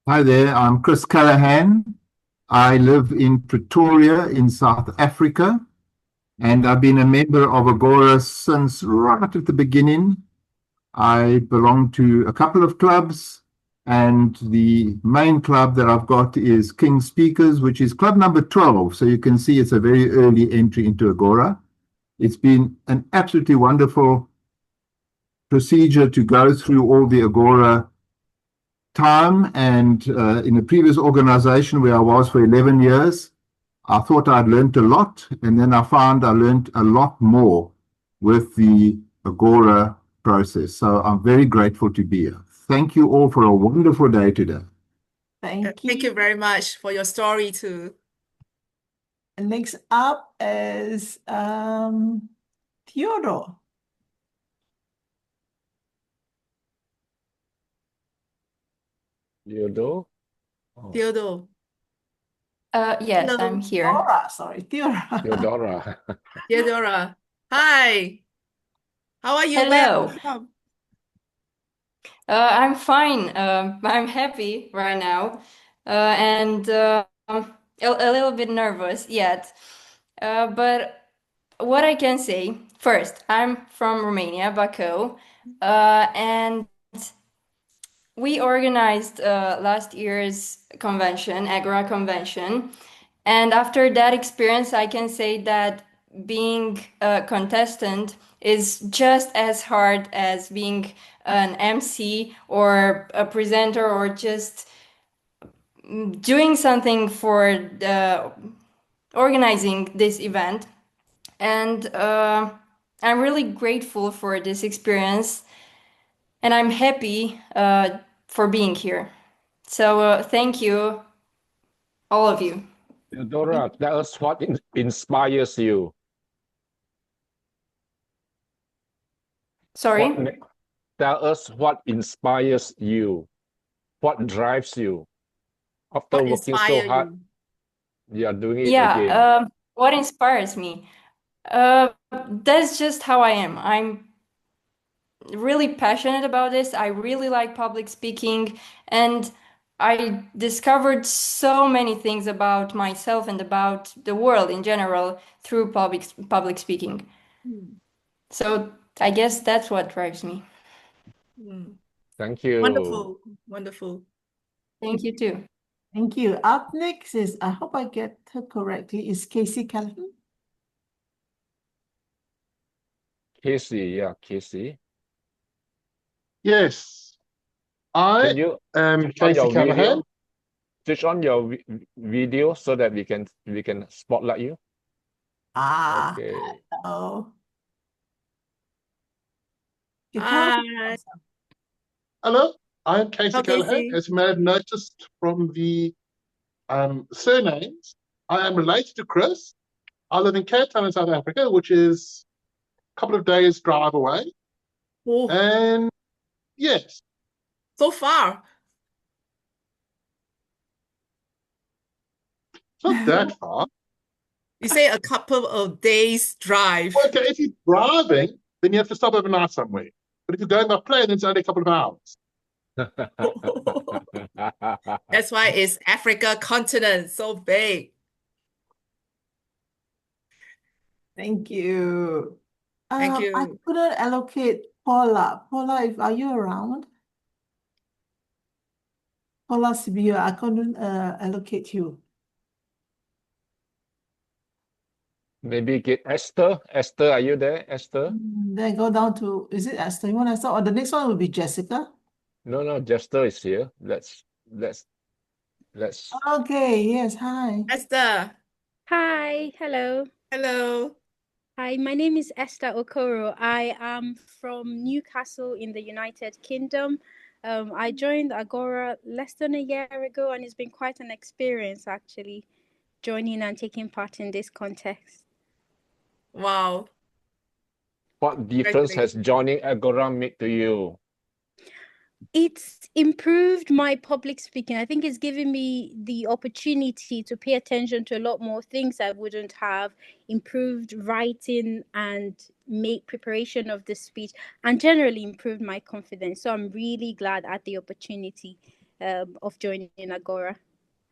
Hi there, I'm Chris Callahan. I live in Pretoria in South Africa, and I've been a member of Agora since right at the beginning. I belong to a couple of clubs, and the main club that I've got is King Speakers, which is club number 12. So you can see it's a very early entry into Agora. It's been an absolutely wonderful procedure to go through all the Agora time, and in a previous organization where I was for 11 years, I thought I'd learned a lot, and then I found I learned a lot more with the Agora process. So I'm very grateful to be here. Thank you all for a wonderful day today. Thank you. Thank you very much for your story too. And next up is Theodore. Theodore? Theodore. Yes, Hello. I'm here. Theodora. Theodora. Hi. How are you? Hello. Where are you from? I'm fine. I'm happy right now, and a little bit nervous yet. But what I can say first, I'm from Romania, Bacău, and we organized last year's convention, Agora convention, and after that experience, I can say that being a contestant is just as hard as being an MC or a presenter or just doing something for organizing this event. And I'm really grateful for this experience, and I'm happy for being here. So thank you, all of you. Theodora, tell us what inspires you. Sorry? Tell us what inspires you. What drives you? After What working so inspire hard, you? you are doing it again. Yeah, what inspires me? That's just how I am. I'm really passionate about this. I really like public speaking, and I discovered so many things about myself and about the world in general through public speaking. So I guess that's what drives me. Thank you. Wonderful. Wonderful. Thank you too. Thank you. Up next is, I hope I get her correctly, is Casey Callahan. Casey, yeah, Casey. Yes, I Can you am switch on Casey your Callahan. video? Switch on your video so that we can spotlight you. Okay. Oh. You Hi. Hello, I am Casey Hello, Callahan. Casey. As you may have noticed from the surnames, I am related to Chris. I live in Cape Town in South Africa, which is a couple of days' drive away. Oh, And yes, so far. it's not that far. You say a couple of days drive. Well, okay, if you're driving, then you have to stop overnight somewhere. But if you're going by plane, it's only a couple of hours. That's why it's Africa continent, so big. Thank you. Thank I you. couldn't allocate Paula. Paula, are you around? Paula Sibia, I couldn't allocate you. Maybe get Esther. Esther, are you there, Esther? Then go down to, is it Esther? You want Esther? Or the next one will be Jessica? No, Jester is here. Let's. Okay, yes, hi. Esther. Hi, hello. Hello. Hi, my name is Esther Okoro. I am from Newcastle in the United Kingdom. I joined Agora less than a year ago, and it's been quite an experience actually joining and taking part in this contest. Wow. What difference has joining Agora made to you? It's improved my public speaking. I think it's given me the opportunity to pay attention to a lot more things I wouldn't have, improved writing and make preparation of the speech, and generally improved my confidence. So I'm really glad at the opportunity of joining Agora.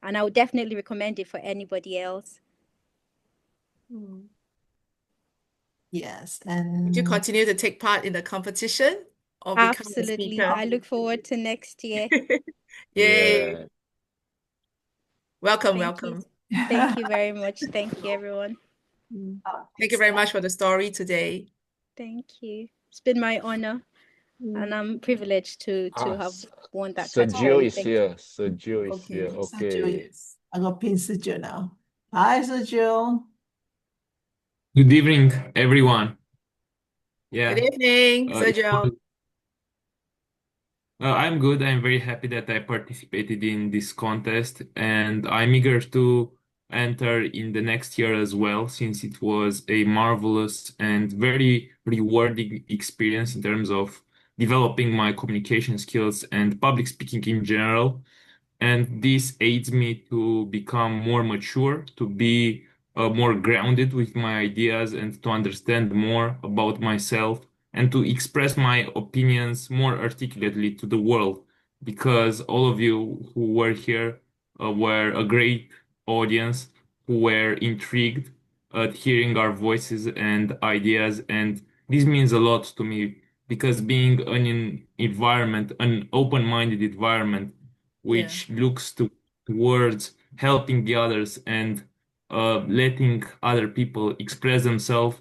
And I would definitely recommend it for anybody else. Yes, Would you and continue to take part in the competition or become a absolutely. speaker? I look forward to next year. Yay. Yeah. Welcome, Thank welcome. you. Thank you very much. Thank you, everyone. Thank you very much for the story today. Thank you. It's been my honor, and I'm privileged to have won that Sergio category. is Thank here. you. Sergio is here. Sergio, Okay. yes. I got pin Sergio now. Hi, Sergio. Good evening, everyone. Yeah. Good evening, It Sergio. was- I'm good. I'm very happy that I participated in this contest, and I'm eager to enter in the next year as well, since it was a marvelous and very rewarding experience in terms of developing my communication skills and public speaking in general. And this aids me to become more mature, to be more grounded with my ideas, and to understand more about myself, and to express my opinions more articulately to the world. Because all of you who were here were a great audience, who were intrigued at hearing our voices and ideas, and this means a lot to me, because being an environment, an open-minded environment, which looks towards helping the others and letting other people express themselves,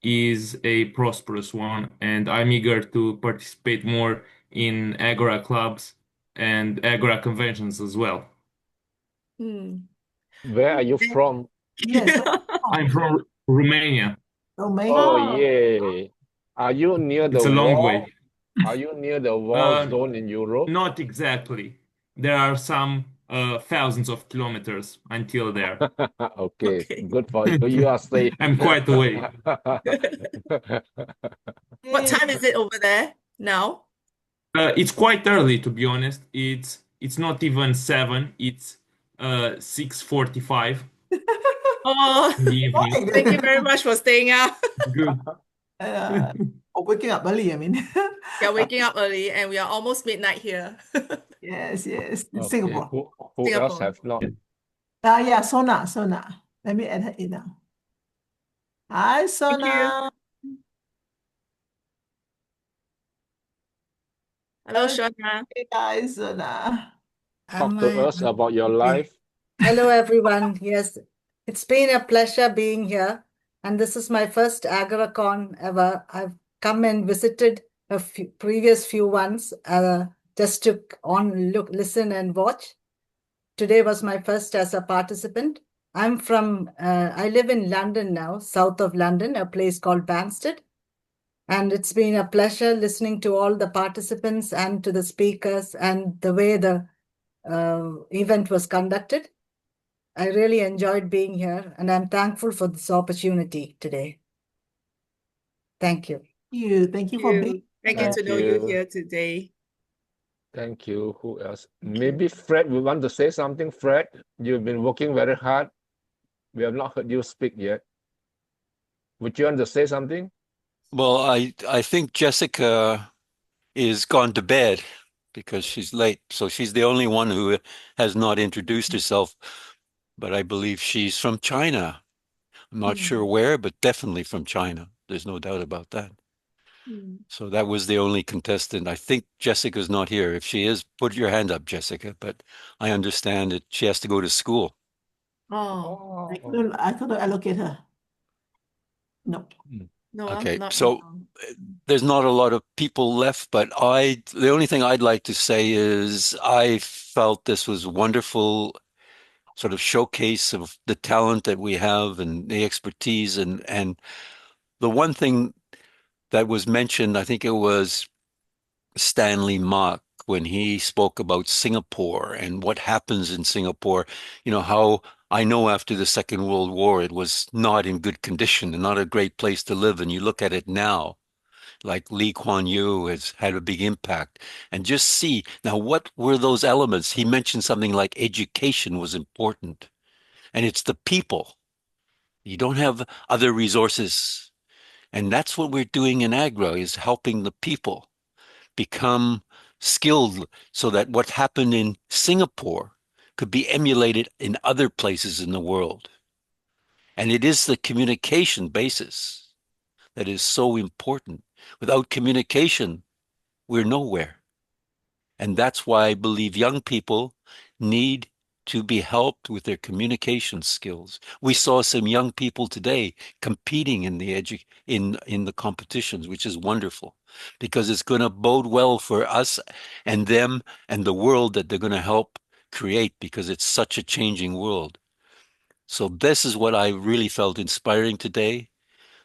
is a prosperous one. And I'm eager to participate more in Agora clubs and Agora conventions as well. Where are you from? Yes. I'm from Romania. Romania. Oh, yeah. Are you near the It's a long war? way. Are you near the war zone in Europe? Not exactly. There are some thousands of kilometers until there. Okay, good for you. You are safe. I'm quite away. What time is it over there now? It's quite early, to be honest. It's not even 7. It's 6:45 Oh, in the evening. thank you very much for staying out. Good. Waking up early, I mean. You're waking up early, and we are almost midnight here. Yes, in Okay, Singapore. who else Singapore. have not? Yeah, Sona. Let me add her in now. Hi, Sona. Hello, Shona. Hey, guys, Sona. Talk to us about your life. Hello, everyone. Yes, it's been a pleasure being here. And this is my first AGORACON ever. I've come and visited previous few ones, just to listen and watch. Today was my first as a participant. I live in London now, south of London, a place called Banstead. And it's been a pleasure listening to all the participants and to the speakers and the way the event was conducted. I really enjoyed being here, and I'm thankful for this opportunity today. Thank you. Thank you for being Thank you to know you here today. Thank you. Who else? Maybe Fred will want to say something. Fred, you've been working very hard. We have not heard you speak yet. Would you want to say something? Well, I think Jessica is gone to bed because she's late. So she's the only one who has not introduced herself. But I believe she's from China. I'm not sure where, but definitely from China. There's no doubt about that. So that was the only contestant. I think Jessica's not here. If she is, put your hand up, Jessica. But I understand that she has to go to school. Oh, I couldn't allocate her. No. No, Okay, not so there's not a lot of people left, but the only thing I'd like to say is I felt this was wonderful sort of showcase of the talent that we have and the expertise and the one thing that was mentioned, I think it was Stanley Mock when he spoke about Singapore and what happens in Singapore, how I know after the Second World War, it was not in good condition and not a great place to live. And you look at it now, like Lee Kuan Yew has had a big impact. And just see, now what were those elements? He mentioned something like education was important. And it's the people. You don't have other resources. And that's what we're doing in Agra, is helping the people become skilled so that what happened in Singapore could be emulated in other places in the world. And it is the communication basis that is so important. Without communication, we're nowhere. And that's why I believe young people need to be helped with their communication skills. We saw some young people today competing in the competitions, which is wonderful, because it's going to bode well for us and them and the world that they're going to help create, because it's such a changing world. So this is what I really felt inspiring today.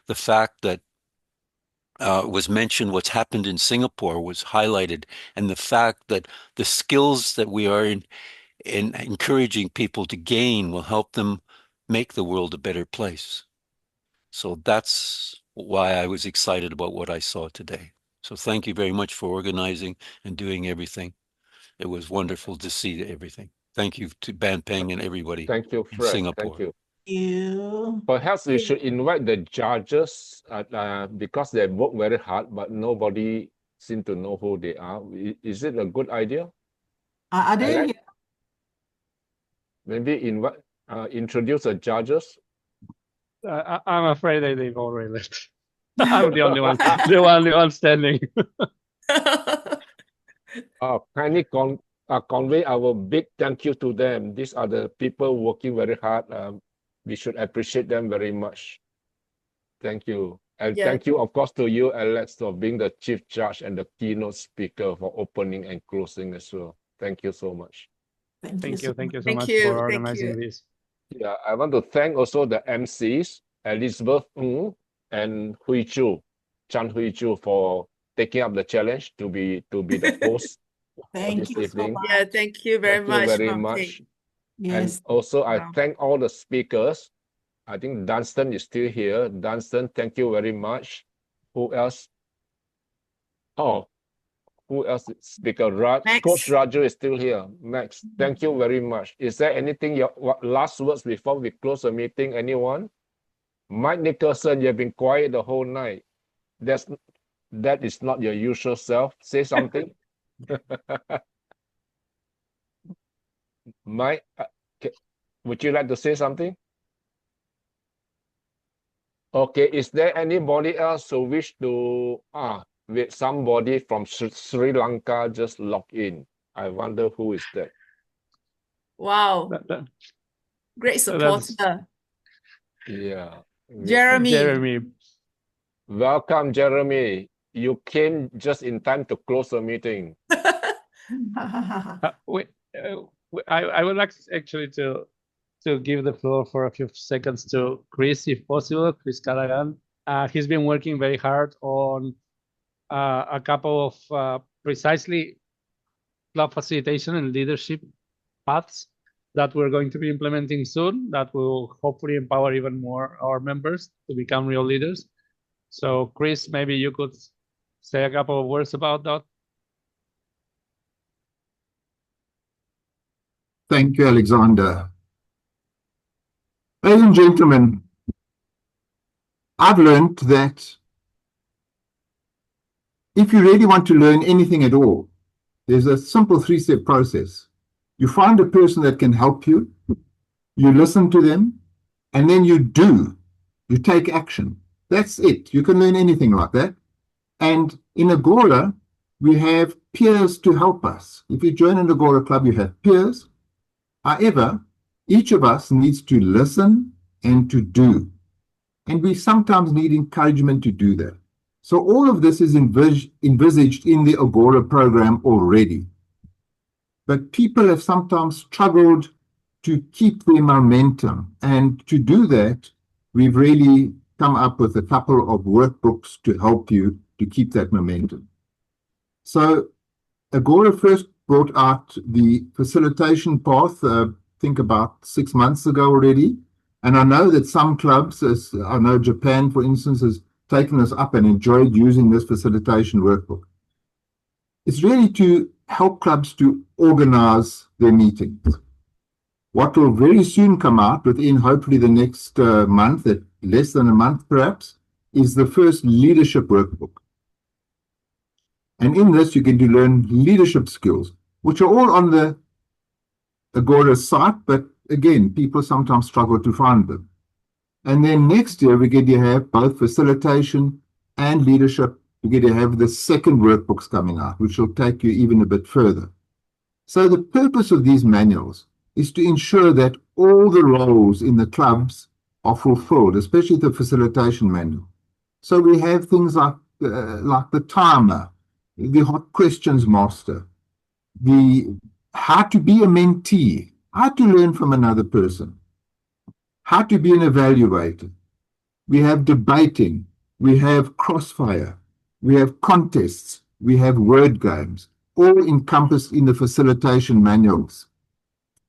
The fact that was mentioned, what's happened in Singapore was highlighted, and the fact that the skills that we are in encouraging people to gain will help them make the world a better place. So that's why I was excited about what I saw today. So thank you very much for organizing and doing everything. It was wonderful to see everything. Thank you to Ban Peng and everybody Thank you, in Fred. Singapore. Thank you. Perhaps we should invite the judges because they work very hard, but nobody seems to know who they are. Is it a good idea? Are they Alex? here? Maybe introduce the judges. I'm afraid that they've already left. I'm the only one standing. Kindly convey our big thank you to them. These are the people working very hard. We should appreciate them very much. Thank you. And thank you, of course, to you, Alex, for being the chief judge and the keynote speaker for opening and closing as well. Thank you so much. Thank you so much for organizing this. Yeah, I want to thank also the MCs, Elizabeth Ng and Chan Hui Chu, for taking up the challenge to be the host Thank you so much. Yeah, thank you very much. Thank you very much. Yes. And also, I thank all the speakers. I think Dunstan is still here. Dunstan, thank you very much. Who else? Oh, who else? Speaker Coach Raju is still here. Max, thank you very much. Is there anything, your last words before we close the meeting? Anyone? Mike Nicholson, you've been quiet the whole night. That is not your usual self. Say something. Mike, would you like to say something? Okay, is there anybody else who wish to, with somebody from Sri Lanka just log in? I wonder who is that. Wow. Great supporter. Yeah. Jeremy. Welcome, Jeremy. you came just in time to close the meeting. I would like actually to give the floor for a few seconds to Chris, if possible, Chris Callaghan. He's been working very hard on a couple of precisely club facilitation and leadership paths that we're going to be implementing soon that will hopefully empower even more our members to become real leaders. So Chris, maybe you could say a couple of words about that. Thank you, Alexander. Ladies and gentlemen, I've learned that if you really want to learn anything at all, there's a simple three-step process. You find a person that can help you, you listen to them, and then you do. You take action. That's it. You can learn anything like that. And in Agora, we have peers to help us. If you join an Agora club, you have peers. However, each of us needs to listen and to do. And we sometimes need encouragement to do that. So all of this is envisaged in the Agora program already. But people have sometimes struggled to keep their momentum. And to do that, we've really come up with a couple of workbooks to help you to keep that momentum. So Agora first brought out the facilitation path, I think about 6 months ago already. And I know that some clubs, as I know Japan, for instance, has taken us up and enjoyed using this facilitation workbook. It's really to help clubs to organize their meetings. What will very soon come out within hopefully the next month, at less than a month perhaps, is the first leadership workbook. And in this, you get to learn leadership skills, which are all on the Agora site, but again, people sometimes struggle to find them. And then next year, we get to have both facilitation and leadership. We get to have the second workbooks coming out, which will take you even a bit further. So the purpose of these manuals is to ensure that all the roles in the clubs are fulfilled, especially the facilitation manual. So we have things like the timer, the hot questions master, the how to be a mentee, how to learn from another person, how to be an evaluator. We have debating, we have crossfire, we have contests, we have word games, all encompassed in the facilitation manuals.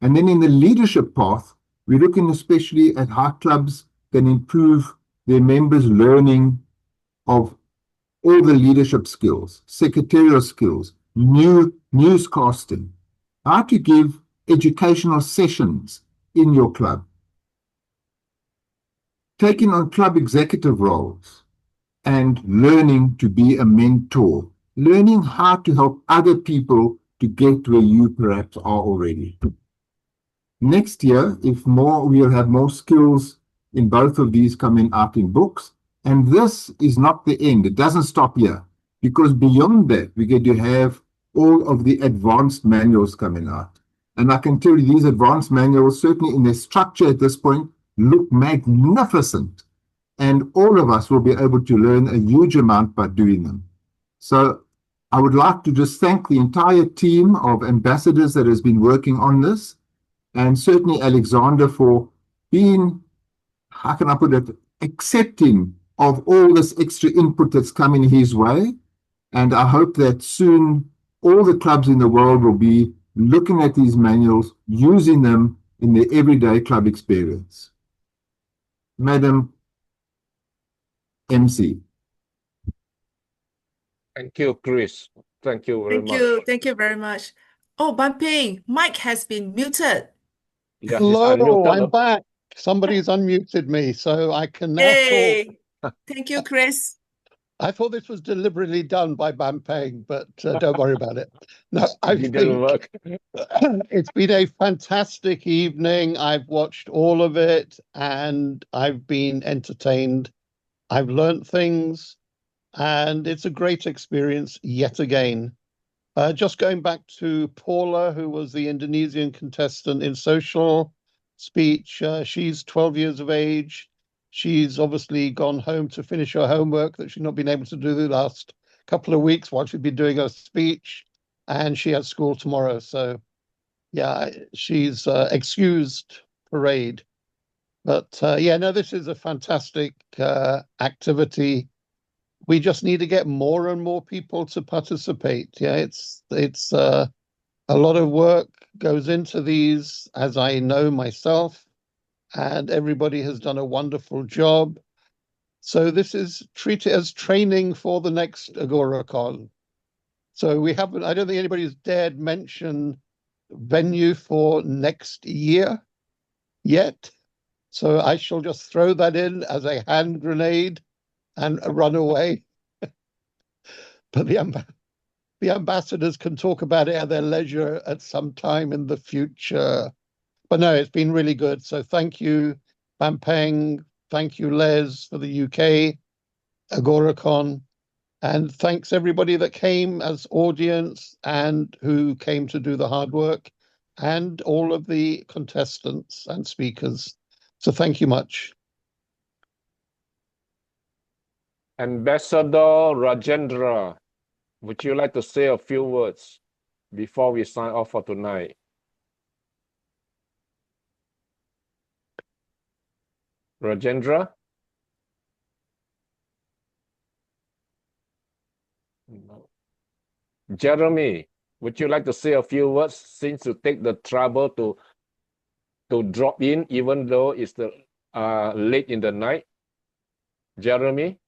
And then in the leadership path, we're looking especially at how clubs can improve their members' learning of all the leadership skills, secretarial skills, newscasting, how to give educational sessions in your club, taking on club executive roles, and learning to be a mentor, learning how to help other people to get where you perhaps are already. Next year, we'll have more skills in both of these coming out in books. And this is not the end. It doesn't stop here, because beyond that, we get to have all of the advanced manuals coming out. And I can tell you these advanced manuals, certainly in their structure at this point, look magnificent. And all of us will be able to learn a huge amount by doing them. So I would like to just thank the entire team of ambassadors that has been working on this, and certainly Alexander for being, how can I put it, accepting of all this extra input that's coming his way. And I hope that soon all the clubs in the world will be looking at these manuals, using them in their everyday club experience. Madam MC. Thank you, Chris. Thank you very much. Thank you very much. Oh, Ban Ping, Mike has been muted. Yeah, hello, I'm back. Somebody's unmuted me, so I can now talk. Thank you, Chris. I thought this was deliberately done by Bampeng, but don't worry about it. No, I it didn't work. It's been a fantastic evening. I've watched all of it and I've been entertained. I've learned things and it's a great experience yet again. Just going back to Paula, who was the Indonesian contestant in social speech. She's 12 years of age. She's obviously gone home to finish her homework that she's not been able to do the last couple of weeks while she'd be doing her speech, and she has school tomorrow. So, yeah, she's excused parade. But yeah, no, this is a fantastic activity. We just need to get more and more people to participate. Yeah, it's a lot of work goes into these, as I know myself, and everybody has done a wonderful job. So this is treated as training for the next AgoraCon. So I don't think anybody's dared mention venue for next year yet. So I shall just throw that in as a hand grenade and run away. But the ambassadors can talk about it at their leisure at some time in the future. But no, it's been really good. So thank you, Bampeng. Thank you, Les, for the UK, AgoraCon. And thanks everybody that came as audience and who came to do the hard work, and all of the contestants and speakers. So thank you much. Ambassador Rajendra, would you like to say a few words before we sign off for tonight? Rajendra? No. Jeremy, would you like to say a few words since you take the trouble to drop in even though it's the late in the night? Jeremy?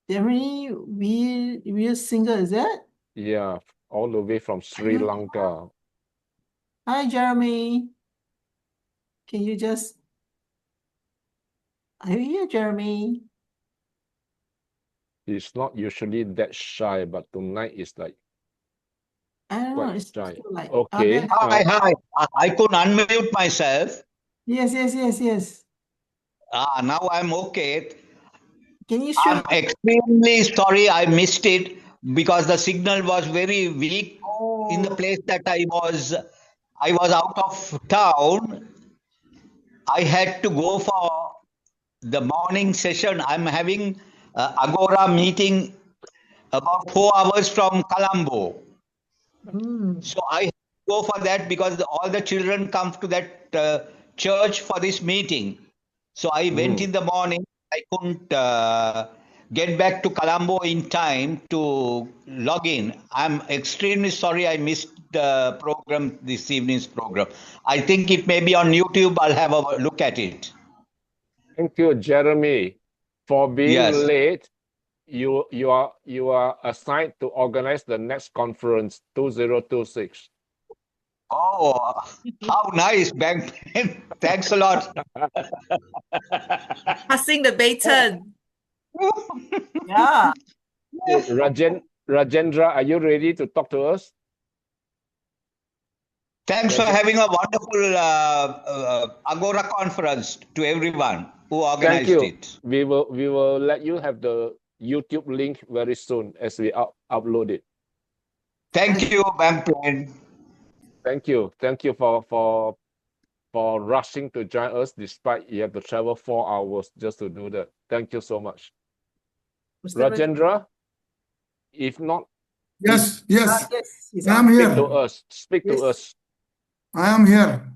Jeremy, we're singer, is that? Yeah, all the way from Sri Lanka. Hi, Jeremy. Can you just... Are you here, Jeremy? He's not usually that shy, but tonight is like I don't know, quite it's shy. like... Okay. Hi. I could unmute myself. Yes. Now I'm okay. Can you show... I'm extremely sorry I missed it because the signal was very weak in the place that I was. I was out of town. I had to go for the morning session. I'm having Agora meeting about 4 hours from Colombo. So I had to go for that because all the children come to that church for this meeting. So I went in the morning. I couldn't get back to Colombo in time to log in. I'm extremely sorry I missed the program, this evening's program. I think it may be on YouTube. I'll have a look at it. Thank you, Jeremy, for being late. You are assigned to organize the next conference 2026. Oh, how nice, Bang. Thanks a lot. Passing the baton. Yeah. Rajendra, are you ready to talk to us? Thanks for having a wonderful Agora conference to everyone who organized it. We will let you have the YouTube link very soon as we upload it. Thank you, Bang. Thank you for rushing to join us despite you have to travel 4 hours just to do that. Thank you so much. Rajendra, if not... Yes. I'm here. Speak to us. I am here.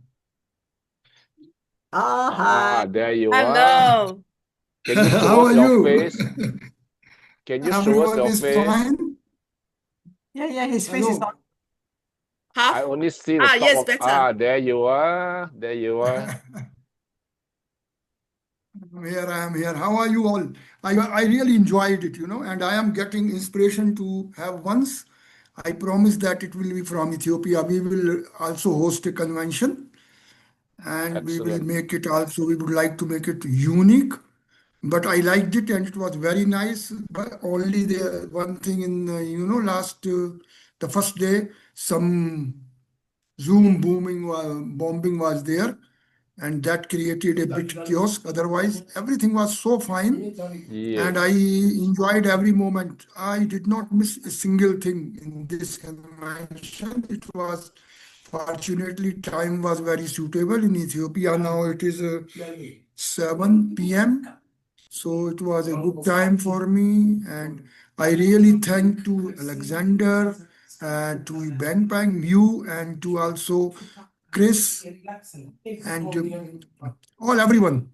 Hi. There you are. Can you show us your face? Can you show us your face? Fine? Yeah, his face is on. I only see the top yes, of... better. There you are. I am here. How are you all? I really enjoyed it, and I am getting inspiration to have once. I promise that it will be from Ethiopia. We will also host a convention, and we will make it also. We would like to make it unique, but I liked it and it was very nice. But only the one thing in the first day, some Zoom bombing was there, and that created a bit chaos. Otherwise, everything was so fine, and I enjoyed every moment. I did not miss a single thing in this convention. It was, fortunately, time was very suitable in Ethiopia. Now it is 7 p.m. So it was a good time for me, and I really thank to Alexander, to Ben Pang, you, and to also Chris, and all everyone.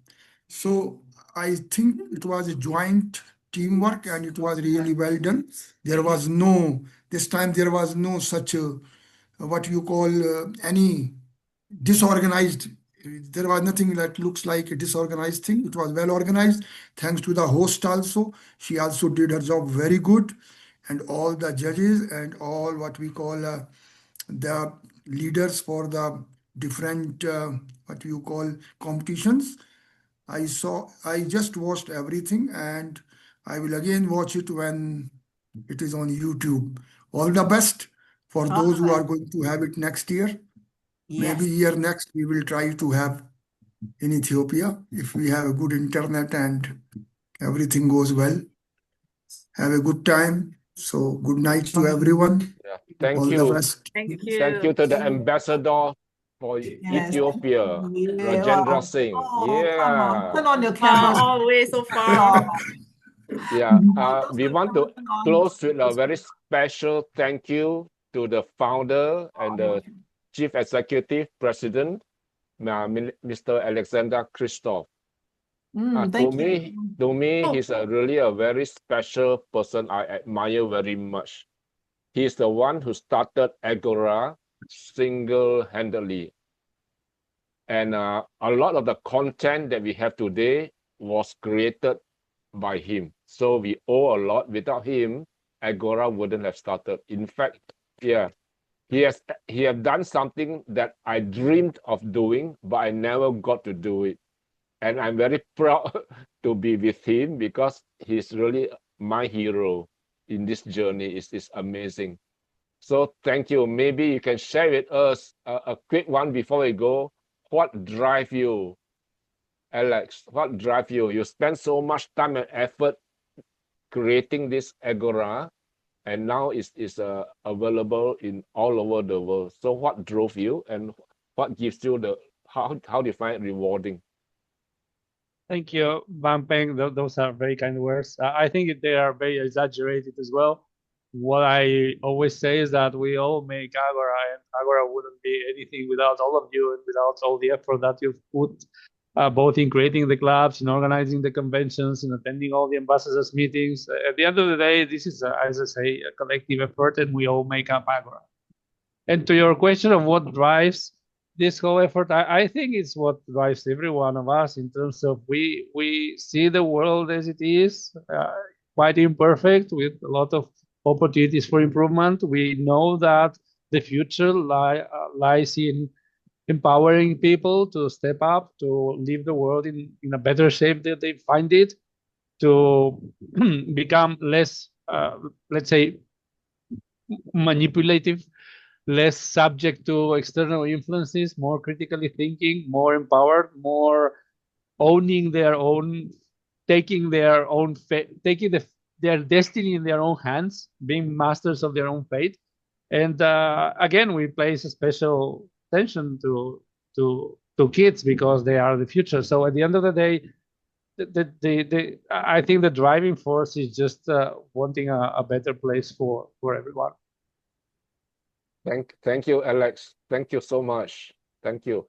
So I think it was a joint teamwork, and it was really well done. This time there was no such a, what you call any disorganized. There was nothing that looks like a disorganized thing. It was well organized. Thanks to the host also. She also did her job very good. And all the judges and all what we call the leaders for the different, what you call competitions. I just watched everything, and I will again watch it when it is on YouTube. All the best for those who are going to have it next year. Yes. Maybe year next we will try to have in Ethiopia if we have a good internet and everything goes well. Have a good time. So good night to everyone. Yeah. Thank All the you. best. Thank Thank you you. to the ambassador for Ethiopia, Rajendra Singh. Come on, turn Yeah. on your cameras. All the way so Turn far. on. Yeah. Those We with want to cameras, turn on. close with a very special thank you to the founder and the chief executive president, Mr. Alexander Christoph. Thank you. To me, he's really a very special person I admire very much. He's the one who started Agora single-handedly. And a lot of the content that we have today was created by him. So we owe a lot. Without him, Agora wouldn't have started. In fact, yeah, he has done something that I dreamed of doing, but I never got to do it. And I'm very proud to be with him because he's really my hero in this journey. It's amazing. So thank you. Maybe you can share with us a quick one before we go. What drive you, Alex? What drive you? You spend so much time and effort creating this Agora, and now it's available in all over the world. So what drove you, and what gives you how do you find it rewarding? Thank you, Van Peng. Those are very kind words. I think they are very exaggerated as well. What I always say is that we all make Agora, and Agora wouldn't be anything without all of you and without all the effort that you've put, both in creating the clubs, in organizing the conventions, in attending all the ambassadors' meetings. At the end of the day, this is, as I say, a collective effort, and we all make up Agora. And to your question of what drives this whole effort, I think it's what drives every one of us in terms of we see the world as it is, quite imperfect with a lot of opportunities for improvement. We know that the future lies in empowering people to step up, to leave the world in a better shape that they find it, to become less, let's say, manipulative, less subject to external influences, more critically thinking, more empowered, more owning their own, taking their own their destiny in their own hands, being masters of their own fate. And again, we place a special attention to kids because they are the future. So at the end of the day, I think the driving force is just wanting a better place for everyone. Thank you, Alex. Thank you so much. Thank you.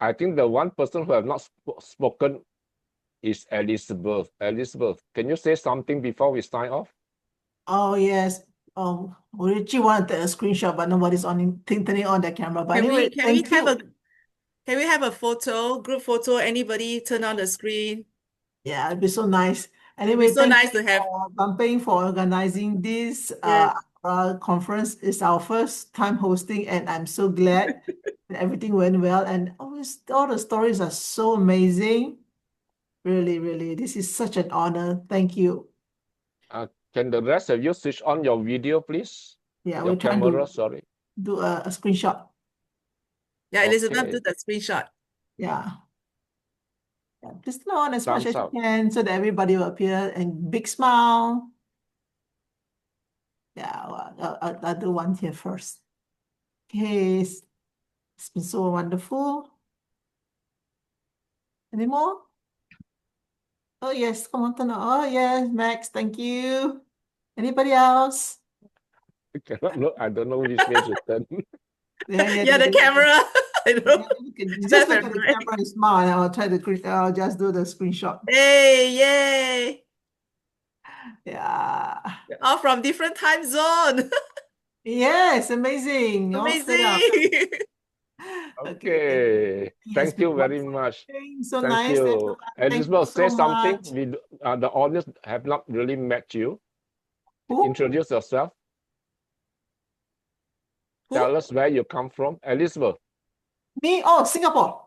I think the one person who have not spoken is Elizabeth. Elizabeth, can you say something before we sign off? Oh, yes. Richie wanted a screenshot, but nobody's turning on the camera. But anyway, thank you. Can we have a photo, group photo? Anybody turn on the screen? Yeah, it'd be so nice. It'd Anyway, be so thank nice you to have. for Bumping for organizing this conference. It's our first time hosting, and I'm so glad that everything went well. And all the stories are so amazing. Really, really, this is such an honor. Thank you. Can the rest of you switch on your video, please? Yeah, your we're trying camera, to sorry. do a screenshot. Yeah, Elizabeth, Okay. do the screenshot. Yeah. Just turn on as much Thumbs as you up. can so that everybody will appear and big smile. Yeah, I'll do one here first. Okay, it's been so wonderful. Any more? Oh, yes, come on, turn on. Oh, yes, Max, thank you. Anybody else? I cannot look. I don't know which way to turn. Yeah, the camera. I know. Just Left look and at the right. camera and smile, and I'll try to I'll just do the screenshot. Hey, yay. Yeah. All from different time zone. Yes, amazing. All set up. Amazing. Okay. Yes, Thank you very much. so Thank nice. you. Thank you Elizabeth, say so something. much. We the audience have not really met you. Who? Introduce yourself. Tell us where you come from. Elizabeth. Me? Oh, Singapore.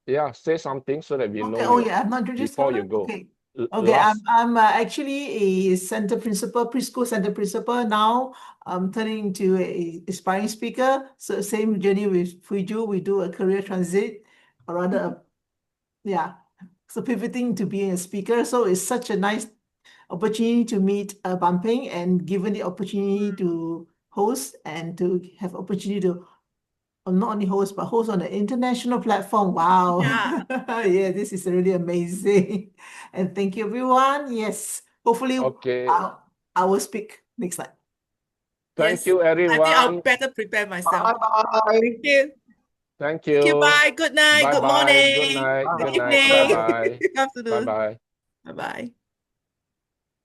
Yeah, say something so that we Okay. know Oh, you yeah. I'm not introduced. before you go. Okay. Last. I'm actually a center principal, preschool center principal. Now I'm turning into a aspiring speaker. So same journey with Fuiju. We do a career transit, or rather, yeah. So pivoting to being a speaker. So it's such a nice opportunity to meet Bumping, and given the opportunity to host and to have opportunity to not only host, but host on an international platform. Wow. Yeah. Yeah, this is really amazing. And thank you, everyone. Yes, hopefully Okay. I will speak next time. Thank Yes. you, I think I'll everyone. better prepare myself. Bye. Thank you. Thank Thank you. you. Bye. Good night. Good Bye-bye. Good morning. night. Good Good night. evening. Bye-bye. Good afternoon. Bye-bye. Bye-bye.